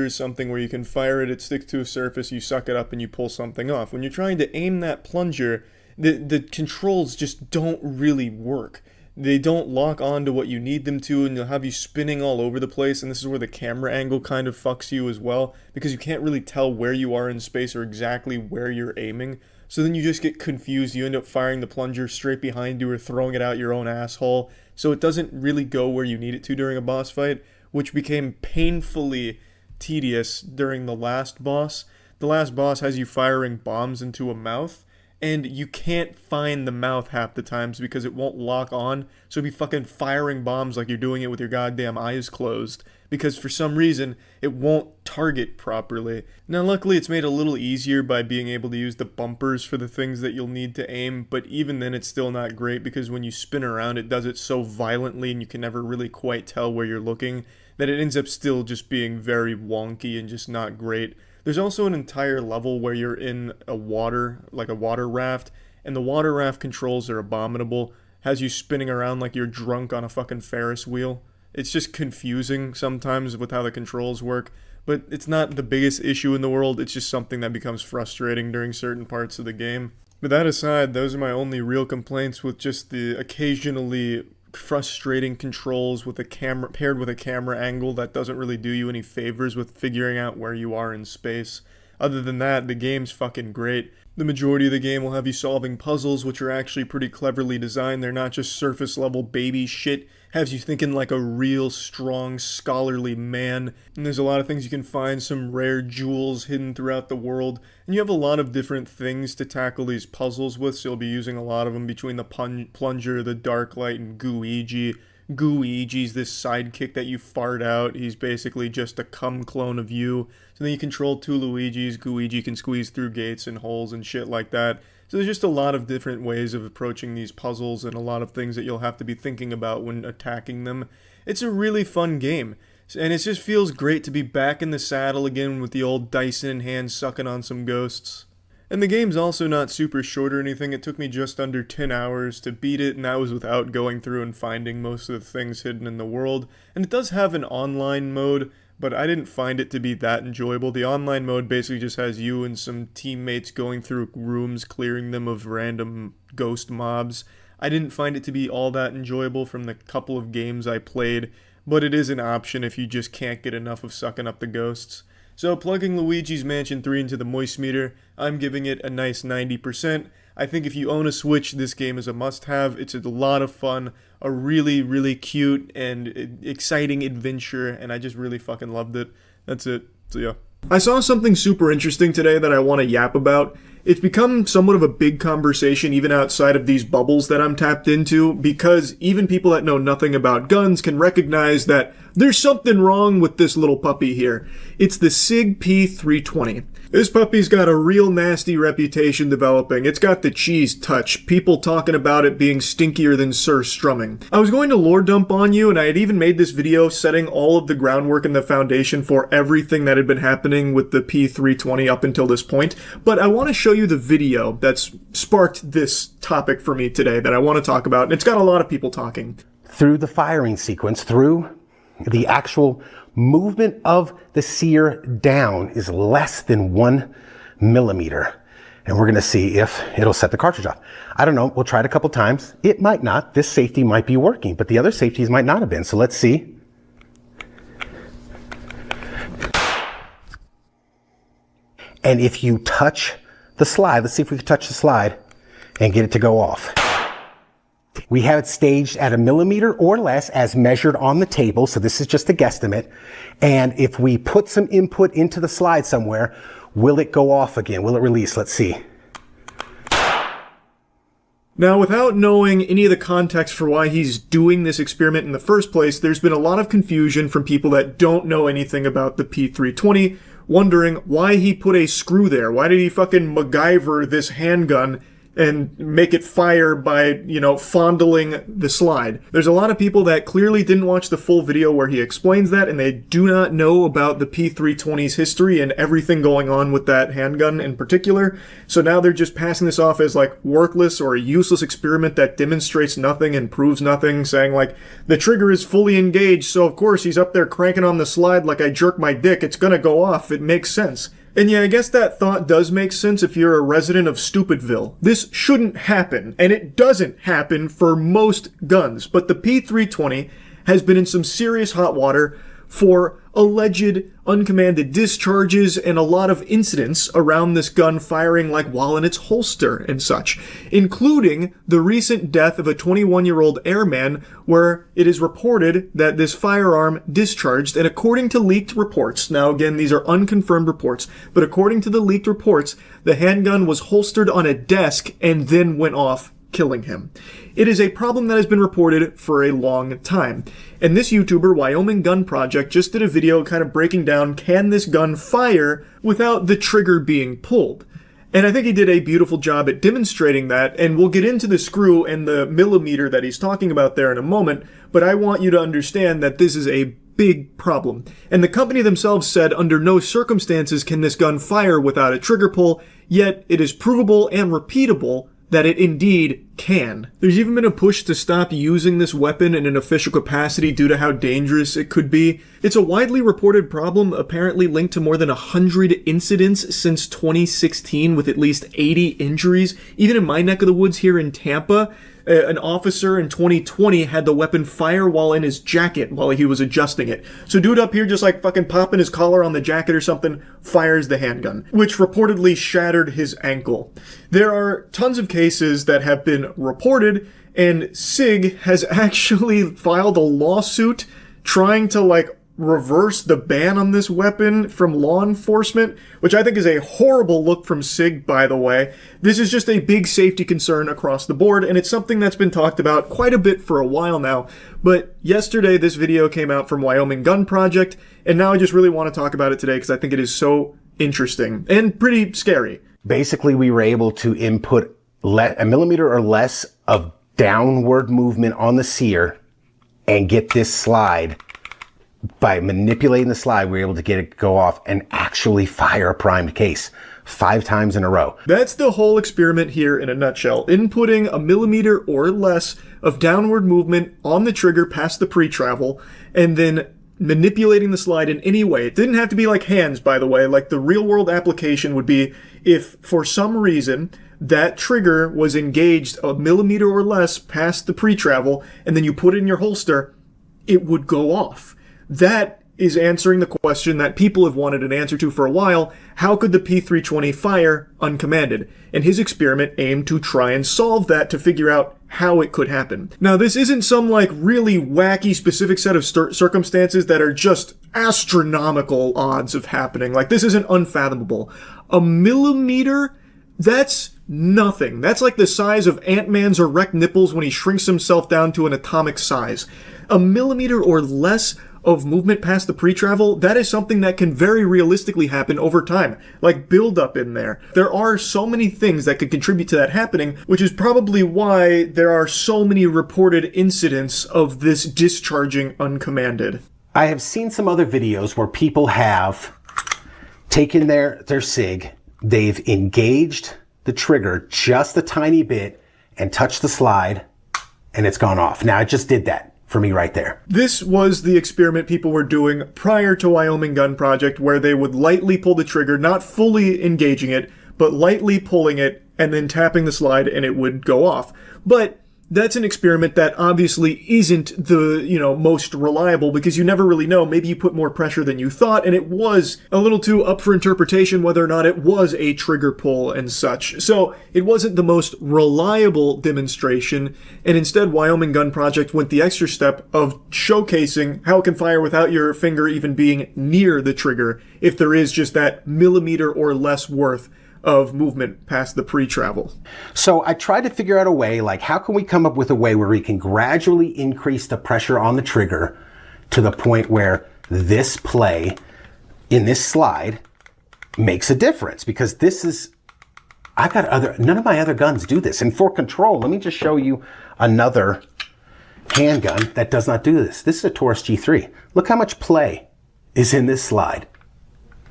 is something where you can fire it sticks to a surface, you suck it up and you pull something off. When you're trying to aim that plunger, the controls just don't really work. They don't lock on to what you need them to, and they'll have you spinning all over the place, and this is where the camera angle kind of fucks you as well, because you can't really tell where you are in space or exactly where you're aiming. So then you just get confused, you end up firing the plunger straight behind you or throwing it out your own asshole, so it doesn't really go where you need it to during a boss fight, which became painfully tedious during the last boss. The last boss has you firing bombs into a mouth, and you can't find the mouth half the times because it won't lock on, so be fucking firing bombs like you're doing it with your goddamn eyes closed, because for some reason, it won't target properly. Now luckily it's made a little easier by being able to use the bumpers for the things that you'll need to aim, but even then it's still not great because when you spin around it does it so violently and you can never really quite tell where you're looking, that it ends up still just being very wonky and just not great. There's also an entire level where you're in a water raft, and the water raft controls are abominable. Has you spinning around like you're drunk on a fucking Ferris wheel. It's just confusing sometimes with how the controls work, but it's not the biggest issue in the world, it's just something that becomes frustrating during certain parts of the game. But that aside, those are my only real complaints with just the occasionally frustrating controls with a camera paired with a camera angle that doesn't really do you any favors with figuring out where you are in space. Other than that, the game's fucking great. The majority of the game will have you solving puzzles, which are actually pretty cleverly designed. They're not just surface level baby shit. Has you thinking like a real strong scholarly man. And there's a lot of things you can find, some rare jewels hidden throughout the world. And you have a lot of different things to tackle these puzzles with, so you'll be using a lot of them between the plunger, the dark light, and Gooigi. Gooigi's this sidekick that you fart out. He's basically just a cum clone of you. So then you control 2 Luigis. Gooigi can squeeze through gates and holes and shit like that. So there's just a lot of different ways of approaching these puzzles and a lot of things that you'll have to be thinking about when attacking them. It's a really fun game. And it just feels great to be back in the saddle again with the old Dyson in hand sucking on some ghosts. And the game's also not super short or anything. It took me just under 10 hours to beat it, and that was without going through and finding most of the things hidden in the world. And it does have an online mode, but I didn't find it to be that enjoyable. The online mode basically just has you and some teammates going through rooms, clearing them of random ghost mobs. I didn't find it to be all that enjoyable from the couple of games I played, but it is an option if you just can't get enough of sucking up the ghosts. So plugging Luigi's Mansion 3 into the moist meter, I'm giving it a nice 90%. I think if you own a Switch, this game is a must-have. It's a lot of fun, a really, really cute and exciting adventure, and I just really fucking loved it. That's it. So yeah. I saw something super interesting today that I want to yap about. It's become somewhat of a big conversation even outside of these bubbles that I'm tapped into, because even people that know nothing about guns can recognize that there's something wrong with this little puppy here. It's the SIG P320. This puppy's got a real nasty reputation developing. It's got the cheese touch, people talking about it being stinkier than Sir Strumming. I was going to lore dump on you, and I had even made this video setting all of the groundwork and the foundation for everything that had been happening with the P320 up until this point, but I want to show you the video that's sparked this topic for me today that I want to talk about, and it's got a lot of people talking. Through the firing sequence, through the actual movement of the sear down is less than 1 millimeter. And we're going to see if it'll set the cartridge off. I don't know. We'll try it a couple times. It might not. This safety might be working, but the other safeties might not have been. So let's see. And if you touch the slide, let's see if we can touch the slide and get it to go off. We have it staged at 1 millimeter or less as measured on the table. So this is just a guesstimate. And if we put some input into the slide somewhere, will it go off again? Will it release? Let's see. Now, without knowing any of the context for why he's doing this experiment in the first place, there's been a lot of confusion from people that don't know anything about the P320, wondering why he put a screw there. Why did he fucking MacGyver this handgun and make it fire by, fondling the slide? There's a lot of people that clearly didn't watch the full video where he explains that, and they do not know about the P320's history and everything going on with that handgun in particular. So now they're just passing this off as like worthless or a useless experiment that demonstrates nothing and proves nothing, saying like, the trigger is fully engaged, so of course he's up there cranking on the slide like I jerk my dick, it's gonna go off, it makes sense. And yeah, I guess that thought does make sense if you're a resident of Stupidville. This shouldn't happen, and it doesn't happen for most guns, but the P320 has been in some serious hot water for alleged uncommanded discharges and a lot of incidents around this gun firing like while in its holster and such, including the recent death of a 21-year-old airman where it is reported that this firearm discharged, and according to leaked reports, now again these are unconfirmed reports, but according to the leaked reports, the handgun was holstered on a desk and then went off, killing him. It is a problem that has been reported for a long time. And this YouTuber, Wyoming Gun Project, just did a video kind of breaking down, can this gun fire without the trigger being pulled? And I think he did a beautiful job at demonstrating that, and we'll get into the screw and the millimeter that he's talking about there in a moment, but I want you to understand that this is a big problem. And the company themselves said under no circumstances can this gun fire without a trigger pull, yet it is provable and repeatable that it indeed can. There's even been a push to stop using this weapon in an official capacity due to how dangerous it could be. It's a widely reported problem, apparently linked to more than 100 incidents since 2016 with at least 80 injuries. Even in my neck of the woods here in Tampa, an officer in 2020 had the weapon fire while in his jacket while he was adjusting it. So dude up here just like fucking popping his collar on the jacket or something, fires the handgun, which reportedly shattered his ankle. There are tons of cases that have been reported, and SIG has actually filed a lawsuit trying to reverse the ban on this weapon from law enforcement, which I think is a horrible look from SIG, by the way. This is just a big safety concern across the board, and it's something that's been talked about quite a bit for a while now. But yesterday, this video came out from Wyoming Gun Project, and now I just really want to talk about it today because I think it is so interesting and pretty scary. Basically, we were able to input a millimeter or less of downward movement on the sear and get this slide. By manipulating the slide, we were able to get it to go off and actually fire a primed case 5 times in a row. That's the whole experiment here in a nutshell. Inputting a millimeter or less of downward movement on the trigger past the pre-travel, and then manipulating the slide in any way. It didn't have to be like hands, by the way. Like the real-world application would be if, for some reason, that trigger was engaged a millimeter or less past the pre-travel, and then you put it in your holster, it would go off. That is answering the question that people have wanted an answer to for a while: how could the P-320 fire uncommanded? And his experiment aimed to try and solve that, to figure out how it could happen. Now, this isn't some like really wacky specific set of circumstances that are just astronomical odds of happening. Like, this isn't unfathomable. A millimeter? That's nothing. That's like the size of Ant-Man's erect nipples when he shrinks himself down to an atomic size. A millimeter or less of movement past the pre-travel, that is something that can very realistically happen over time, like build up in there. There are so many things that could contribute to that happening, which is probably why there are so many reported incidents of this discharging uncommanded. I have seen some other videos where people have taken their SIG, they've engaged the trigger just a tiny bit and touched the slide, and it's gone off. Now, I just did that for me right there. This was the experiment people were doing prior to Wyoming Gun Project, where they would lightly pull the trigger, not fully engaging it, but lightly pulling it and then tapping the slide, and it would go off. But that's an experiment that obviously isn't the, most reliable, because you never really know. Maybe you put more pressure than you thought, and it was a little too up for interpretation whether or not it was a trigger pull and such. So it wasn't the most reliable demonstration, and instead Wyoming Gun Project went the extra step of showcasing how it can fire without your finger even being near the trigger, if there is just that millimeter or less worth of movement past the pre-travel. So I tried to figure out a way, like, how can we come up with a way where we can gradually increase the pressure on the trigger to the point where this play in this slide makes a difference? Because this is, none of my other guns do this. And for control, let me just show you another handgun that does not do this. This is a Taurus G3. Look how much play is in this slide.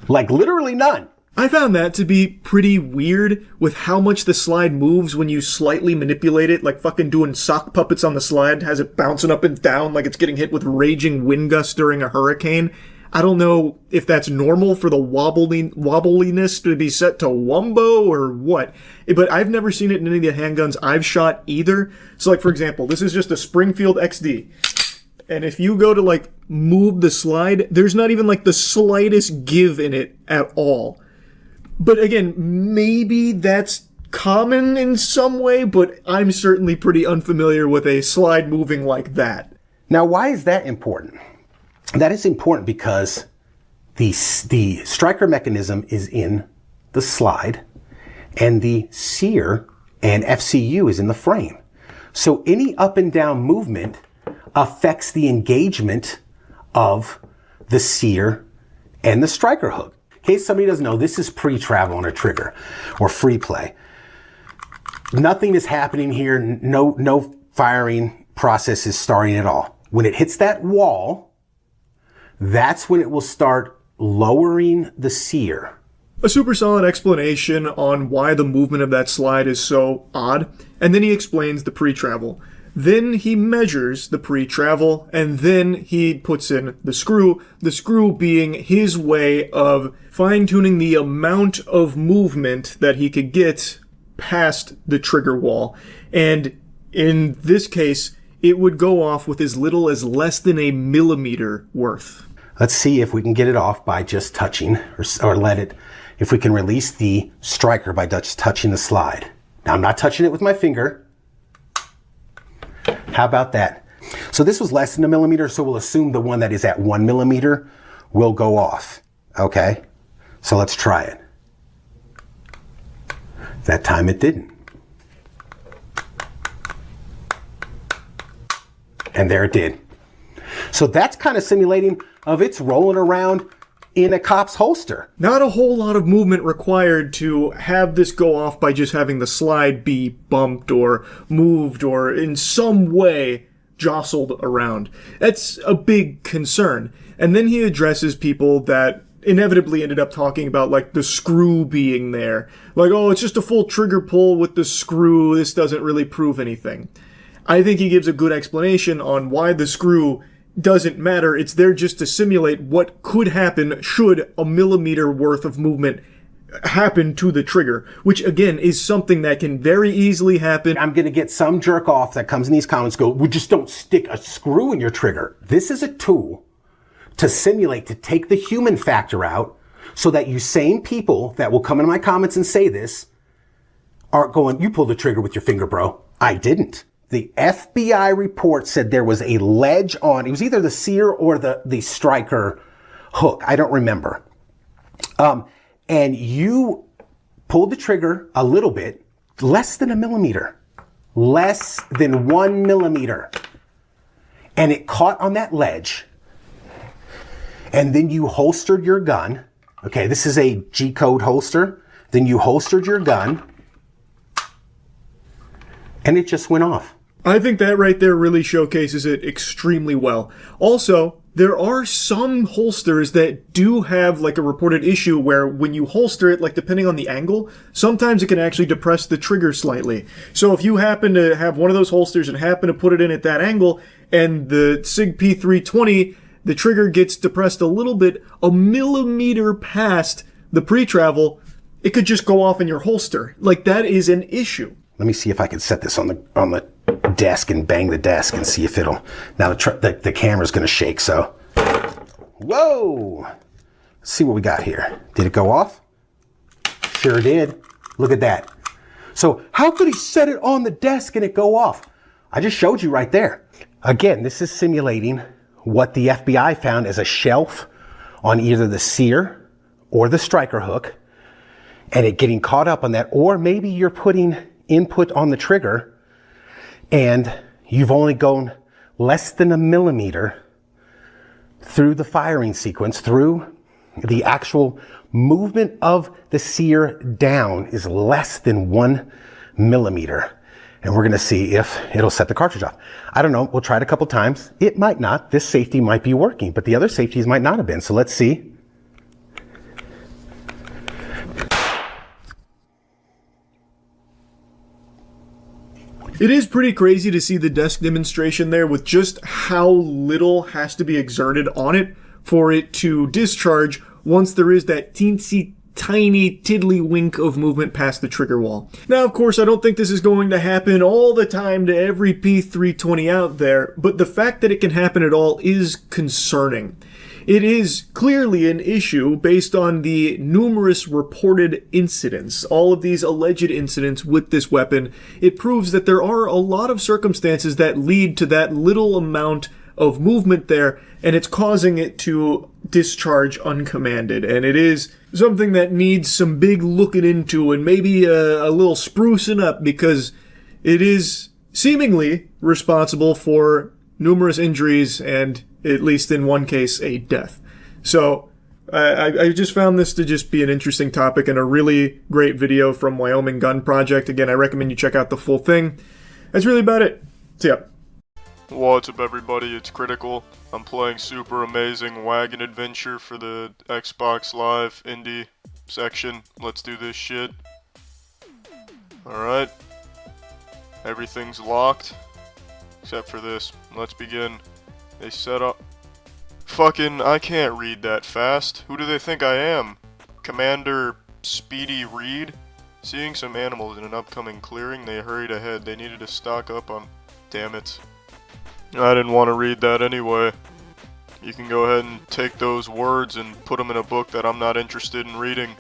Like, literally none. I found that to be pretty weird, with how much the slide moves when you slightly manipulate it, like fucking doing sock puppets on the slide, has it bouncing up and down like it's getting hit with raging wind gusts during a hurricane. I don't know if that's normal for the wobbliness to be set to wumbo or what, but I've never seen it in any of the handguns I've shot either. So, like, for example, this is just a Springfield XD. And if you go to, like, move the slide, there's not even, like, the slightest give in it at all. But again, maybe that's common in some way, but I'm certainly pretty unfamiliar with a slide moving like that. Now, why is that important? That is important because the striker mechanism is in the slide, and the sear and FCU is in the frame. So any up and down movement affects the engagement of the sear and the striker hook. In case somebody doesn't know, this is pre-travel on a trigger, or free play. Nothing is happening here. No firing process is starting at all. When it hits that wall, that's when it will start lowering the sear. A super solid explanation on why the movement of that slide is so odd, and then he explains the pre-travel. Then he measures the pre-travel, and then he puts in the screw being his way of fine-tuning the amount of movement that he could get past the trigger wall. And in this case, it would go off with as little as less than a millimeter worth. Let's see if we can get it off by just touching, if we can release the striker by just touching the slide. Now, I'm not touching it with my finger. How about that? So this was less than a millimeter, so we'll assume the one that is at 1 millimeter will go off. Okay? So let's try it. That time it didn't. And there it did. So that's kind of simulating of it's rolling around in a cop's holster. Not a whole lot of movement required to have this go off by just having the slide be bumped or moved or in some way jostled around. That's a big concern. And then he addresses people that inevitably ended up talking about, like, the screw being there. Like, oh, it's just a full trigger pull with the screw. This doesn't really prove anything. I think he gives a good explanation on why the screw doesn't matter. It's there just to simulate what could happen should a millimeter worth of movement happen to the trigger, which again is something that can very easily happen. I'm going to get some jerk off that comes in these comments go, well, just don't stick a screw in your trigger. This is a tool to simulate, to take the human factor out, so that you sane people that will come into my comments and say this aren't going, you pulled the trigger with your finger, bro. I didn't. The FBI report said there was a ledge on, it was either the sear or the striker hook. I don't remember. And you pulled the trigger a little bit, less than a millimeter, less than 1 millimeter. And it caught on that ledge. And then you holstered your gun. Okay, this is a G-code holster. Then you holstered your gun. And it just went off. I think that right there really showcases it extremely well. Also, there are some holsters that do have like a reported issue where when you holster it, like depending on the angle, sometimes it can actually depress the trigger slightly. So if you happen to have one of those holsters and happen to put it in at that angle, and the SIG P320, the trigger gets depressed a little bit, a millimeter past the pre-travel, it could just go off in your holster. Like, that is an issue. Let me see if I can set this on the desk and bang the desk and see if it'll... Now the camera's going to shake, so... Whoa! Let's see what we got here. Did it go off? Sure did. Look at that. So how could he set it on the desk and it go off? I just showed you right there. Again, this is simulating what the FBI found as a shelf on either the sear or the striker hook, and it getting caught up on that, or maybe you're putting input on the trigger and you've only gone less than a millimeter through the firing sequence, through the actual movement of the sear down is less than 1 millimeter. And we're going to see if it'll set the cartridge off. I don't know. We'll try it a couple times. It might not. This safety might be working, but the other safeties might not have been. So let's see. It is pretty crazy to see the desk demonstration there with just how little has to be exerted on it for it to discharge once there is that teensy tiny tiddlywink of movement past the trigger wall. Now, of course, I don't think this is going to happen all the time to every P320 out there, but the fact that it can happen at all is concerning. It is clearly an issue based on the numerous reported incidents, all of these alleged incidents with this weapon. It proves that there are a lot of circumstances that lead to that little amount of movement there, and it's causing it to discharge uncommanded. And it is something that needs some big looking into and maybe a little sprucing up, because it is seemingly responsible for numerous injuries and, at least in one case, a death. So I just found this to just be an interesting topic and a really great video from Wyoming Gun Project. Again, I recommend you check out the full thing. That's really about it. See ya. What's up, everybody? It's Critical. I'm playing Super Amazing Wagon Adventure for the Xbox Live Indie section. Let's do this shit. Alright. Everything's locked. Except for this. Let's begin. They set up... Fucking, I can't read that fast. Who do they think I am? Commander Speedy Reed? Seeing some animals in an upcoming clearing, they hurried ahead. They needed to stock up on... Damn it. I didn't want to read that anyway. You can go ahead and take those words and put them in a book that I'm not interested in reading.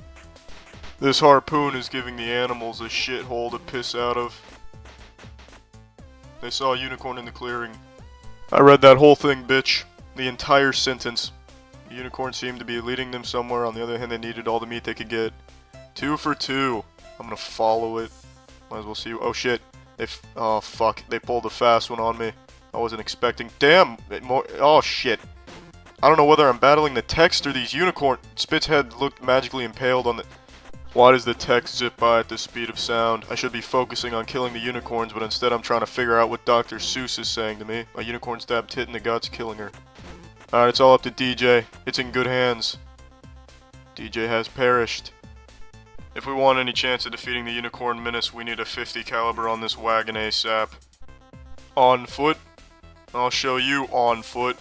This harpoon is giving the animals a shithole to piss out of. They saw a unicorn in the clearing. I read that whole thing, bitch. The entire sentence. The unicorn seemed to be leading them somewhere. On the other hand, they needed all the meat they could get. 2 for 2. I'm gonna follow it. Might as well see. Oh shit. Oh fuck. They pulled a fast one on me. I wasn't expecting. Damn! Oh shit. I don't know whether I'm battling the text or these unicorn. Spit's head looked magically impaled on the... Why does the text zip by at the speed of sound? I should be focusing on killing the unicorns, but instead I'm trying to figure out what Dr. Seuss is saying to me. A unicorn stabbed Tit in the guts, killing her. Alright, it's all up to DJ. It's in good hands. DJ has perished. If we want any chance of defeating the unicorn menace, we need a 50 caliber on this wagon ASAP. On foot? I'll show you on foot.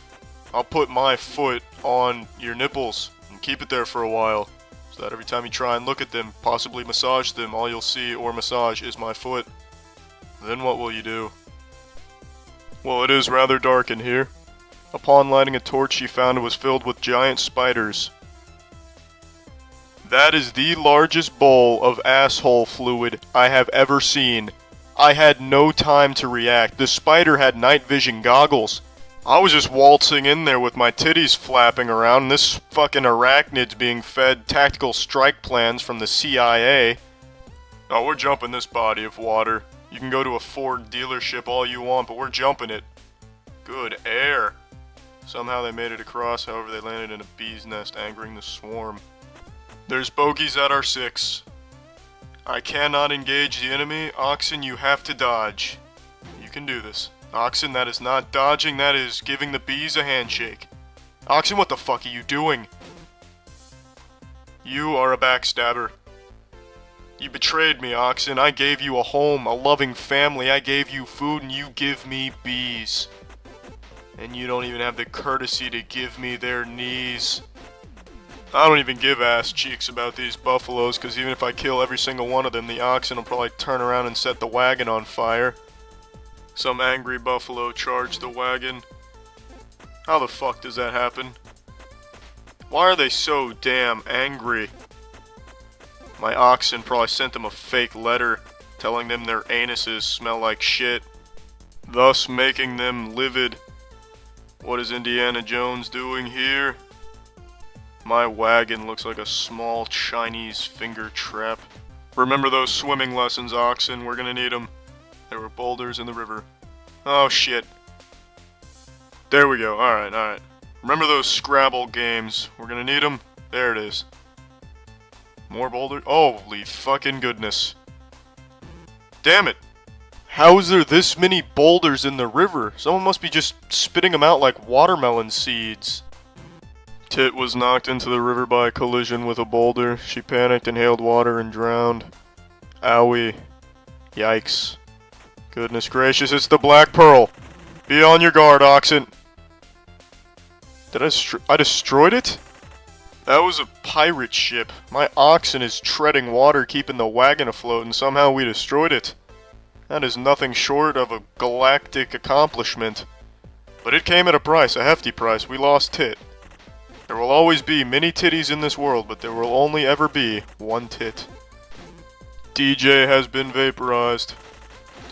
I'll put my foot on your nipples and keep it there for a while, so that every time you try and look at them, possibly massage them, all you'll see or massage is my foot. Then what will you do? Well, it is rather dark in here. Upon lighting a torch, she found it was filled with giant spiders. That is the largest bowl of asshole fluid I have ever seen. I had no time to react. The spider had night vision goggles. I was just waltzing in there with my titties flapping around, and this fucking arachnid's being fed tactical strike plans from the CIA. Oh, we're jumping this body of water. You can go to a Ford dealership all you want, but we're jumping it. Good air. Somehow they made it across, however they landed in a bee's nest, angering the swarm. There's bogeys at our 6. I cannot engage the enemy. Oxen, you have to dodge. You can do this. Oxen, that is not dodging, that is giving the bees a handshake. Oxen, what the fuck are you doing? You are a backstabber. You betrayed me, Oxen. I gave you a home, a loving family. I gave you food, and you give me bees. And you don't even have the courtesy to give me their knees. I don't even give ass cheeks about these buffaloes, because even if I kill every single one of them, the oxen will probably turn around and set the wagon on fire. Some angry buffalo charged the wagon. How the fuck does that happen? Why are they so damn angry? My oxen probably sent them a fake letter telling them their anuses smell like shit, thus making them livid. What is Indiana Jones doing here? My wagon looks like a small Chinese finger trap. Remember those swimming lessons, oxen? We're gonna need them. There were boulders in the river. Oh shit. There we go. Alright. Remember those Scrabble games? We're gonna need them. There it is. More boulders? Holy fucking goodness. Damn it. How is there this many boulders in the river? Someone must be just spitting them out like watermelon seeds. Tit was knocked into the river by a collision with a boulder. She panicked, inhaled water, and drowned. Owie. Yikes. Goodness gracious, it's the Black Pearl. Be on your guard, oxen. Did I destroyed it? That was a pirate ship. My oxen is treading water, keeping the wagon afloat, and somehow we destroyed it. That is nothing short of a galactic accomplishment. But it came at a price, a hefty price. We lost Tit. There will always be many titties in this world, but there will only ever be one tit. DJ has been vaporized.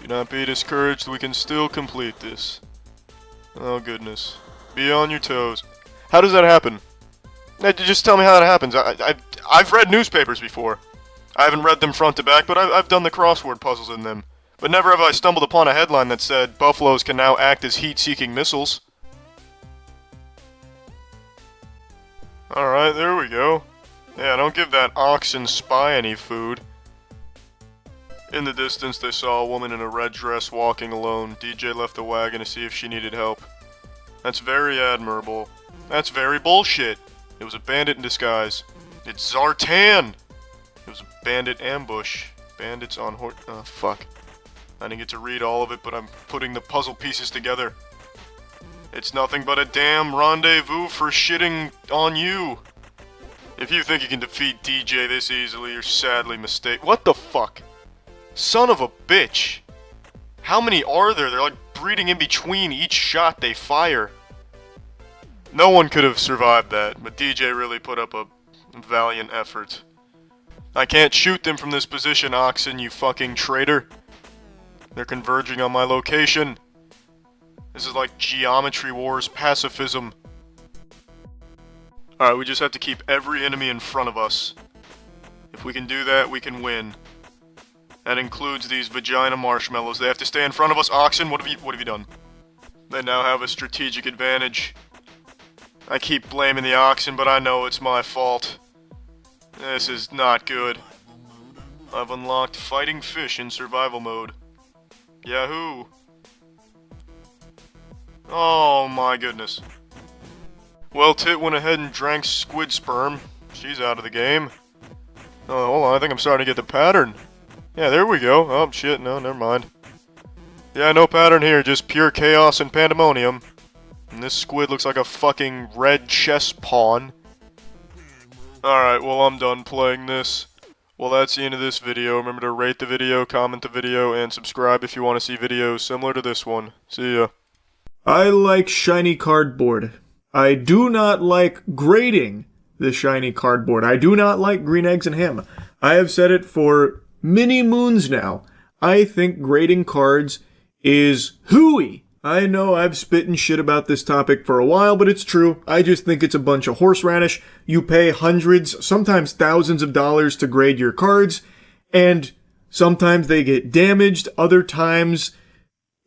Do not be discouraged, we can still complete this. Oh goodness. Be on your toes. How does that happen? Just tell me how that happens. I've read newspapers before. I haven't read them front to back, but I've done the crossword puzzles in them. But never have I stumbled upon a headline that said, buffaloes can now act as heat-seeking missiles. Alright, there we go. Yeah, don't give that oxen spy any food. In the distance, they saw a woman in a red dress walking alone. DJ left the wagon to see if she needed help. That's very admirable. That's very bullshit. It was a bandit in disguise. It's Zartan! It was a bandit ambush. Bandits on horse... Oh, fuck. I didn't get to read all of it, but I'm putting the puzzle pieces together. It's nothing but a damn rendezvous for shitting on you. If you think you can defeat DJ this easily, you're sadly mistaken. What the fuck? Son of a bitch. How many are there? They're like breeding in between each shot they fire. No one could have survived that, but DJ really put up a valiant effort. I can't shoot them from this position, oxen, you fucking traitor. They're converging on my location. This is like Geometry Wars pacifism. Alright, we just have to keep every enemy in front of us. If we can do that, we can win. That includes these vagina marshmallows. They have to stay in front of us. Oxen, what have you done? They now have a strategic advantage. I keep blaming the oxen, but I know it's my fault. This is not good. I've unlocked fighting fish in survival mode. Yahoo! Oh my goodness. Well, Tit went ahead and drank squid sperm. She's out of the game. Oh, hold on, I think I'm starting to get the pattern. Yeah, there we go. Oh, shit, no, never mind. Yeah, no pattern here, just pure chaos and pandemonium. And this squid looks like a fucking red chess pawn. Alright, well, I'm done playing this. Well, that's the end of this video. Remember to rate the video, comment the video, and subscribe if you want to see videos similar to this one. See ya. I like shiny cardboard. I do not like grading the shiny cardboard. I do not like green eggs and ham. I have said it for many moons now. I think grading cards is hooey. I know I've spit and shit about this topic for a while, but it's true. I just think it's a bunch of horseradish. You pay hundreds, sometimes thousands of dollars to grade your cards, and sometimes they get damaged. Other times,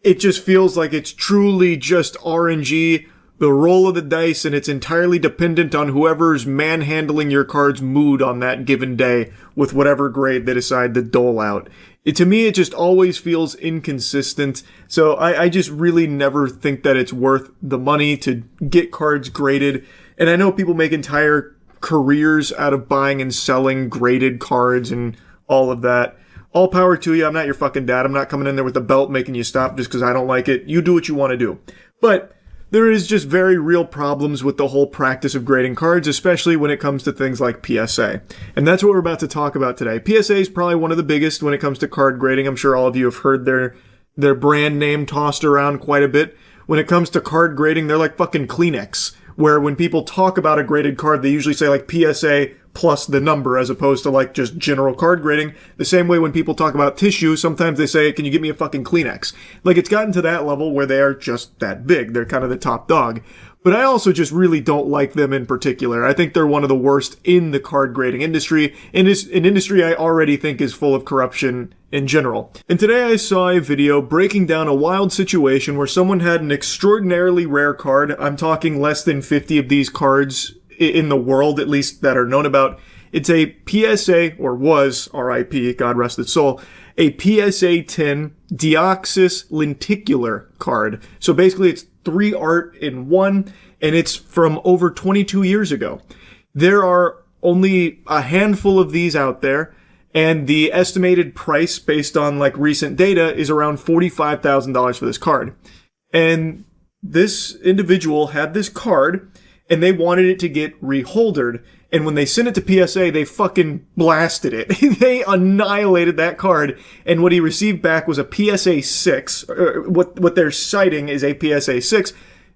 it just feels like it's truly just RNG, the roll of the dice, and it's entirely dependent on whoever's manhandling your card's mood on that given day with whatever grade they decide to dole out. To me, it just always feels inconsistent, so I just really never think that it's worth the money to get cards graded. And I know people make entire careers out of buying and selling graded cards and all of that. All power to you. I'm not your fucking dad. I'm not coming in there with a belt making you stop just because I don't like it. You do what you want to do. But there is just very real problems with the whole practice of grading cards, especially when it comes to things like PSA. And that's what we're about to talk about today. PSA is probably one of the biggest when it comes to card grading. I'm sure all of you have heard their brand name tossed around quite a bit. When it comes to card grading, they're like fucking Kleenex, where when people talk about a graded card, they usually say like PSA plus the number as opposed to like just general card grading. The same way when people talk about tissue, sometimes they say, can you get me a fucking Kleenex? Like it's gotten to that level where they are just that big. They're kind of the top dog. But I also just really don't like them in particular. I think they're one of the worst in the card grading industry, and it's an industry I already think is full of corruption in general. And today I saw a video breaking down a wild situation where someone had an extraordinarily rare card. I'm talking less than 50 of these cards in the world, at least that are known about. It's a PSA, or was, RIP, God rest its soul, a PSA 10 Deoxys lenticular card. So basically it's 3 art in 1, and it's from over 22 years ago. There are only a handful of these out there, and the estimated price based on like recent data is around $45,000 for this card. And this individual had this card, and they wanted it to get reholdered. And when they sent it to PSA, they fucking blasted it. They annihilated that card. And what he received back was a PSA 6. What they're citing is a PSA 6,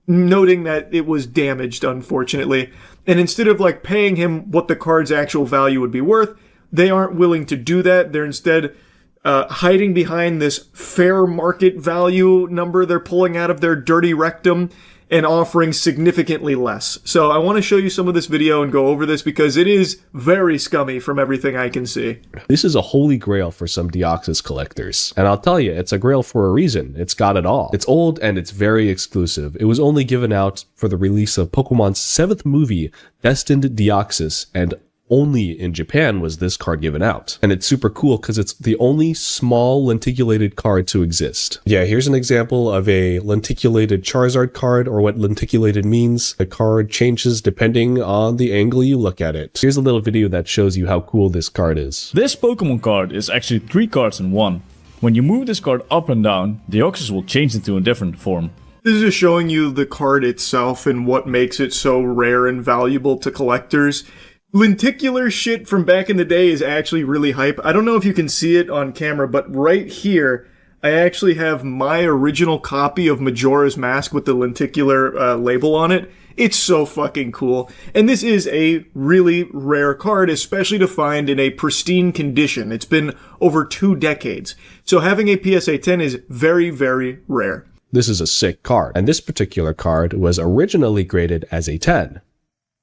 noting that it was damaged, unfortunately. And instead of like paying him what the card's actual value would be worth, they aren't willing to do that. They're instead hiding behind this fair market value number they're pulling out of their dirty rectum and offering significantly less. So I want to show you some of this video and go over this because it is very scummy from everything I can see. This is a holy grail for some Deoxys collectors. And I'll tell you, it's a grail for a reason. It's got it all. It's old and it's very exclusive. It was only given out for the release of Pokemon's 7th movie, Destined Deoxys, and only in Japan was this card given out. And it's super cool because it's the only small lenticulated card to exist. Yeah, here's an example of a lenticulated Charizard card, or what lenticulated means. The card changes depending on the angle you look at it. Here's a little video that shows you how cool this card is. This Pokemon card is actually 3 cards in 1. When you move this card up and down, Deoxys will change into a different form. This is just showing you the card itself and what makes it so rare and valuable to collectors. Lenticular shit from back in the day is actually really hype. I don't know if you can see it on camera, but right here, I actually have my original copy of Majora's Mask with the lenticular label on it. It's so fucking cool. And this is a really rare card, especially to find in a pristine condition. It's been over 2 decades. So having a PSA 10 is very, very rare. This is a sick card, and this particular card was originally graded as a 10.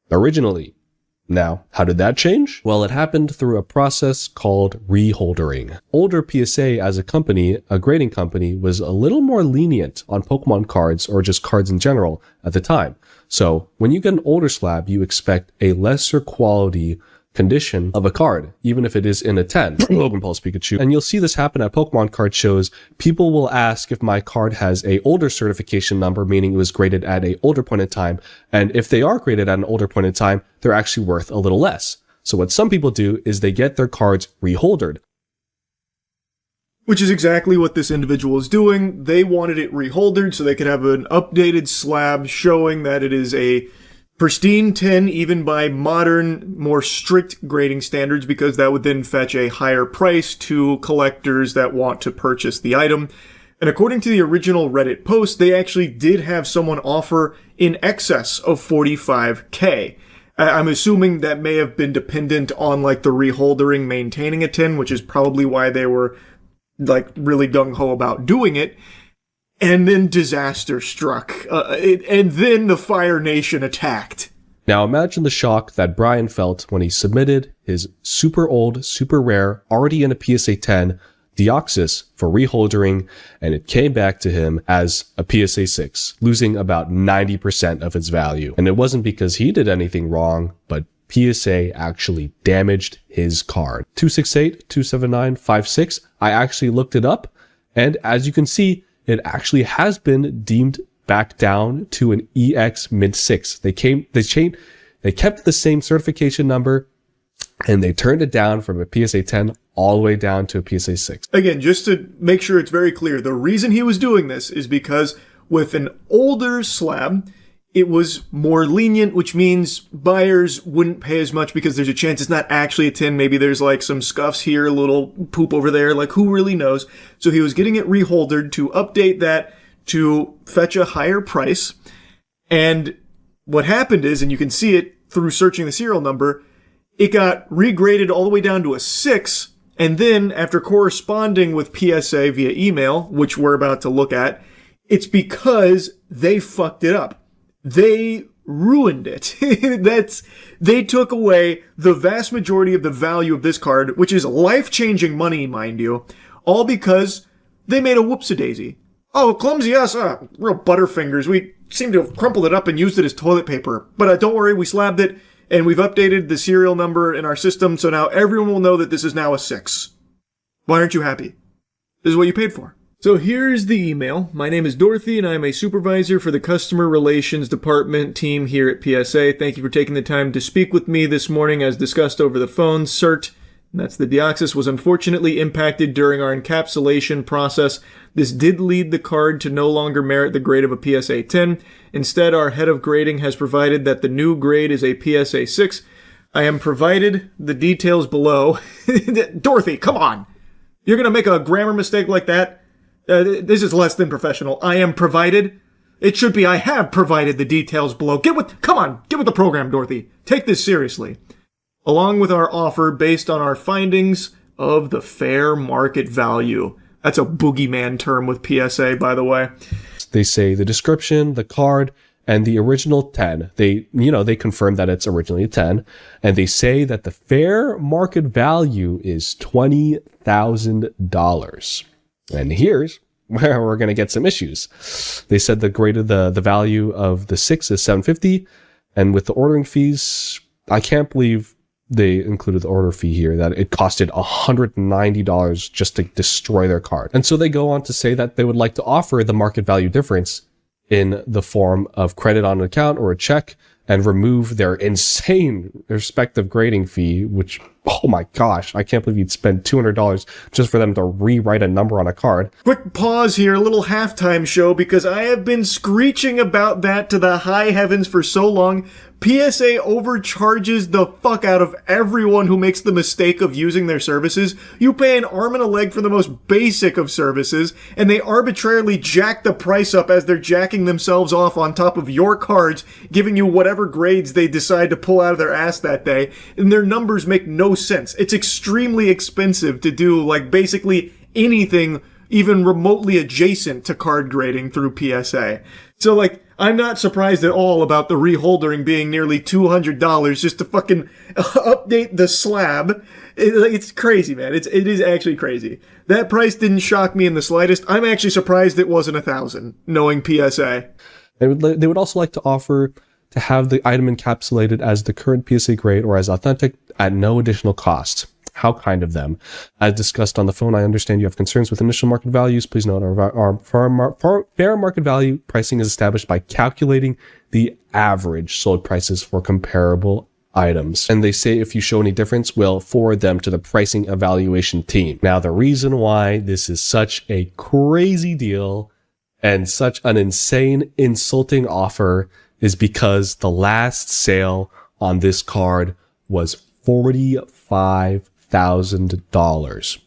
Originally. Now, how did that change? Well, it happened through a process called reholdering. Older PSA as a company, a grading company, was a little more lenient on Pokemon cards, or just cards in general, at the time. So, when you get an older slab, you expect a lesser quality condition of a card, even if it is in a 10. Logan Pulse Pikachu. And you'll see this happen at Pokemon card shows. People will ask if my card has a older certification number, meaning it was graded at a older point in time. And if they are graded at an older point in time, they're actually worth a little less. So what some people do is they get their cards reholdered. Which is exactly what this individual is doing. They wanted it reholdered so they could have an updated slab showing that it is a pristine 10, even by modern, more strict grading standards, because that would then fetch a higher price to collectors that want to purchase the item. And according to the original Reddit post, they actually did have someone offer in excess of 45K. I'm assuming that may have been dependent on like the reholdering maintaining a tin, which is probably why they were like really gung-ho about doing it. And then disaster struck. And then the Fire Nation attacked. Now imagine the shock that Brian felt when he submitted his super old, super rare, already in a PSA 10 Deoxys for reholdering, and it came back to him as a PSA 6, losing about 90% of its value. And it wasn't because he did anything wrong, but PSA actually damaged his card. 268-279-56, I actually looked it up, and as you can see, it actually has been deemed back down to an EX Mint 6. They kept the same certification number, and they turned it down from a PSA 10 all the way down to a PSA 6. Again, just to make sure it's very clear, the reason he was doing this is because with an older slab, it was more lenient, which means buyers wouldn't pay as much because there's a chance it's not actually a tin. Maybe there's like some scuffs here, a little poop over there, like who really knows? So he was getting it reholdered to update that to fetch a higher price. And what happened is, and you can see it through searching the serial number, it got regraded all the way down to a 6. And then after corresponding with PSA via email, which we're about to look at, it's because they fucked it up. They ruined it. They took away the vast majority of the value of this card, which is life-changing money, mind you, all because they made a whoopsie-daisy. Oh, clumsy us, real butterfingers. We seem to have crumpled it up and used it as toilet paper. But don't worry, we slabbed it, and we've updated the serial number in our system, so now everyone will know that this is now a 6. Why aren't you happy? This is what you paid for. So here's the email. My name is Dorothy, and I'm a supervisor for the Customer Relations Department team here at PSA. Thank you for taking the time to speak with me this morning as discussed over the phone. CERT, that's the Deoxys, was unfortunately impacted during our encapsulation process. This did lead the card to no longer merit the grade of a PSA 10. Instead, our head of grading has provided that the new grade is a PSA 6. I am provided the details below. Dorothy, come on! You're gonna make a grammar mistake like that? This is less than professional. I am provided. It should be I have provided the details below. Get with the program, Dorothy. Take this seriously. Along with our offer based on our findings of the fair market value. That's a boogeyman term with PSA, by the way. They say the description, the card, and the original 10. They confirm that it's originally a 10, and they say that the fair market value is $20,000. And here's where we're going to get some issues. They said the grade of the value of the 6 is $750, and with the ordering fees, I can't believe they included the order fee here, that it costed $190 just to destroy their card. And so they go on to say that they would like to offer the market value difference in the form of credit on an account or a check and remove their insane respective grading fee, which, oh my gosh, I can't believe you'd spend $200 just for them to rewrite a number on a card. Quick pause here, a little halftime show, because I have been screeching about that to the high heavens for so long. PSA overcharges the fuck out of everyone who makes the mistake of using their services. You pay an arm and a leg for the most basic of services, and they arbitrarily jack the price up as they're jacking themselves off on top of your cards, giving you whatever grades they decide to pull out of their ass that day, and their numbers make no sense. It's extremely expensive to do, like, basically anything even remotely adjacent to card grading through PSA. So, like, I'm not surprised at all about the reholdering being nearly $200 just to fucking update the slab. It's crazy, man. It is actually crazy. That price didn't shock me in the slightest. I'm actually surprised it wasn't $1,000, knowing PSA. They would also like to offer to have the item encapsulated as the current PSA grade or as authentic at no additional cost. How kind of them. As discussed on the phone, I understand you have concerns with initial market values. Please note our fair market value pricing is established by calculating the average sold prices for comparable items. And they say if you show any difference, we'll forward them to the pricing evaluation team. Now, the reason why this is such a crazy deal and such an insane, insulting offer is because the last sale on this card was $45,000.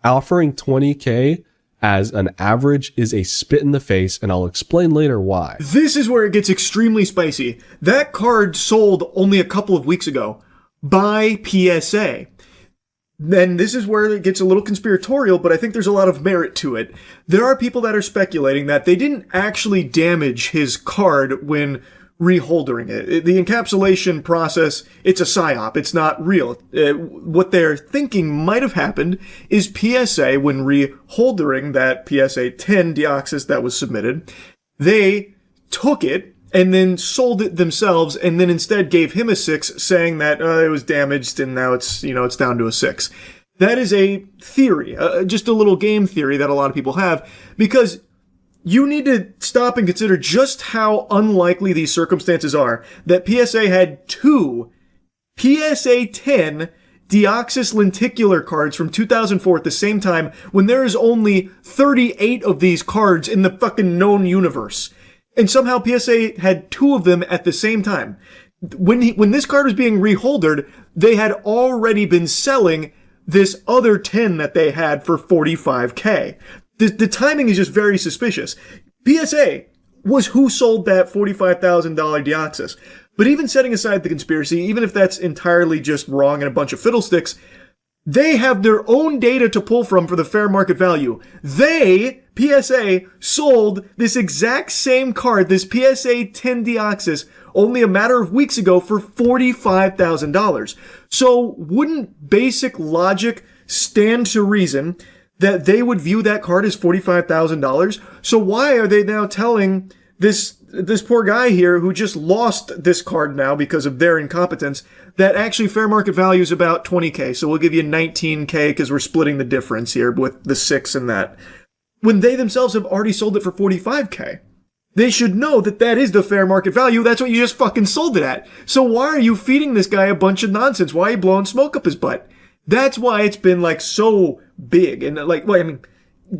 Offering $20K as an average is a spit in the face, and I'll explain later why. This is where it gets extremely spicy. That card sold only a couple of weeks ago by PSA. Then this is where it gets a little conspiratorial, but I think there's a lot of merit to it. There are people that are speculating that they didn't actually damage his card when reholdering it. The encapsulation process, it's a psyop. It's not real. What they're thinking might have happened is PSA, when reholdering that PSA 10 Deoxys that was submitted, they took it and then sold it themselves, and then instead gave him a 6, saying that it was damaged and now it's down to a 6. That is a theory, just a little game theory that a lot of people have, because you need to stop and consider just how unlikely these circumstances are that PSA had 2 PSA 10 Deoxys lenticular cards from 2004 at the same time, when there is only 38 of these cards in the fucking known universe. And somehow PSA had 2 of them at the same time. When this card was being reholdered, they had already been selling this other 10 that they had for $45K. The timing is just very suspicious. PSA was who sold that $45,000 Deoxys. But even setting aside the conspiracy, even if that's entirely just wrong and a bunch of fiddlesticks, they have their own data to pull from for the fair market value. They, PSA, sold this exact same card, this PSA 10 Deoxys, only a matter of weeks ago for $45,000. So wouldn't basic logic stand to reason that they would view that card as $45,000? So why are they now telling this poor guy here, who just lost this card now because of their incompetence, that actually fair market value is about 20K, so we'll give you 19K because we're splitting the difference here with the 6 and that, when they themselves have already sold it for 45K? They should know that that is the fair market value. That's what you just fucking sold it at. So why are you feeding this guy a bunch of nonsense? Why are you blowing smoke up his butt? That's why it's been like so big. And like, well, I mean,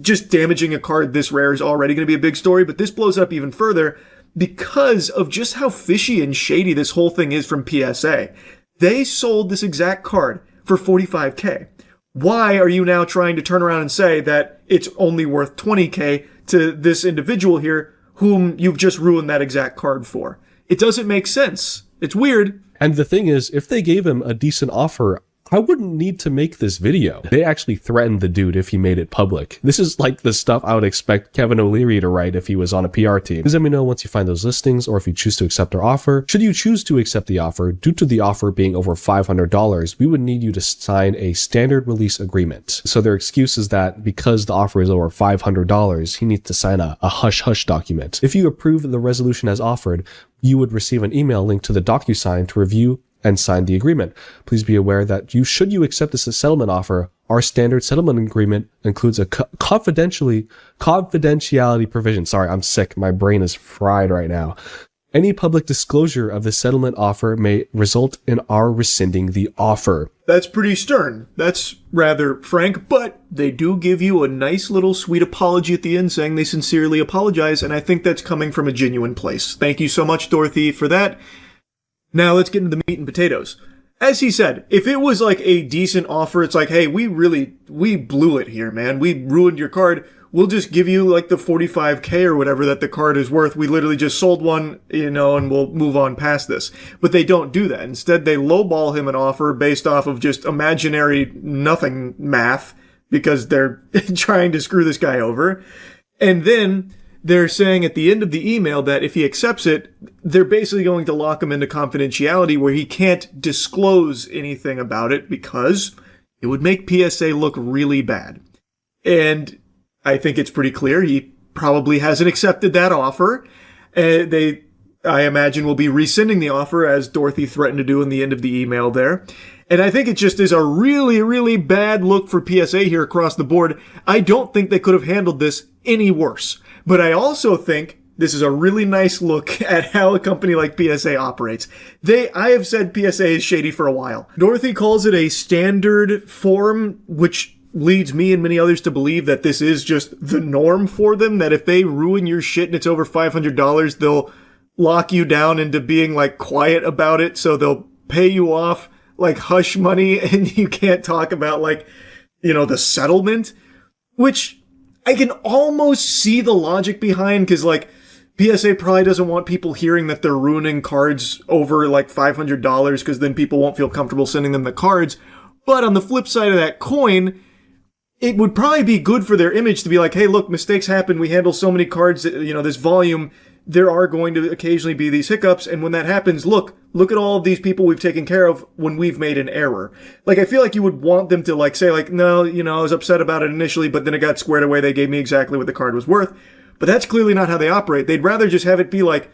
just damaging a card this rare is already going to be a big story, but this blows up even further because of just how fishy and shady this whole thing is from PSA. They sold this exact card for 45K. Why are you now trying to turn around and say that it's only worth 20K to this individual here whom you've just ruined that exact card for? It doesn't make sense. It's weird. And the thing is, if they gave him a decent offer, I wouldn't need to make this video. They actually threatened the dude if he made it public. This is like the stuff I would expect Kevin O'Leary to write if he was on a PR team. Please let me know once you find those listings or if you choose to accept our offer. Should you choose to accept the offer, due to the offer being over $500, we would need you to sign a standard release agreement. So their excuse is that because the offer is over $500, he needs to sign a hush-hush document. If you approve the resolution as offered, you would receive an email link to the DocuSign to review and sign the agreement. Please be aware that should you accept this settlement offer, our standard settlement agreement includes a confidentiality provision. Sorry, I'm sick. My brain is fried right now. Any public disclosure of the settlement offer may result in our rescinding the offer. That's pretty stern. That's rather frank, but they do give you a nice little sweet apology at the end saying they sincerely apologize, and I think that's coming from a genuine place. Thank you so much, Dorothy, for that. Now let's get into the meat and potatoes. As he said, if it was like a decent offer, it's like, hey, we blew it here, man. We ruined your card. We'll just give you like the 45K or whatever that the card is worth. We literally just sold one, and we'll move on past this. But they don't do that. Instead, they lowball him an offer based off of just imaginary nothing math because they're trying to screw this guy over. And then they're saying at the end of the email that if he accepts it, they're basically going to lock him into confidentiality where he can't disclose anything about it because it would make PSA look really bad. And I think it's pretty clear he probably hasn't accepted that offer. I imagine, will be rescinding the offer, as Dorothy threatened to do in the end of the email there. And I think it just is a really, really bad look for PSA here across the board. I don't think they could have handled this any worse. But I also think this is a really nice look at how a company like PSA operates. I have said PSA is shady for a while. Dorothy calls it a standard form, which leads me and many others to believe that this is just the norm for them, that if they ruin your shit and it's over $500, they'll lock you down into being like quiet about it, so they'll pay you off like hush money and you can't talk about like, the settlement, which I can almost see the logic behind, because, like, PSA probably doesn't want people hearing that they're ruining cards over, like, $500, because then people won't feel comfortable sending them the cards. But on the flip side of that coin, it would probably be good for their image to be like, hey, look, mistakes happen. We handle so many cards, this volume. There are going to occasionally be these hiccups. And when that happens, look at all of these people we've taken care of when we've made an error. Like, I feel like you would want them to, like, say, like, no, I was upset about it initially, but then it got squared away. They gave me exactly what the card was worth. But that's clearly not how they operate. They'd rather just have it be, like,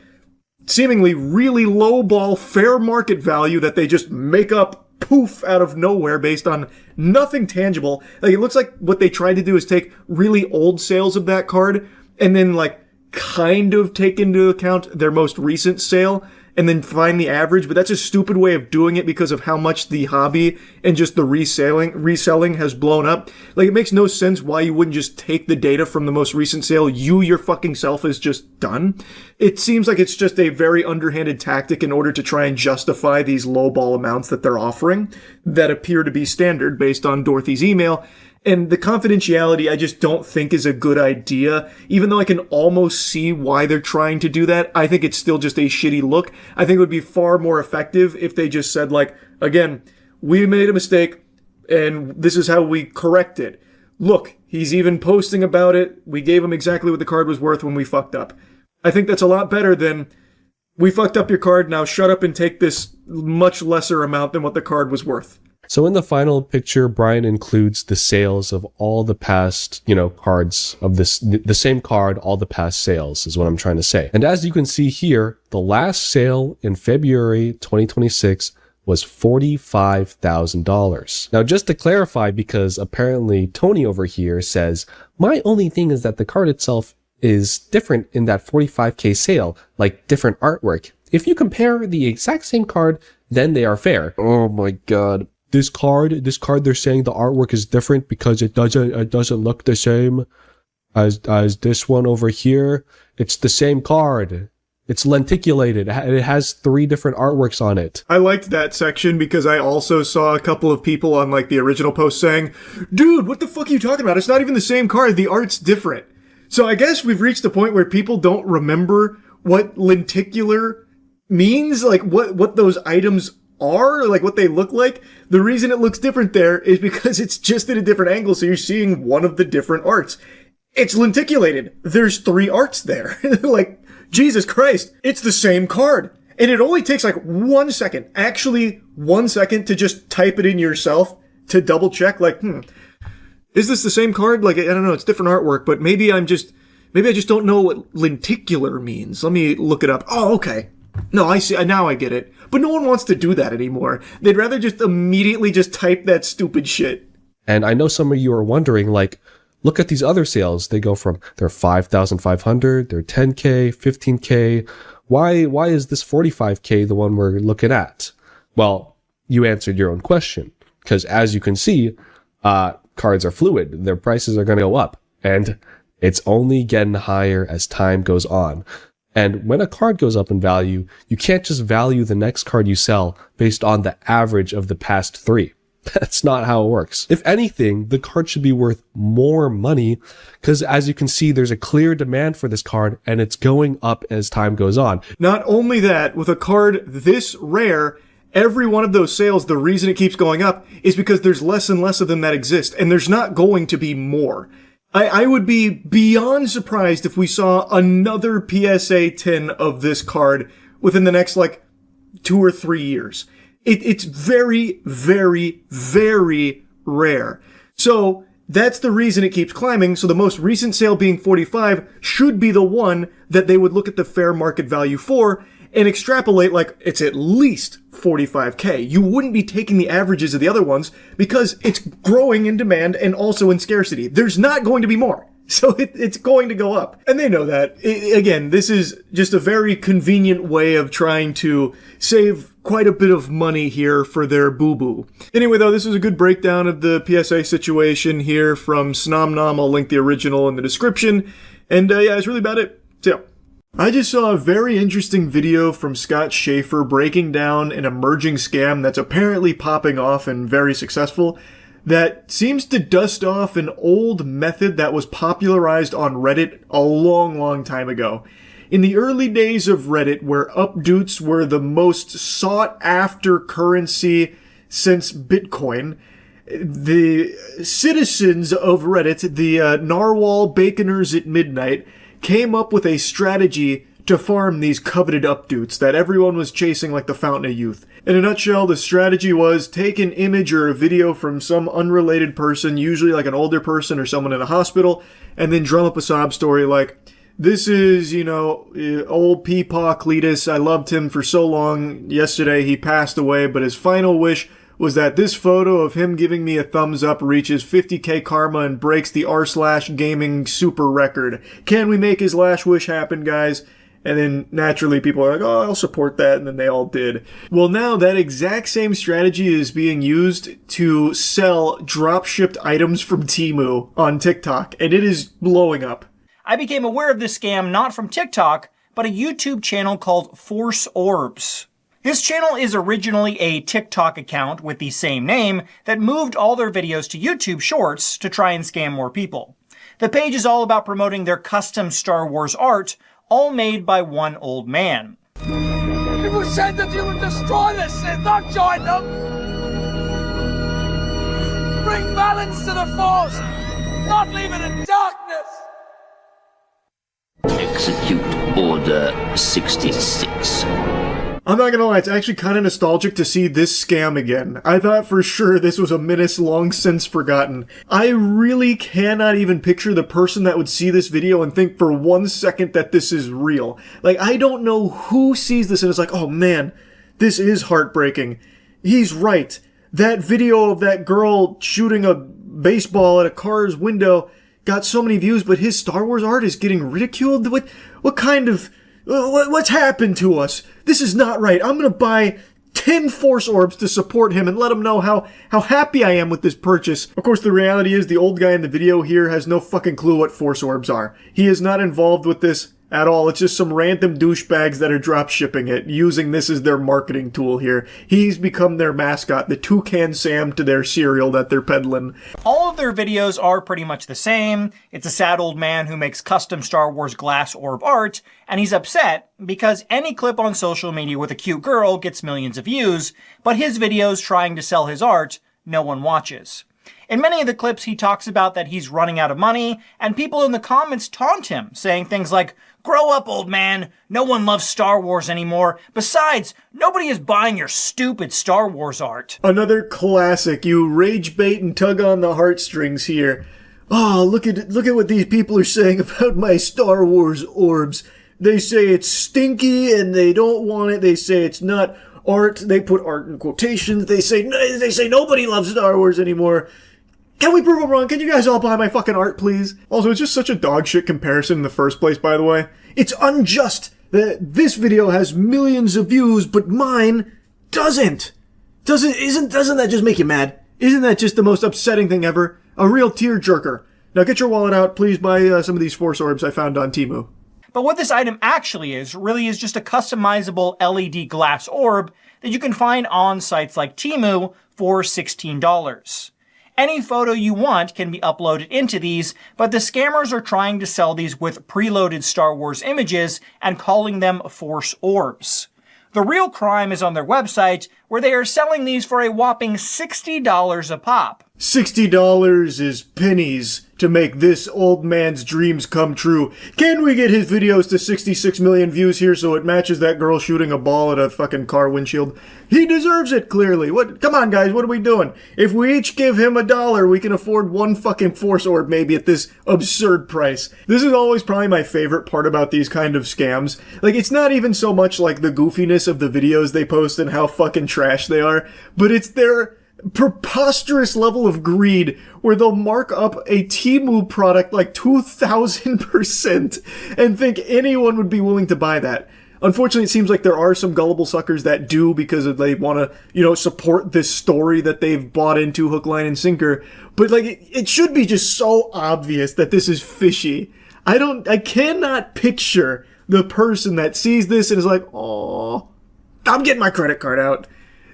seemingly really lowball fair market value that they just make up poof out of nowhere based on nothing tangible. Like, it looks like what they tried to do is take really old sales of that card and then, like, kind of take into account their most recent sale and then find the average, but that's a stupid way of doing it because of how much the hobby and just the reselling has blown up. Like, it makes no sense why you wouldn't just take the data from the most recent sale your fucking self has just done. It seems like it's just a very underhanded tactic in order to try and justify these lowball amounts that they're offering that appear to be standard based on Dorothy's email. And the confidentiality, I just don't think is a good idea. Even though I can almost see why they're trying to do that, I think it's still just a shitty look. I think it would be far more effective if they just said, like, again, we made a mistake, and this is how we correct it. Look, he's even posting about it. We gave him exactly what the card was worth when we fucked up. I think that's a lot better than, we fucked up your card, now shut up and take this much lesser amount than what the card was worth. So in the final picture, Brian includes the sales of all the past, cards of the same card, all the past sales is what I'm trying to say. And as you can see here, the last sale in February 2026 was $45,000. Now, just to clarify, because apparently Tony over here says, my only thing is that the card itself is different in that 45K sale, like different artwork. If you compare the exact same card, then they are fair. Oh my God. This card, they're saying the artwork is different because it doesn't look the same as this one over here. It's the same card. It's lenticulated. It has 3 different artworks on it. I liked that section because I also saw a couple of people on, like, the original post saying, dude, what the fuck are you talking about? It's not even the same card. The art's different. So I guess we've reached a point where people don't remember what lenticular means, like what those items are, like what they look like. The reason it looks different there is because it's just at a different angle, so you're seeing one of the different arts. It's lenticulated. There's 3 arts there. Like, Jesus Christ, it's the same card. And it only takes like 1 second, actually 1 second, to just type it in yourself to double check, like, is this the same card? Like, I don't know, it's different artwork, but maybe I just don't know what lenticular means. Let me look it up. Oh, okay. No, I see. Now I get it. But no one wants to do that anymore. They'd rather just immediately just type that stupid shit. And I know some of you are wondering, like, look at these other sales. They go from, they're 5,500, they're 10K, 15K. Why is this 45K the one we're looking at? Well, you answered your own question. Because as you can see, cards are fluid. Their prices are going to go up. And it's only getting higher as time goes on. And when a card goes up in value, you can't just value the next card you sell based on the average of the past 3. That's not how it works. If anything, the card should be worth more money because, as you can see, there's a clear demand for this card and it's going up as time goes on. Not only that, with a card this rare, every one of those sales, the reason it keeps going up is because there's less and less of them that exist, and there's not going to be more. I would be beyond surprised if we saw another PSA 10 of this card within the next, 2 or 3 years. It's very, very, very rare. So that's the reason it keeps climbing. So the most recent sale being 45 should be the one that they would look at the fair market value for and extrapolate it's at least 45K. You wouldn't be taking the averages of the other ones because it's growing in demand and also in scarcity. There's not going to be more. So it's going to go up. And they know that. Again, this is just a very convenient way of trying to save quite a bit of money here for their boo-boo. Anyway, though, this is a good breakdown of the PSA situation here from Snomnom. I'll link the original in the description. And yeah, that's really about it. So yeah. I just saw a very interesting video from Scott Schaefer breaking down an emerging scam that's apparently popping off and very successful. that seems to dust off an old method that was popularized on Reddit a long, long time ago. In the early days of Reddit, where updoots were the most sought-after currency since Bitcoin, the citizens of Reddit, the narwhal baconers at midnight, came up with a strategy to farm these coveted updoots that everyone was chasing like the fountain of youth. In a nutshell, the strategy was take an image or a video from some unrelated person, usually like an older person or someone in a hospital, and then drum up a sob story like, this is, old Peepaw Cletus. I loved him for so long. Yesterday he passed away, but his final wish was that this photo of him giving me a thumbs up reaches 50k karma and breaks the r/gaming super record. Can we make his last wish happen, guys? And then naturally people are like, oh, I'll support that. And then they all did. Well, now that exact same strategy is being used to sell drop-shipped items from Temu on TikTok, and it is blowing up. I became aware of this scam not from TikTok, but a YouTube channel called Force Orbs. This channel is originally a TikTok account with the same name that moved all their videos to YouTube Shorts to try and scam more people. The page is all about promoting their custom Star Wars art, all made by one old man. People said that you would destroy this Sith, not join them! Bring balance to the Force, not leave it in darkness! Execute Order 66. I'm not gonna lie, it's actually kind of nostalgic to see this scam again. I thought for sure this was a menace long since forgotten. I really cannot even picture the person that would see this video and think for 1 second that this is real. Like, I don't know who sees this and is like, oh man, this is heartbreaking. He's right. That video of that girl shooting a baseball at a car's window got so many views, but his Star Wars art is getting ridiculed? What kind of... What's happened to us? This is not right. I'm gonna buy 10 Force Orbs to support him and let him know how happy I am with this purchase. Of course, the reality is the old guy in the video here has no fucking clue what Force Orbs are. He is not involved with this at all. It's just some random douchebags that are drop shipping it, using this as their marketing tool here. He's become their mascot, the Toucan Sam to their cereal that they're peddling. All of their videos are pretty much the same. It's a sad old man who makes custom Star Wars glass orb art, and he's upset because any clip on social media with a cute girl gets millions of views, but his videos trying to sell his art, no one watches. In many of the clips, he talks about that he's running out of money, and people in the comments taunt him, saying things like, "Grow up, old man. No one loves Star Wars anymore. Besides, nobody is buying your stupid Star Wars art." Another classic. You rage bait and tug on the heartstrings here. Oh, look at what these people are saying about my Star Wars orbs. They say it's stinky and they don't want it. They say it's not art. They put art in quotations. They say nobody loves Star Wars anymore. Can we prove them wrong? Can you guys all buy my fucking art, please? Also, it's just such a dog shit comparison in the first place, by the way. It's unjust that this video has millions of views, but mine doesn't. Doesn't that just make you mad? Isn't that just the most upsetting thing ever? A real tearjerker. Now get your wallet out, please buy some of these Force Orbs I found on Temu. But what this item actually is, really is just a customizable LED glass orb that you can find on sites like Temu for $16. Any photo you want can be uploaded into these, but the scammers are trying to sell these with preloaded Star Wars images and calling them Force Orbs. The real crime is on their website, where they are selling these for a whopping $60 a pop. $60 is pennies to make this old man's dreams come true. Can we get his videos to 66 million views here so it matches that girl shooting a ball at a fucking car windshield? He deserves it, clearly. Come on, guys, what are we doing? If we each give him $1, we can afford one fucking Force Orb maybe at this absurd price. This is always probably my favorite part about these kind of scams. Like, it's not even so much like the goofiness of the videos they post and how fucking trash they are, but it's their preposterous level of greed where they'll mark up a Temu product like 2,000% and think anyone would be willing to buy that. Unfortunately, it seems like there are some gullible suckers that do because they want to, support this story that they've bought into hook, line, and sinker. But it should be just so obvious that this is fishy. I cannot picture the person that sees this and is like, "Aw, I'm getting my credit card out.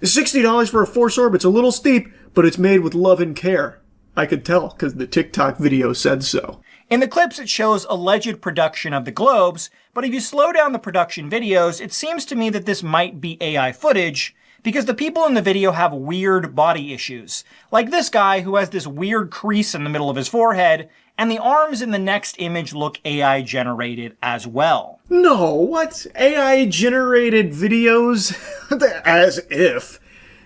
$60 for a Force Orb, it's a little steep, but it's made with love and care. I could tell, because the TikTok video said so. In the clips, it shows alleged production of the globes, but if you slow down the production videos, it seems to me that this might be AI footage, because the people in the video have weird body issues. Like this guy who has this weird crease in the middle of his forehead, and the arms in the next image look AI generated as well. No, what? AI generated videos? As if.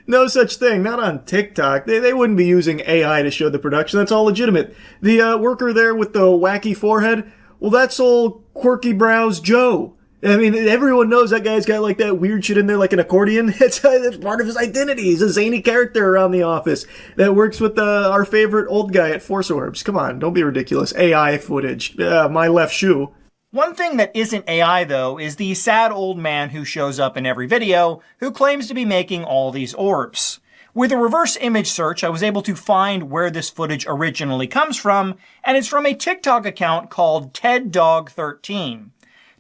No such thing, not on TikTok. They wouldn't be using AI to show the production. That's all legitimate. The worker there with the wacky forehead, well, that's old Quirky Brows Joe. I mean, everyone knows that guy's got like that weird shit in there like an accordion. It's part of his identity. He's a zany character around the office that works with our favorite old guy at Force Orbs. Come on, don't be ridiculous. AI footage. My left shoe. One thing that isn't AI, though, is the sad old man who shows up in every video who claims to be making all these orbs. With a reverse image search, I was able to find where this footage originally comes from, and it's from a TikTok account called TedDog13.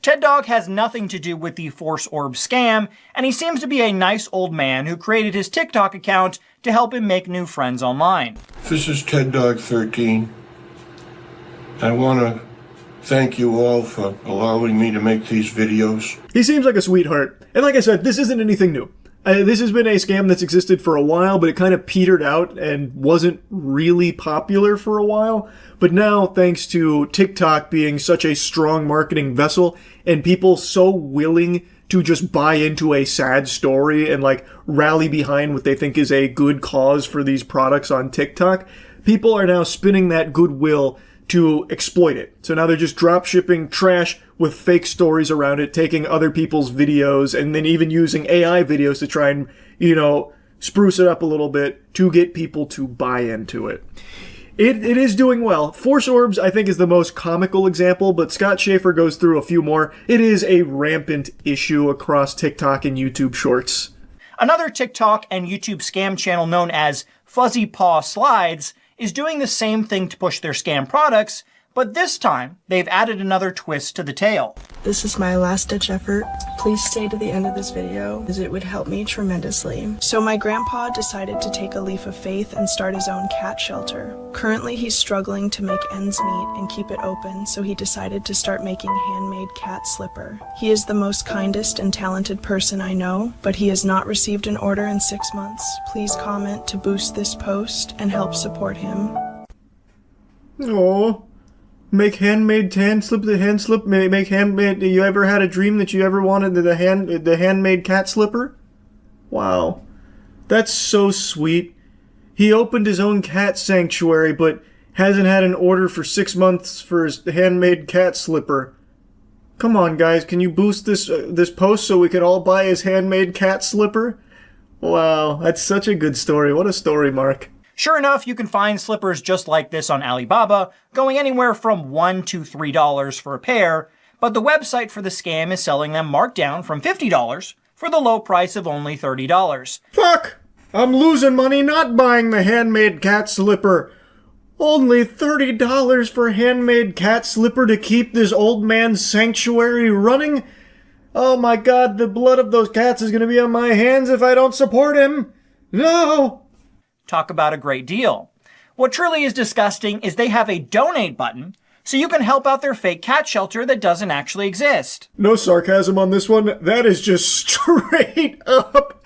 TedDog has nothing to do with the Force Orb scam, and he seems to be a nice old man who created his TikTok account to help him make new friends online. This is TedDog13. I want to thank you all for allowing me to make these videos. He seems like a sweetheart. And like I said, this isn't anything new. This has been a scam that's existed for a while, but it kind of petered out and wasn't really popular for a while. But now, thanks to TikTok being such a strong marketing vessel and people so willing to just buy into a sad story and like rally behind what they think is a good cause for these products on TikTok, people are now spinning that goodwill to exploit it. So now they're just drop shipping trash with fake stories around it, taking other people's videos, and then even using AI videos to try and, spruce it up a little bit to get people to buy into it. It is doing well. Force Orbs, I think, is the most comical example, but Scott Schaefer goes through a few more. It is a rampant issue across TikTok and YouTube Shorts. Another TikTok and YouTube scam channel known as Fuzzy Paw Slides is doing the same thing to push their scam products, but this time they've added another twist to the tale. This is my last-ditch effort. Please stay to the end of this video, as it would help me tremendously. So my grandpa decided to take a leap of faith and start his own cat shelter. Currently, he's struggling to make ends meet and keep it open, so he decided to start making handmade cat slipper. He is the most kindest and talented person I know, but he has not received an order in 6 months. Please comment to boost this post and help support him. Aww. Make handmade hand slip. Make handmade. You ever had a dream that you ever wanted the handmade cat slipper? Wow, that's so sweet. He opened his own cat sanctuary, but hasn't had an order for 6 months for his handmade cat slipper. Come on, guys, can you boost this post so we can all buy his handmade cat slipper? Wow, that's such a good story. What a story, Mark. Sure enough, you can find slippers just like this on Alibaba, going anywhere from $1 to $3 for a pair, but the website for the scam is selling them marked down from $50 for the low price of only $30. Fuck! I'm losing money not buying the handmade cat slipper. Only $30 for a handmade cat slipper to keep this old man's sanctuary running? Oh my god, the blood of those cats is gonna be on my hands if I don't support him! No! Talk about a great deal. What truly is disgusting is they have a donate button, so you can help out their fake cat shelter that doesn't actually exist. No sarcasm on this one. That is just straight up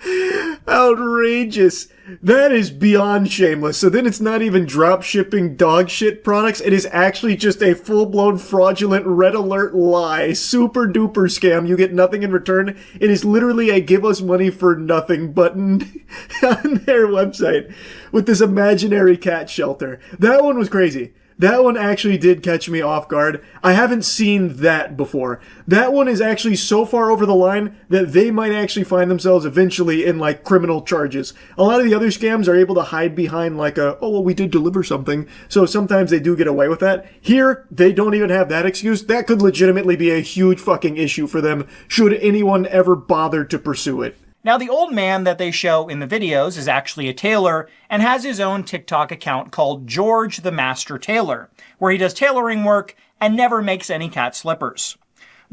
outrageous. That is beyond shameless. So then it's not even drop shipping dog shit products. It is actually just a full-blown fraudulent red alert lie. Super duper scam. You get nothing in return. It is literally a give us money for nothing button on their website with this imaginary cat shelter. That one was crazy. That one actually did catch me off guard. I haven't seen that before. That one is actually so far over the line that they might actually find themselves eventually in, like, criminal charges. A lot of the other scams are able to hide behind, like, we did deliver something. So sometimes they do get away with that. Here, they don't even have that excuse. That could legitimately be a huge fucking issue for them, should anyone ever bother to pursue it. Now, the old man that they show in the videos is actually a tailor and has his own TikTok account called George the Master Tailor, where he does tailoring work and never makes any cat slippers.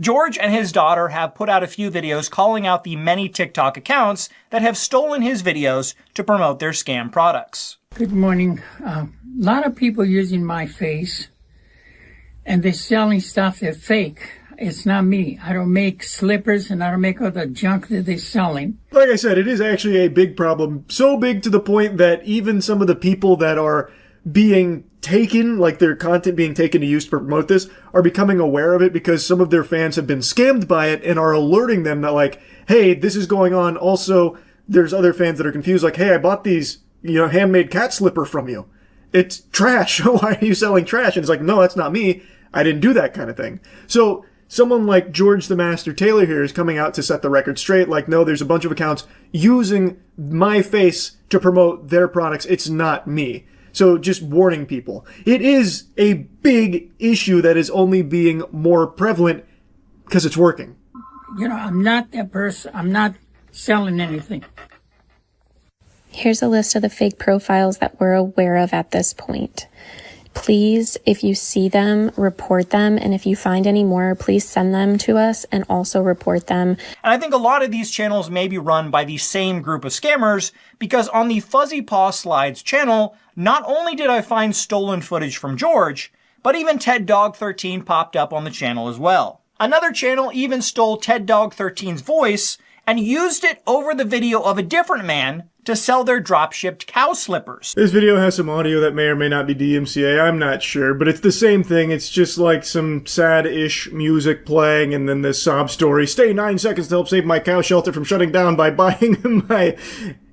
George and his daughter have put out a few videos calling out the many TikTok accounts that have stolen his videos to promote their scam products. Good morning. A lot of people using my face, and they're selling stuff that's fake. It's not me. I don't make slippers, and I don't make all the junk that they're selling. Like I said, it is actually a big problem. So big to the point that even some of the people that are being taken, like their content being taken to use to promote this, are becoming aware of it because some of their fans have been scammed by it and are alerting them that, like, hey, this is going on. Also, there's other fans that are confused, like, hey, I bought these, handmade cat slipper from you. It's trash. Why are you selling trash? And it's like, no, that's not me. I didn't do that kind of thing. So someone like George the Master Taylor here is coming out to set the record straight. Like, no, there's a bunch of accounts using my face to promote their products. It's not me. So just warning people. It is a big issue that is only being more prevalent because it's working. I'm not that person. I'm not selling anything. Here's a list of the fake profiles that we're aware of at this point. Please, if you see them, report them. And if you find any more, please send them to us and also report them. And I think a lot of these channels may be run by the same group of scammers, because on the Fuzzy Paw Slides channel, not only did I find stolen footage from George, but even Ted Dog 13 popped up on the channel as well. Another channel even stole Ted Dog 13's voice and used it over the video of a different man to sell their drop-shipped cow slippers. This video has some audio that may or may not be DMCA, I'm not sure, but it's the same thing. It's just like some sad-ish music playing and then this sob story. Stay 9 seconds to help save my cow shelter from shutting down by buying my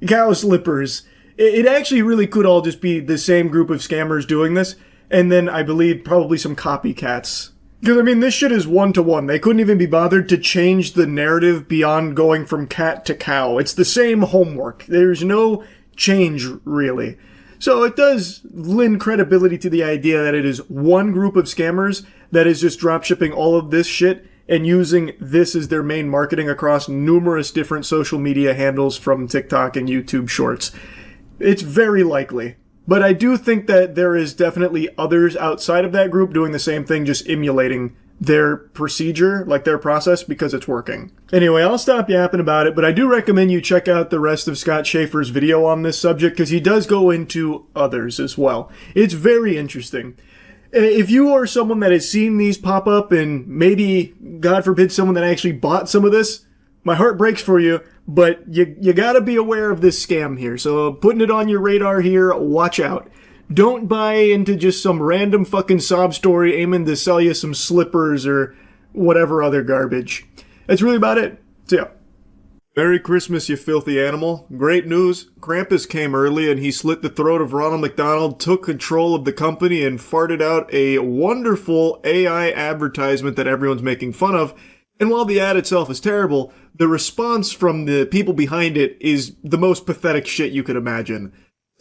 cow slippers. It actually really could all just be the same group of scammers doing this, and then I believe probably some copycats. Because, this shit is one-to-one. They couldn't even be bothered to change the narrative beyond going from cat to cow. It's the same homework. There's no change, really. So it does lend credibility to the idea that it is one group of scammers that is just dropshipping all of this shit and using this as their main marketing across numerous different social media handles from TikTok and YouTube Shorts. It's very likely. But I do think that there is definitely others outside of that group doing the same thing, just emulating their procedure, like their process, because it's working. Anyway, I'll stop yapping about it, but I do recommend you check out the rest of Scott Schaefer's video on this subject, because he does go into others as well. It's very interesting. If you are someone that has seen these pop up, and maybe, God forbid, someone that actually bought some of this, my heart breaks for you. But you gotta be aware of this scam here. So putting it on your radar here, watch out. Don't buy into just some random fucking sob story aiming to sell you some slippers or whatever other garbage. That's really about it. So yeah. Merry Christmas, you filthy animal. Great news. Krampus came early and he slit the throat of Ronald McDonald, took control of the company, and farted out a wonderful AI advertisement that everyone's making fun of. And while the ad itself is terrible, the response from the people behind it is the most pathetic shit you could imagine.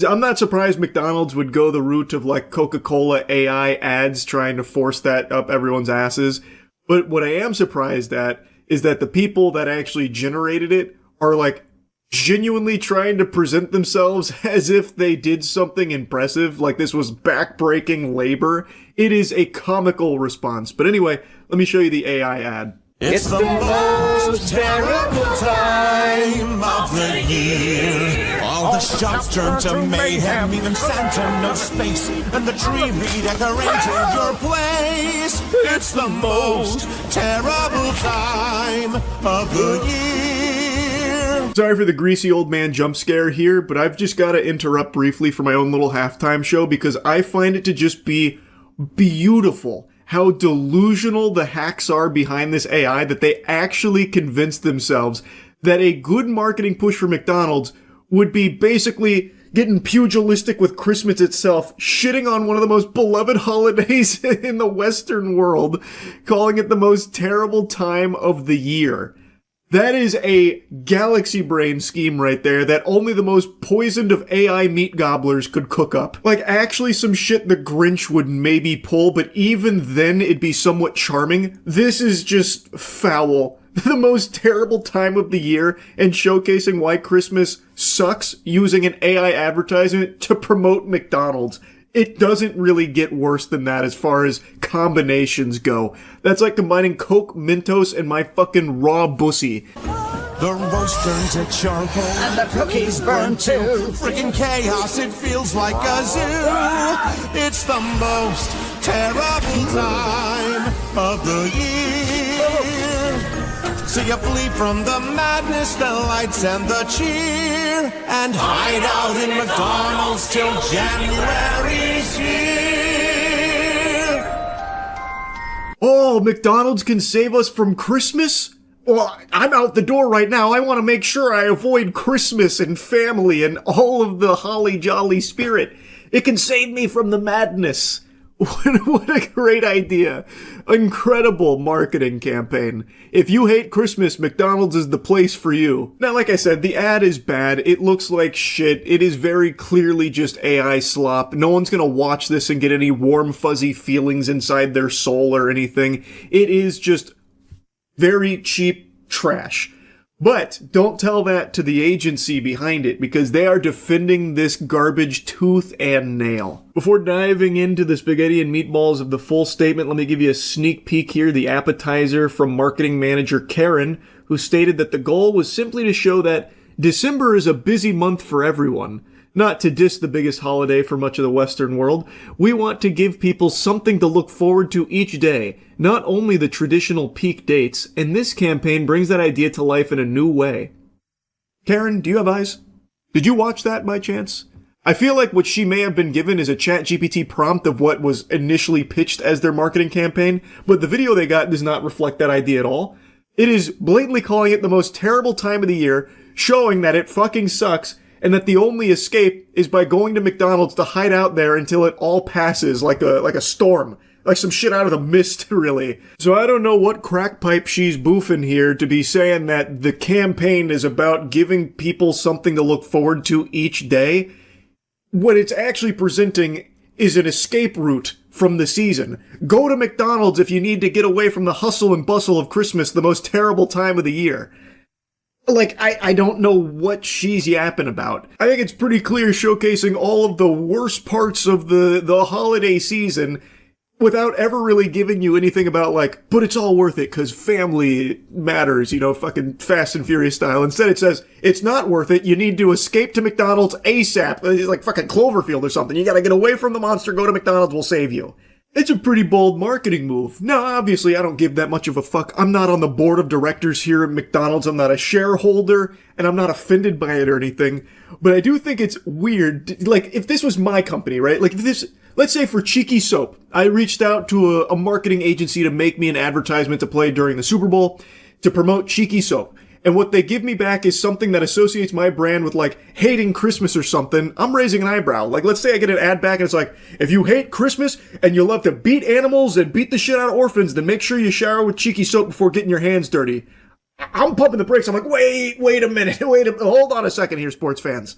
I'm not surprised McDonald's would go the route of like Coca-Cola AI ads trying to force that up everyone's asses. But what I am surprised at is that the people that actually generated it are like genuinely trying to present themselves as if they did something impressive, like this was backbreaking labor. It is a comical response. But anyway, let me show you the AI ad. It's the most terrible time of the year. All the shops turn to mayhem, even Santa knows space, and the tree redecorated your place. It's the most terrible time of the year. Sorry for the greasy old man jump scare here, but I've just got to interrupt briefly for my own little halftime show because I find it to just be beautiful how delusional the hacks are behind this AI that they actually convinced themselves that a good marketing push for McDonald's would be basically getting pugilistic with Christmas itself, shitting on one of the most beloved holidays in the Western world, calling it the most terrible time of the year. That is a galaxy brain scheme right there that only the most poisoned of AI meat gobblers could cook up. Like, actually some shit the Grinch would maybe pull, but even then it'd be somewhat charming. This is just foul. The most terrible time of the year, and showcasing why Christmas sucks using an AI advertisement to promote McDonald's. It doesn't really get worse than that as far as combinations go. That's like combining Coke Mentos and my fucking raw bussy. The roast turned to charcoal, and the cookies burned too. Freaking chaos, it feels like a zoo. It's the most terrible time of the year. So you flee from the madness, the lights, and the cheer, and hide out in McDonald's till January's here. Oh, McDonald's can save us from Christmas? Well, I'm out the door right now. I want to make sure I avoid Christmas and family and all of the holly jolly spirit. It can save me from the madness. What a great idea. Incredible marketing campaign. If you hate Christmas, McDonald's is the place for you. Now, like I said, the ad is bad. It looks like shit. It is very clearly just AI slop. No one's gonna watch this and get any warm, fuzzy feelings inside their soul or anything. It is just very cheap trash. But don't tell that to the agency behind it, because they are defending this garbage tooth and nail. Before diving into the spaghetti and meatballs of the full statement, let me give you a sneak peek here, the appetizer from marketing manager Karen, who stated that the goal was simply to show that December is a busy month for everyone. Not to diss the biggest holiday for much of the Western world, we want to give people something to look forward to each day, not only the traditional peak dates, and this campaign brings that idea to life in a new way. Karen, do you have eyes? Did you watch that by chance? I feel like what she may have been given is a ChatGPT prompt of what was initially pitched as their marketing campaign, but the video they got does not reflect that idea at all. It is blatantly calling it the most terrible time of the year, showing that it fucking sucks, and that the only escape is by going to McDonald's to hide out there until it all passes like a storm. Like some shit out of the mist, really. So I don't know what crack pipe she's boofing here to be saying that the campaign is about giving people something to look forward to each day. What it's actually presenting is an escape route from the season. Go to McDonald's if you need to get away from the hustle and bustle of Christmas, the most terrible time of the year. Like, I don't know what she's yapping about. I think it's pretty clear showcasing all of the worst parts of the holiday season without ever really giving you anything about, like, but it's all worth it because family matters, you know, fucking Fast and Furious style. Instead it says, it's not worth it, you need to escape to McDonald's ASAP. It's like fucking Cloverfield or something. You gotta get away from the monster, go to McDonald's, we'll save you. It's a pretty bold marketing move. Now, obviously, I don't give that much of a fuck. I'm not on the board of directors here at McDonald's. I'm not a shareholder, and I'm not offended by it or anything. But I do think it's weird. Like, if this was my company, right? Like, if this, let's say for Cheeky Soap, I reached out to a marketing agency to make me an advertisement to play during the Super Bowl to promote Cheeky Soap. And what they give me back is something that associates my brand with, like, hating Christmas or something. I'm raising an eyebrow. Like, let's say I get an ad back and it's like, if you hate Christmas and you love to beat animals and beat the shit out of orphans, then make sure you shower with Cheeky Soap before getting your hands dirty. I'm pumping the brakes. I'm like, wait a minute. Hold on a second here, sports fans.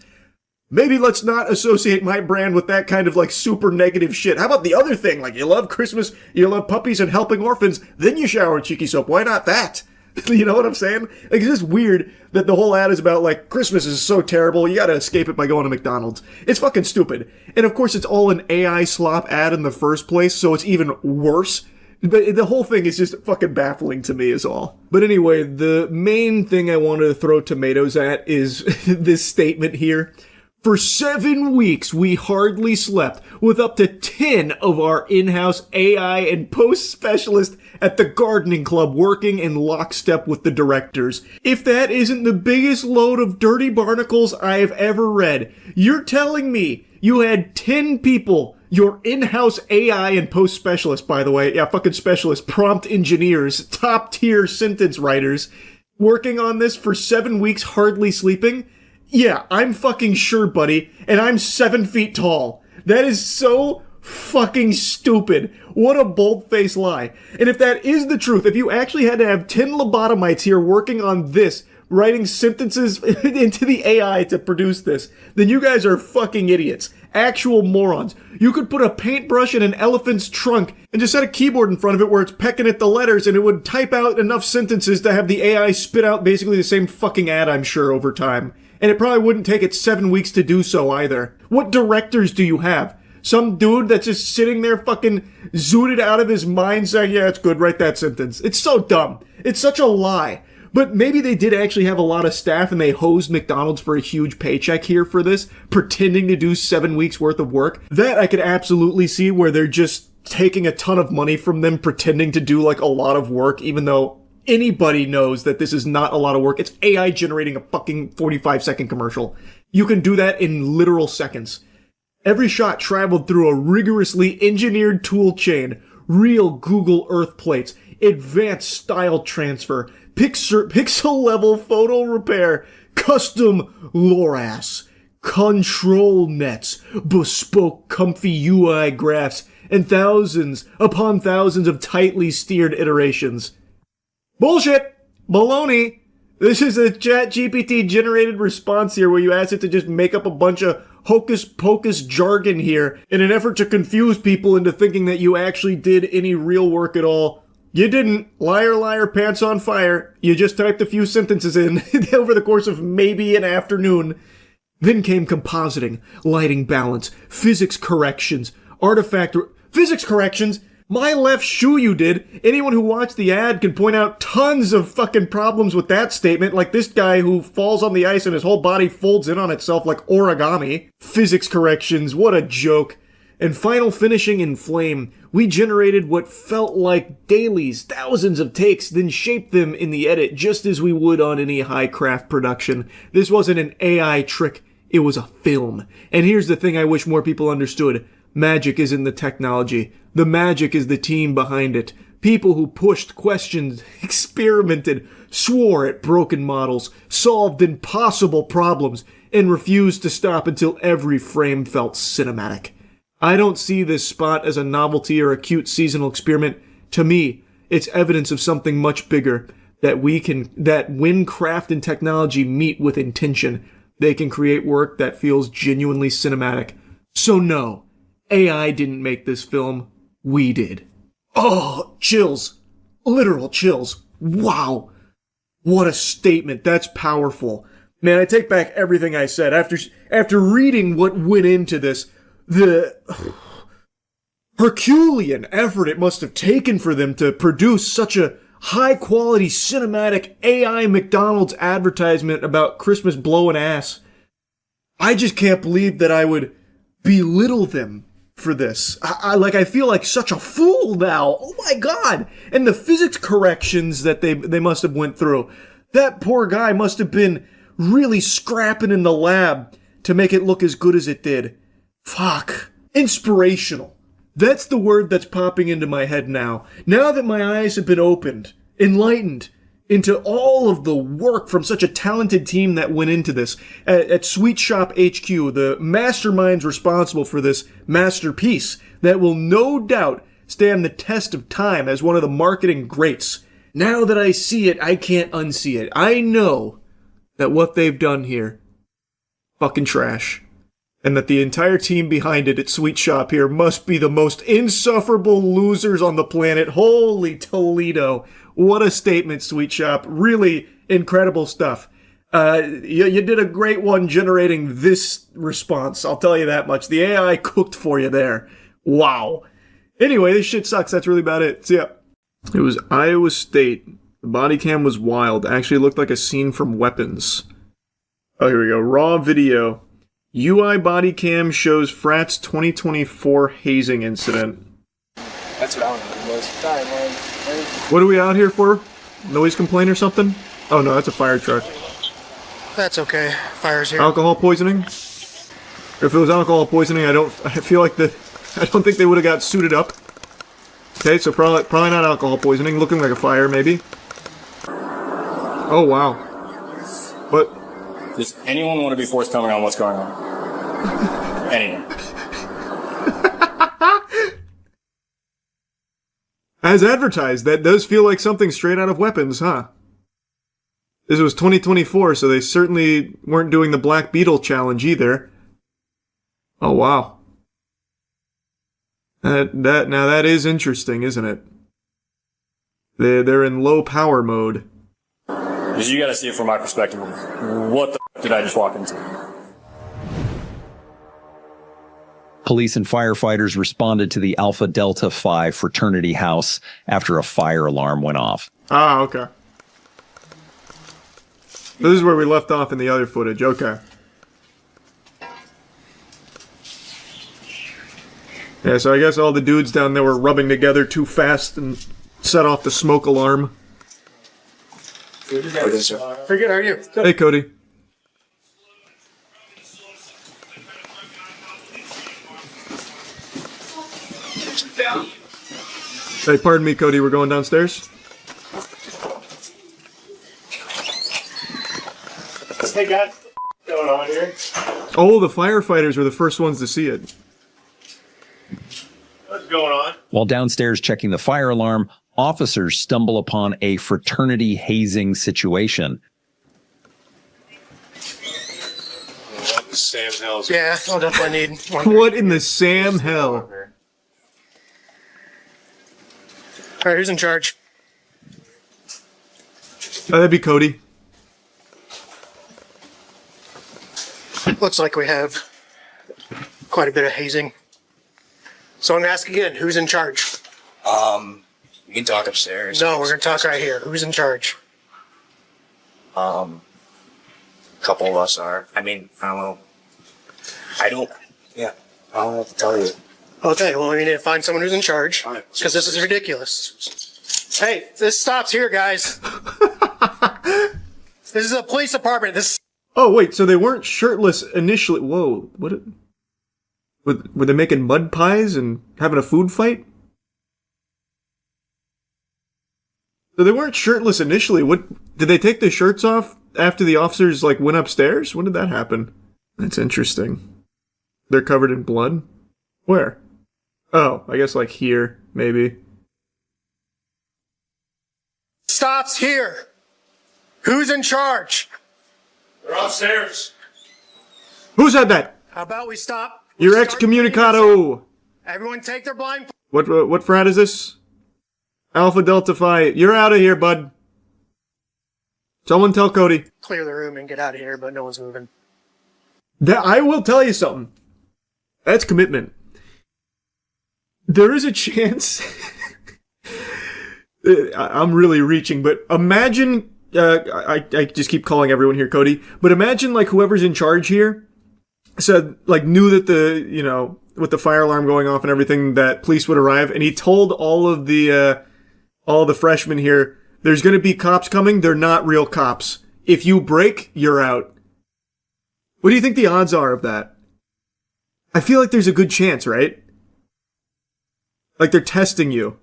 Maybe let's not associate my brand with that kind of, like, super negative shit. How about the other thing? Like, you love Christmas, you love puppies and helping orphans, then you shower with Cheeky Soap. Why not that? You know what I'm saying? Like, it's just weird that the whole ad is about, like, Christmas is so terrible, you gotta escape it by going to McDonald's. It's fucking stupid. And of course, it's all an AI slop ad in the first place, so it's even worse. But the whole thing is just fucking baffling to me is all. But anyway, the main thing I wanted to throw tomatoes at is this statement here. For 7 weeks, we hardly slept, with up to 10 of our in-house AI and post specialists at the gardening club working in lockstep with the directors. If that isn't the biggest load of dirty barnacles I have ever read, you're telling me you had 10 people, your in-house AI and post specialists, by the way, yeah, fucking specialists, prompt engineers, top-tier sentence writers, working on this for 7 weeks hardly sleeping? Yeah, I'm fucking sure, buddy, and I'm 7 feet tall. That is so fucking stupid. What a bold-faced lie. And if that is the truth, if you actually had to have 10 lobotomites here working on this, writing sentences into the AI to produce this, then you guys are fucking idiots. Actual morons. You could put a paintbrush in an elephant's trunk and just set a keyboard in front of it where it's pecking at the letters and it would type out enough sentences to have the AI spit out basically the same fucking ad, I'm sure, over time. And it probably wouldn't take it 7 weeks to do so either. What directors do you have? Some dude that's just sitting there fucking zooted out of his mind saying, yeah, it's good, write that sentence. It's so dumb. It's such a lie. But maybe they did actually have a lot of staff and they hosed McDonald's for a huge paycheck here for this, pretending to do 7 weeks worth of work. That I could absolutely see, where they're just taking a ton of money from them, pretending to do like a lot of work, even though anybody knows that this is not a lot of work. It's AI generating a fucking 45-second commercial. You can do that in literal seconds. Every shot traveled through a rigorously engineered tool chain, real Google Earth plates, advanced style transfer, pixel level photo repair, custom LoRaS, control nets, bespoke comfy UI graphs, and thousands upon thousands of tightly steered iterations. Bullshit! Baloney! This is a ChatGPT generated response here where you ask it to just make up a bunch of hocus pocus jargon here in an effort to confuse people into thinking that you actually did any real work at all. You didn't. Liar, liar, pants on fire. You just typed a few sentences in over the course of maybe an afternoon. Then came compositing, lighting balance, physics corrections, physics corrections? My left shoe you did. Anyone who watched the ad can point out tons of fucking problems with that statement, like this guy who falls on the ice and his whole body folds in on itself like origami. Physics corrections, what a joke. And final finishing in flame, we generated what felt like dailies, thousands of takes, then shaped them in the edit just as we would on any high craft production. This wasn't an AI trick, it was a film. And here's the thing I wish more people understood. Magic isn't the technology. The magic is the team behind it. People who pushed, questioned, experimented, swore at broken models, solved impossible problems, and refused to stop until every frame felt cinematic. I don't see this spot as a novelty or a cute seasonal experiment. To me, it's evidence of something much bigger, that when craft and technology meet with intention, they can create work that feels genuinely cinematic. So no, AI didn't make this film, we did. Oh, chills. Literal chills. Wow. What a statement. That's powerful. Man, I take back everything I said. After reading what went into this, the Herculean effort it must have taken for them to produce such a high-quality cinematic AI McDonald's advertisement about Christmas blowing ass. I just can't believe that I would belittle them for this. I feel like such a fool now. Oh my god! And the physics corrections that they must have went through. That poor guy must have been really scrapping in the lab to make it look as good as it did. Fuck. Inspirational. That's the word that's popping into my head now. Now that my eyes have been opened, enlightened, into all of the work from such a talented team that went into this. At Sweet Shop HQ, the masterminds responsible for this masterpiece that will no doubt stand the test of time as one of the marketing greats. Now that I see it, I can't unsee it. I know that what they've done here, fucking trash. And that the entire team behind it at Sweet Shop here must be the most insufferable losers on the planet. Holy Toledo. What a statement, Sweet Shop. Really incredible stuff. You did a great one generating this response. I'll tell you that much. The AI cooked for you there. Wow. Anyway, this shit sucks. That's really about it. See ya. It was Iowa State. The body cam was wild. Actually looked like a scene from Weapons. Oh, here we go. Raw video. UI body cam shows frat's 2024 hazing incident. That's what I want to do most. Sorry, man. What are we out here for? Noise complaint or something? Oh no, that's a fire truck. That's okay. Fire's here. Alcohol poisoning? If it was alcohol poisoning, I don't think they would have got suited up. Okay, so probably not alcohol poisoning. Looking like a fire, maybe. Oh wow. What? Does anyone want to be forthcoming on what's going on? Anyone? As advertised, that does feel like something straight out of Weapons, huh? This was 2024, so they certainly weren't doing the Black Beetle challenge either. Oh wow. Now that is interesting, isn't it? They're in low power mode. Because you gotta see it from my perspective. What the f*** did I just walk into? Police and firefighters responded to the Alpha Delta Phi fraternity house after a fire alarm went off. Ah, okay. This is where we left off in the other footage. Okay. Yeah, so I guess all the dudes down there were rubbing together too fast and set off the smoke alarm. Pretty good, how are you? Hey, Cody. Hey, pardon me, Cody, we're going downstairs? Hey guys, what's going on here? Oh, the firefighters were the first ones to see it. What's going on? While downstairs checking the fire alarm, officers stumble upon a fraternity hazing situation. Sam Hell's. Yeah, I'll definitely need one. What in the Sam hell? Alright, who's in charge? That'd be Cody. Looks like we have quite a bit of hazing. So I'm gonna ask again, who's in charge? We can talk upstairs. No, we're gonna talk right here. Who's in charge? A couple of us are. I mean, I don't know. I don't have to tell you. Okay, well, we need to find someone who's in charge, because this is ridiculous. Hey, this stops here, guys. This is a police department. This. Oh, wait, so they weren't shirtless initially. Whoa, what? Were they making mud pies and having a food fight? So they weren't shirtless initially. What, did they take the shirts off after the officers, like, went upstairs? When did that happen? That's interesting. They're covered in blood? Where? Oh, I guess, like, here, maybe. Stops here. Who's in charge? They're upstairs. Who said that? How about we stop? You're excommunicado! Everyone take their blind. What frat is this? Alpha Delta Phi. You're out of here, bud. Someone tell Cody. Clear the room and get out of here, but no one's moving. I will tell you something. That's commitment. There is a chance. I'm really reaching, but imagine. I just keep calling everyone here Cody, but imagine like whoever's in charge here said like knew that with the fire alarm going off and everything that police would arrive, and he told all the freshmen here, there's going to be cops coming. They're not real cops. If you break, you're out. What do you think the odds are of that? I feel like there's a good chance, right? Like they're testing you.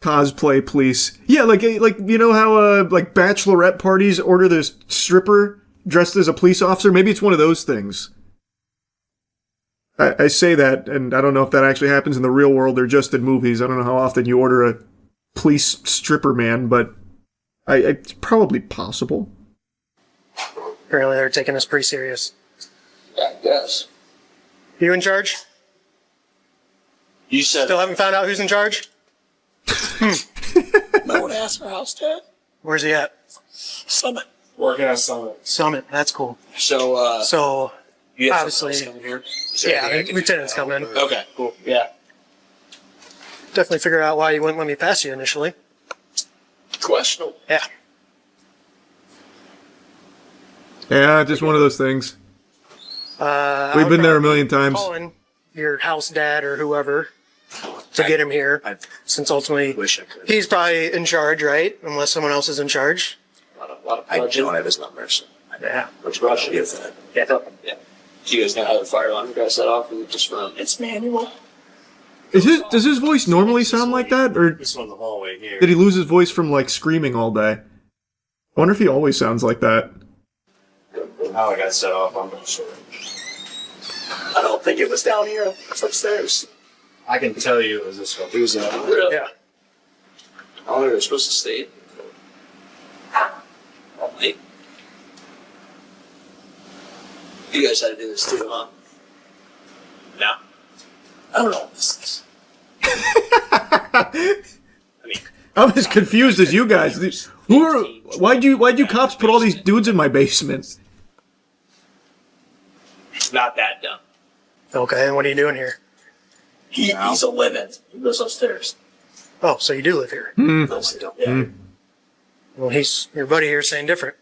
Cosplay police. Yeah, like you know how like bachelorette parties order this stripper dressed as a police officer? Maybe it's one of those things. I say that, and I don't know if that actually happens in the real world or just in movies. I don't know how often you order a police stripper man, but it's probably possible. Apparently they're taking us pretty serious. Yeah, I guess. You in charge? You said. Still haven't found out who's in charge? No one asked for house, Dad. Where's he at? Summit. Working at Summit. Summit, that's cool. So, you have obviously, coming here? Yeah, lieutenant's coming. Okay, cool. Yeah. Definitely figure out why you wouldn't let me pass you initially. Questionable. Yeah. Yeah, just one of those things. We've been there a million times. Calling your house dad or whoever to get him here, since ultimately he's probably in charge, right? Unless someone else is in charge. I don't have his numbers. Yeah. Which rush is that? Yeah. Do you guys know how the fire alarm got set off? Or just from? It's manual. Does his voice normally sound like that, or This one in the hallway here. did he lose his voice from like screaming all day? I wonder if he always sounds like that. How it got set off, I'm not sure. I don't think it was down here. It's upstairs. I can tell you it was this one. It was really? Yeah. I don't know, they're supposed to stay. Oh, wait. You guys had to do this too, huh? No. I don't know what this is. I'm as confused as you guys. Why'd you cops put all these dudes in my basement? It's not that dumb. Okay, and what are you doing here? He's a living. He lives upstairs. Oh, so you do live here? Hmm. No, I don't. Yeah. Well, your buddy here is saying different.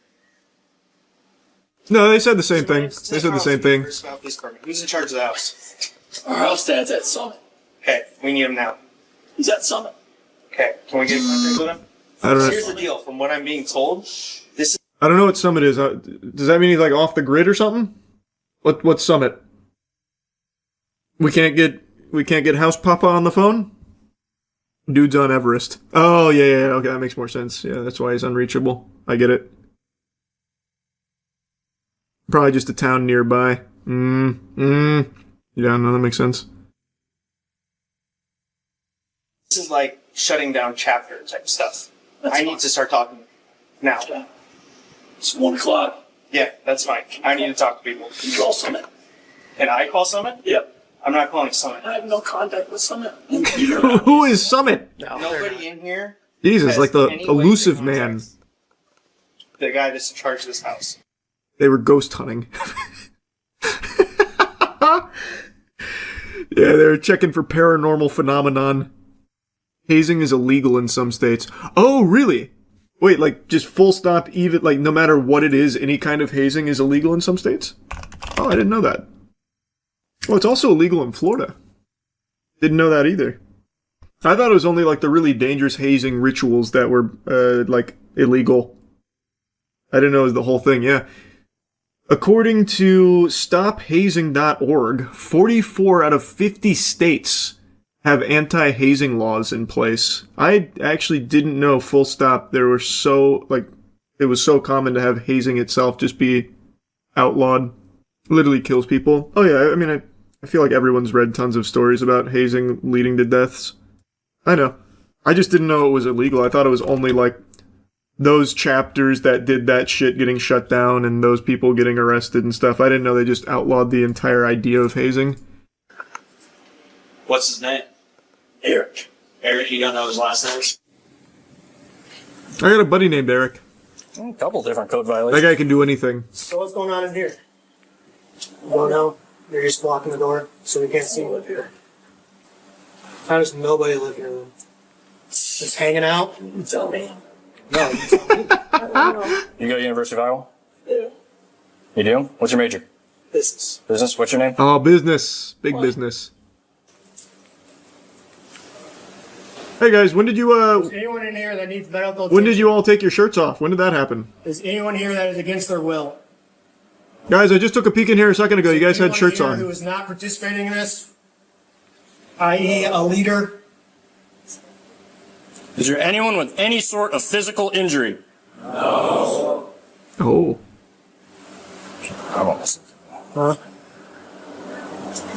No, they said the same thing. They said the same thing. Who's in charge of the house? Our house dad's at Summit. Okay, we need him now. He's at Summit. Okay, can we get in contact with him? I don't know. Here's the deal. From what I'm being told, this is I don't know what Summit is. Does that mean he's like off the grid or something? What's Summit? We can't get House Papa on the phone? Dude's on Everest. Oh, yeah, okay, that makes more sense. Yeah, that's why he's unreachable. I get it. Probably just a town nearby. Yeah, no, that makes sense. this is like shutting down chapter type stuff. I need to start talking now. It's 1 o'clock. Yeah, that's fine. I need to talk to people. You call Summit. And I call Summit? Yep. I'm not calling Summit. I have no contact with Summit. Who is Summit? Nobody in here. Jesus, has like the any way elusive to man. contact the guy that's in charge of this house. They were ghost hunting. Yeah, they're checking for paranormal phenomenon. Hazing is illegal in some states. Oh, really? Wait, like, just full stop, even, like, no matter what it is, any kind of hazing is illegal in some states? Oh, I didn't know that. Well, it's also illegal in Florida. Didn't know that either. I thought it was only, like, the really dangerous hazing rituals that were, like, illegal. I didn't know it was the whole thing, yeah. According to StopHazing.org, 44 out of 50 states have anti-hazing laws in place. I actually didn't know, full stop, there were so, like, it was so common to have hazing itself just be outlawed. Literally kills people. Oh yeah, I mean, I feel like everyone's read tons of stories about hazing leading to deaths. I know. I just didn't know it was illegal. I thought it was only, like, those chapters that did that shit getting shut down and those people getting arrested and stuff. I didn't know they just outlawed the entire idea of hazing. What's his name? Eric. Eric, you don't know his last name? I got a buddy named Eric. A couple different code violations. That guy can do anything. So what's going on in here? You don't know? They're just blocking the door so we can't see you live here. How does nobody live here then? Just hanging out? You tell me. No, you tell me. I don't know. You go to University of Iowa? Yeah. You do? What's your major? Business. Business? What's your name? Oh, business. Big What? business. Hey guys, when did you, Is anyone in here that needs medical when did you all take your shirts off? When did that happen? Is anyone here that is against their will? Guys, I just took a peek in here a second ago. You guys had Anyone shirts here Who on. is not participating in this? I.e. a leader? Is there anyone with any sort of physical injury? Oh. I won't listen. Huh?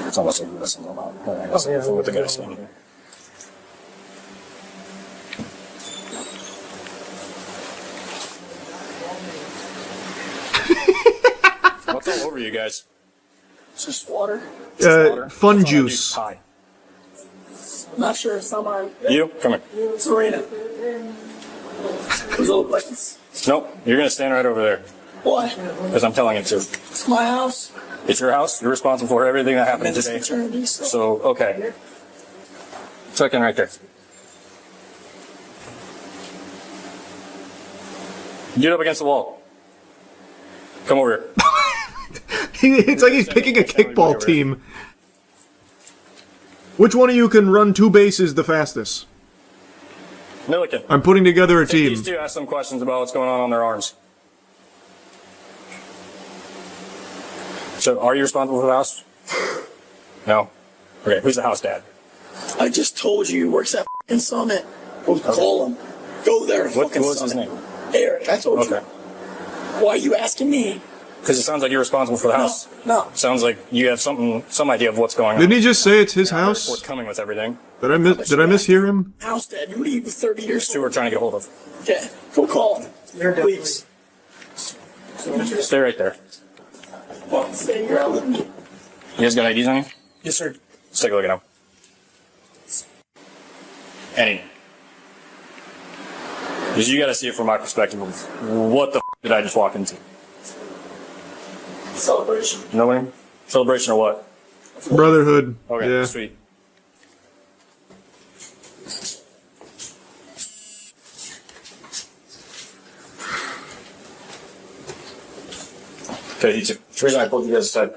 It's almost like you listen a lot. What the guy's saying here. What's all over you guys? It's just water. Fun juice. Hi. I'm not sure if someone. You? Come here. Serena. Those old places. Nope. You're gonna stand right over there. Why? Because I'm telling you to. It's my house. It's your house. You're responsible for everything that happened This today. fraternity, so. So, okay. Tuck in right there. Get up against the wall. Come over here. It's like he's picking a kickball team. Which one of you can run 2 bases the fastest? Milliken. I'm putting together a Take team. these two, ask some questions about what's going on their arms. So, are you responsible for the house? No. Okay, who's the house dad? I just told you he works at f***ing Summit. Go call him. Go there and What fucking was his Summit. name? Eric, I told you. Okay. Why are you asking me? Because it sounds like you're responsible for the house. No. Sounds like you have some idea of what's going on. Didn't he just say it's his house? Forthcoming with everything. Did I mishear him? House dad, who are you 30 years Two we're trying to get a hold of. Okay, go call him. Please. Stay right there. Well, stay here. I'll let you. You guys got IDs on you? Yes, sir. Let's take a look at them. Any. Because you got to see it from my perspective. What the did I just walk into? Celebration. You know what I mean? Celebration or what? Brotherhood. Okay, Yeah. sweet. Okay, the reason I pulled you guys aside.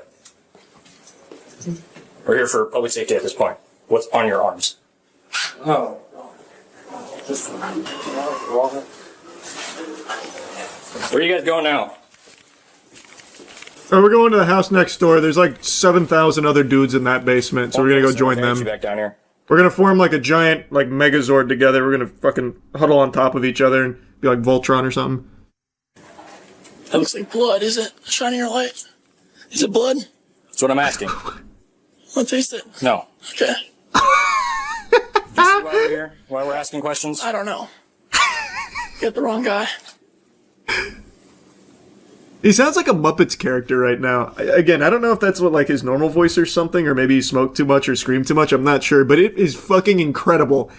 We're here for public safety at this point. What's on your arms? Oh. Just Where are you guys going now? Oh, we're going to the house next door. There's like 7,000 other dudes in that basement, so we're gonna go join them. Back down here. We're gonna form like a giant like Megazord together. We're gonna fucking huddle on top of each other and be like Voltron or something. That looks like blood, is it? Shining your light. Is it blood? That's what I'm asking. I'll taste it. No. Okay. You see why we're here? Why we're asking questions? I don't know. Get the wrong guy. He sounds like a Muppets character right now. Again, I don't know if that's what like his normal voice or something, or maybe he smoked too much or screamed too much. I'm not sure, but it is fucking incredible.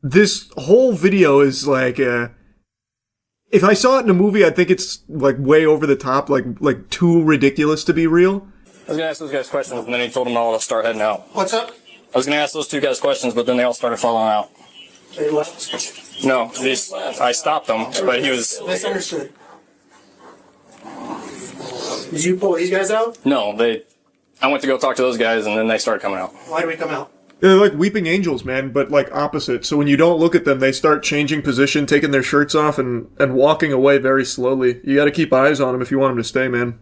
This whole video is like, if I saw it in a movie, I think it's like way over the top, like too ridiculous to be real. I was gonna ask those guys questions, and then he told them all to start heading out. What's up? I was gonna ask those two guys questions, but then they all started falling out. They left. No, I stopped them, but he was. Misunderstood. Did you pull these guys out? No, I went to go talk to those guys, and then they started coming out. Why did we come out? They're like weeping angels, man, but like opposite. So when you don't look at them, they start changing position, taking their shirts off, and walking away very slowly. You gotta keep eyes on them if you want them to stay, man.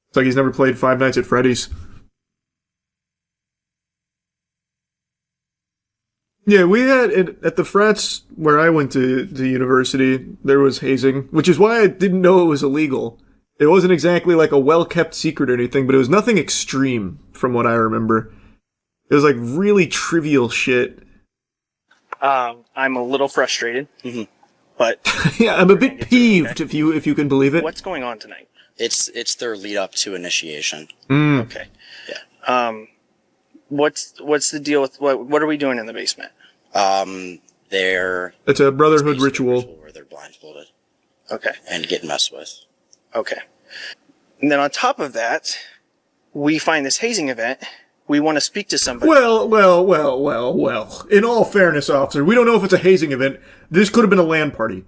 It's like he's never played Five Nights at Freddy's. Yeah, we had, at the frats where I went to university, there was hazing, which is why I didn't know it was illegal. It wasn't exactly like a well-kept secret or anything, but it was nothing extreme from what I remember. It was like really trivial shit. I'm a little frustrated, but yeah, I'm a bit peeved if you can believe it. what's going on tonight? It's their lead up to initiation. Okay. Yeah. What's the deal with what are we doing in the basement? It's a brotherhood ritual where they're blindfolded. Okay. And get messed with. Okay. And then on top of that, we find this hazing event. We want to speak to somebody. Well. In all fairness, officer, we don't know if it's a hazing event. This could have been a LAN party.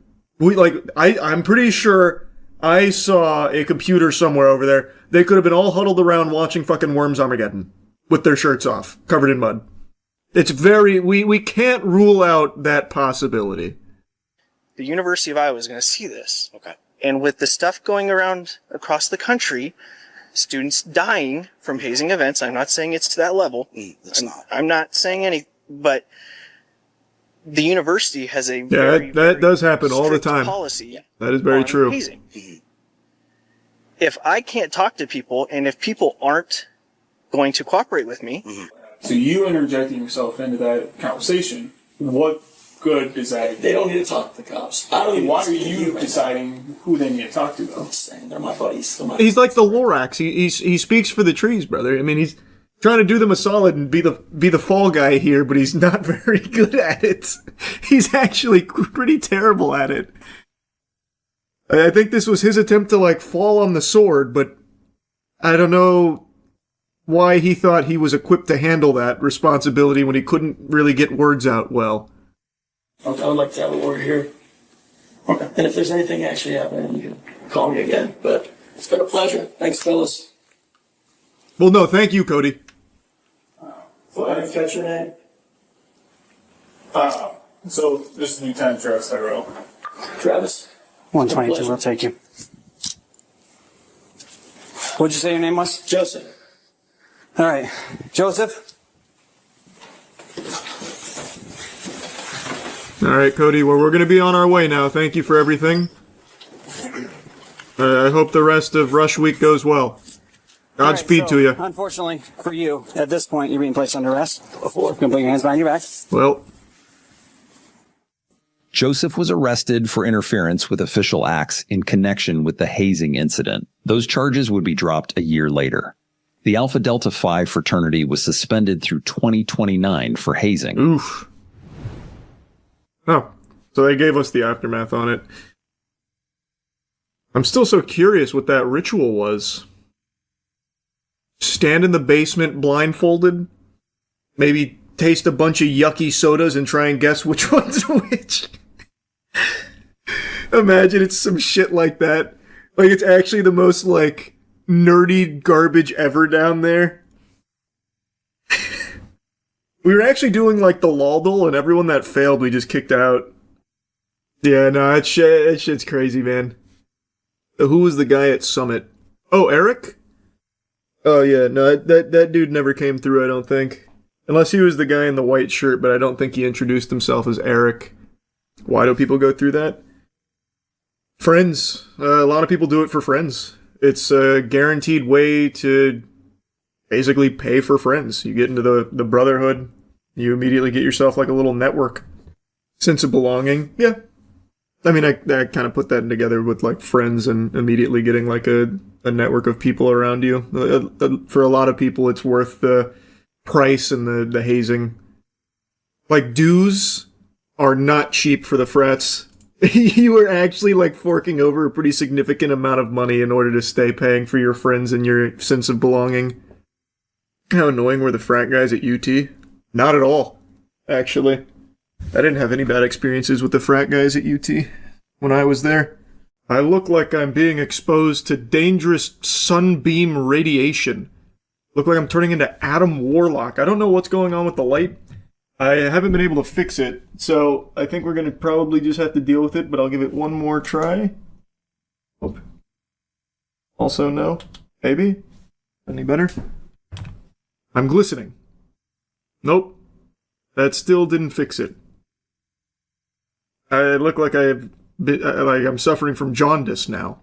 I'm pretty sure I saw a computer somewhere over there. They could have been all huddled around watching fucking Worms Armageddon with their shirts off, covered in mud. It's we can't rule out that possibility. The University of Iowa is going to see this. Okay. And with the stuff going around across the country, students dying from hazing events, I'm not saying it's to that level. It's not. I'm not saying any, but the university has a that does happen all the time. Policy. That is very true. Hazing. If I can't talk to people, and if people aren't going to cooperate with me, So you interjecting yourself into that conversation, what good is that? They don't need to talk to the cops. I don't even. Why are you deciding who they need to talk to, though? I'm saying they're my buddies. He's like the Lorax. He speaks for the trees, brother. I mean, he's trying to do them a solid and be the fall guy here, but he's not very good at it. He's actually pretty terrible at it. I think this was his attempt to like fall on the sword, but I don't know why he thought he was equipped to handle that responsibility when he couldn't really get words out well. I would like to have a word here. Okay. And if there's anything actually happening, you can call me again. But it's been a pleasure. Thanks, fellas. Well, no, thank you, Cody. Well, I didn't catch your name. So this is Lieutenant Travis Tyrell. Travis. 122, I'll take you. What'd you say your name was? Joseph. All right. Joseph? All right, Cody, well, we're going to be on our way now. Thank you for everything. I hope the rest of Rush Week goes well. Godspeed to you. Unfortunately for you, at this point, you're being placed under arrest. You can put your hands behind your back. Well, Joseph was arrested for interference with official acts in connection with the hazing incident. Those charges would be dropped a year later. The Alpha Delta Phi fraternity was suspended through 2029 for hazing. Oof. Oh, so they gave us the aftermath on it. I'm still so curious what that ritual was. Stand in the basement blindfolded? Maybe taste a bunch of yucky sodas and try and guess which one's which? Imagine it's some shit like that. Like, it's actually the most, like, nerdy garbage ever down there. We were actually doing like the Laldal, and everyone that failed we just kicked out. Yeah, no, that shit's crazy, man. Who was the guy at Summit? Oh, Eric? Oh yeah, no, that dude never came through, I don't think. Unless he was the guy in the white shirt, but I don't think he introduced himself as Eric. Why do people go through that? Friends. A lot of people do it for friends. It's a guaranteed way to basically pay for friends. You get into the brotherhood, you immediately get yourself like a little network. Sense of belonging. Yeah. I mean, I kind of put that together with like friends and immediately getting like a network of people around you. For a lot of people, it's worth the price and the hazing. Like, dues are not cheap for the frats. You are actually like forking over a pretty significant amount of money in order to stay paying for your friends and your sense of belonging. How annoying were the frat guys at UT? Not at all, actually. I didn't have any bad experiences with the frat guys at UT when I was there. I look like I'm being exposed to dangerous sunbeam radiation. Look like I'm turning into Adam Warlock. I don't know what's going on with the light. I haven't been able to fix it, so I think we're going to probably just have to deal with it, but I'll give it one more try. Oh. Also no. Maybe? Any better? I'm glistening. Nope. That still didn't fix it. I look like I'm suffering from jaundice now.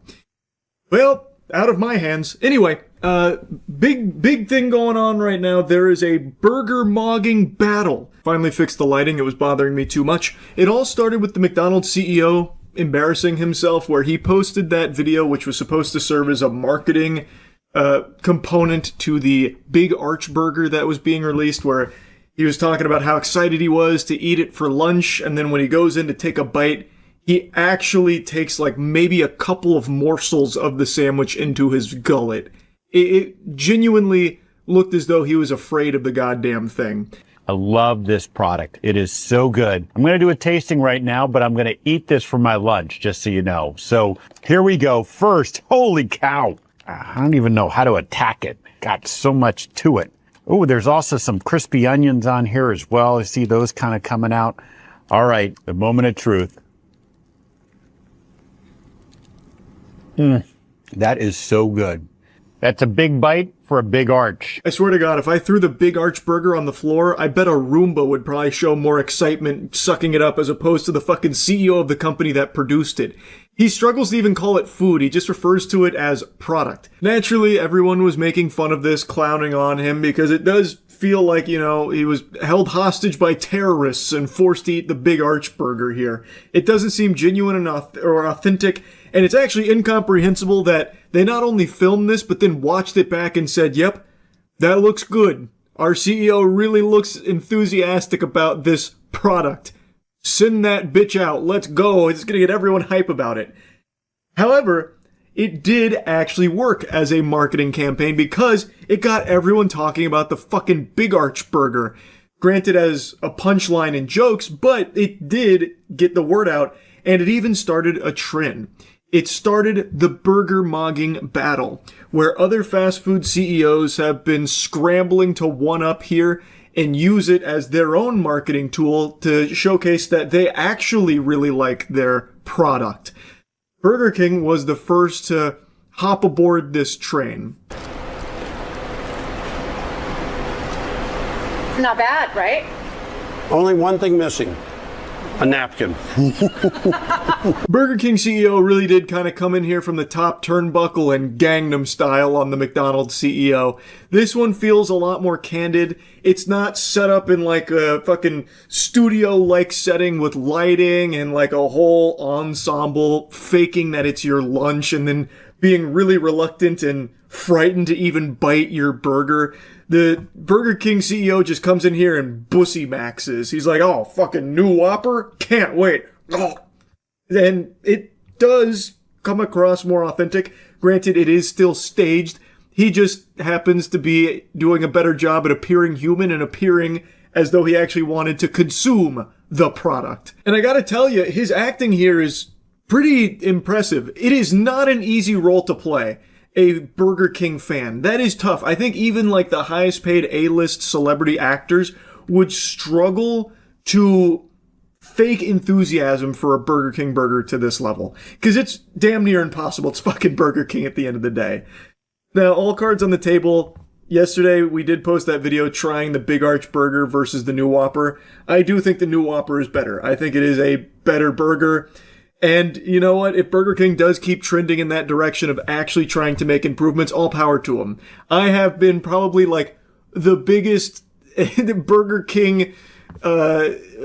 Well, out of my hands. Anyway, big thing going on right now. There is a burger mogging battle. Finally fixed the lighting. It was bothering me too much. It all started with the McDonald's CEO embarrassing himself, where he posted that video, which was supposed to serve as a marketing component to the Big Arch Burger that was being released, where he was talking about how excited he was to eat it for lunch, and then when he goes in to take a bite, he actually takes like maybe a couple of morsels of the sandwich into his gullet. It genuinely looked as though he was afraid of the goddamn thing. I love this product. It is so good. I'm going to do a tasting right now, but I'm going to eat this for my lunch, just so you know. So here we go. First, holy cow. I don't even know how to attack it. Got so much to it. Oh, there's also some crispy onions on here as well. I see those kind of coming out. All right, the moment of truth. That is so good. That's a big bite for a big arch. I swear to God, if I threw the Big Arch Burger on the floor, I bet a Roomba would probably show more excitement sucking it up as opposed to the fucking CEO of the company that produced it. He struggles to even call it food, he just refers to it as product. Naturally, everyone was making fun of this, clowning on him, because it does feel like, you know, he was held hostage by terrorists and forced to eat the Big Arch Burger here. It doesn't seem genuine enough or authentic, and it's actually incomprehensible that they not only filmed this, but then watched it back and said, yep, that looks good. Our CEO really looks enthusiastic about this product. Send that bitch out. Let's go. It's gonna get everyone hype about it. However, it did actually work as a marketing campaign because it got everyone talking about the fucking Big Arch Burger. Granted as a punchline and jokes, but it did get the word out, and it even started a trend. It started the burger mogging battle, where other fast food CEOs have been scrambling to one-up here and use it as their own marketing tool to showcase that they actually really like their product. Burger King was the first to hop aboard this train. Not bad, right? Only one thing missing. A napkin. Burger King CEO really did kind of come in here from the top turnbuckle and Gangnam Style on the McDonald's CEO. This one feels a lot more candid. It's not set up in like a fucking studio-like setting with lighting and like a whole ensemble faking that it's your lunch and then being really reluctant and frightened to even bite your burger. The Burger King CEO just comes in here and bussy maxes. He's like, oh, fucking new Whopper? Can't wait. Oh. And it does come across more authentic. Granted, it is still staged. He just happens to be doing a better job at appearing human and appearing as though he actually wanted to consume the product. And I gotta tell you, his acting here is pretty impressive. It is not an easy role to play. a Burger King fan. That is tough. I think even like the highest paid A-list celebrity actors would struggle to fake enthusiasm for a Burger King burger to this level. Because it's damn near impossible. It's fucking Burger King at the end of the day. Now, all cards on the table. Yesterday, we did post that video trying the Big Arch burger versus the new Whopper. I do think the new Whopper is better. I think it is a better burger. And you know what? If Burger King does keep trending in that direction of actually trying to make improvements, all power to them. I have been probably like the biggest Burger King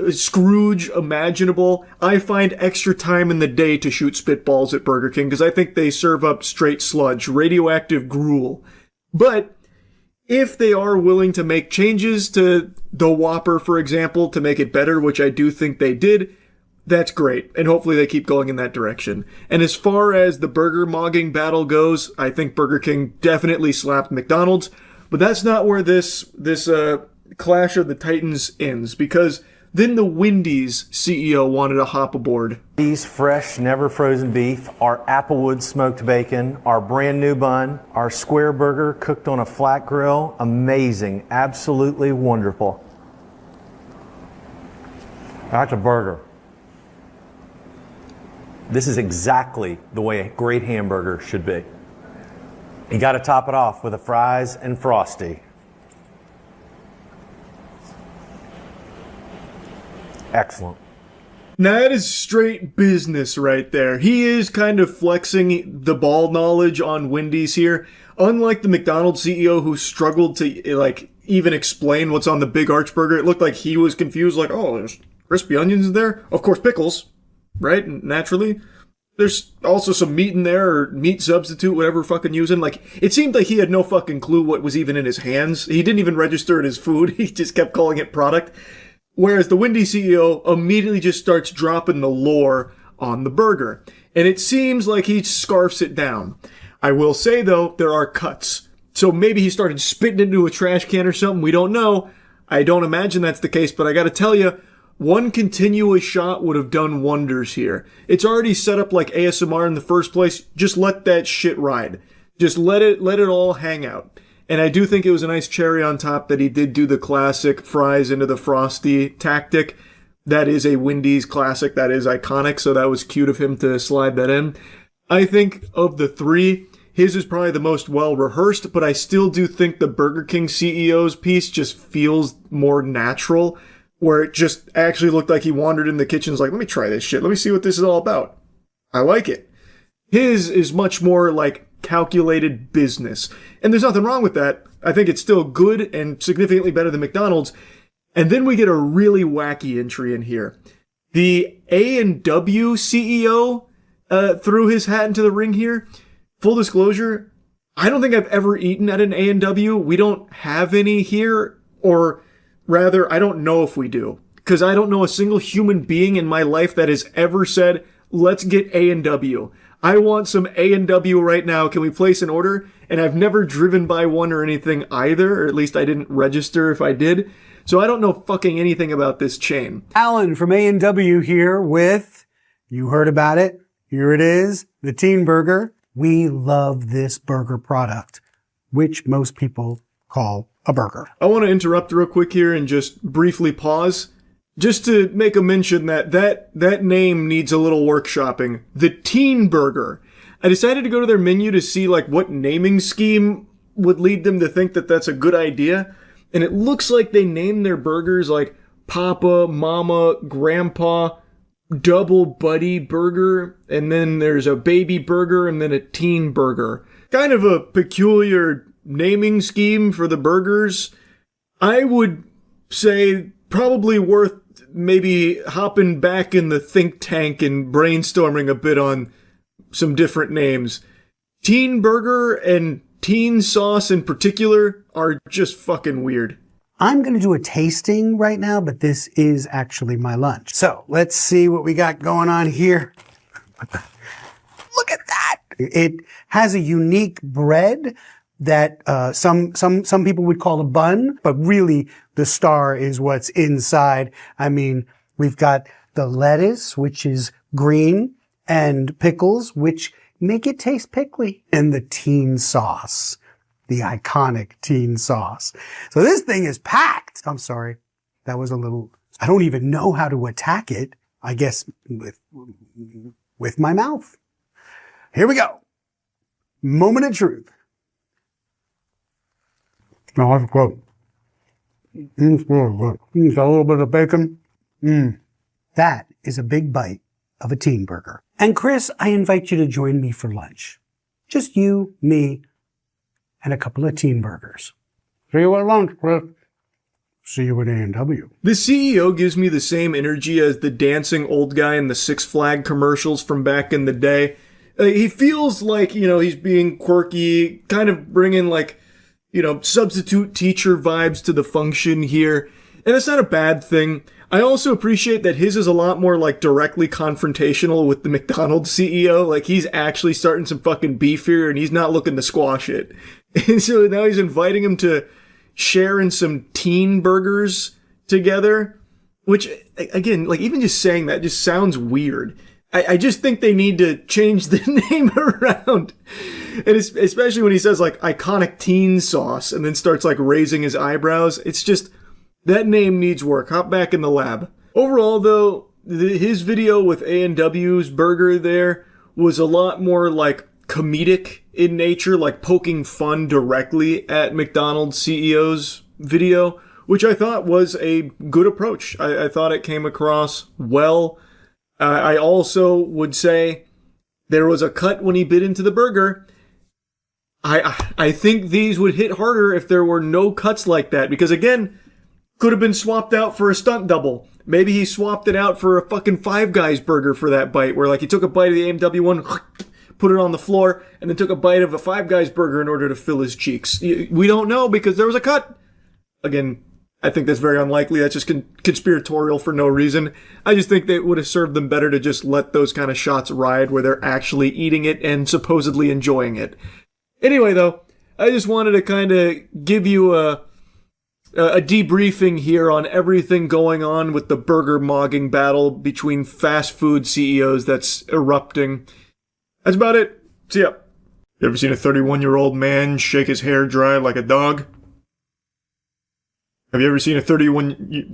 Scrooge imaginable. I find extra time in the day to shoot spitballs at Burger King because I think they serve up straight sludge, radioactive gruel. But if they are willing to make changes to the Whopper, for example, to make it better, which I do think they did, that's great. And hopefully they keep going in that direction. And as far as the burger mogging battle goes, I think Burger King definitely slapped McDonald's. But that's not where this Clash of the Titans ends, because then the Wendy's CEO wanted to hop aboard. These fresh, never frozen beef, our Applewood smoked bacon, our brand new bun, our square burger cooked on a flat grill. Amazing, absolutely wonderful. That's a burger. This is exactly the way a great hamburger should be. You got to top it off with the fries and Frosty. Excellent. Now that is straight business right there. He is kind of flexing the ball knowledge on Wendy's here. Unlike the McDonald's CEO who struggled to like even explain what's on the Big Arch burger, it looked like he was confused, like, oh, there's crispy onions in there? Of course, pickles, right? Naturally. There's also some meat in there, or meat substitute, whatever fucking using. Like, it seemed like he had no fucking clue what was even in his hands. He didn't even register it as food. He just kept calling it product. Whereas the Wendy's CEO immediately just starts dropping the lore on the burger. And it seems like he scarfs it down. I will say, though, there are cuts. So maybe he started spitting into a trash can or something. We don't know. I don't imagine that's the case, but I gotta tell you, one continuous shot would have done wonders here. It's already set up like ASMR in the first place. Just let that shit ride. Just let it all hang out. And I do think it was a nice cherry on top that he did do the classic fries into the Frosty tactic. That is a Wendy's classic. That is iconic. So that was cute of him to slide that in. I think of the three, his is probably the most well rehearsed, but I still do think the Burger King CEO's piece just feels more natural, where it just actually looked like he wandered in the kitchen, like, let me try this shit. Let me see what this is all about. I like it. His is much more like calculated business. And there's nothing wrong with that. I think it's still good and significantly better than McDonald's. And then we get a really wacky entry in here. The A&W CEO threw his hat into the ring here. Full disclosure, I don't think I've ever eaten at an A&W. We don't have any here, or rather, I don't know if we do. Because I don't know a single human being in my life that has ever said, let's get A&W. I want some A&W right now. Can we place an order? And I've never driven by one or anything either, or at least I didn't register if I did. So I don't know fucking anything about this chain. Alan from A&W here with, you heard about it, here it is, the Teen Burger. We love this burger product, which most people call a burger. I want to interrupt real quick here and just briefly pause. Just to make a mention that name needs a little workshopping. The Teen Burger. I decided to go to their menu to see like what naming scheme would lead them to think that that's a good idea. And it looks like they named their burgers like Papa, Mama, Grandpa, Double Buddy Burger. And then there's a Baby Burger and then a Teen Burger. Kind of a peculiar naming scheme for the burgers. I would say probably worth maybe hopping back in the think tank and brainstorming a bit on some different names. Teen Burger and Teen Sauce in particular are just fucking weird. I'm going to do a tasting right now, but this is actually my lunch. So let's see what we got going on here. Look at that. It has a unique bread that some people would call a bun, but really the star is what's inside. I mean, we've got the lettuce, which is green, and pickles, which make it taste pickly. And the teen sauce, the iconic teen sauce. So this thing is packed. I'm sorry. That was a little, I don't even know how to attack it. I guess with my mouth. Here we go. Moment of truth. Oh, that's good. It's really good. It's got a little bit of bacon. That is a big bite of a teen burger. And Chris, I invite you to join me for lunch. Just you, me, and a couple of teen burgers. See you at lunch, Chris. See you at A&W. The CEO gives me the same energy as the dancing old guy in the Six Flag commercials from back in the day. He feels like, he's being quirky, kind of bringing substitute teacher vibes to the function here. And it's not a bad thing. I also appreciate that his is a lot more directly confrontational with the McDonald's CEO. He's actually starting some fucking beef here and he's not looking to squash it. And so now he's inviting him to share in some teen burgers together, which, again, even just saying that just sounds weird. I just think they need to change the name around. And especially when he says, iconic teen sauce and then starts, raising his eyebrows. It's just, that name needs work. Hop back in the lab. Overall, though, his video with A&W's burger there was a lot more, comedic in nature, poking fun directly at McDonald's CEO's video, which I thought was a good approach. I thought it came across well. I also would say there was a cut when he bit into the burger. I think these would hit harder if there were no cuts like that, because again, could have been swapped out for a stunt double. Maybe he swapped it out for a fucking Five Guys burger for that bite, where he took a bite of the A&W one, put it on the floor, and then took a bite of a Five Guys burger in order to fill his cheeks. We don't know because there was a cut. Again, I think that's very unlikely. That's just conspiratorial for no reason. I just think that it would have served them better to just let those kind of shots ride where they're actually eating it and supposedly enjoying it. Anyway, though, I just wanted to kind of give you a debriefing here on everything going on with the burger mogging battle between fast food CEOs that's erupting. That's about it. See ya. You ever seen a 31-year-old man shake his hair dry like a dog? Have you ever seen a 31?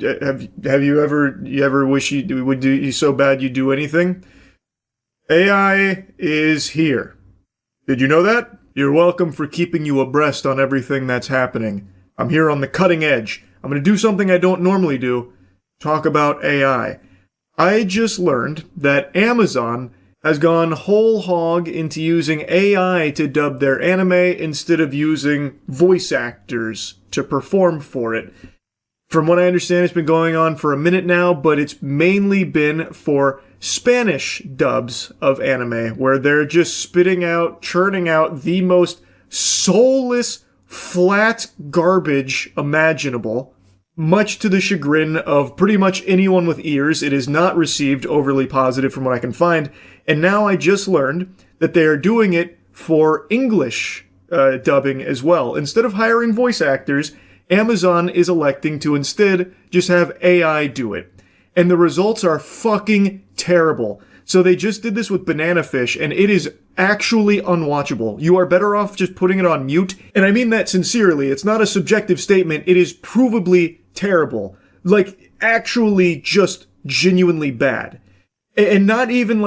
Have you ever wish you would do you so bad you'd do anything? AI is here. Did you know that? You're welcome for keeping you abreast on everything that's happening. I'm here on the cutting edge. I'm going to do something I don't normally do. Talk about AI. I just learned that Amazon has gone whole hog into using AI to dub their anime instead of using voice actors to perform for it. From what I understand, it's been going on for a minute now, but it's mainly been for Spanish dubs of anime, where they're just churning out the most soulless, flat garbage imaginable. Much to the chagrin of pretty much anyone with ears, it is not received overly positive from what I can find. And now I just learned that they are doing it for English dubbing as well. Instead of hiring voice actors, Amazon is electing to instead just have AI do it. And the results are fucking terrible. So they just did this with Banana Fish, and it is actually unwatchable. You are better off just putting it on mute. And I mean that sincerely. It's not a subjective statement. It is provably terrible. Actually just genuinely bad. And not even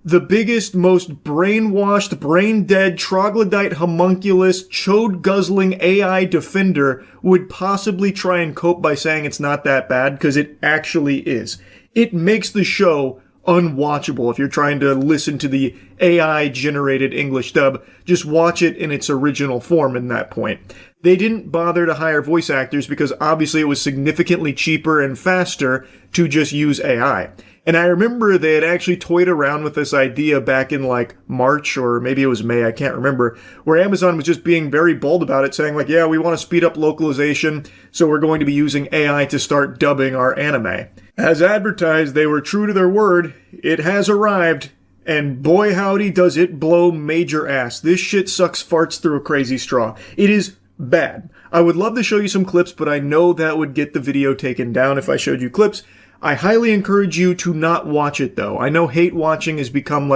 the biggest, most brainwashed, brain-dead, troglodyte, homunculus, chode-guzzling AI defender would possibly try and cope by saying it's not that bad, because it actually is. It makes the show unwatchable if you're trying to listen to the AI-generated English dub. Just watch it in its original form in that point. They didn't bother to hire voice actors because obviously it was significantly cheaper and faster to just use AI. And I remember they had actually toyed around with this idea back in March, or maybe it was May, I can't remember, where Amazon was just being very bold about it, saying yeah, we want to speed up localization, so we're going to be using AI to start dubbing our anime. As advertised, they were true to their word. It has arrived, and boy howdy does it blow major ass. This shit sucks farts through a crazy straw. It is bad. I would love to show you some clips, but I know that would get the video taken down if I showed you clips. I highly encourage you to not watch it, though. I know hate watching has become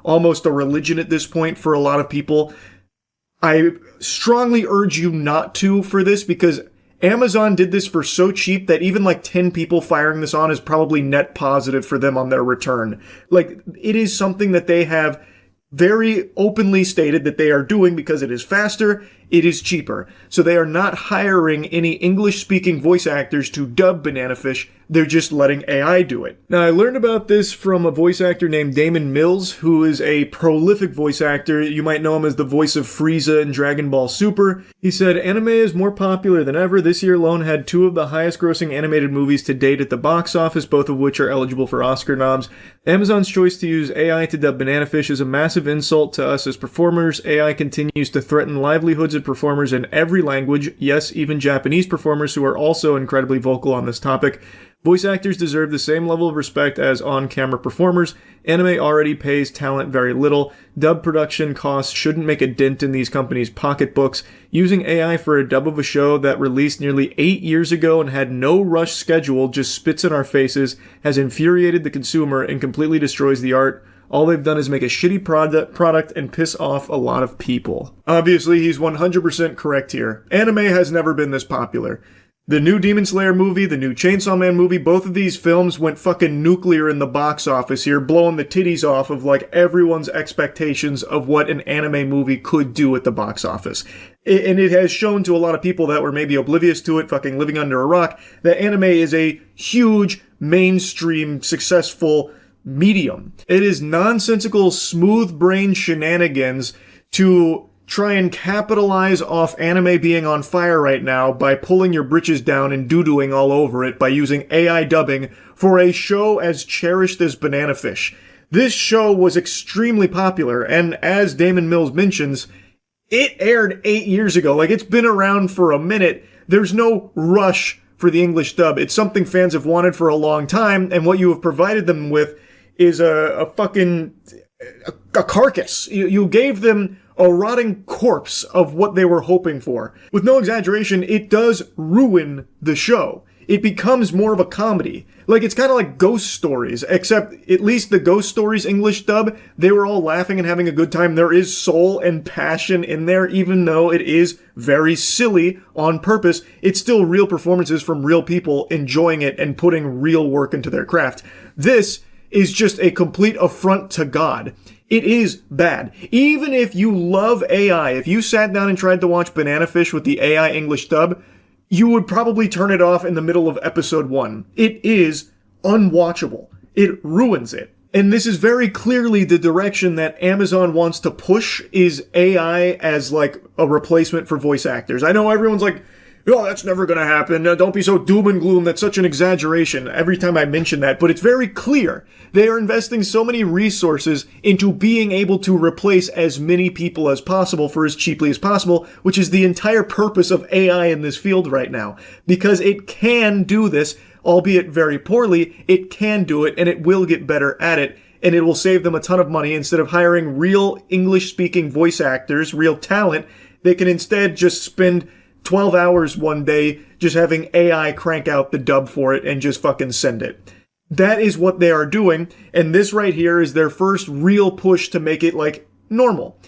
almost a religion at this point for a lot of people. I strongly urge you not to for this, because Amazon did this for so cheap that even like 10 people firing this on is probably net positive for them on their return. Like, it is something that they have very openly stated that they are doing because it is faster, it is cheaper. So they are not hiring any English-speaking voice actors to dub Banana Fish. They're just letting AI do it. Now, I learned about this from a voice actor named Damon Mills, who is a prolific voice actor. You might know him as the voice of Frieza in Dragon Ball Super. He said, "Anime is more popular than ever. This year alone had 2 of the highest-grossing animated movies to date at the box office, both of which are eligible for Oscar noms. Amazon's choice to use AI to dub Banana Fish is a massive insult to us as performers. AI continues to threaten livelihoods of performers in every language, yes, even Japanese performers who are also incredibly vocal on this topic. Voice actors deserve the same level of respect as on-camera performers. Anime already pays talent very little. Dub production costs shouldn't make a dent in these companies' pocketbooks. Using AI for a dub of a show that released nearly 8 years ago and had no rush schedule just spits in our faces, has infuriated the consumer and completely destroys the art. All they've done is make a shitty product and piss off a lot of people." Obviously, he's 100% correct here. Anime has never been this popular. The new Demon Slayer movie, the new Chainsaw Man movie, both of these films went fucking nuclear in the box office here, blowing the titties off of like everyone's expectations of what an anime movie could do at the box office. And it has shown to a lot of people that were maybe oblivious to it, fucking living under a rock, that anime is a huge, mainstream, successful medium. It is nonsensical, smooth-brained shenanigans to try and capitalize off anime being on fire right now by pulling your britches down and doo-dooing all over it by using AI dubbing for a show as cherished as Banana Fish. This show was extremely popular, and as Damon Mills mentions, it aired 8 years ago. Like, it's been around for a minute. There's no rush for the English dub. It's something fans have wanted for a long time, and what you have provided them with is a carcass. You gave them a rotting corpse of what they were hoping for. With no exaggeration, it does ruin the show. It becomes more of a comedy. Like, it's kind of like Ghost Stories, except at least the Ghost Stories English dub, they were all laughing and having a good time. There is soul and passion in there, even though it is very silly on purpose. It's still real performances from real people enjoying it and putting real work into their craft. This is just a complete affront to God. It is bad. Even if you love AI, if you sat down and tried to watch Banana Fish with the AI English dub, you would probably turn it off in the middle of episode 1. It is unwatchable. It ruins it. And this is very clearly the direction that Amazon wants to push, is AI as like a replacement for voice actors. I know everyone's like, "Oh, that's never gonna happen. Don't be so doom and gloom. That's such an exaggeration," every time I mention that. But it's very clear. They are investing so many resources into being able to replace as many people as possible for as cheaply as possible, which is the entire purpose of AI in this field right now. Because it can do this, albeit very poorly, it can do it, and it will get better at it. And it will save them a ton of money. Instead of hiring real English-speaking voice actors, real talent, they can instead just spend 12 hours one day just having AI crank out the dub for it and just fucking send it. That is what they are doing, and this right here is their first real push to make it, like, normal.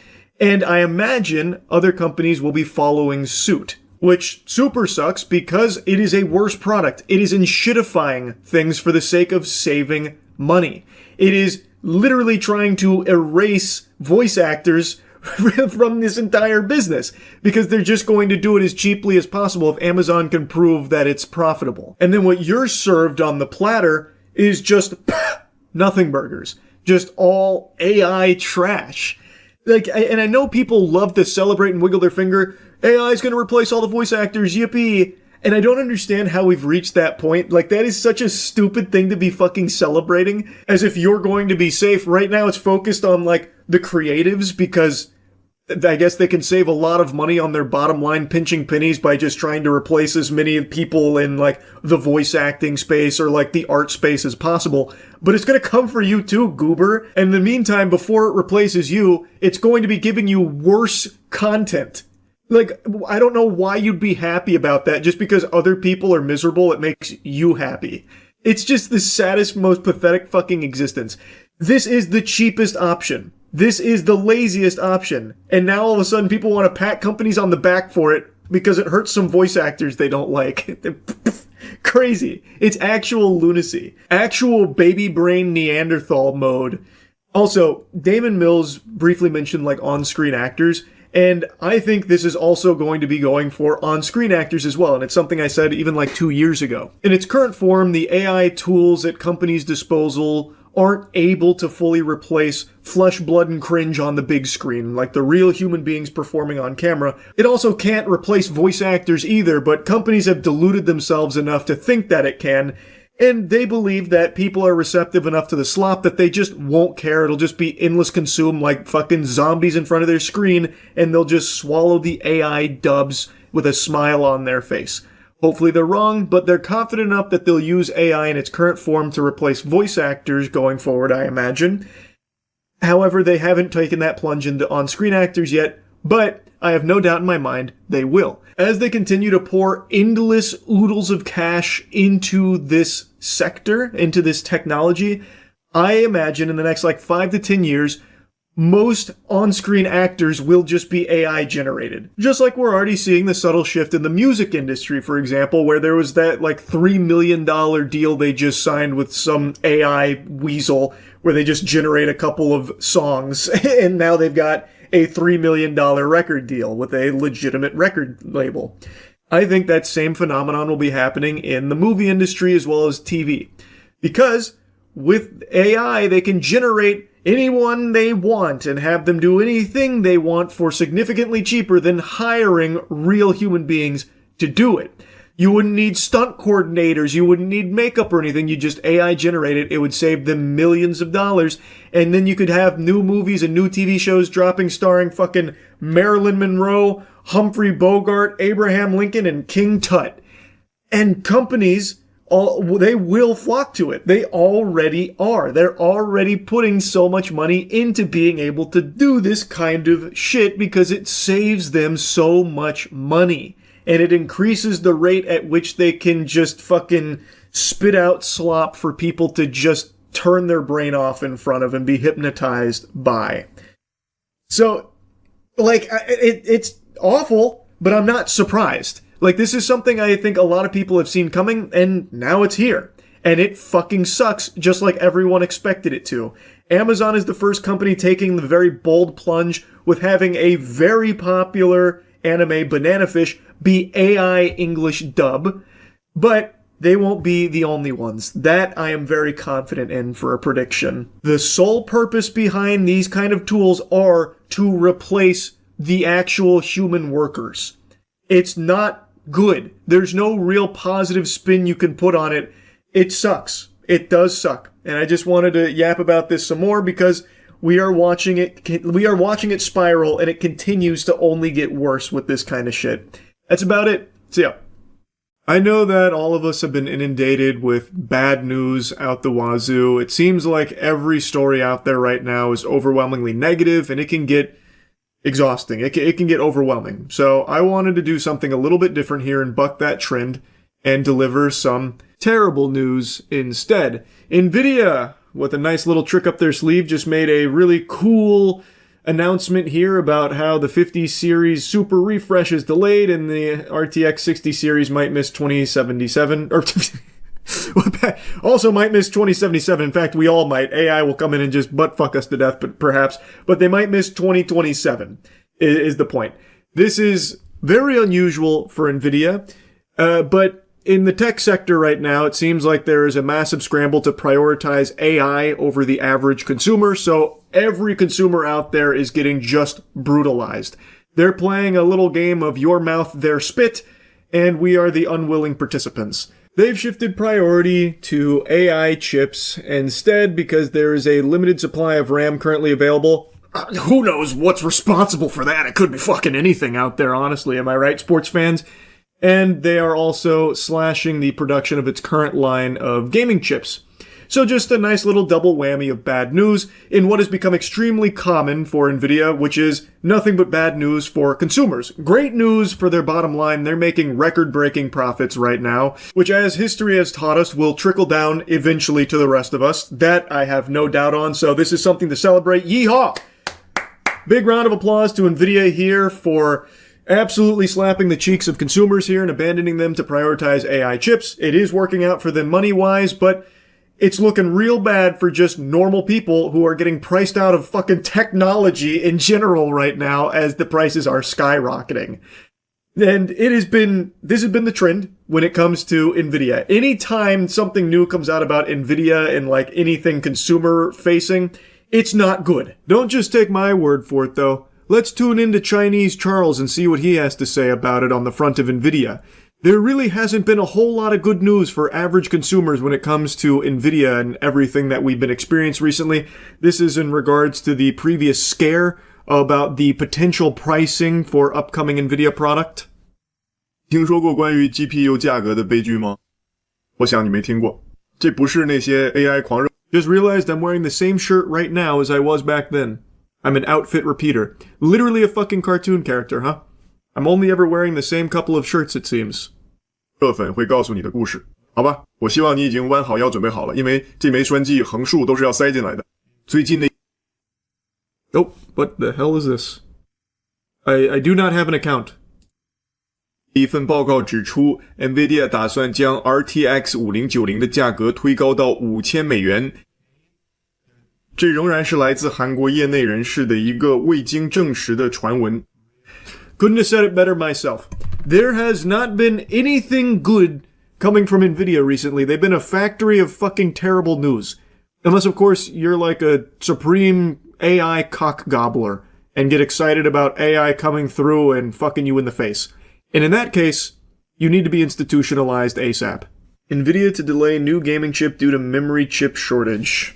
And I imagine other companies will be following suit, which super sucks because it is a worse product. It is enshittifying things for the sake of saving money. It is literally trying to erase voice actors from this entire business, because they're just going to do it as cheaply as possible if Amazon can prove that it's profitable. And then what you're served on the platter is just nothing burgers. Just all AI trash. Like, and I know people love to celebrate and wiggle their finger. AI is going to replace all the voice actors, yippee. And I don't understand how we've reached that point. Like, that is such a stupid thing to be fucking celebrating, as if you're going to be safe. Right now it's focused on, like, the creatives, because I guess they can save a lot of money on their bottom line pinching pennies by just trying to replace as many people in, like, the voice acting space or, like, the art space as possible. But it's going to come for you too, goober. And in the meantime, before it replaces you, it's going to be giving you worse content. Like, I don't know why you'd be happy about that. Just because other people are miserable, it makes you happy. It's just the saddest, most pathetic fucking existence. This is the cheapest option. This is the laziest option. And now all of a sudden people want to pat companies on the back for it because it hurts some voice actors they don't like. Crazy. It's actual lunacy. Actual baby brain Neanderthal mode. Also, Damon Mills briefly mentioned like on-screen actors, and I think this is also going to be going for on-screen actors as well, and it's something I said even like 2 years ago. In its current form, the AI tools at companies' disposal aren't able to fully replace flesh, blood, and cringe on the big screen, like the real human beings performing on camera. It also can't replace voice actors either, but companies have deluded themselves enough to think that it can, and they believe that people are receptive enough to the slop that they just won't care. It'll just be endless consume like fucking zombies in front of their screen, and they'll just swallow the AI dubs with a smile on their face. Hopefully they're wrong, but they're confident enough that they'll use AI in its current form to replace voice actors going forward, I imagine. However, they haven't taken that plunge into on-screen actors yet, but I have no doubt in my mind they will. As they continue to pour endless oodles of cash into this sector, into this technology, I imagine in the next like 5 to 10 years, most on-screen actors will just be AI generated. Just like we're already seeing the subtle shift in the music industry, for example, where there was that like $3 million deal they just signed with some AI weasel where they just generate a couple of songs and now they've got a $3 million record deal with a legitimate record label. I think that same phenomenon will be happening in the movie industry as well as TV. Because with AI, they can generate anyone they want and have them do anything they want for significantly cheaper than hiring real human beings to do it. You wouldn't need stunt coordinators, you wouldn't need makeup or anything, you just AI generate it, it would save them millions of dollars, and then you could have new movies and new TV shows dropping starring fucking Marilyn Monroe, Humphrey Bogart, Abraham Lincoln, and King Tut. And companies, they will flock to it. They already are. They're already putting so much money into being able to do this kind of shit because it saves them so much money. And it increases the rate at which they can just fucking spit out slop for people to just turn their brain off in front of and be hypnotized by. So, like, it's awful, but I'm not surprised. Like, this is something I think a lot of people have seen coming, and now it's here. And it fucking sucks, just like everyone expected it to. Amazon is the first company taking the very bold plunge with having a very popular anime, Banana Fish, be AI English dub. But they won't be the only ones. That I am very confident in for a prediction. The sole purpose behind these kind of tools are to replace the actual human workers. It's not good. There's no real positive spin you can put on it. It sucks. It does suck. And I just wanted to yap about this some more because we are watching it spiral, and it continues to only get worse with this kind of shit. That's about it. See ya. I know that all of us have been inundated with bad news out the wazoo. It seems like every story out there right now is overwhelmingly negative, and it can get exhausting. It can get overwhelming. So I wanted to do something a little bit different here and buck that trend and deliver some terrible news instead. NVIDIA, with a nice little trick up their sleeve, just made a really cool announcement here about how the 50 series super refresh is delayed and the RTX 60 series might miss 2077, or also might miss 2077. In fact, we all might. AI will come in and just butt fuck us to death, but they might miss 2027 is the point. This is very unusual for NVIDIA, but in the tech sector right now, it seems like there is a massive scramble to prioritize AI over the average consumer, so every consumer out there is getting just brutalized. They're playing a little game of your mouth, their spit, and we are the unwilling participants. They've shifted priority to AI chips instead because there is a limited supply of RAM currently available. Who knows what's responsible for that? It could be fucking anything out there, honestly. Am I right, sports fans? And they are also slashing the production of its current line of gaming chips. So just a nice little double whammy of bad news in what has become extremely common for NVIDIA, which is nothing but bad news for consumers. Great news for their bottom line. They're making record-breaking profits right now, which, as history has taught us, will trickle down eventually to the rest of us. That I have no doubt on, so this is something to celebrate. Yeehaw! Big round of applause to NVIDIA here for absolutely slapping the cheeks of consumers here and abandoning them to prioritize AI chips. It is working out for them money-wise, but it's looking real bad for just normal people who are getting priced out of fucking technology in general right now as the prices are skyrocketing. And this has been the trend when it comes to NVIDIA. Anytime something new comes out about NVIDIA and like anything consumer facing, it's not good. Don't just take my word for it though. Let's tune into Chinese Charles and see what he has to say about it on the front of NVIDIA. There really hasn't been a whole lot of good news for average consumers when it comes to NVIDIA and everything that we've been experiencing recently. This is in regards to the previous scare about the potential pricing for upcoming NVIDIA product. 听说过关于 GPU 价格的悲剧吗？我想你没听过。这不是那些 AI 狂热。Just realized I'm wearing the same shirt right now as I was back then. I'm an outfit repeater. Literally a fucking cartoon character, huh? I'm only ever wearing the same couple of shirts, it seems. 热粉会告诉你的故事，好吧？我希望你已经弯好腰准备好了，因为这枚栓剂横竖都是要塞进来的。最近的 Oh, what the hell is this? I do not have an account. 一份报告指出 ，NVIDIA 打算将 RTX 5090的价格推高到$5000。这仍然是来自韩国业内人士的一个未经证实的传闻。Couldn't have said it better myself. There has not been anything good coming from NVIDIA recently. They've been a factory of fucking terrible news. Unless, of course, you're like a supreme AI cock gobbler and get excited about AI coming through and fucking you in the face. And in that case, you need to be institutionalized ASAP. NVIDIA to delay new gaming chip due to memory chip shortage.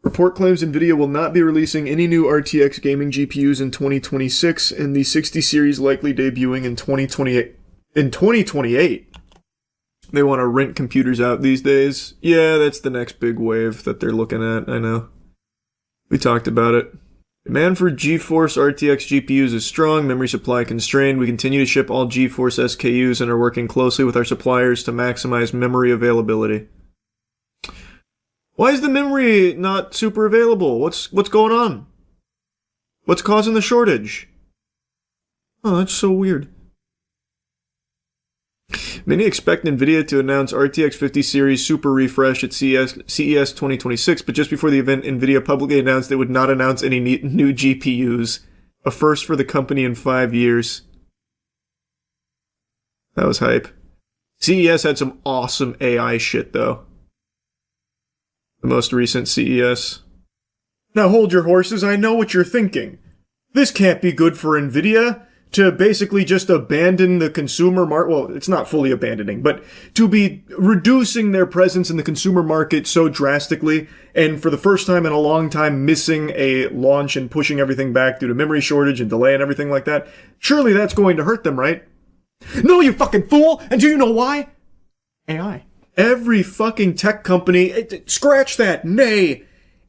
Report claims NVIDIA will not be releasing any new RTX gaming GPUs in 2026, and the 60 series likely debuting in 2028. In 2028? They want to rent computers out these days. Yeah, that's the next big wave that they're looking at, I know. We talked about it. Demand for GeForce RTX GPUs is strong, memory supply constrained. We continue to ship all GeForce SKUs and are working closely with our suppliers to maximize memory availability. Why is the memory not super available? What's going on? What's causing the shortage? Oh, that's so weird. Many expect NVIDIA to announce RTX 50 series super refresh at CES 2026, but just before the event, NVIDIA publicly announced it would not announce any new GPUs, a first for the company in 5 years. That was hype. CES had some awesome AI shit, though. The most recent CES. Now hold your horses, I know what you're thinking. This can't be good for NVIDIA. To basically just abandon the consumer market, well, it's not fully abandoning, but to be reducing their presence in the consumer market so drastically, and for the first time in a long time missing a launch and pushing everything back due to memory shortage and delay and everything like that, surely that's going to hurt them, right? No, you fucking fool! And do you know why? AI. Every fucking tech company, scratch that, nay,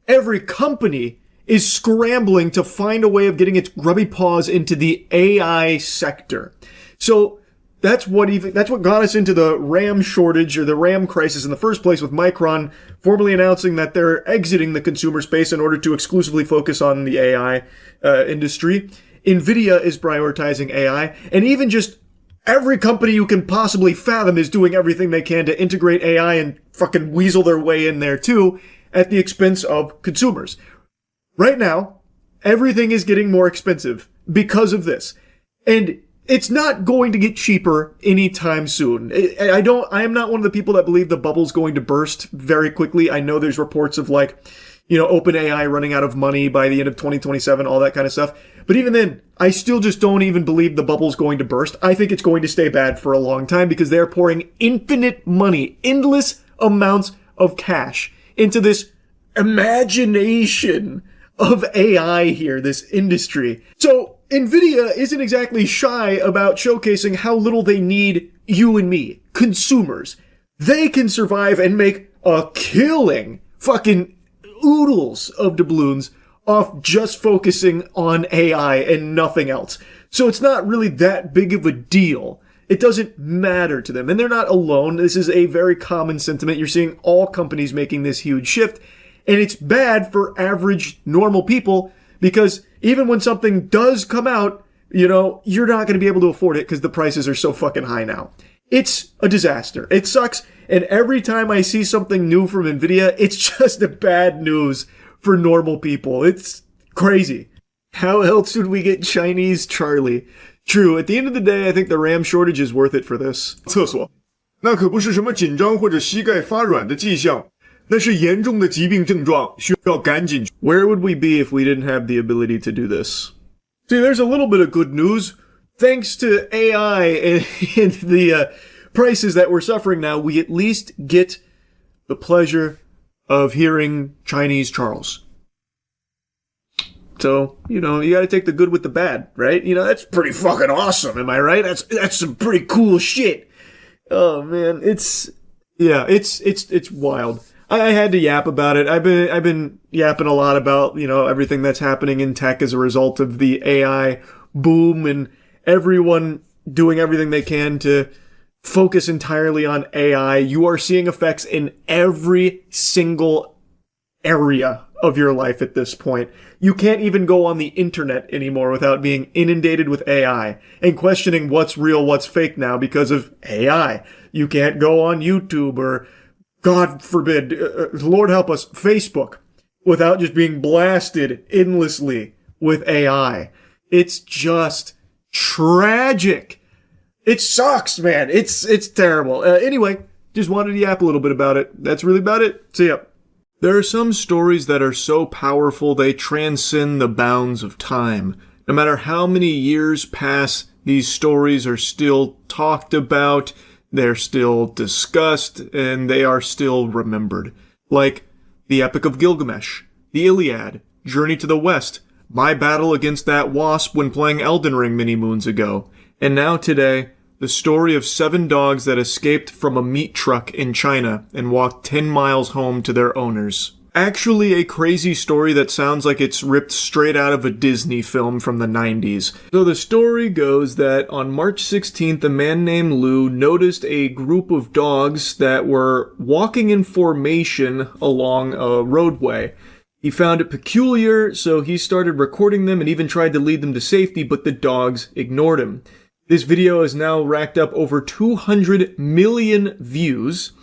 every company is scrambling to find a way of getting its grubby paws into the AI sector. So that's what got us into the RAM shortage or the RAM crisis in the first place, with Micron formally announcing that they're exiting the consumer space in order to exclusively focus on the AI industry. NVIDIA is prioritizing AI, and even just every company you can possibly fathom is doing everything they can to integrate AI and fucking weasel their way in there too, at the expense of consumers. Right now, everything is getting more expensive because of this. And it's not going to get cheaper anytime soon. I am not one of the people that believe the bubble's going to burst very quickly. I know there's reports of OpenAI running out of money by the end of 2027, all that kind of stuff. But even then, I still just don't even believe the bubble's going to burst. I think it's going to stay bad for a long time because they're pouring infinite money, endless amounts of cash into this imagination of AI here, this industry. So NVIDIA isn't exactly shy about showcasing how little they need you and me, consumers. They can survive and make a killing, fucking oodles of doubloons off just focusing on AI and nothing else. So it's not really that big of a deal. It doesn't matter to them. And they're not alone. This is a very common sentiment. You're seeing all companies making this huge shift. And it's bad for average, normal people Because even when something does come out, you know, you're not going to be able to afford it because the prices are so fucking high now. It's a disaster. It sucks. And every time I see something new from Nvidia, it's just a bad news for normal people. It's crazy. How else would we get Chinese Charlie? True, at the end of the day, I think the RAM shortage is worth it for this. 厕所，那可不是什么紧张或者膝盖发软的迹象，那是严重的疾病症状，需要赶紧。Where would we be if we didn't have the ability to do this? See, there's a little bit of good news. Thanks to AI and the prices that we're suffering now, we at least get the pleasure of hearing Chinese Charles. So, you know, you gotta take the good with the bad, right? You know, that's pretty fucking awesome, am I right? That's some pretty cool shit. Oh man, it's wild. I had to yap about it. I've been yapping a lot about, you know, everything that's happening in tech as a result of the AI boom and everyone doing everything they can to focus entirely on AI. You are seeing effects in every single area of your life at this point. You can't even go on the internet anymore without being inundated with AI and questioning what's real, what's fake now because of AI. You can't go on YouTube or, God forbid, Lord help us, Facebook without just being blasted endlessly with AI. It's just tragic. It sucks, man. It's terrible. Anyway, just wanted to yap a little bit about it. That's really about it. See ya. There are some stories that are so powerful they transcend the bounds of time. No matter how many years pass, these stories are still talked about, they're still discussed, and they are still remembered. Like the Epic of Gilgamesh, the Iliad, Journey to the West, my battle against that wasp when playing Elden Ring many moons ago, and now today, the story of 7 dogs that escaped from a meat truck in China and walked 10 miles home to their owners. Actually, a crazy story that sounds like it's ripped straight out of a Disney film from the 90s. So the story goes that on March 16th, a man named Lou noticed a group of dogs that were walking in formation along a roadway. He found it peculiar, so he started recording them and even tried to lead them to safety, but the dogs ignored him. This video has now racked up over 200 million views,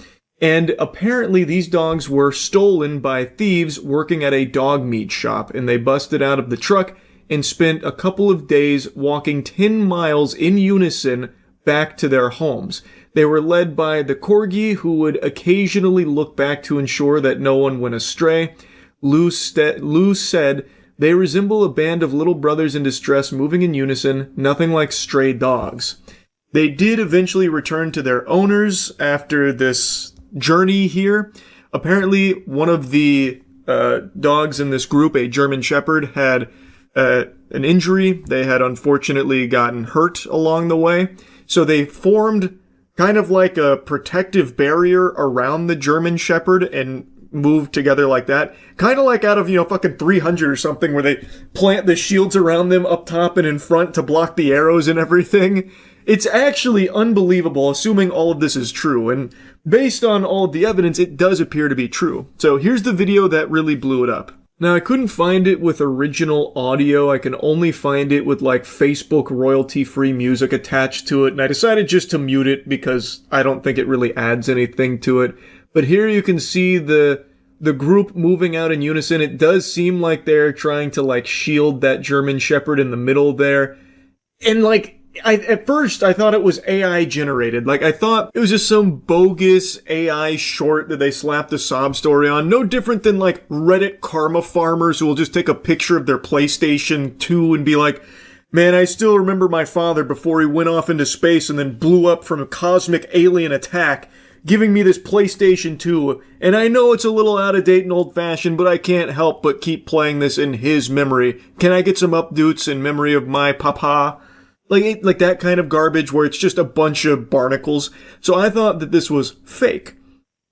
and apparently these dogs were stolen by thieves working at a dog meat shop, and they busted out of the truck and spent a couple of days walking 10 miles in unison back to their homes. They were led by the corgi, who would occasionally look back to ensure that no one went astray. Lou said, "They resemble a band of little brothers in distress moving in unison, nothing like stray dogs." They did eventually return to their owners after this journey here. Apparently, one of the dogs in this group, a German Shepherd, had an injury. They had unfortunately gotten hurt along the way. So they formed kind of like a protective barrier around the German Shepherd and moved together like that. Kind of like out of, you know, fucking 300 or something, where they plant the shields around them up top and in front to block the arrows and everything. It's actually unbelievable, assuming all of this is true. And based on all of the evidence, it does appear to be true. So here's the video that really blew it up. Now, I couldn't find it with original audio. I can only find it with, like, Facebook royalty-free music attached to it. And I decided just to mute it because I don't think it really adds anything to it. But here you can see the group moving out in unison. It does seem like they're trying to, like, shield that German Shepherd in the middle there. And, like, at first I thought it was AI generated. Like, I thought it was just some bogus AI short that they slapped a sob story on. No different than, like, Reddit karma farmers who will just take a picture of their PlayStation 2 and be like, "Man, I still remember my father before he went off into space and then blew up from a cosmic alien attack, giving me this PlayStation 2, and I know it's a little out of date and old fashioned, but I can't help but keep playing this in his memory. Can I get some updates in memory of my papa?" Like that kind of garbage where it's just a bunch of barnacles. So I thought that this was fake.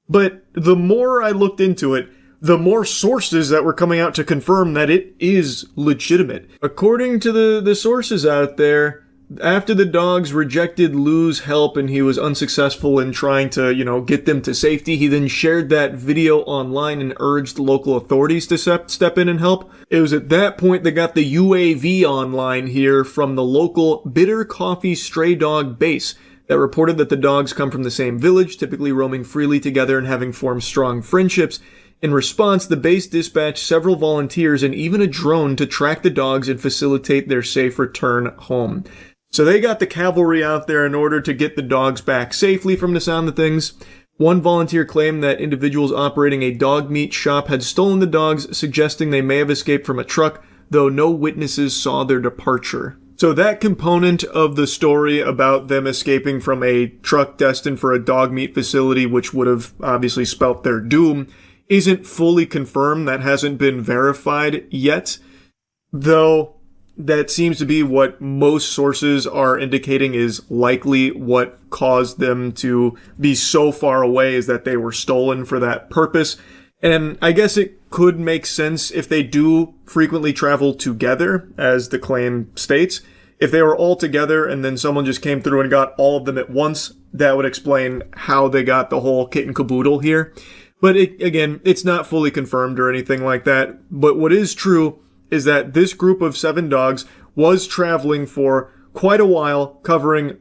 But the more I looked into it, the more sources that were coming out to confirm that it is legitimate. According to the sources out there, after the dogs rejected Lou's help and he was unsuccessful in trying to, get them to safety, he then shared that video online and urged local authorities to step in and help. It was at that point they got the UAV online here from the local Bitter Coffee Stray Dog base that reported that the dogs come from the same village, typically roaming freely together and having formed strong friendships. In response, the base dispatched several volunteers and even a drone to track the dogs and facilitate their safe return home. So they got the cavalry out there in order to get the dogs back safely from the sound of things. One volunteer claimed that individuals operating a dog meat shop had stolen the dogs, suggesting they may have escaped from a truck, though no witnesses saw their departure. So that component of the story about them escaping from a truck destined for a dog meat facility, which would have obviously spelt their doom, isn't fully confirmed. That hasn't been verified yet, though that seems to be what most sources are indicating is likely what caused them to be so far away, is that they were stolen for that purpose. And I guess it could make sense if they do frequently travel together, as the claim states. If they were all together and then someone just came through and got all of them at once, that would explain how they got the whole kit and caboodle here. But again, it's not fully confirmed or anything like that. But what is true is that this group of 7 dogs was traveling for quite a while, covering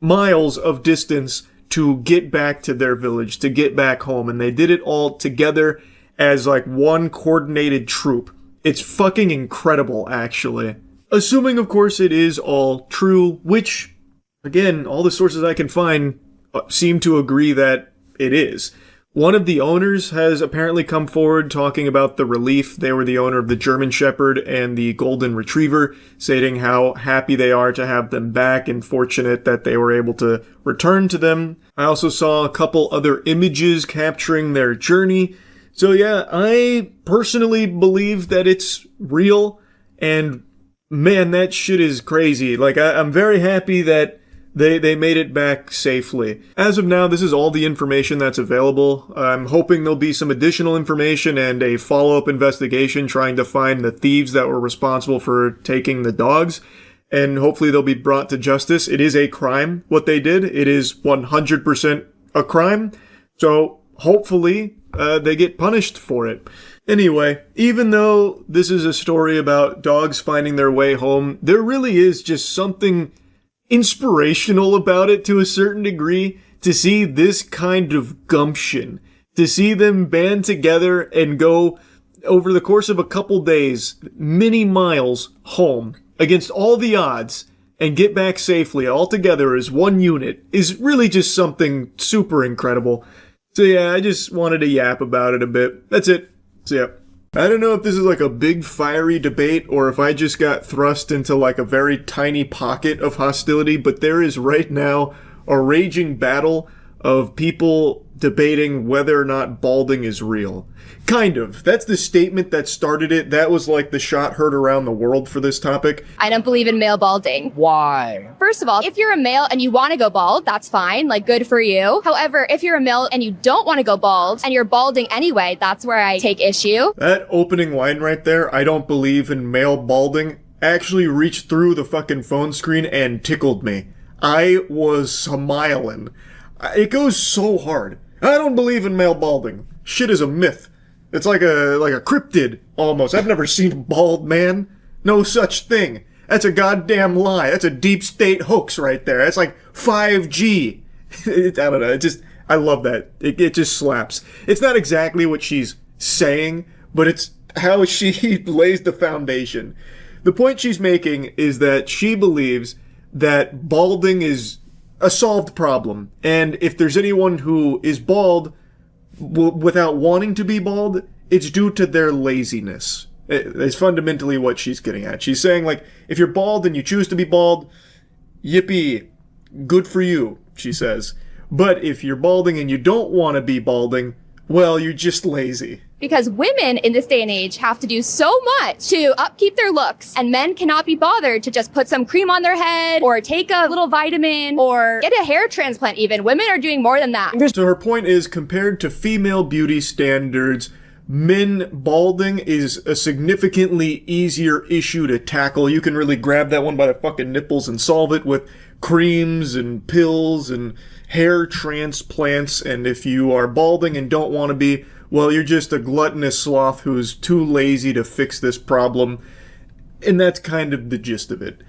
miles of distance to get back to their village, to get back home. And they did it all together as like one coordinated troop. It's fucking incredible, actually. Assuming, of course, it is all true, which, again, all the sources I can find seem to agree that it is. One of the owners has apparently come forward talking about the relief. They were the owner of the German Shepherd and the Golden Retriever, stating how happy they are to have them back and fortunate that they were able to return to them. I also saw a couple other images capturing their journey. So yeah, I personally believe that it's real, and man, that shit is crazy. Like, I'm very happy that they made it back safely. As of now, this is all the information that's available. I'm hoping there'll be some additional information and a follow-up investigation trying to find the thieves that were responsible for taking the dogs, and hopefully they'll be brought to justice. It is a crime, what they did. It is 100% a crime, so hopefully they get punished for it. Anyway, even though this is a story about dogs finding their way home, there really is just something inspirational about it to a certain degree, to see this kind of gumption, to see them band together and go over the course of a couple days, many miles home against all the odds and get back safely all together as one unit is really just something super incredible. So yeah, I just wanted to yap about it a bit. That's it. So yeah. I don't know if this is like a big fiery debate or if I just got thrust into like a very tiny pocket of hostility, but there is right now a raging battle of people debating whether or not balding is real. Kind of. That's the statement that started it. That was like the shot heard around the world for this topic. I don't believe in male balding. Why? First of all, if you're a male and you want to go bald, that's fine. Like, good for you. However, if you're a male and you don't want to go bald and you're balding anyway, that's where I take issue. That opening line right there, I don't believe in male balding, actually reached through the fucking phone screen and tickled me. I was smiling. It goes so hard. I don't believe in male balding. Shit is a myth. It's like a cryptid, almost. I've never seen a bald man. No such thing. That's a goddamn lie. That's a deep state hoax right there. That's like 5G. I don't know. I love that. It just slaps. It's not exactly what she's saying, but it's how she lays the foundation. The point she's making is that she believes that balding is a solved problem. And if there's anyone who is bald without wanting to be bald, it's due to their laziness. It's fundamentally what she's getting at. She's saying, like, if you're bald and you choose to be bald, yippee, good for you, she says. But if you're balding and you don't want to be balding, well, you're just lazy. Because women in this day and age have to do so much to upkeep their looks, and men cannot be bothered to just put some cream on their head or take a little vitamin or get a hair transplant even. Women are doing more than that. So her point is, compared to female beauty standards, men balding is a significantly easier issue to tackle. You can really grab that one by the fucking nipples and solve it with creams and pills and hair transplants. And if you are balding and don't want to be, well, you're just a gluttonous sloth who's too lazy to fix this problem. And that's kind of the gist of it.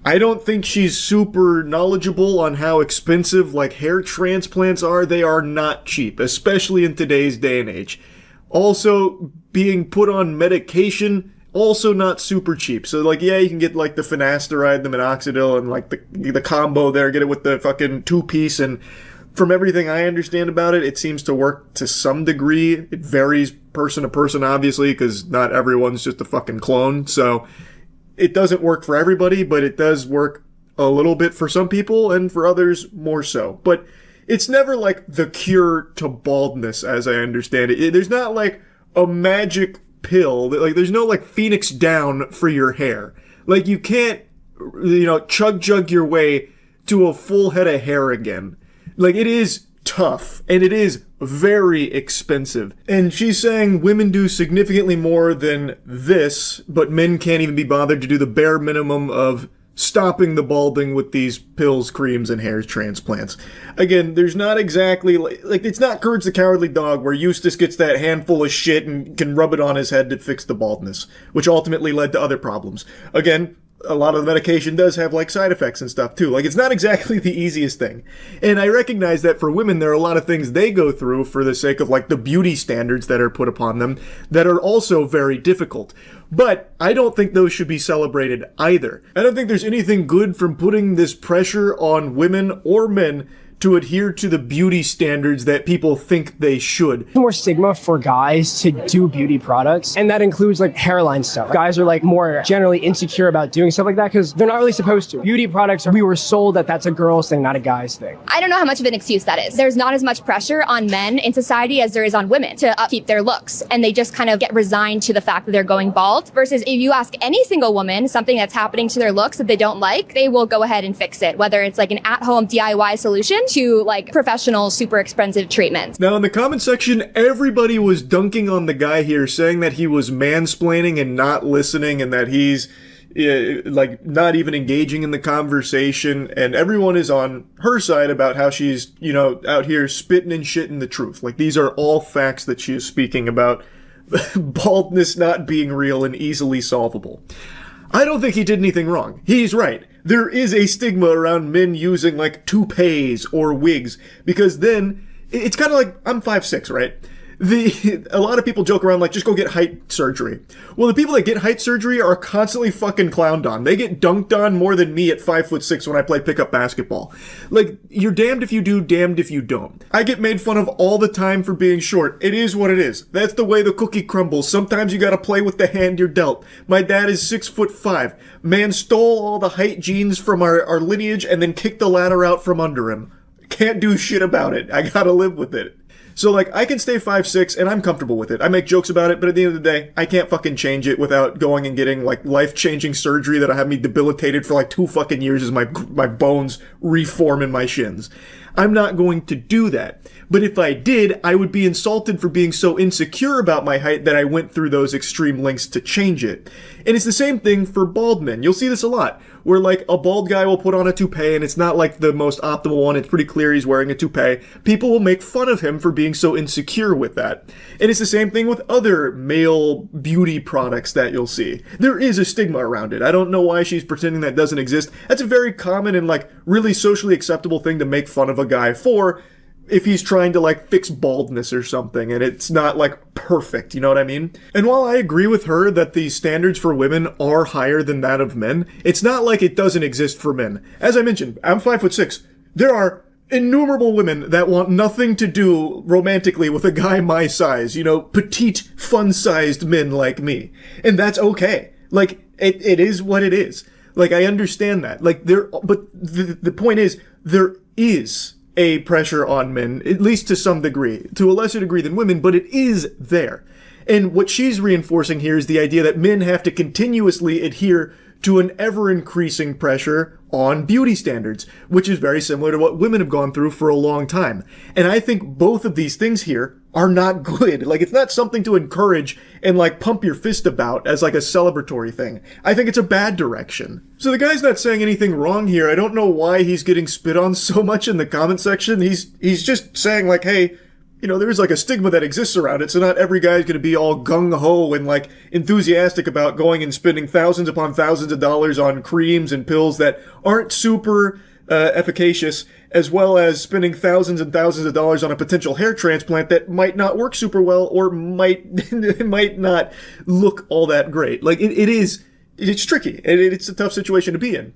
I don't think she's super knowledgeable on how expensive, like, hair transplants are. They are not cheap, especially in today's day and age. Also, being put on medication, also not super cheap. So, like, yeah, you can get, like, the finasteride, the minoxidil, and, like, the combo there. Get it with the fucking 2-piece. And from everything I understand about it, it seems to work to some degree. It varies person to person, obviously, because not everyone's just a fucking clone. So it doesn't work for everybody, but it does work a little bit for some people, and for others, more so. But it's never like the cure to baldness, as I understand it. There's not like a magic pill. Like, there's no like Phoenix down for your hair. Like, you can't, chug your way to a full head of hair again. Like, it is tough, and it is very expensive. And she's saying women do significantly more than this, but men can't even be bothered to do the bare minimum of stopping the balding with these pills, creams, and hair transplants. Again, there's not exactly, like, it's not Courage the Cowardly Dog, where Eustace gets that handful of shit and can rub it on his head to fix the baldness, which ultimately led to other problems. Again, a lot of the medication does have, like, side effects and stuff, too. Like, it's not exactly the easiest thing. And I recognize that for women, there are a lot of things they go through for the sake of, like, the beauty standards that are put upon them that are also very difficult. But I don't think those should be celebrated either. I don't think there's anything good from putting this pressure on women or men to adhere to the beauty standards that people think they should. More stigma for guys to do beauty products, and that includes like hairline stuff. Guys are like more generally insecure about doing stuff like that because they're not really supposed to. Beauty products, we were sold that that's a girl's thing, not a guy's thing. I don't know how much of an excuse that is. There's not as much pressure on men in society as there is on women to upkeep their looks, and they just kind of get resigned to the fact that they're going bald. Versus if you ask any single woman something that's happening to their looks that they don't like, they will go ahead and fix it, whether it's like an at-home DIY solution to like professional, super expensive treatments. Now in the comment section, everybody was dunking on the guy here, saying that he was mansplaining and not listening, and that he's like not even engaging in the conversation, and everyone is on her side about how she's, out here spitting and shitting the truth. Like, these are all facts that she is speaking about baldness not being real and easily solvable. I don't think he did anything wrong. He's right. There is a stigma around men using, like, toupees or wigs, because then it's kind of like, I'm 5'6", right? A lot of people joke around like, just go get height surgery. Well, the people that get height surgery are constantly fucking clowned on. They get dunked on more than me at 5'6" when I play pickup basketball. Like, you're damned if you do, damned if you don't. I get made fun of all the time for being short. It is what it is. That's the way the cookie crumbles. Sometimes you gotta play with the hand you're dealt. My dad is 6'5". Man stole all the height genes from our lineage and then kicked the ladder out from under him. Can't do shit about it. I gotta live with it. So, like, I can stay 5'6", and I'm comfortable with it. I make jokes about it, but at the end of the day, I can't fucking change it without going and getting, like, life-changing surgery that'll have me debilitated for, like, 2 fucking years as my bones reform in my shins. I'm not going to do that. But if I did, I would be insulted for being so insecure about my height that I went through those extreme lengths to change it. And it's the same thing for bald men. You'll see this a lot, where like a bald guy will put on a toupee and it's not like the most optimal one. It's pretty clear he's wearing a toupee. People will make fun of him for being so insecure with that. And it's the same thing with other male beauty products that you'll see. There is a stigma around it. I don't know why she's pretending that doesn't exist. That's a very common and like really socially acceptable thing to make fun of a guy for, if he's trying to, like, fix baldness or something, and it's not, like, perfect, you know what I mean? And while I agree with her that the standards for women are higher than that of men, it's not like it doesn't exist for men. As I mentioned, I'm 5'6". There are innumerable women that want nothing to do romantically with a guy my size, petite, fun-sized men like me. And that's okay. Like, it is what it is. Like, I understand that. Like, but the point is, there is a pressure on men, at least to some degree, to a lesser degree than women, but it is there. And what she's reinforcing here is the idea that men have to continuously adhere to an ever-increasing pressure on beauty standards, which is very similar to what women have gone through for a long time. And I think both of these things here are not good. Like, it's not something to encourage and, like, pump your fist about as, like, a celebratory thing. I think it's a bad direction. So the guy's not saying anything wrong here. I don't know why he's getting spit on so much in the comment section. He's just saying, like, hey, you know, there's like a stigma that exists around it, so not every guy's gonna be all gung-ho and like enthusiastic about going and spending thousands upon thousands of dollars on creams and pills that aren't super efficacious, as well as spending thousands and thousands of dollars on a potential hair transplant that might not work super well or might not look all that great. Like, it's tricky, and it's a tough situation to be in.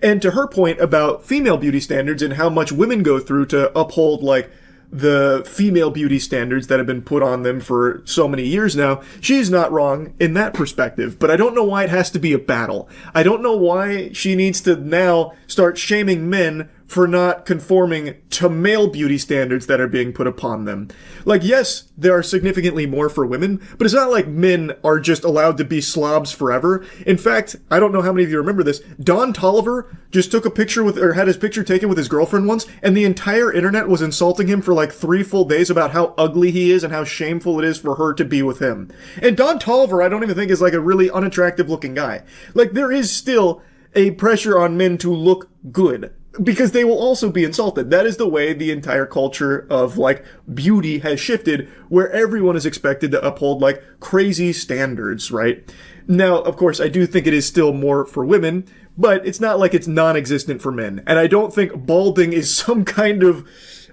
And to her point about female beauty standards and how much women go through to uphold, like, the female beauty standards that have been put on them for so many years now, she's not wrong in that perspective. But I don't know why it has to be a battle. I don't know why she needs to now start shaming men for not conforming to male beauty standards that are being put upon them. Like, yes, there are significantly more for women, but it's not like men are just allowed to be slobs forever. In fact, I don't know how many of you remember this, Don Tolliver just took a picture had his picture taken with his girlfriend once, and the entire internet was insulting him for like 3 full days about how ugly he is and how shameful it is for her to be with him. And Don Tolliver, I don't even think is like a really unattractive looking guy. Like, there is still a pressure on men to look good, because they will also be insulted. That is the way the entire culture of, like, beauty has shifted, where everyone is expected to uphold, like, crazy standards, right? Now, of course, I do think it is still more for women, but it's not like it's non-existent for men. And I don't think balding is some kind of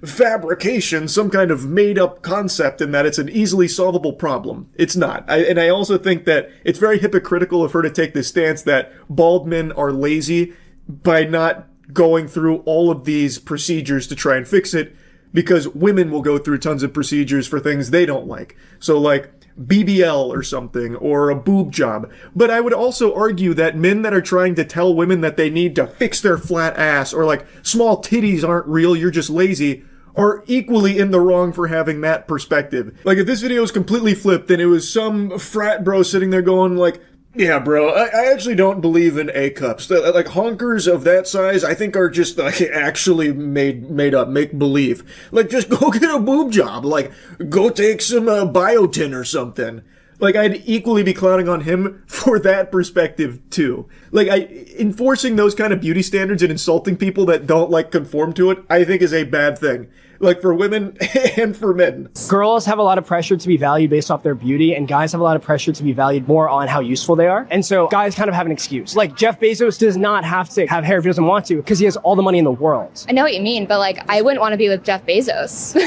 fabrication, some kind of made-up concept in that it's an easily solvable problem. It's not. And I also think that it's very hypocritical of her to take this stance that bald men are lazy by not going through all of these procedures to try and fix it, because women will go through tons of procedures for things they don't like. So, like, BBL or something, or a boob job. But I would also argue that men that are trying to tell women that they need to fix their flat ass, or like, small titties aren't real, you're just lazy, are equally in the wrong for having that perspective. Like, if this video was completely flipped and it was some frat bro sitting there going like, yeah, bro, I actually don't believe in A-cups. Like, honkers of that size, I think are just, like, actually made up, make-believe. Like, just go get a boob job. Like, go take some biotin or something. Like, I'd equally be clowning on him for that perspective, too. Like, enforcing those kind of beauty standards and insulting people that don't, like, conform to it, I think is a bad thing. Like, for women and for men. Girls have a lot of pressure to be valued based off their beauty, and guys have a lot of pressure to be valued more on how useful they are. And so guys kind of have an excuse. Like, Jeff Bezos does not have to have hair if he doesn't want to, because he has all the money in the world. I know what you mean, but like, I wouldn't want to be with Jeff Bezos.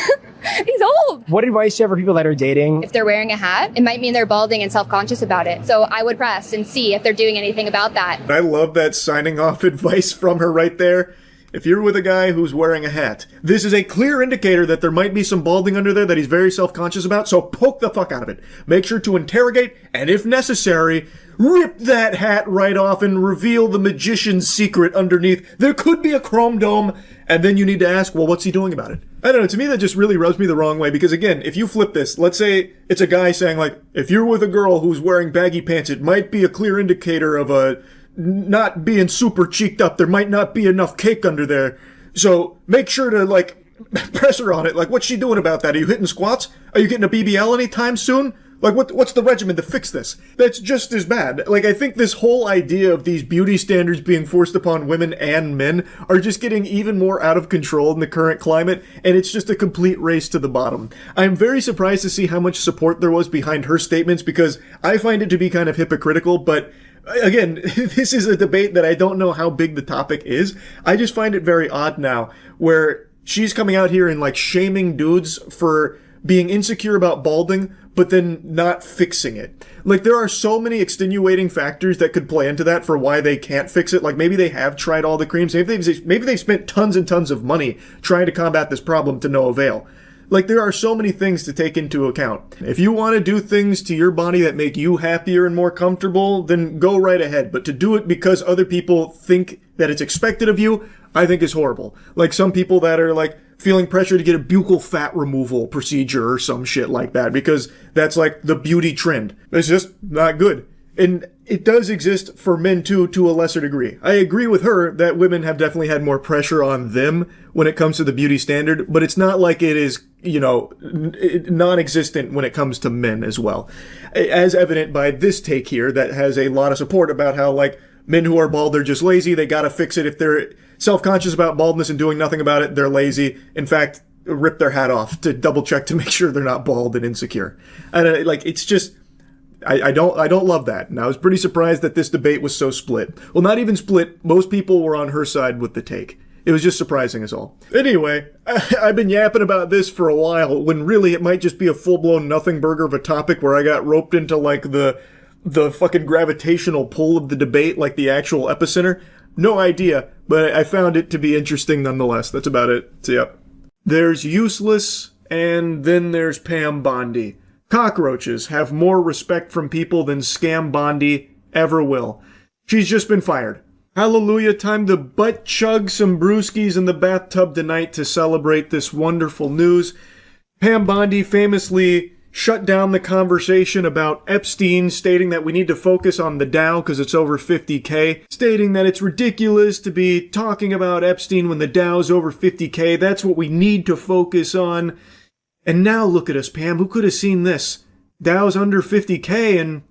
He's old. What advice do you have for people that are dating? If they're wearing a hat, it might mean they're balding and self-conscious about it. So I would press and see if they're doing anything about that. I love that signing off advice from her right there. If you're with a guy who's wearing a hat, this is a clear indicator that there might be some balding under there that he's very self-conscious about, so poke the fuck out of it. Make sure to interrogate, and if necessary, rip that hat right off and reveal the magician's secret underneath. There could be a chrome dome, and then you need to ask, well, what's he doing about it? I don't know, to me that just really rubs me the wrong way, because again, if you flip this, let's say it's a guy saying like, if you're with a girl who's wearing baggy pants, it might be a clear indicator of a not being super cheeked up. There might not be enough cake under there. So make sure to, like, press her on it. Like, what's she doing about that? Are you hitting squats? Are you getting a BBL anytime soon? Like, what's the regimen to fix this? That's just as bad. Like, I think this whole idea of these beauty standards being forced upon women and men are just getting even more out of control in the current climate, and it's just a complete race to the bottom. I'm very surprised to see how much support there was behind her statements, because I find it to be kind of hypocritical, but again, this is a debate that I don't know how big the topic is. I just find it very odd now, where she's coming out here and, like, shaming dudes for being insecure about balding, but then not fixing it. Like, there are so many extenuating factors that could play into that for why they can't fix it. Like, maybe they have tried all the creams. Maybe they've spent tons and tons of money trying to combat this problem to no avail. Like, there are so many things to take into account. If you want to do things to your body that make you happier and more comfortable, then go right ahead. But to do it because other people think that it's expected of you, I think is horrible. Like, some people that are, like, feeling pressure to get a buccal fat removal procedure or some shit like that, because that's, like, the beauty trend. It's just not good. And it does exist for men too, to a lesser degree. I agree with her that women have definitely had more pressure on them when it comes to the beauty standard, but it's not like it is, non-existent when it comes to men as well. As evident by this take here that has a lot of support about how, like, men who are bald, they're just lazy. They gotta fix it. If they're self-conscious about baldness and doing nothing about it, they're lazy. In fact, rip their hat off to double check to make sure they're not bald and insecure. And it's just, I don't love that. And I was pretty surprised that this debate was so split. Well, not even split. Most people were on her side with the take. It was just surprising as all. Anyway, I've been yapping about this for a while when really it might just be a full-blown nothing burger of a topic where I got roped into like the fucking gravitational pull of the debate, like the actual epicenter. No idea, but I found it to be interesting nonetheless. That's about it. So yeah. There's Useless, and then there's Pam Bondi. Cockroaches have more respect from people than Scam Bondi ever will. She's just been fired. Hallelujah, time to butt chug some brewskis in the bathtub tonight to celebrate this wonderful news. Pam Bondi famously shut down the conversation about Epstein, stating that we need to focus on the Dow because it's over 50K, stating that it's ridiculous to be talking about Epstein when the Dow's over 50K. That's what we need to focus on. And now look at us, Pam. Who could have seen this? Dow's under 50K and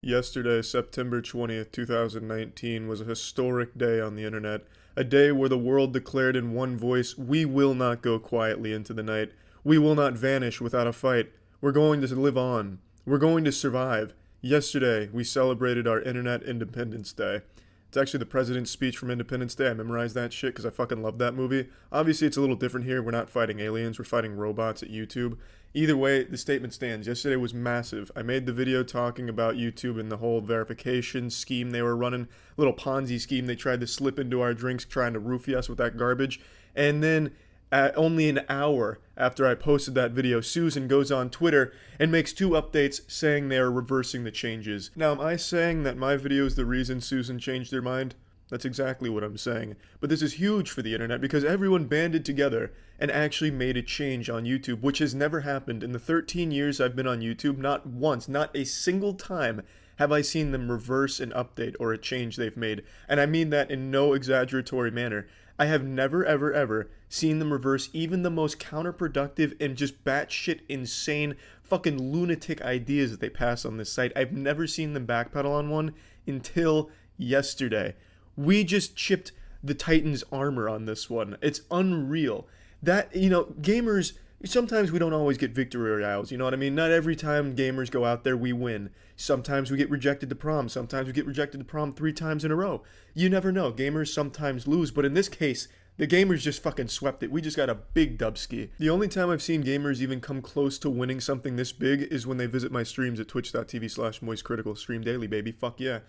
Yesterday, September 20th, 2019, was a historic day on the internet. A day where the world declared in one voice, we will not go quietly into the night. We will not vanish without a fight. We're going to live on. We're going to survive. Yesterday, we celebrated our Internet Independence Day. It's actually the president's speech from Independence Day. I memorized that shit because I fucking love that movie. Obviously, it's a little different here. We're not fighting aliens. We're fighting robots at YouTube. Either way, the statement stands. Yesterday was massive. I made the video talking about YouTube and the whole verification scheme they were running. Little Ponzi scheme they tried to slip into our drinks trying to roofie us with that garbage. And then only an hour after I posted that video, Susan goes on Twitter and makes 2 updates saying they are reversing the changes. Now, am I saying that my video is the reason Susan changed her mind? That's exactly what I'm saying. But this is huge for the internet because everyone banded together and actually made a change on YouTube, which has never happened. In the 13 years I've been on YouTube, not once, not a single time have I seen them reverse an update or a change they've made. And I mean that in no exaggeratory manner. I have never, ever, ever seen them reverse even the most counterproductive and just batshit insane fucking lunatic ideas that they pass on this site. I've never seen them backpedal on one until yesterday. We just chipped the Titan's armor on this one. It's unreal. That, gamers, sometimes we don't always get victory royales, you know what I mean? Not every time gamers go out there, we win. Sometimes we get rejected to prom. Sometimes we get rejected to prom 3 times in a row. You never know. Gamers sometimes lose, but in this case, the gamers just fucking swept it. We just got a big dubski. The only time I've seen gamers even come close to winning something this big is when they visit my streams at twitch.tv/moistcritical. Stream daily, baby. Fuck yeah.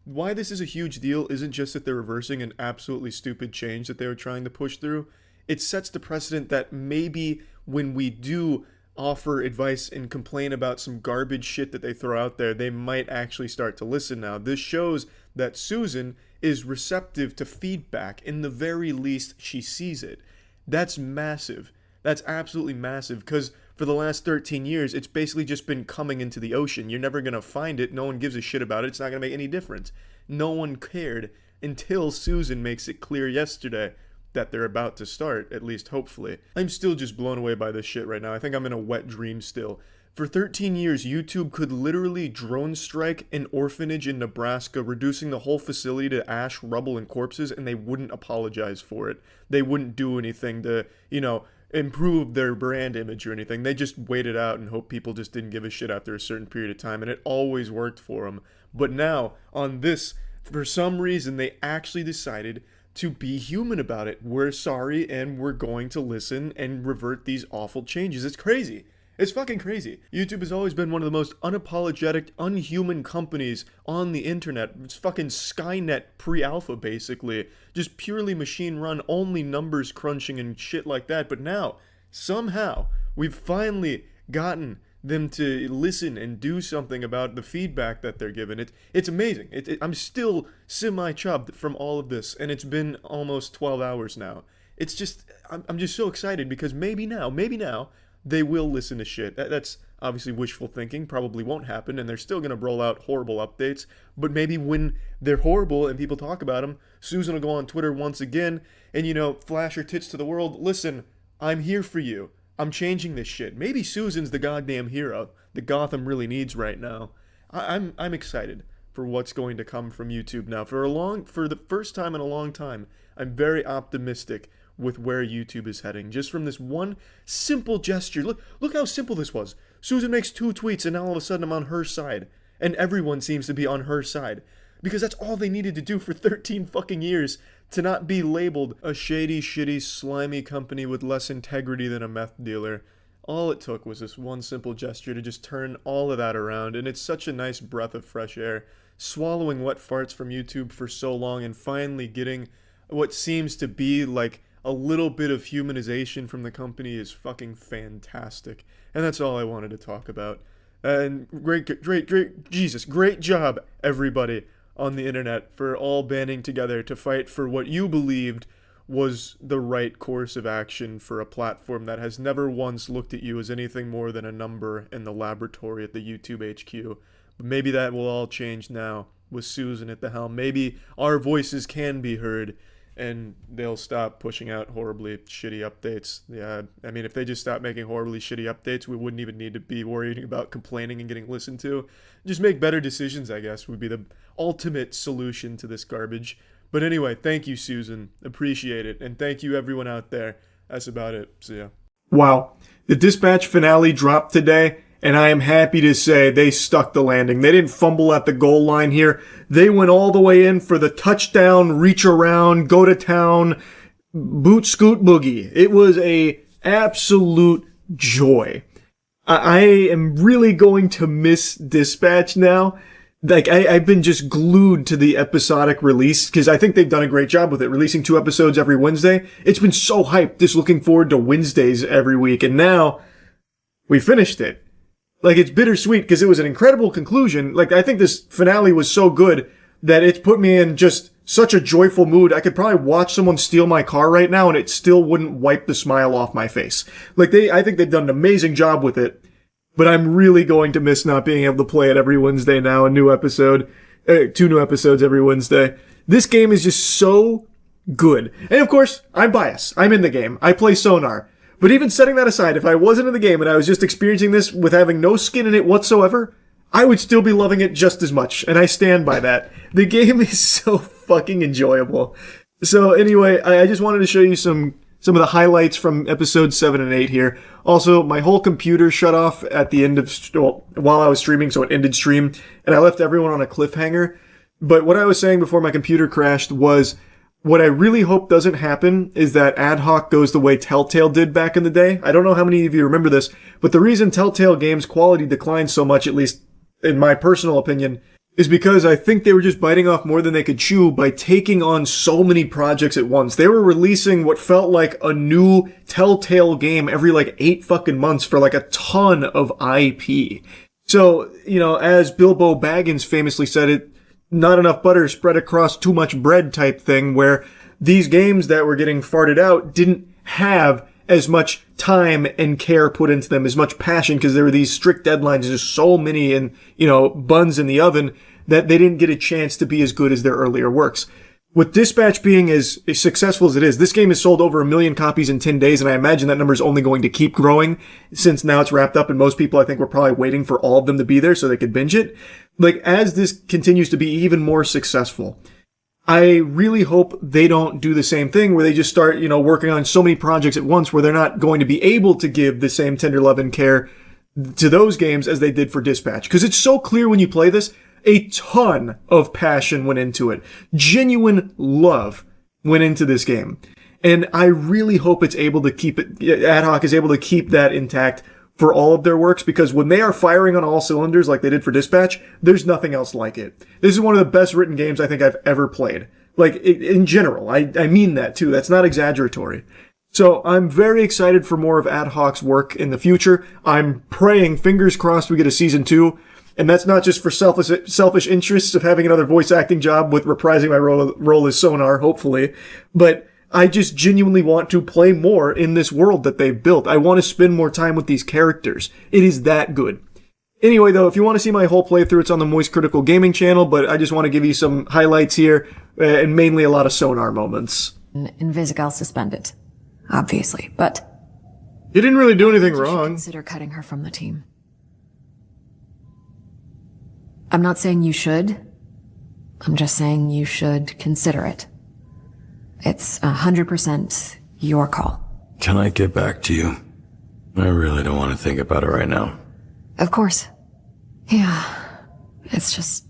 Why this is a huge deal isn't just that they're reversing an absolutely stupid change that they were trying to push through. It sets the precedent that maybe when we do offer advice and complain about some garbage shit that they throw out there, they might actually start to listen now. This shows that Susan is receptive to feedback. In the very least, she sees it. That's massive. That's absolutely massive because for the last 13 years, it's basically just been coming into the ocean. You're never going to find it. No one gives a shit about it. It's not going to make any difference. No one cared until Susan makes it clear yesterday that they're about to start, at least hopefully. I'm still just blown away by this shit right now. I think I'm in a wet dream still. For 13 years, YouTube could literally drone strike an orphanage in Nebraska, reducing the whole facility to ash, rubble, and corpses, and they wouldn't apologize for it. They wouldn't do anything to, improve their brand image or anything. They just waited out and hoped people just didn't give a shit after a certain period of time, and it always worked for them. But now, on this, for some reason, they actually decided to be human about it. We're sorry, and we're going to listen and revert these awful changes. It's crazy. It's fucking crazy. YouTube has always been one of the most unapologetic, unhuman companies on the internet. It's fucking Skynet pre-alpha, basically. Just purely machine run, only numbers crunching and shit like that. But now, somehow, we've finally gotten them to listen and do something about the feedback that they're given. It's amazing. I'm still semi-chubbed from all of this, and it's been almost 12 hours now. It's just, I'm just so excited because maybe now, they will listen to shit. That's obviously wishful thinking, probably won't happen, and they're still going to roll out horrible updates, but maybe when they're horrible and people talk about them, Susan will go on Twitter once again and, flash her tits to the world. Listen, I'm here for you. I'm changing this shit. Maybe Susan's the goddamn hero that Gotham really needs right now. I'm excited for what's going to come from YouTube now. For the first time in a long time, I'm very optimistic with where YouTube is heading. Just from this one simple gesture. Look how simple this was. Susan makes 2 tweets and now all of a sudden I'm on her side. And everyone seems to be on her side. Because that's all they needed to do for 13 fucking years to not be labeled a shady, shitty, slimy company with less integrity than a meth dealer. All it took was this one simple gesture to just turn all of that around, and it's such a nice breath of fresh air. Swallowing wet farts from YouTube for so long and finally getting what seems to be like a little bit of humanization from the company is fucking fantastic. And that's all I wanted to talk about. And great job, everybody on the internet, for all banding together to fight for what you believed was the right course of action for a platform that has never once looked at you as anything more than a number in the laboratory at the YouTube HQ. But maybe that will all change now with Susan at the helm. Maybe our voices can be heard, and they'll stop pushing out horribly shitty updates. Yeah, I mean, if they just stop making horribly shitty updates, we wouldn't even need to be worrying about complaining and getting listened to. Just make better decisions, I guess, would be the ultimate solution to this garbage. But anyway, thank you, Susan. Appreciate it. And thank you, everyone out there. That's about it. See ya. Wow. The Dispatch finale dropped today, and I am happy to say they stuck the landing. They didn't fumble at the goal line here. They went all the way in for the touchdown, reach around, go to town, boot scoot boogie. It was a absolute joy. I am really going to miss Dispatch now. Like, I've been just glued to the episodic release, because I think they've done a great job with it, releasing 2 episodes every Wednesday. It's been so hyped, just looking forward to Wednesdays every week, and now we finished it. Like, it's bittersweet, because it was an incredible conclusion. Like, I think this finale was so good that it's put me in just such a joyful mood. I could probably watch someone steal my car right now, and it still wouldn't wipe the smile off my face. Like, I think they've done an amazing job with it. But I'm really going to miss not being able to play it every Wednesday now, a new episode, 2 new episodes every Wednesday. This game is just so good. And of course, I'm biased. I'm in the game. I play Sonar. But even setting that aside, if I wasn't in the game and I was just experiencing this with having no skin in it whatsoever, I would still be loving it just as much. And I stand by that. The game is so fucking enjoyable. So anyway, I just wanted to show you some of the highlights from episodes 7 and 8 here. Also, my whole computer shut off at the end of, while I was streaming, so it ended stream, and I left everyone on a cliffhanger. But what I was saying before my computer crashed was, what I really hope doesn't happen is that Ad Hoc goes the way Telltale did back in the day. I don't know how many of you remember this, but the reason Telltale games' quality declined so much, at least in my personal opinion, is because I think they were just biting off more than they could chew by taking on so many projects at once. They were releasing what felt like a new Telltale game every 8 fucking months for a ton of IP. So, as Bilbo Baggins famously said it, not enough butter spread across too much bread type thing, where these games that were getting farted out didn't have as much time and care put into them, as much passion, because there were these strict deadlines, just so many and, buns in the oven, that they didn't get a chance to be as good as their earlier works. With Dispatch being as successful as it is, this game has sold over 1 million copies in 10 days, and I imagine that number is only going to keep growing since now it's wrapped up, and most people, I think, were probably waiting for all of them to be there so they could binge it. As this continues to be even more successful, I really hope they don't do the same thing where they just start, working on so many projects at once where they're not going to be able to give the same tender love and care to those games as they did for Dispatch. Because it's so clear when you play this, a ton of passion went into it. Genuine love went into this game. And I really hope it's able to keep it, Ad Hoc is able to keep that intact for all of their works, because when they are firing on all cylinders like they did for Dispatch, there's nothing else like it. This is one of the best written games I think I've ever played. In general, I mean that too. That's not exaggeratory. So I'm very excited for more of Ad Hoc's work in the future. I'm praying, fingers crossed, we get a season 2. And that's not just for selfish interests of having another voice acting job with reprising my role as Sonar, hopefully. But I just genuinely want to play more in this world that they've built. I want to spend more time with these characters. It is that good. Anyway, though, if you want to see my whole playthrough, it's on the Moist Critical Gaming channel, but I just want to give you some highlights here, and mainly a lot of Sonar moments. Invisigal suspended, obviously, but... You didn't really do anything wrong. Consider cutting her from the team. I'm not saying you should. I'm just saying you should consider it. It's 100% your call. Can I get back to you? I really don't want to think about it right now. Of course. Yeah. It's just...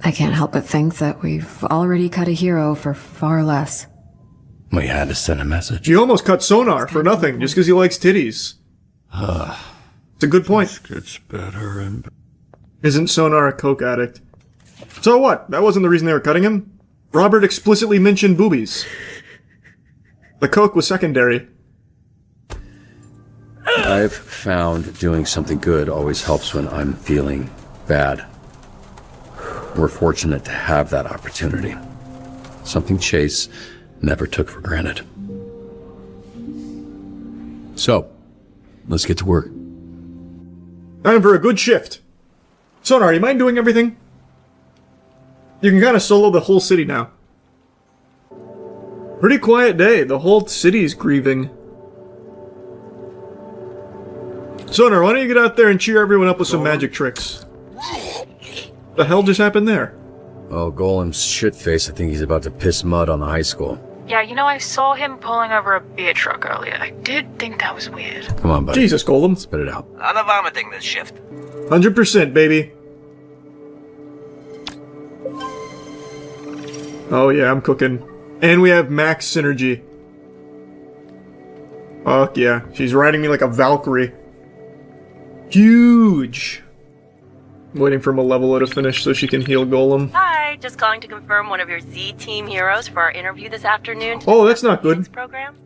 I can't help but think that we've already cut a hero for far less. We had to send a message. You almost cut Sonar for nothing, just because he likes titties. It's a good point. Gets better and better. Isn't Sonar a coke addict? So what? That wasn't the reason they were cutting him. Robert explicitly mentioned boobies. The coke was secondary. I've found doing something good always helps when I'm feeling bad. We're fortunate to have that opportunity. Something Chase never took for granted. So, let's get to work. Time for a good shift. Sonar, you mind doing everything? You can kind of solo the whole city now. Pretty quiet day. The whole city's grieving. Sonar, why don't you get out there and cheer everyone up with some magic tricks? The hell just happened there? Oh, Golem's shitface. I think he's about to piss mud on the high school. Yeah, you know, I saw him pulling over a beer truck earlier. I did think that was weird. Come on, buddy. Jesus, Golem. Spit it out. A lot of vomiting this shift. 100%, baby. Oh yeah, I'm cooking. And we have max synergy. Fuck yeah. She's riding me like a Valkyrie. Huge. Waiting for Malevola to finish so she can heal Golem. Hi, just calling to confirm one of your Z Team heroes for our interview this afternoon. Oh, that's not good. Program?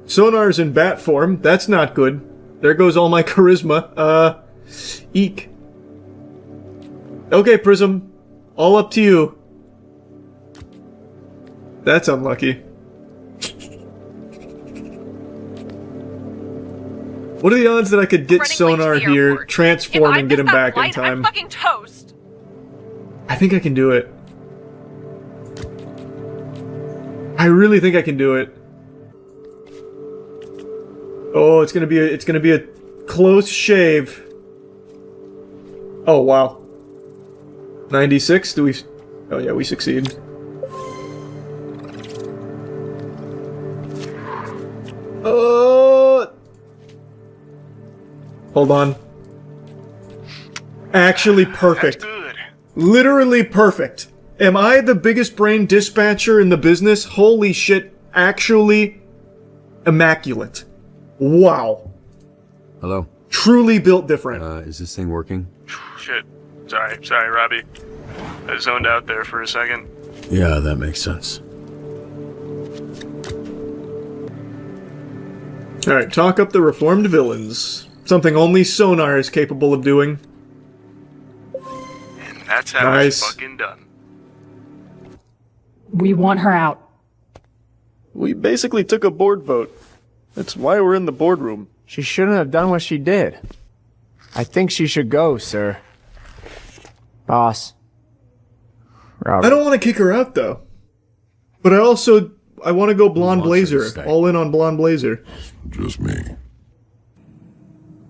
Sonar's in bat form. That's not good. There goes all my charisma. Eek. Okay, Prism. All up to you. That's unlucky. What are the odds that I could get Sonar here, transform, and get him back in time? I'm fucking toast. I think I can do it. I really think I can do it. Oh, it's gonna be a close shave. Oh wow. 96? Do we? Oh yeah, we succeed. Hold on. Actually perfect. That's good. Literally perfect. Am I the biggest brain dispatcher in the business? Holy shit. Actually immaculate. Wow. Hello? Truly built different. Is this thing working? Shit. Sorry, Robbie. I zoned out there for a second. Yeah, that makes sense. Alright, talk up the reformed villains. Something only Sonar is capable of doing. And that's how it's fucking done. We want her out. We basically took a board vote. That's why we're in the boardroom. She shouldn't have done what she did. I think she should go, sir. Boss. Robert. I don't want to kick her out, though. But I want to go Blonde Blazer. All in on Blonde Blazer. Just me.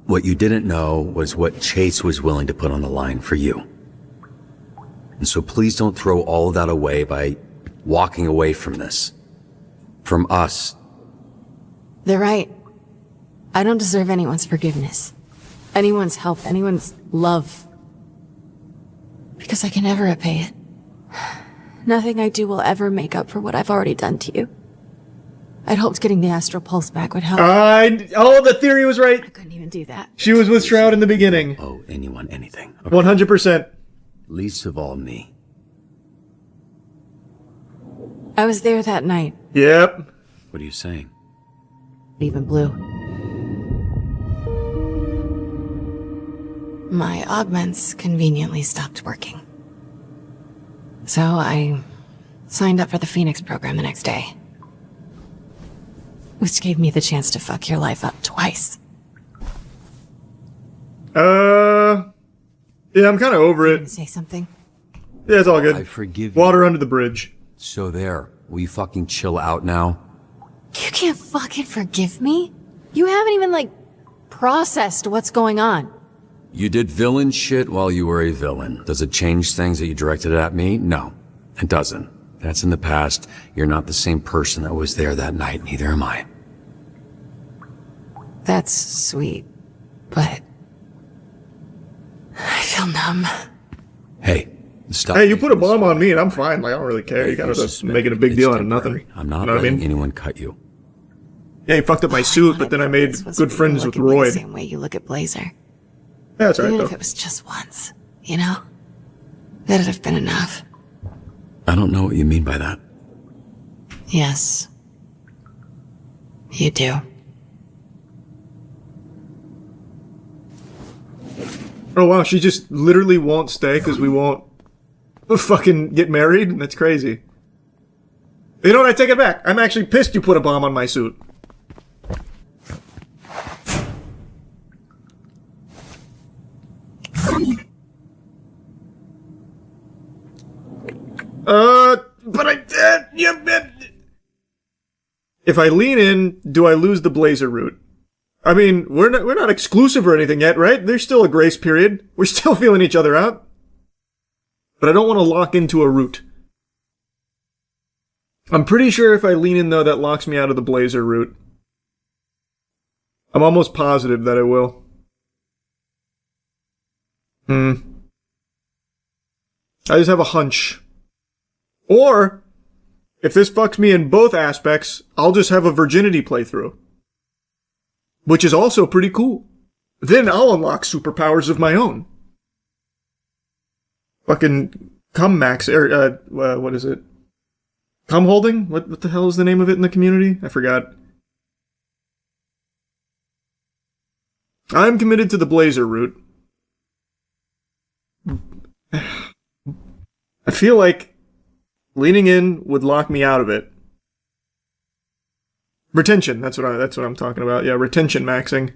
What you didn't know was what Chase was willing to put on the line for you. And so please don't throw all of that away by walking away from this. From us. They're right. I don't deserve anyone's forgiveness. Anyone's help, anyone's love. Because I can never repay it. Nothing I do will ever make up for what I've already done to you. I'd hoped getting the astral pulse back would help. The theory was right. I couldn't even do that. She was with Shroud in the beginning. Oh, anyone, anything. Okay. 100%. Least of all me. I was there that night. Yep. What are you saying? Even blue. My augments conveniently stopped working. So I signed up for the Phoenix program the next day. Which gave me the chance to fuck your life up twice. Yeah, I'm kind of over it. Say something? Yeah, it's all good. I forgive you. Water under the bridge. So there. Will you fucking chill out now? You can't fucking forgive me? You haven't even, processed what's going on. You did villain shit while you were a villain. Does it change things that you directed at me? No, it doesn't. That's in the past. You're not the same person that was there that night. Neither am I. That's sweet, but I feel numb. Hey, stop. Hey, you put a bomb on me and I'm fine. I don't really care. You gotta just making a big deal out of nothing. I'm not You know what I letting mean? anyone cut you. Yeah, you fucked up my suit, but then I made good friends with The Royd. same way you look at Blazer. Yeah, that's right, Even though. if it was just once, you know? That'd have been enough. I don't know what you mean by that. Yes. You do. Oh wow, she just literally won't stay because we won't fucking get married? That's crazy. You know what? I take it back. I'm actually pissed you put a bomb on my suit. But If I lean in, do I lose the blazer route? I mean, we're not exclusive or anything yet, right? There's still a grace period. We're still feeling each other out. But I don't want to lock into a route. I'm pretty sure if I lean in, though, that locks me out of the blazer route. I'm almost positive that I will. I just have a hunch. Or, if this fucks me in both aspects, I'll just have a virginity playthrough. Which is also pretty cool. Then I'll unlock superpowers of my own. Fucking cum max, what is it? Cum holding? What the hell is the name of it in the community? I forgot. I'm committed to the blazer route. I feel like leaning in would lock me out of it. Retention, that's what I'm talking about. Yeah, retention maxing.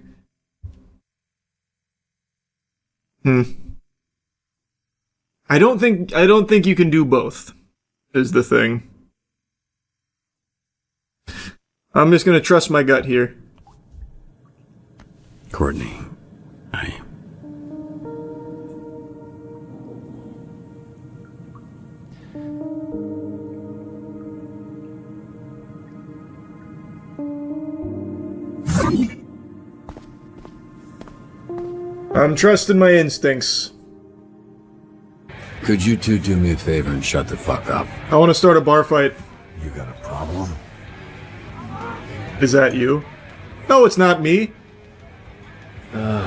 I don't think you can do both, is the thing. I'm just gonna trust my gut here. Courtney, I'm trusting my instincts. could you two do me a favor and shut the fuck up? I want to start a bar fight. You got a problem? Is that you? No, it's not me.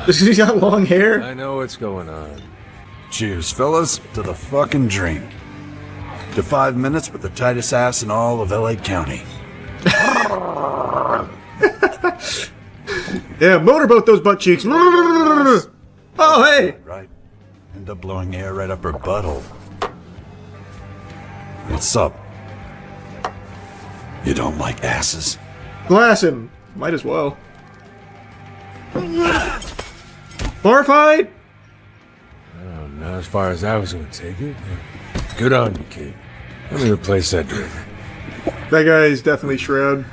He's got long hair. I know what's going on. Cheers, fellas, to the fucking dream. To 5 minutes with the tightest ass in all of LA County. Yeah, motorboat those butt cheeks. Oh, hey! Right. End up blowing air right up her butthole. What's up? You don't like asses? Glass him. Might as well. Bar fight? Oh, not as far as I was going to take it. Good on you, kid. Let me replace that drink. That guy is definitely Shroud.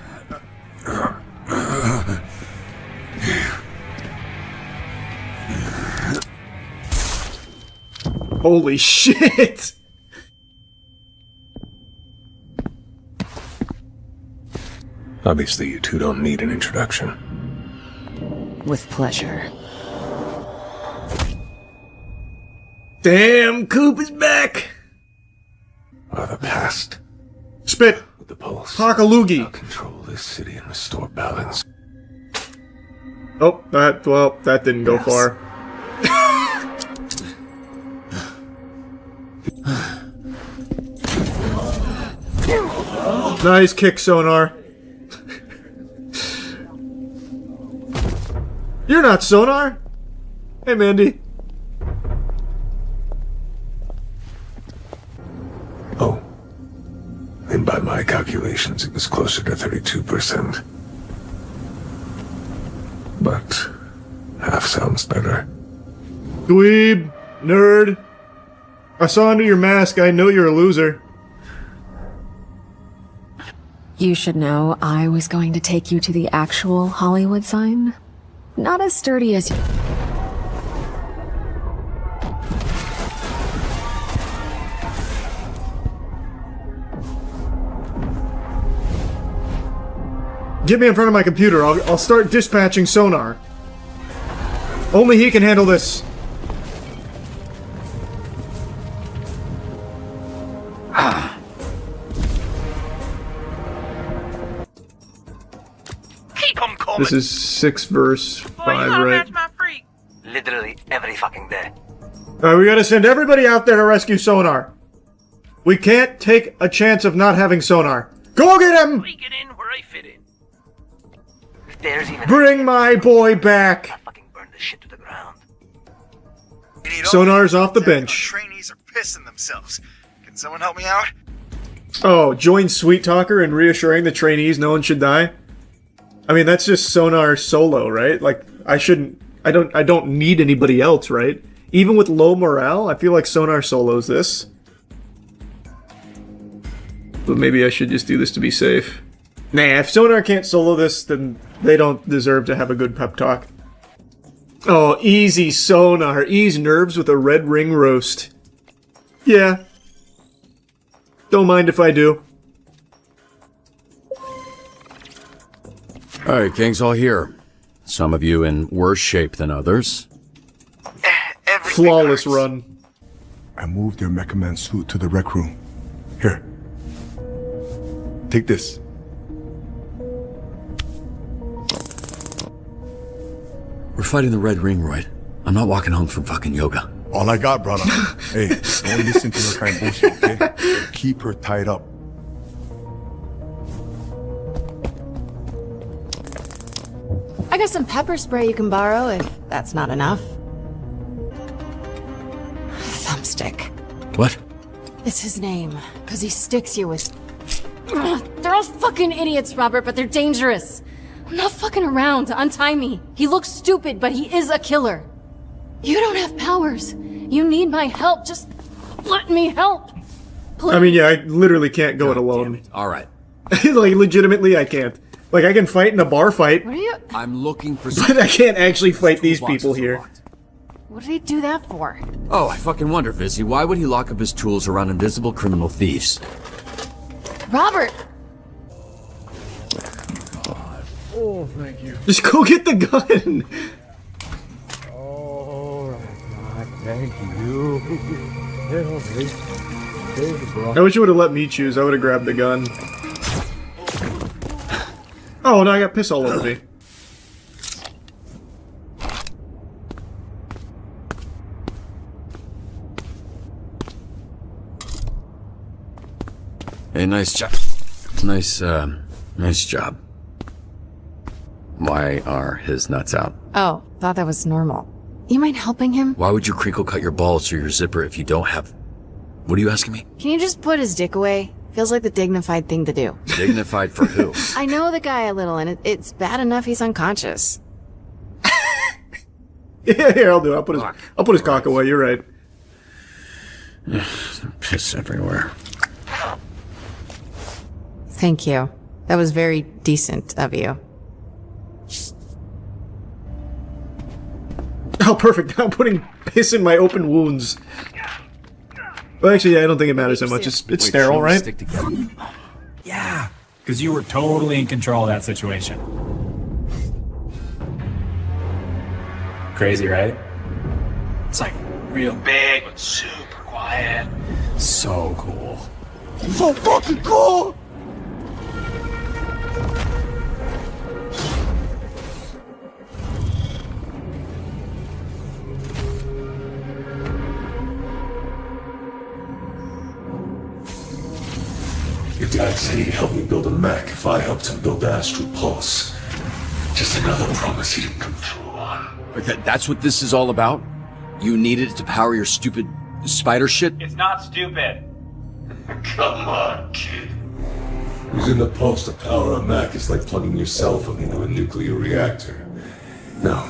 Holy shit! Obviously, you two don't need an introduction. With pleasure. Damn, Coop is back! Are the past. Spit! With the pulse. Hockaloogie! I'll control this city and restore balance. Oh, that didn't go far. Nice kick, Sonar. You're not Sonar. Hey, Mandy. Oh. And by my calculations, it was closer to 32%. But half sounds better. Dweeb. Nerd. I saw under your mask. I know you're a loser. You should know I was going to take you to the actual Hollywood sign. Not as sturdy as you. Get me in front of my computer. I'll start dispatching Sonar. Only he can handle this. This is 6 verse 5, right? Literally every fucking day. Alright, we gotta send everybody out there to rescue Sonar. We can't take a chance of not having Sonar. Go get him! Get in where I fit in. There's even Bring my boy back! burn this shit to the ground. Sonar's off the bench. Trainees are pissing themselves. Can someone help me out? Oh, join Sweet Talker in reassuring the trainees no one should die? I mean, that's just Sonar solo, right? Like, I don't need anybody else, right? Even with low morale, I feel like Sonar solos this. But maybe I should just do this to be safe. Nah, if Sonar can't solo this, then they don't deserve to have a good pep talk. Oh, easy Sonar. Ease nerves with a red ring roast. Yeah. Don't mind if I do. Alright, gang's all here. Some of you in worse shape than others. Flawless run. I moved their Mecha Man suit to the rec room. Here. Take this. We're fighting the Red Ring, Royd. I'm not walking home from fucking yoga. All I got, brother. Hey, don't listen to her kind of bullshit, okay? Keep her tied up. I got some pepper spray you can borrow if that's not enough. Thumbstick. What? It's his name, because he sticks you with... They're all fucking idiots, Robert, but they're dangerous. I'm not fucking around to untie me. He looks stupid, but he is a killer. You don't have powers. You need my help. Just let me help. Please. I mean, yeah, I literally can't go it alone. Alright. Like, legitimately, I can't. Like, I can fight in a bar fight. What are you... I'm looking for... But I can't actually fight these people here. What did he do that for? Oh, I fucking wonder, Vizzy. Why would he lock up his tools around invisible criminal thieves? Robert! Oh, thank you. Just go get the gun! Oh, God, thank you. I wish you would have let me choose. I would have grabbed the gun. Oh, no, I got piss all over me. Hey, nice job. Nice job. Why are his nuts out? Oh, thought that was normal. You mind helping him? Why would you crinkle cut your balls through your zipper if you don't have... What are you asking me? Can you just put his dick away? Feels like the dignified thing to do. Dignified for who? I know the guy a little, and it's bad enough he's unconscious. Yeah, here, I'll do it. I'll put his cock away, you're right. Piss everywhere. Thank you. That was very decent of you. Oh, perfect. Now I'm putting piss in my open wounds. Well, actually, yeah, I don't think it matters that much. It's sterile, right? Stick together. Yeah, because you were totally in control of that situation. Crazy, right? It's like real big, but super quiet. So cool. So fucking cool! Your dad said he'd help me build a mech if I helped him build the Astral Pulse. Just another promise he didn't come through on. Okay, that's what this is all about? You needed it to power your stupid spider shit? It's not stupid. Come on, kid. Using the pulse to power a mech is like plugging your cell phone into a nuclear reactor. No.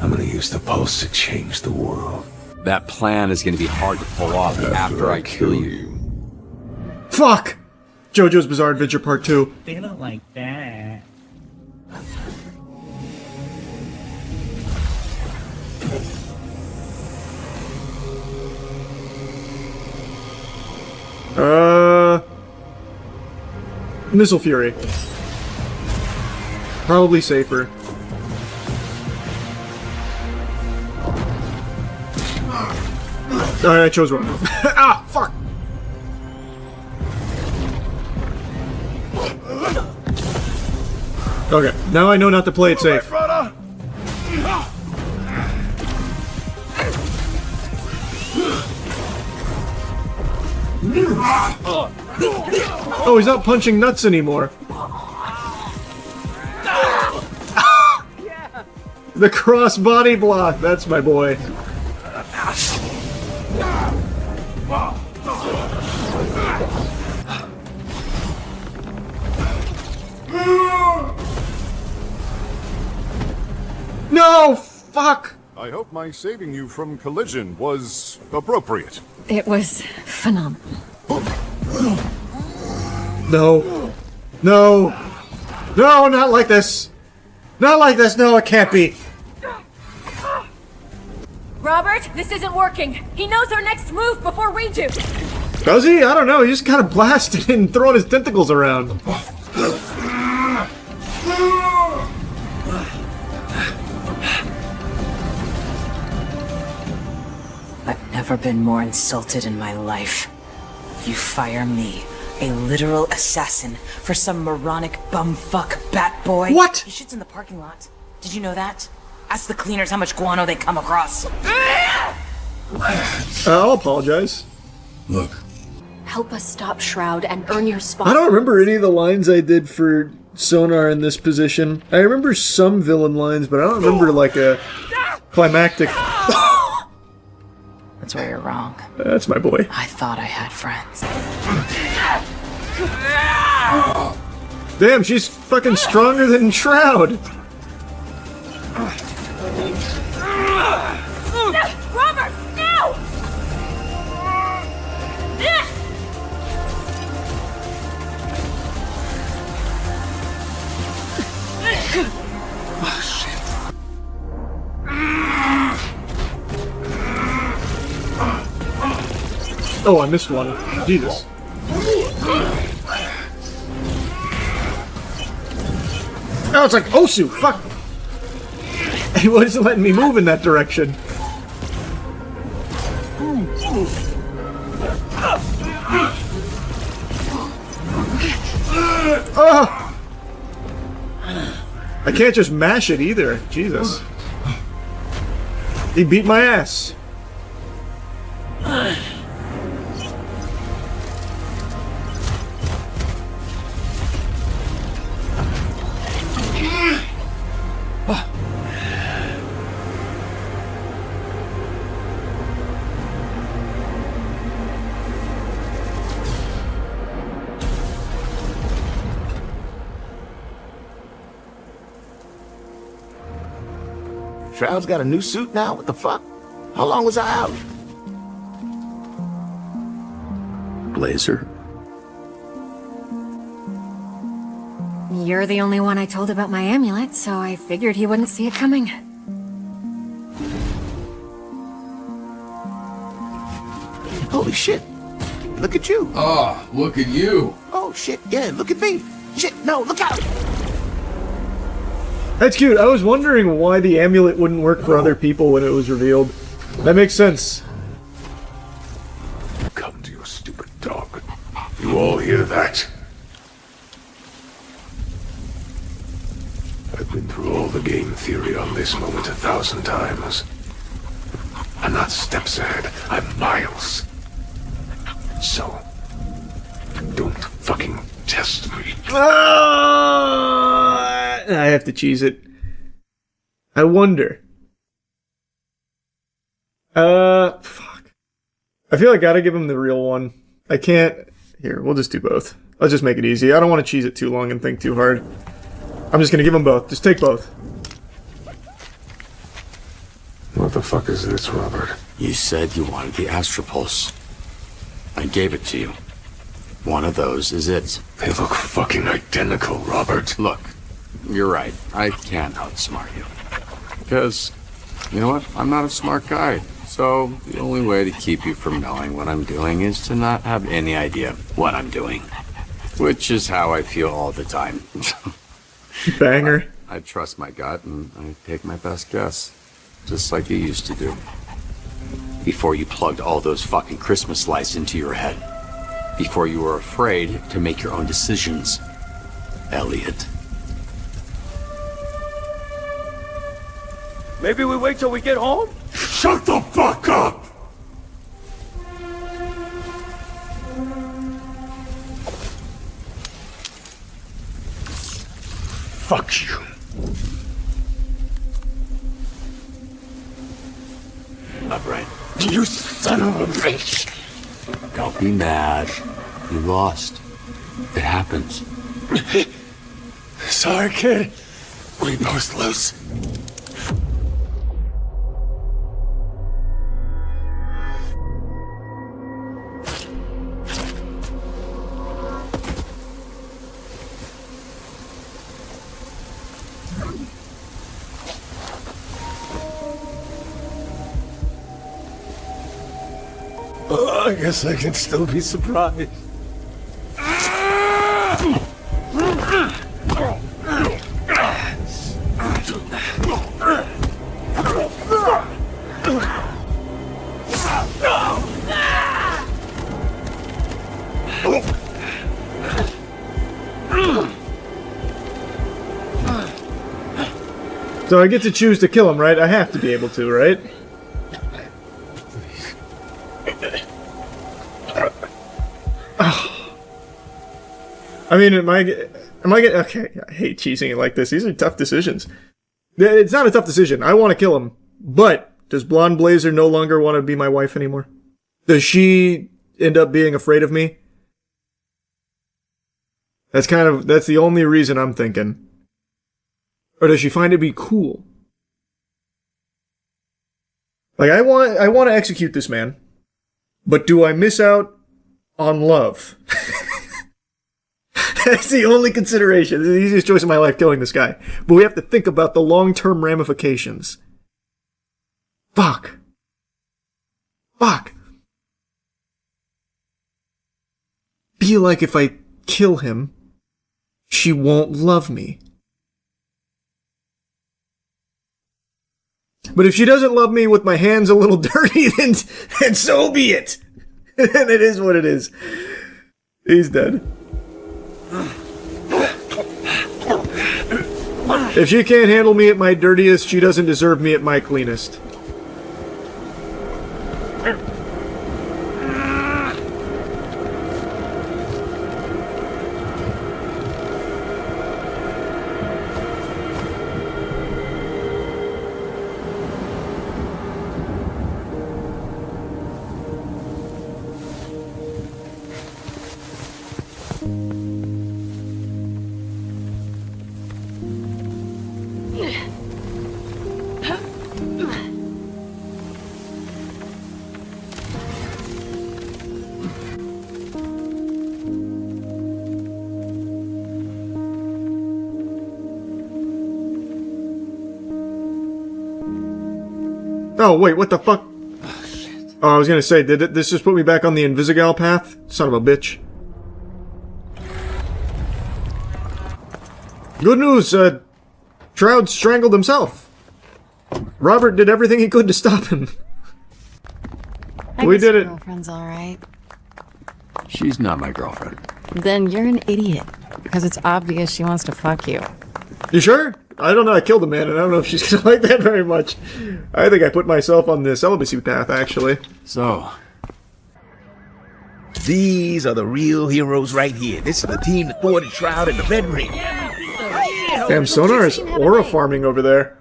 I'm gonna use the pulse to change the world. That plan is gonna be hard to pull off after I kill you. Fuck! JoJo's Bizarre Adventure Part 2. They don't like that. Missile Fury. Probably safer. Alright, I chose wrong. Ah, fuck! Okay, now I know not to play it safe. Oh, he's not punching nuts anymore. The cross body block, that's my boy. No! Fuck! I hope my saving you from collision was appropriate. It was phenomenal. No. No! No, not like this! Not like this! No, it can't be! Robert, this isn't working. He knows our next move before we do. Does he? I don't know. He's just kind of blasting and throwing his tentacles around. I've never been more insulted in my life. You fire me, a literal assassin, for some moronic bumfuck bat boy? What? He shits in the parking lot. Did you know that? Ask the cleaners how much guano they come across. I'll apologize. Look. Help us stop Shroud and earn your spot. I don't remember any of the lines I did for Sonar in this position. I remember some villain lines, but I don't remember like a climactic. That's where you're wrong. That's my boy. I thought I had friends. Damn, she's fucking stronger than Shroud. Robert, no! Oh, I missed one. Jesus. Oh, it's like Osu. Fuck. He wasn't letting me move in that direction. Oh! I can't just mash it either. Jesus. He beat my ass. Shroud's got a new suit now? What the fuck? How long was I out? Blazer? You're the only one I told about my amulet, so I figured he wouldn't see it coming. Holy shit. Look at you. Ah, look at you. Oh shit, yeah, look at me. Shit, no, look out. That's cute. I was wondering why the amulet wouldn't work for other people when it was revealed. That makes sense. Come to your stupid dog. You all hear that? I've been through all the game theory on this moment 1,000 times. I'm not steps ahead, I'm miles. So, don't fucking test me. I have to cheese it. I wonder. Fuck. I feel like I gotta give him the real one. I can't. Here, we'll just do both. Let's just make it easy. I don't want to cheese it too long and think too hard. I'm just gonna give them both. Just take both. What the fuck is this, Robert? You said you wanted the Astropulse. I gave it to you. One of those is it. They look fucking identical, Robert. Look, you're right. I can't outsmart you. Because, you know what? I'm not a smart guy. So, the only way to keep you from knowing what I'm doing is to not have any idea what I'm doing. Which is how I feel all the time. Banger. I trust my gut and I take my best guess. Just like you used to do. Before you plugged all those fucking Christmas lights into your head. Before you were afraid to make your own decisions. Elliot. Maybe we wait till we get home? Shut the fuck up! Fuck you. Upright. You son of a bitch! Don't be mad. You lost. It happens. Sorry, kid. We both lose. I guess I can still be surprised. So I get to choose to kill him, right? I have to be able to, right? I mean, am I getting... Okay, I hate cheesing it like this. These are tough decisions. It's not a tough decision. I want to kill him. But does Blonde Blazer no longer want to be my wife anymore? Does she end up being afraid of me? That's the only reason I'm thinking. Or does she find it be cool? Like, I want to execute this man. But do I miss out on love? That's the only consideration. This is the easiest choice of my life, killing this guy. But we have to think about the long-term ramifications. Fuck. Feel like if I kill him, she won't love me. But if she doesn't love me with my hands a little dirty, then so be it. And it is what it is. He's dead. If she can't handle me at my dirtiest, she doesn't deserve me at my cleanest. Oh, wait, what the fuck? Oh, I was gonna say, did this just put me back on the Invisigal path? Son of a bitch. Good news, Shroud strangled himself. Robert did everything he could to stop him. We did it. Girlfriend's alright. She's not my girlfriend. Then you're an idiot. Because it's obvious she wants to fuck you. You sure? I don't know, I killed a man, and I don't know if she's gonna like that very much. I think I put myself on the celibacy path, actually. So... These are the real heroes right here. This is the team that thwarted Shroud in the Red Ring. Damn, Sonar is aura farming over there.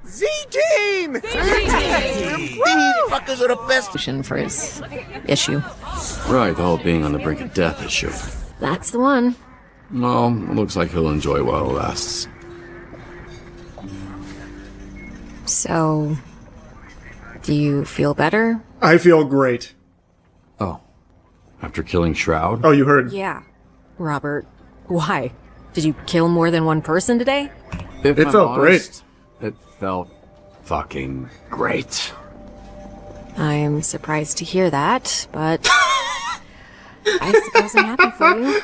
Z-Team! These fuckers are the best. For his issue. Right, the whole being on the brink of death issue. That's the one. Well, it looks like he'll enjoy while it lasts. So, do you feel better? I feel great. Oh. After killing Shroud? Oh, you heard. Yeah. Robert, why? Did you kill more than one person today? If it I'm felt honest, great. It felt fucking great. I'm surprised to hear that, but I suppose I'm happy for you.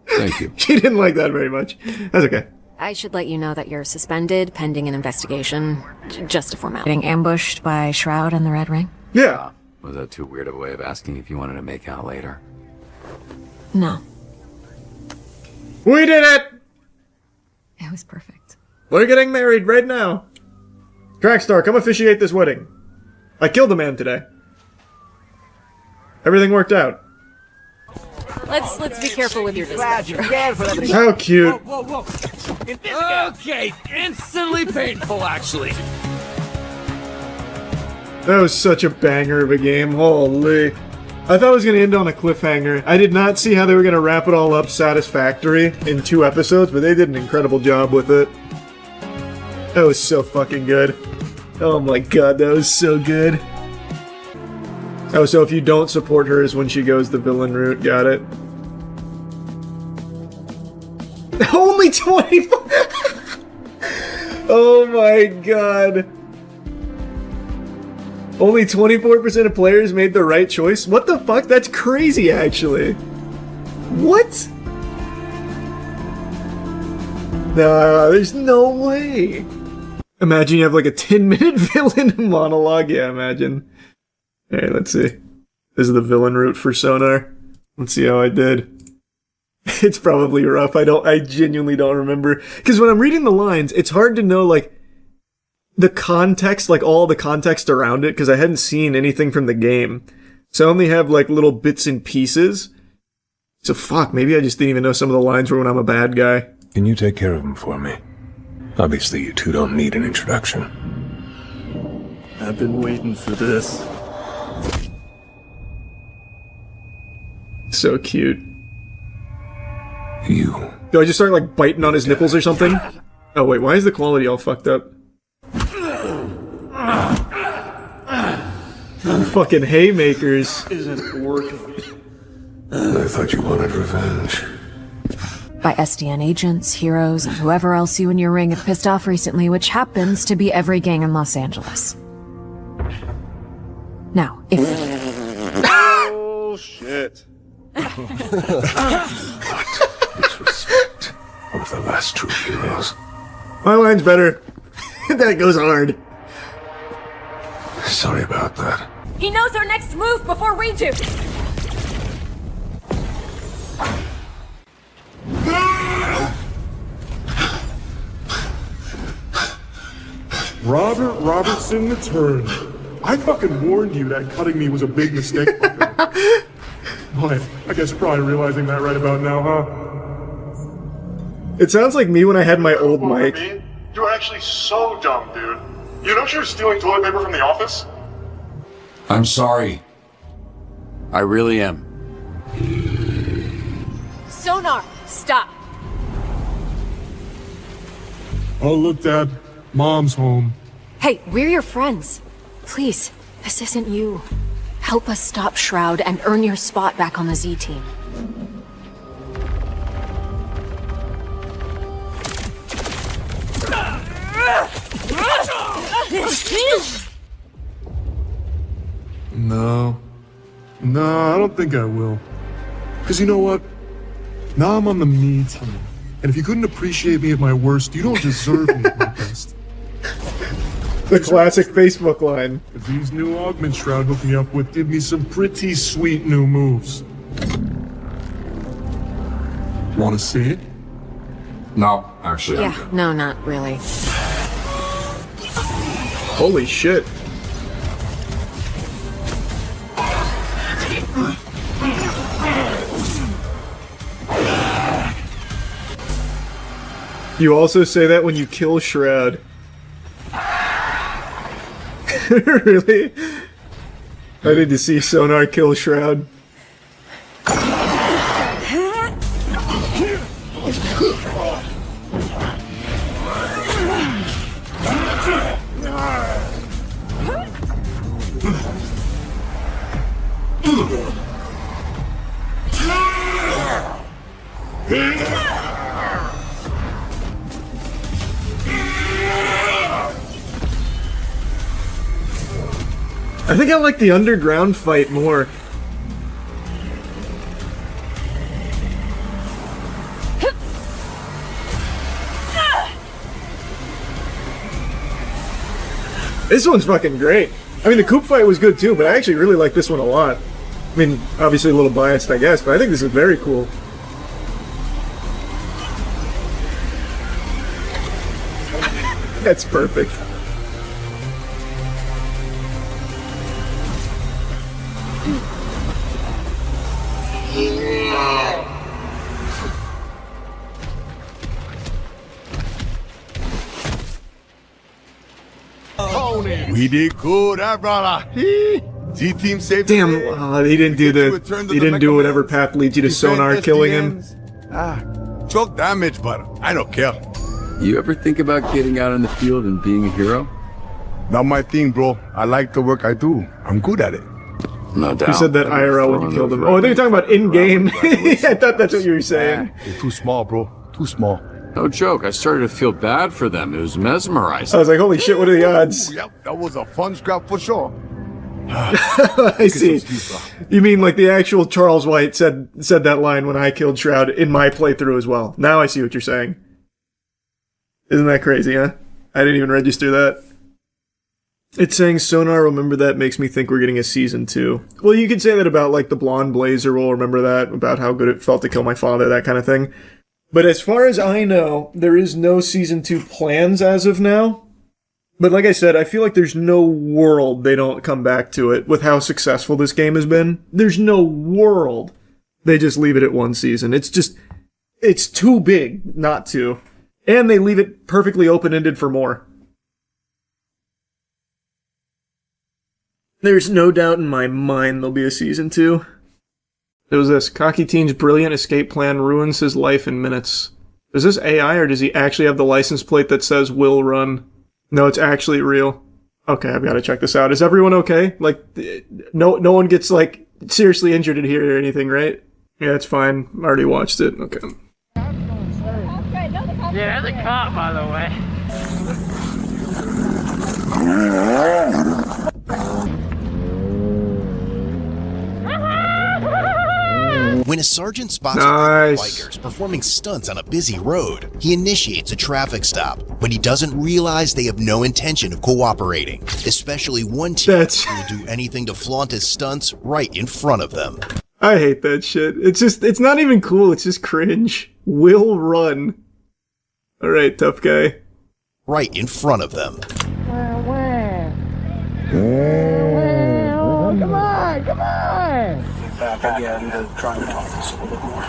Thank you. She didn't like that very much. That's okay. I should let you know that you're suspended pending an investigation. Just a formality. Getting ambushed by Shroud and the Red Ring? Yeah. Was that too weird of a way of asking if you wanted to make out later? No. We did it! It was perfect. We're getting married right now. Prankster, come officiate this wedding. I killed a man today. Everything worked out. Let's be careful with your dispatcher. How cute. Whoa. Okay, instantly painful, actually. That was such a banger of a game. Holy. I thought it was going to end on a cliffhanger. I did not see how they were going to wrap it all up satisfactory in 2 episodes, but they did an incredible job with it. That was so fucking good. Oh my god, that was so good. Oh, so if you don't support her is when she goes the villain route. Got it. Only 24! Oh my god. Only 24% of players made the right choice? What the fuck? That's crazy, actually. What? No, there's no way. Imagine you have like a 10-minute villain monologue. Yeah, imagine. Alright, let's see. This is the villain route for Sonar. Let's see how I did. It's probably rough. I genuinely don't remember. Because when I'm reading the lines, it's hard to know, like, the context, like all the context around it, because I hadn't seen anything from the game. So I only have like little bits and pieces. So fuck, maybe I just didn't even know some of the lines were when I'm a bad guy. Can you take care of him for me? Obviously, you two don't need an introduction. I've been waiting for this. So cute. You. Do I just start like biting on his nipples or something? Oh wait, why is the quality all fucked up? Fucking haymakers. Isn't working. I thought you wanted revenge. By SDN agents, heroes, and whoever else you and your ring have pissed off recently, which happens to be every gang in Los Angeles. Now, if... Oh, shit. Disrespect of the last true heroes. My line's better. That goes hard. Sorry about that. He knows our next move before we do. Robert Robertson returned. I fucking warned you that cutting me was a big mistake. Boy, I guess you're probably realizing that right about now, huh? It sounds like me when I had my old mic. You're actually so dumb, dude. You know she was stealing toilet paper from the office? I'm sorry. I really am. Sonar, stop. Oh, look, Dad. Mom's home. Hey, we're your friends. Please, this isn't you. Help us stop Shroud and earn your spot back on the Z team. No. No, I don't think I will. Because you know what? Now I'm on the me team. And if you couldn't appreciate me at my worst, you don't deserve me at my best. The classic Facebook line. If these new augment Shroud hooked me up with give me some pretty sweet new moves. Want to see it? No, actually. Yeah, no, not really. Holy shit. You also say that when you kill Shroud. Really? I need to see Sonar kill Shroud. I think I like the underground fight more. This one's fucking great. I mean, the Coop fight was good too, but I actually really like this one a lot. I mean, obviously a little biased, I guess, but I think this is very cool. That's perfect. We did good, huh, brother? Z-Team saved Damn, the day. he didn't do the. Returned to He the didn't do Mecca whatever Man's. path leads you to Defend Sonar killing him. SDNs. Choke damage, but I don't care. You ever think about getting out in the field and being a hero? Not my thing, bro. I like the work I do. I'm good at it. No doubt. You said that IRL when you killed him. Oh, I think you're talking about in-game. I thought that's what you were saying. You're too small, bro. Too small. No joke. I started to feel bad for them. It was mesmerizing. I was like, holy shit, what are the odds? Yep, that was a fun scrap for sure. I see. You mean like the actual Charles White said that line when I killed Shroud in my playthrough as well. Now I see what you're saying. Isn't that crazy, huh? I didn't even register that. It's saying Sonar, remember that, makes me think we're getting a season 2. Well, you could say that about like the blonde blazer role, remember that, about how good it felt to kill my father, that kind of thing. But as far as I know, there is no season 2 plans as of now. But like I said, I feel like there's no world they don't come back to it with how successful this game has been. There's no world they just leave it at 1 season. It's too big not to. And they leave it perfectly open-ended for more. There's no doubt in my mind there'll be a season 2. It was this. Cocky teen's brilliant escape plan ruins his life in minutes. Is this AI or does he actually have the license plate that says will run? No, it's actually real. Okay, I've got to check this out. Is everyone okay? Like, no one gets, like, seriously injured in here or anything, right? Yeah, it's fine. I already watched it. Okay. Yeah, there's a cop, by the way. When a sergeant spots a group of bikers performing stunts on a busy road, he initiates a traffic stop, but he doesn't realize they have no intention of cooperating, especially one team who will do anything to flaunt his stunts right in front of them. I hate that shit. It's not even cool, it's just cringe. Will run. Alright, tough guy. Right in front of them. Oh, come on, come on! Back again to try and talk this a little bit more.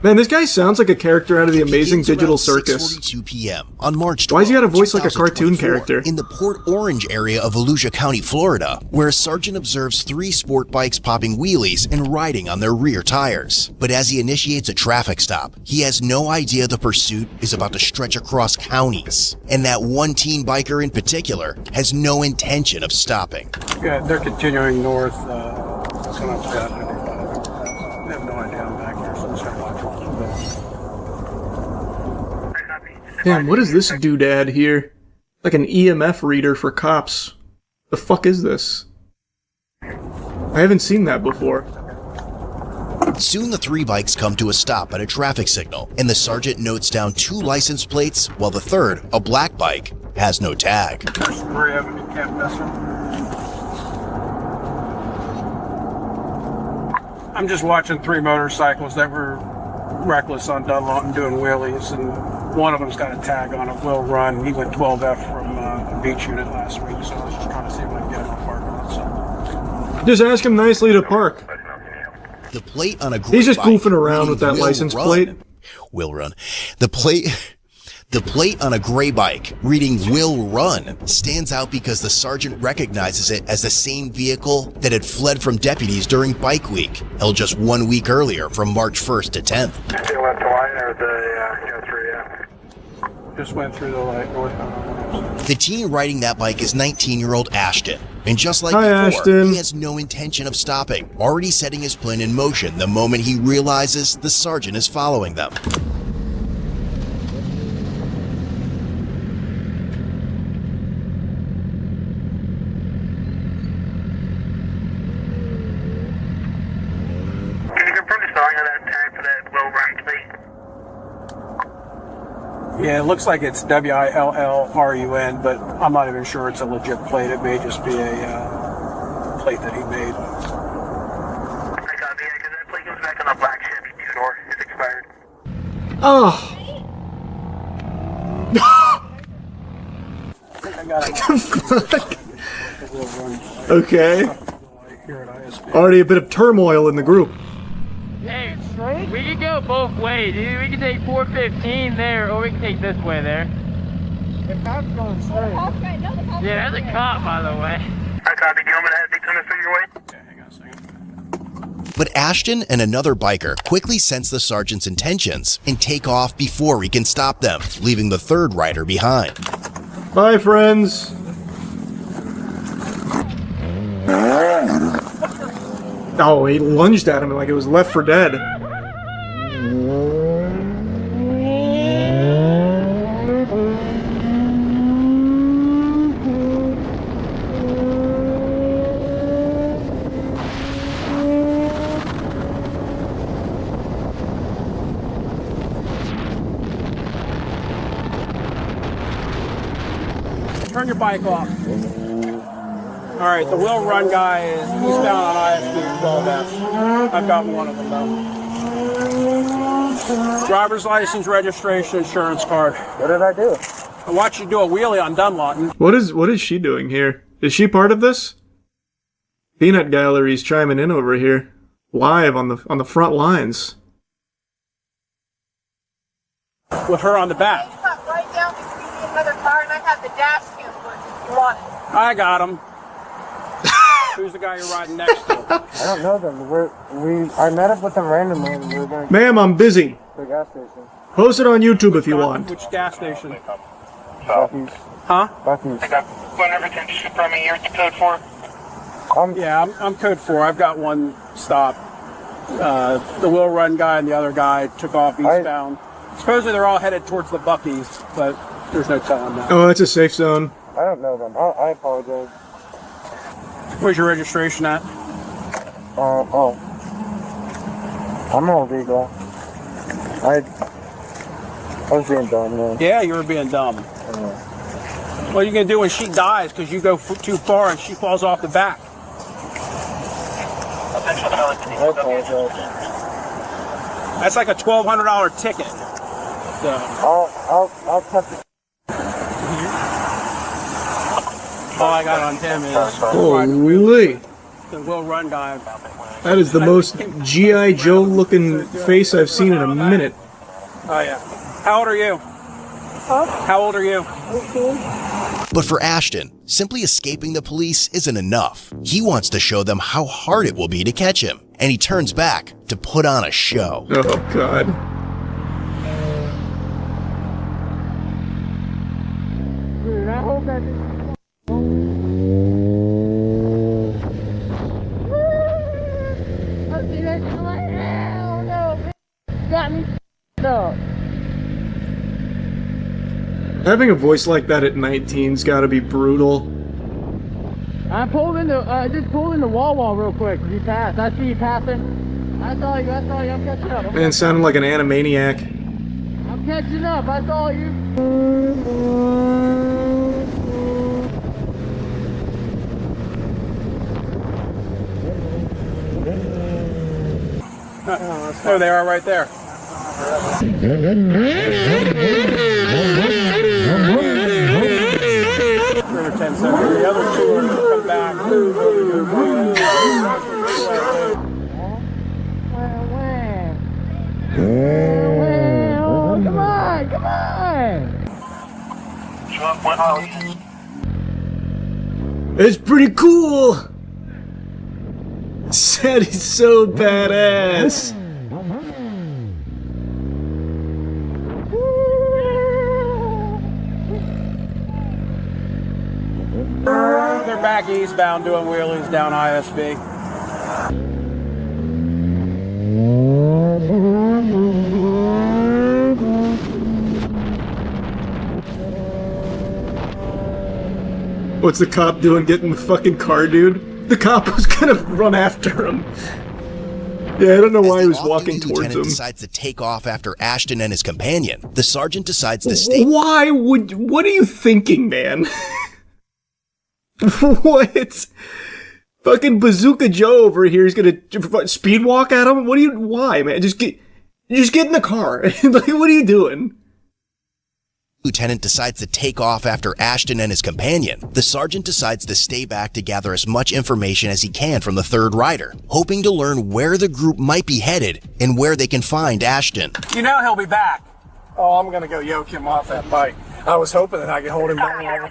Man, this guy sounds like a character out of the Amazing Digital Circus. 6:42 p.m. on March 12th, Why has he got a voice like a cartoon character? In the Port Orange area of Volusia County, Florida, where a sergeant observes 3 sport bikes popping wheelies and riding on their rear tires. But as he initiates a traffic stop, he has no idea the pursuit is about to stretch across counties, and that one teen biker in particular has no intention of stopping. Yeah, they're continuing north. It's going up to 95. I have no idea. I'm back here, so I'm just going to watch a little bit. Damn, what is this doodad here? Like an EMF reader for cops. The fuck is this? I haven't seen that before. Soon the 3 bikes come to a stop at a traffic signal, and the sergeant notes down 2 license plates, while the third, a black bike, has no tag. There's 3 of them, you can't miss them. I'm just watching 3 motorcycles that were reckless on Dunlawton doing wheelies, and one of them's got a tag on it, will run. He went 12F from a beach unit last week, so I was just trying to see if I can get him to park on it. Just ask him nicely to park. The plate on a gray He's just bike goofing around with that will license run. plate. Will run. The plate on a gray bike reading will run stands out because the sergeant recognizes it as the same vehicle that had fled from deputies during Bike Week, held just 1 week earlier from March 1st to 10th. You went to line or the 3, Just went through the light northbound. The teen riding that bike is 19-year-old Ashton. And just like Hi, before, Ashton. he has no intention of stopping, already setting his plan in motion the moment he realizes the sergeant is following them. Can you confirm the spelling of that tag for that will run, please? Yeah, it looks like it's WILLRUN, but I'm not even sure it's a legit plate. It may just be a plate that he made. I copy, yeah, because that plate goes back on the black Chevy 2-door. It's expired. Oh. I think I got it. Okay. Already a bit of turmoil in the group. Hey, we can go both ways. Either we can take 415 there, or we can take this way there. The cop's going straight. Yeah, there's a cop, by the way. I copy. Do you want me to have the coming through your way? But Ashton and another biker quickly sense the sergeant's intentions and take off before he can stop them, leaving the third rider behind. Bye, friends. Oh, he lunged at him like it was Left 4 Dead. turn your bike off. All right, the Will Run guy is eastbound on ISB 12F. I've got one of them though. Driver's license, registration, insurance card. What did I do? I watched you do a wheelie on Dunlawton. What is she doing here? Is she part of this? Peanut Gallery's chiming in over here, live on the front lines. With her on the back. Right down between another car, and I have the dash cam if you want it. I got him. Who's the guy you're riding next to? I don't know them. I met up with them randomly and we were going Ma'am, I'm busy. to the gas station. Post it on YouTube if you want. Which gas station? Bucky's. Huh? Bucky's. I got one everything just from me. You're code 4. I'm code 4. I've got one stop. The Will Run guy and the other guy took off eastbound. Supposedly they're all headed towards the Bucky's, but there's no telling that. Oh, that's a safe zone. I don't know them. I apologize. Where's your registration at? I'm all legal. I was being dumb, man. Yeah, you were being dumb. What are you going to do when she dies because you go too far and she falls off the back? I apologize. That's like a $1,200 ticket. So. I'll cut the... All I got on him is Holy! the Will Run guy. That is the most G.I. Joe looking face I've seen in a minute. Oh yeah. How old are you? How old are you? But for Ashton, simply escaping the police isn't enough. He wants to show them how hard it will be to catch him, and he turns back to put on a show. Oh, God. Dude, I hope that... I see that shit like, hell no, got me up. Having a voice like that at 19's gotta be brutal. I just pulled in the wall real quick. You passed. I see you passing. I saw you. I'm catching up. Man, sounding like an animaniac. I'm catching up. I saw you. There they are right there. River 10 seconds. The other two are going to come back. Come on. It's pretty cool! Said he's so badass. They're back eastbound doing wheelies down ISB. What's the cop doing getting the fucking car, dude? The cop was gonna run after him. Yeah, I don't know why he was walking towards him. The lieutenant decides to take off after Ashton and his companion. The sergeant decides to stay. Why would... What are you thinking, man? What? Fucking Bazooka Joe over here is gonna speed walk at him? What do you... Why, man? Just get in the car. Like, what are you doing? Lieutenant decides to take off after Ashton and his companion. The sergeant decides to stay back to gather as much information as he can from the third rider, hoping to learn where the group might be headed and where they can find Ashton. You know he'll be back. Oh, I'm going to go yoke him off that bike. I was hoping that I could hold him down.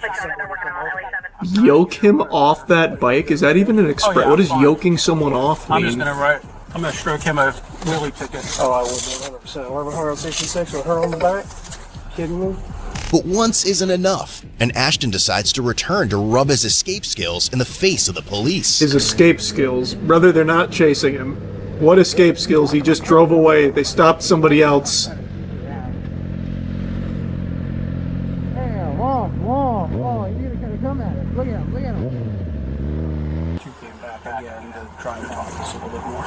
Yoke him off that bike? Is that even an express? What does yoking someone off mean? I'm just going to stroke him a wheelie ticket. Oh, I would 100%. 1166 with her on the back. Kidding me? But once isn't enough, and Ashton decides to return to rub his escape skills in the face of the police. His escape skills? Brother, they're not chasing him. What escape skills? He just drove away. They stopped somebody else. Whoa, you gotta come at it. Look at him. She came back again to try and talk us a little bit more.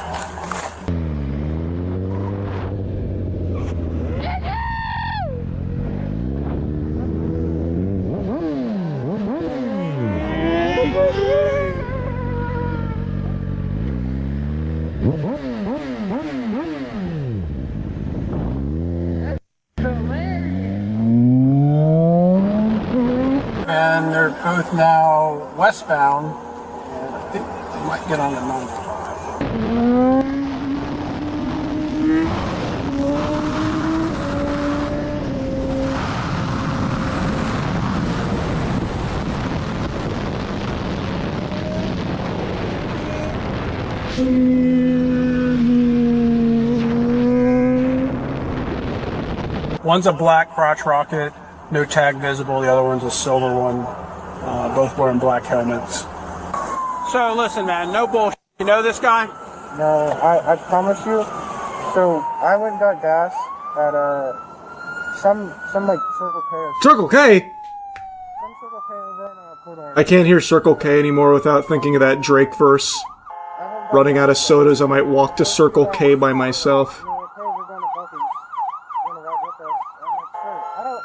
then they're both now westbound. And I think they might get on the 95. One's a black crotch rocket, no tag visible. The other one's a silver one, both wearing black helmets. So listen, man, no bullshit. You know this guy? No, I promise you. So I went and got gas at some like Circle K. Circle K? Some Circle K over on Port Orange. I can't hear Circle K anymore without thinking of that Drake verse. Running out of sodas, I might walk to Circle K by myself.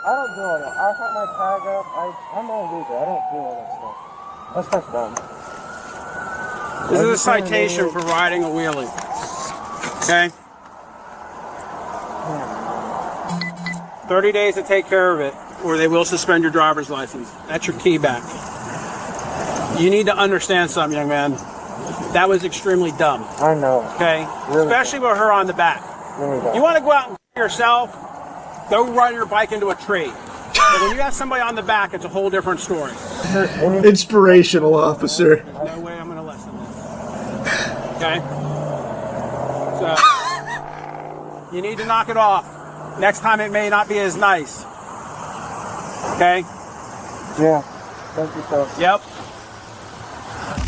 I don't do all that. I have my tag up. I'm all legal. I don't do all that stuff. That's dumb. This is a citation for riding a wheelie. Okay? 30 days to take care of it, or they will suspend your driver's license. That's your key back. You need to understand something, young man. That was extremely dumb. I know. Okay? Really Especially with her on the back. Really you want to go out and yourself, go ride your bike into a tree. But when you got somebody on the back, it's a whole different story. Inspirational officer. No way I'm going to listen to this. Okay? So, you need to knock it off. Next time it may not be as nice. Okay? Yeah. Thank you, sir. Yep.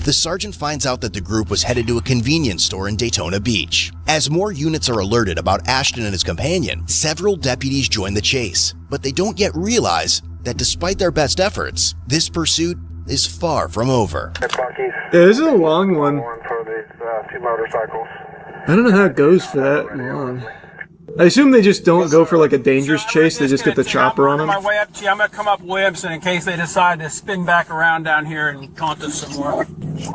The sergeant finds out that the group was headed to a convenience store in Daytona Beach. As more units are alerted about Ashton and his companion, several deputies join the chase, but they don't yet realize that despite their best efforts, this pursuit is far from over. Yeah, this is a long one. For these two motorcycles. I don't know how it goes for that long. I assume they just don't go for like a dangerous chase, they just get the chopper on them. On my way up to you, I'm going to come up Williamson in case they decide to spin back around down here and taunt us some more.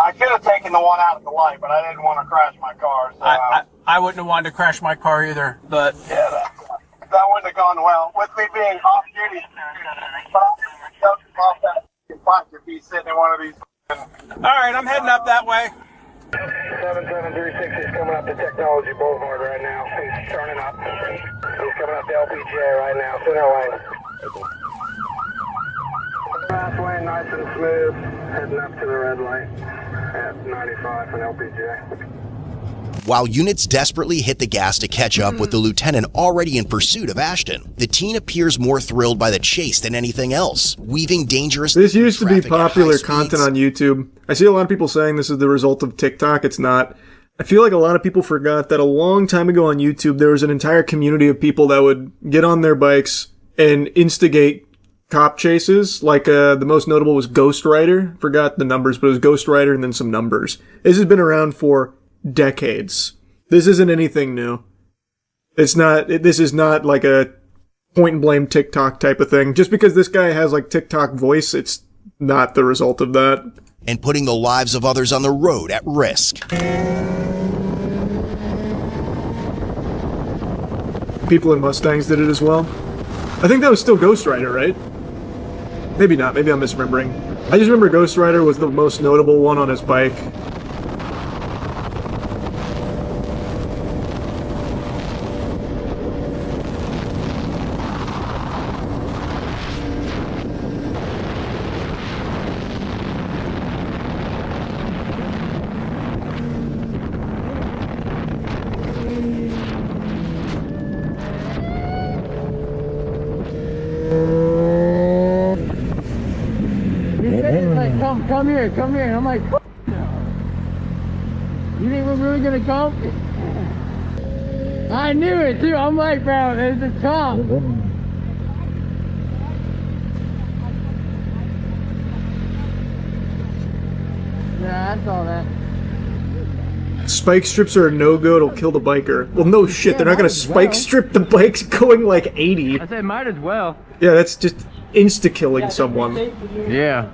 I could have taken the one out of the light, but I didn't want to crash my car. So I wouldn't have wanted to crash my car either, but... Yeah, that wouldn't have gone well. With me being off duty, but off that bike if he's sitting in one of these. Alright, I'm heading up that way. 7736 is coming up to Technology Boulevard right now. He's turning up. He's coming up to LPGA right now. Center lane. Fast lane, nice and smooth. Heading up to the red light at 95 on LPGA. While units desperately hit the gas to catch up with the lieutenant already in pursuit of Ashton, the teen appears more thrilled by the chase than anything else, weaving dangerous... This used to be popular content on YouTube. I see a lot of people saying this is the result of TikTok. It's not. I feel like a lot of people forgot that a long time ago on YouTube, there was an entire community of people that would get on their bikes and instigate cop chases. Like, the most notable was Ghost Rider. Forgot the numbers, but it was Ghost Rider and then some numbers. This has been around for decades. This isn't anything new. This is not like a point and blame TikTok type of thing. Just because this guy has like TikTok voice, it's not the result of that. And putting the lives of others on the road at risk. People in Mustangs did it as well. I think that was still Ghost Rider, right? Maybe not. Maybe I'm misremembering. I just remember Ghost Rider was the most notable one on his bike. Come here. I'm like, you think we're really gonna come? I knew it too. I'm like, bro, there's the top. Yeah, I saw that. Spike strips are a no-go, it'll kill the biker. Well, no shit, they're not gonna spike strip the bikes going like 80. I said might as well. Yeah, that's just insta-killing someone. Yeah.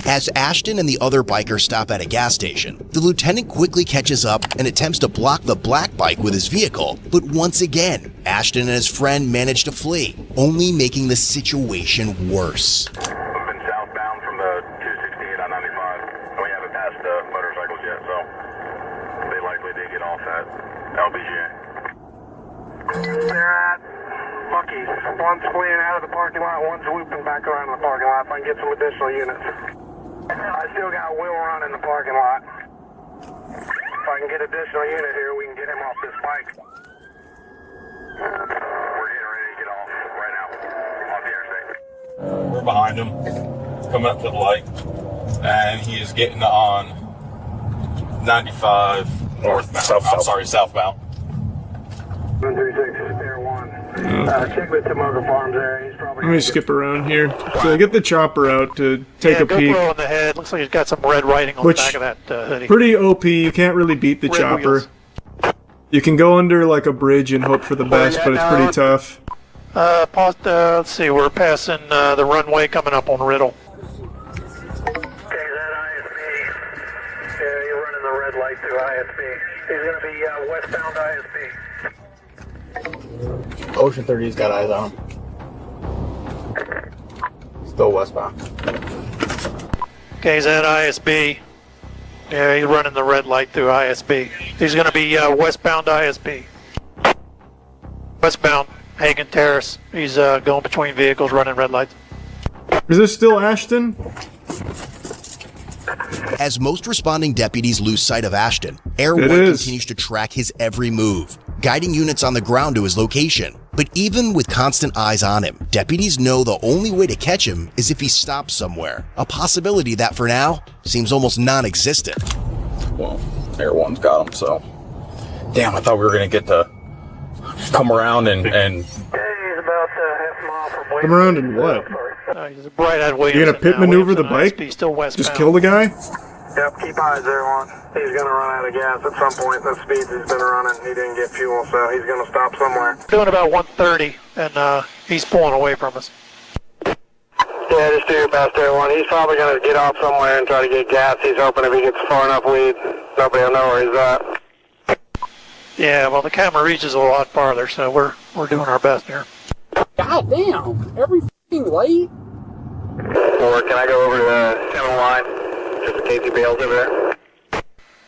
As Ashton and the other biker stop at a gas station, the lieutenant quickly catches up and attempts to block the black bike with his vehicle, but once again, Ashton and his friend manage to flee, only making the situation worse. We've been southbound from the 268 on 95, and we haven't passed the motorcycles yet, so they likely did get off at LBJ. They're at Lucky's. One's fleeing out of the parking lot, one's looping back around the parking lot. If I can get some additional units. I still got Will Run in the parking lot. If I can get additional unit here, we can get him off this bike. We're getting ready to get off right now, off the interstate. We're behind him, coming up to the light, and he is getting on 95 northbound. Southbound. 136, Air 1. Check with Tomoka Farms there. He's probably. Let me skip around here. So I get the chopper out to take a peek. GoPro on the head. Looks like he's got some red writing on the back of that hoodie. Pretty OP. You can't really beat the chopper. Wheels. You can go under like a bridge and hope for the best, but it's pretty tough. Let's see. We're passing the runway coming up on Riddle. Okay, that ISB. Yeah, you're running the red light through ISB. He's going to be westbound ISB. Ocean 30's got eyes on him. Still westbound. Okay, he's at ISB. Yeah, he's running the red light through ISB. He's going to be westbound ISB. Westbound Hagen Terrace. He's going between vehicles, running red lights. Is this still Ashton? As most responding deputies lose sight of Ashton, Air 1 continues to track his every move, guiding units on the ground to his location. But even with constant eyes on him, deputies know the only way to catch him is if he stops somewhere, a possibility that for now seems almost non-existent. Well, Air 1's got him, so... Damn, I thought we were going to get to come around and... He's about half a mile from Come around and what? He's right at Williamson. You're gonna pit maneuver the Williamson bike? ISB, still westbound. Just kill the guy? Yep, keep eyes there, one. He's going to run out of gas at some point. The speeds he's been running, he didn't get fuel, so he's going to stop somewhere. Doing about 130, and he's pulling away from us. Yeah, just do your best there, one. He's probably going to get off somewhere and try to get gas. He's hoping if he gets far enough lead, nobody will know where he's at. Yeah, well, the camera reaches a lot farther, so we're doing our best here. God damn! Every f***ing light? Or can I go over to the 7 line, just in case he bails over there?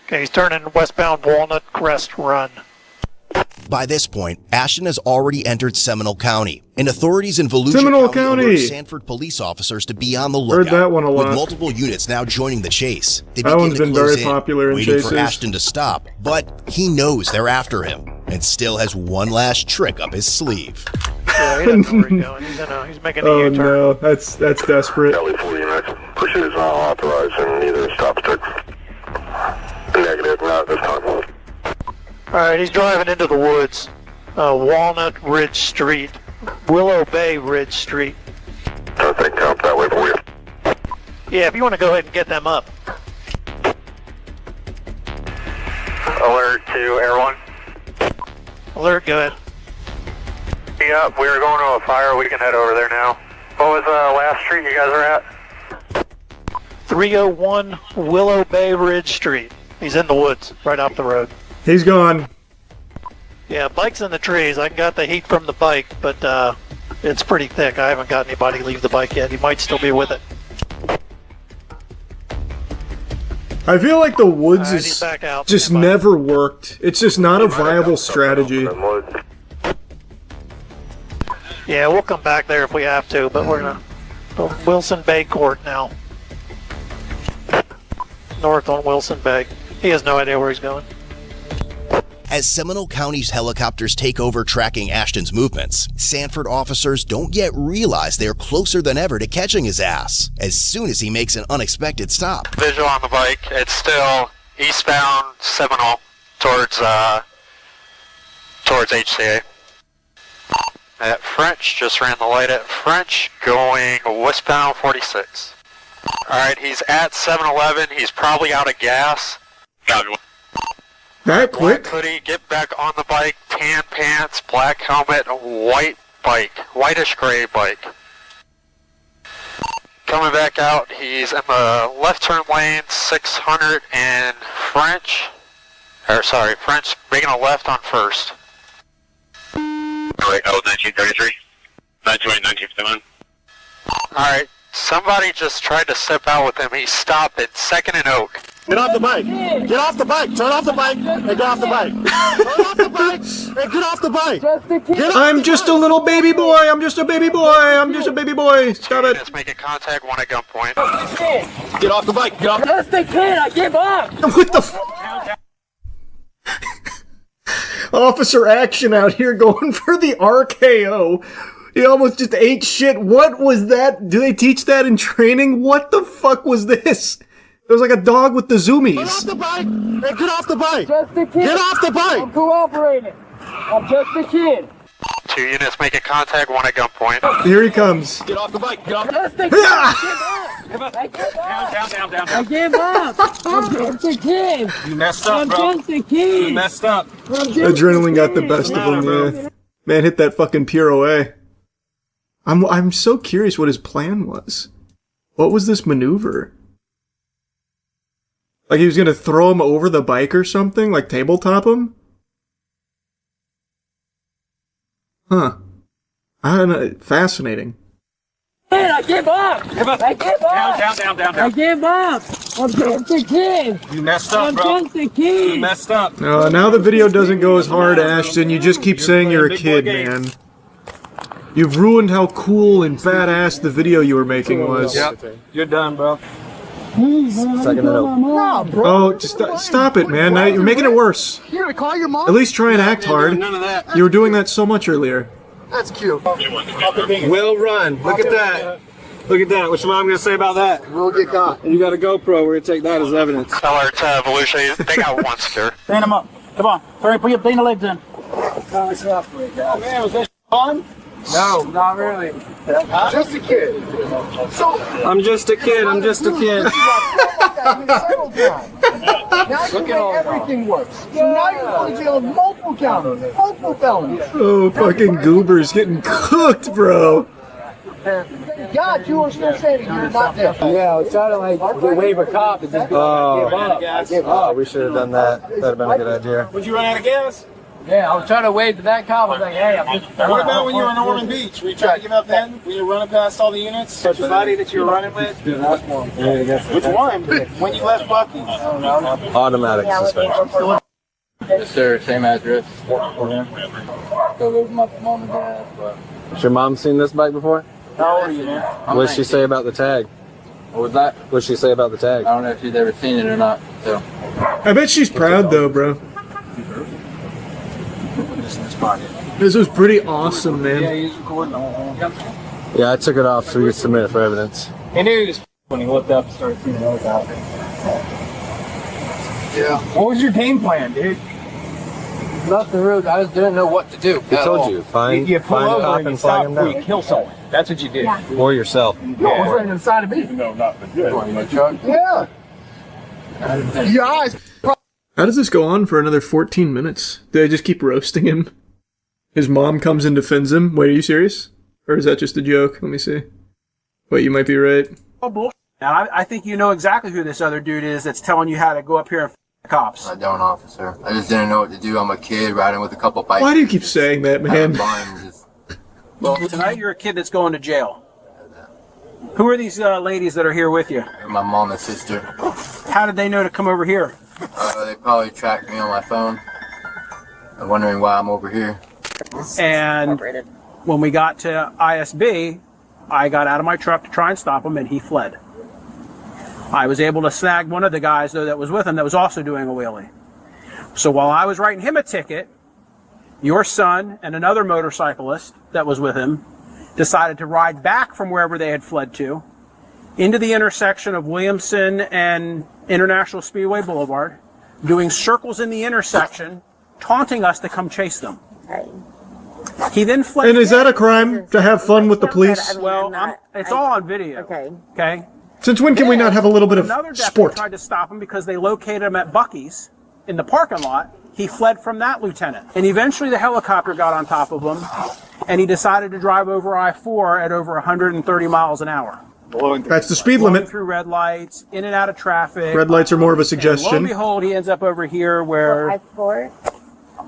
Okay, he's turning westbound Walnut Crest Run. By this point, Ashton has already entered Seminole County, and authorities in Volusia Seminole County County! alert Sanford police officers to be on the lookout. Heard that one a lot. With multiple units now joining the chase, they That begin one's to been close very in, popular in waiting chases. for Ashton to stop. But he knows they're after him, and still has one last trick up his sleeve. Yeah, he doesn't know where he's going. He's making a Oh U-turn. no, that's desperate. Kelly 4 units. Pursuit is not authorized in either stop stick. Negative, not this time. Alright, he's driving into the woods. Walnut Ridge Street. Willow Bay Ridge Street. I think up that way for you. Yeah, if you want to go ahead and get them up. Alert to Air 1. Alert, go ahead. Yep, we were going to a fire. We can head over there now. What was last street you guys are at? 301 Willow Bay Ridge Street. He's in the woods, right off the road. He's gone. Yeah, bike's in the trees. I got the heat from the bike, but it's pretty thick. I haven't got anybody leave the bike yet. He might still be with it. I feel like the woods He's is back out. just never worked. It's just not a viable strategy. Yeah, we'll come back there if we have to, but we're gonna go Wilson Bay Court now. North on Wilson Bay. He has no idea where he's going. As Seminole County's helicopters take over tracking Ashton's movements, Sanford officers don't yet realize they're closer than ever to catching his ass as soon as he makes an unexpected stop. Visual on the bike. It's still eastbound Seminole towards HCA. At French, just ran the light at French, going westbound 46. Alright, he's at 7-Eleven. He's probably out of gas. That quick? Black hoodie, get back on the bike, tan pants, black helmet, white bike, whitish gray bike. Coming back out, he's in the left turn lane, 600 and French. French making a left on first. Alright, 1933. 1951. Alright, somebody just tried to step out with him. He stopped at 2nd and Oak. Get off the bike. Get off the bike. Turn off the bike and get off the bike. Turn off the bike and get off the bike. I'm just a little baby boy. I'm just a baby boy. I'm just a baby boy. Stop it. Just making contact, one at gunpoint. Get off the bike. Get off. Just a kid. I give up. What the f- Officer action out here going for the RKO. He almost just ate shit. What was that? Do they teach that in training? What the fuck was this? It was like a dog with the zoomies. Get off the bike and get off the bike. Just a kid. Get off the bike. I'm cooperating. I'm just a kid. 2 units making contact, one at gunpoint. Here he comes. Get off the bike. Get off. Just a kid. I give up. I give up. I'm just a kid. You messed up, I'm bro. just a kid. You messed up. Adrenaline got the best of him, yeah. Man hit that fucking pure away. I'm so curious what his plan was. What was this maneuver? Like he was gonna throw him over the bike or something? Like tabletop him? Huh. I don't know. Fascinating. Man, I give up. I give up. Down. I give up. I'm just a kid. You messed up, bro. I'm just a kid. You messed up. Now the video doesn't go as hard, Ashton. You just keep saying you're a kid, man. You've ruined how cool and badass the video you were making was. Yep. You're done, bro. Second No, bro. Oh, just stop it, man. Now you're making it worse. Here, call your mom. At least try and act hard. None of that. You were doing that so much earlier. That's cute. Will run. Look at that. Look at that. What's your mom gonna say about that? We'll get caught. And you got a GoPro. We're gonna take that as evidence. Tell her to Volusia, they got one secure. Stand him up. Come on. Hurry, put the legs in. Oh, man, was that fun? No, not really. Just a kid. So I'm just a kid. I'm just a kid. Now you make everything worse. So now you're going to jail with multiple counties, multiple felonies. Oh, fucking Goober's getting cooked, bro. God, you are still standing here, not there. Yeah, I was trying to like wave a cop and just go give up. Oh, we should have done that. That'd have been a good idea. Would you run out of gas? Yeah, I was trying to wave to that cop. I was like, hey, I'm just... What about when you were in Ormond Beach? Were you trying to give up then? When you were running past all the units? The body that you were running with? Which one? When you left Bucky's? Automatic suspension. Yes, sir. Same address. Has your mom seen this bike before? How old are you, man? What did she say about the tag? What was that? What did she say about the tag? I don't know if she's ever seen it or not, so. I bet she's proud, though, bro. This was pretty awesome, man. Yeah, he's recording. Yeah, I took it off so we could submit it for evidence. He knew he was when he looked up and started seeing those out there. Yeah. What was your game plan, dude? Nothing rude. I just didn't know what to do. Who told you? Find you pull a over cop and you and flag stop him before you down. kill someone. That's what you did. Yeah. Or yourself. No, I was running inside of me. No, not the good. Yeah. Your eyes. How does this go on for another 14 minutes? Do they just keep roasting him? His mom comes and defends him? Wait, are you serious? Or is that just a joke? Let me see. Wait, you might be right. Oh, bullshit. Now, I think you know exactly who this other dude is that's telling you how to go up here and f*** the cops. I don't, officer. I just didn't know what to do. I'm a kid riding with a couple bikes. Why do you keep saying that, man? Well, tonight you're a kid that's going to jail. Who are these ladies that are here with you? My mom and sister. How did they know to come over here? They probably tracked me on my phone. I'm wondering why I'm over here. And when we got to ISB, I got out of my truck to try and stop him, and he fled. I was able to snag one of the guys, though, that was with him that was also doing a wheelie. So while I was writing him a ticket, your son and another motorcyclist that was with him decided to ride back from wherever they had fled to into the intersection of Williamson and International Speedway Boulevard, doing circles in the intersection, taunting us to come chase them. He then fled. And is that a crime to have fun with the police? Well, it's all on video. Okay. Since when can we not have a little bit of Another deputy sport? tried to stop him because they located him at Bucky's in the parking lot. He fled from that lieutenant. And eventually the helicopter got on top of him, and he decided to drive over I-4 at over 130 miles an hour. blowing through That's the speed blowing limit. through red lights, in and out of traffic. Red lights are more of a And lo suggestion. and behold, he ends up over here where I-4?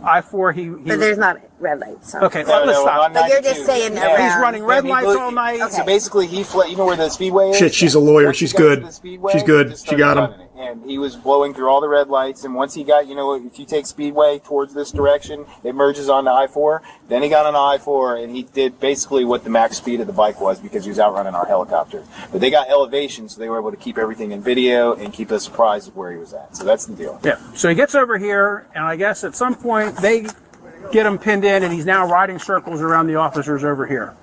I-4, he But there's not red lights. So. Okay, let's stop. But you're just saying He's around. running red lights all night. So basically, he fled, you know where the speedway is? Shit, she's a lawyer. Once he She's got to good. the speedway, She's he good. just She started got him. running it. And he was blowing through all the red lights. And once he got, if you take speedway towards this direction, it merges onto I-4. Then he got on I-4, and he did basically what the max speed of the bike was because he was outrunning our helicopter. But they got elevation, so they were able to keep everything in video and keep us surprised of where he was at. So that's the deal. Yeah. So he gets over here, and I guess at some point they get him pinned in, and he's now riding circles around the officers over here,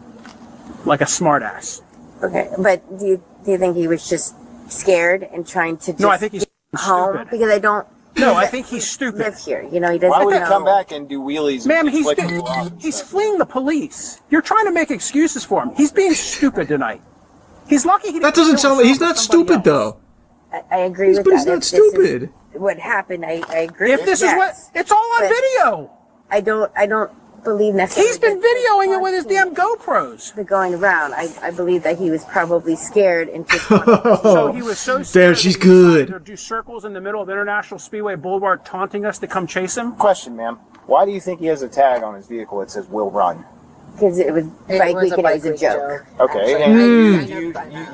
like a smartass. Okay, but do you think he was just scared and trying to just No, I think he's get home? stupid. Because I don't. No, I think he's stupid. Live here, he doesn't. Why would he know. come back and do wheelies? Ma'am, and flick people off? he's fleeing the police. You're trying to make excuses for him. He's being stupid tonight. He's lucky he didn't. That doesn't kill sound like he's himself not or somebody stupid else. though. I agree with But that. he's not If this is stupid. what happened? I agree. If this is what, it's all on But video. I don't believe necessarily. He's been videoing it with his damn GoPros. The going around. I believe that he was probably scared and just. So he was so Damn, scared she's that he decided good. to do circles in the middle of International Speedway Boulevard, taunting us to come chase him. Question, ma'am. Why do you think he has a tag on his vehicle that says "Will Run"? Because it was bike week and it was a joke. Okay, and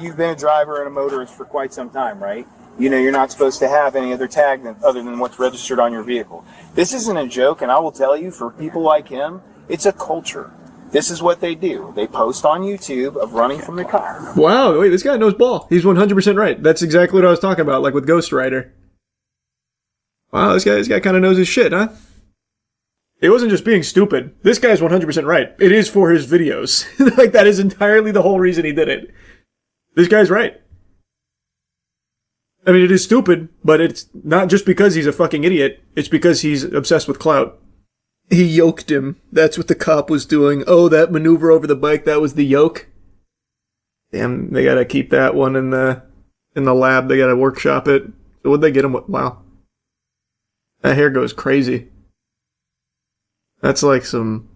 you've been a driver and a motorist for quite some time, right? You know you're not supposed to have any other tag other than what's registered on your vehicle. This isn't a joke, and I will tell you, for people like him, it's a culture. This is what they do. They post on YouTube of running from the car. Wow, wait, this guy knows ball. He's 100% right. That's exactly what I was talking about, like with Ghost Rider. Wow, this guy kind of knows his shit, huh? It wasn't just being stupid. This guy's 100% right. It is for his videos. Like, that is entirely the whole reason he did it. This guy's right. I mean, it is stupid, but it's not just because he's a fucking idiot. It's because he's obsessed with clout. He yoked him. That's what the cop was doing. Oh, that maneuver over the bike, that was the yoke? Damn, they gotta keep that one in the lab. They gotta workshop it. So what'd they get him with? Wow. That hair goes crazy. That's like some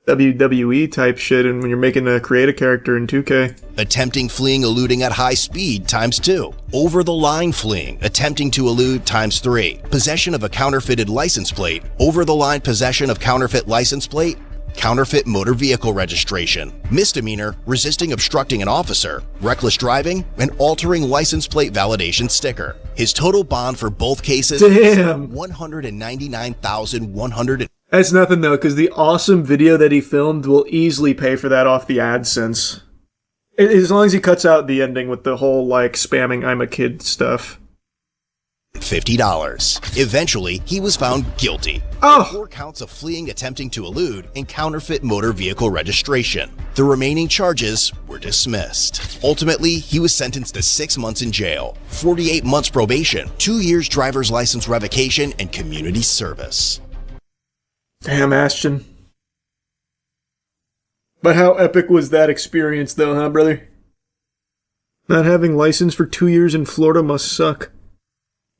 WWE type shit, and when you're making create a character in 2K. Attempting, fleeing, eluding at high speed ×2. Over the line fleeing, attempting to elude ×3. Possession of a counterfeited license plate. Over the line possession of counterfeit license plate. Counterfeit motor vehicle registration. Misdemeanor, resisting obstructing an officer. Reckless driving, and altering license plate validation sticker. His total bond for both cases Damn. is $199,100. That's nothing though, because the awesome video that he filmed will easily pay for that off the AdSense. As long as he cuts out the ending with the whole, like, spamming I'm a kid stuff. $50. Eventually, he was found guilty. Oh. 4 counts of fleeing, attempting to elude, and counterfeit motor vehicle registration. The remaining charges were dismissed. Ultimately, he was sentenced to 6 months in jail, 48 months probation, 2 years driver's license revocation, and community service. Damn, Ashton. But how epic was that experience though, huh, brother? Not having license for 2 years in Florida must suck.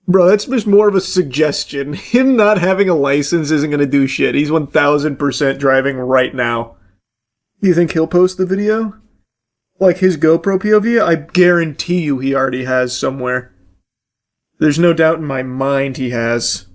Bro, that's just more of a suggestion. Him not having a license isn't gonna do shit. He's 1000% driving right now. You think he'll post the video? Like his GoPro POV? I guarantee you he already has somewhere. There's no doubt in my mind he has.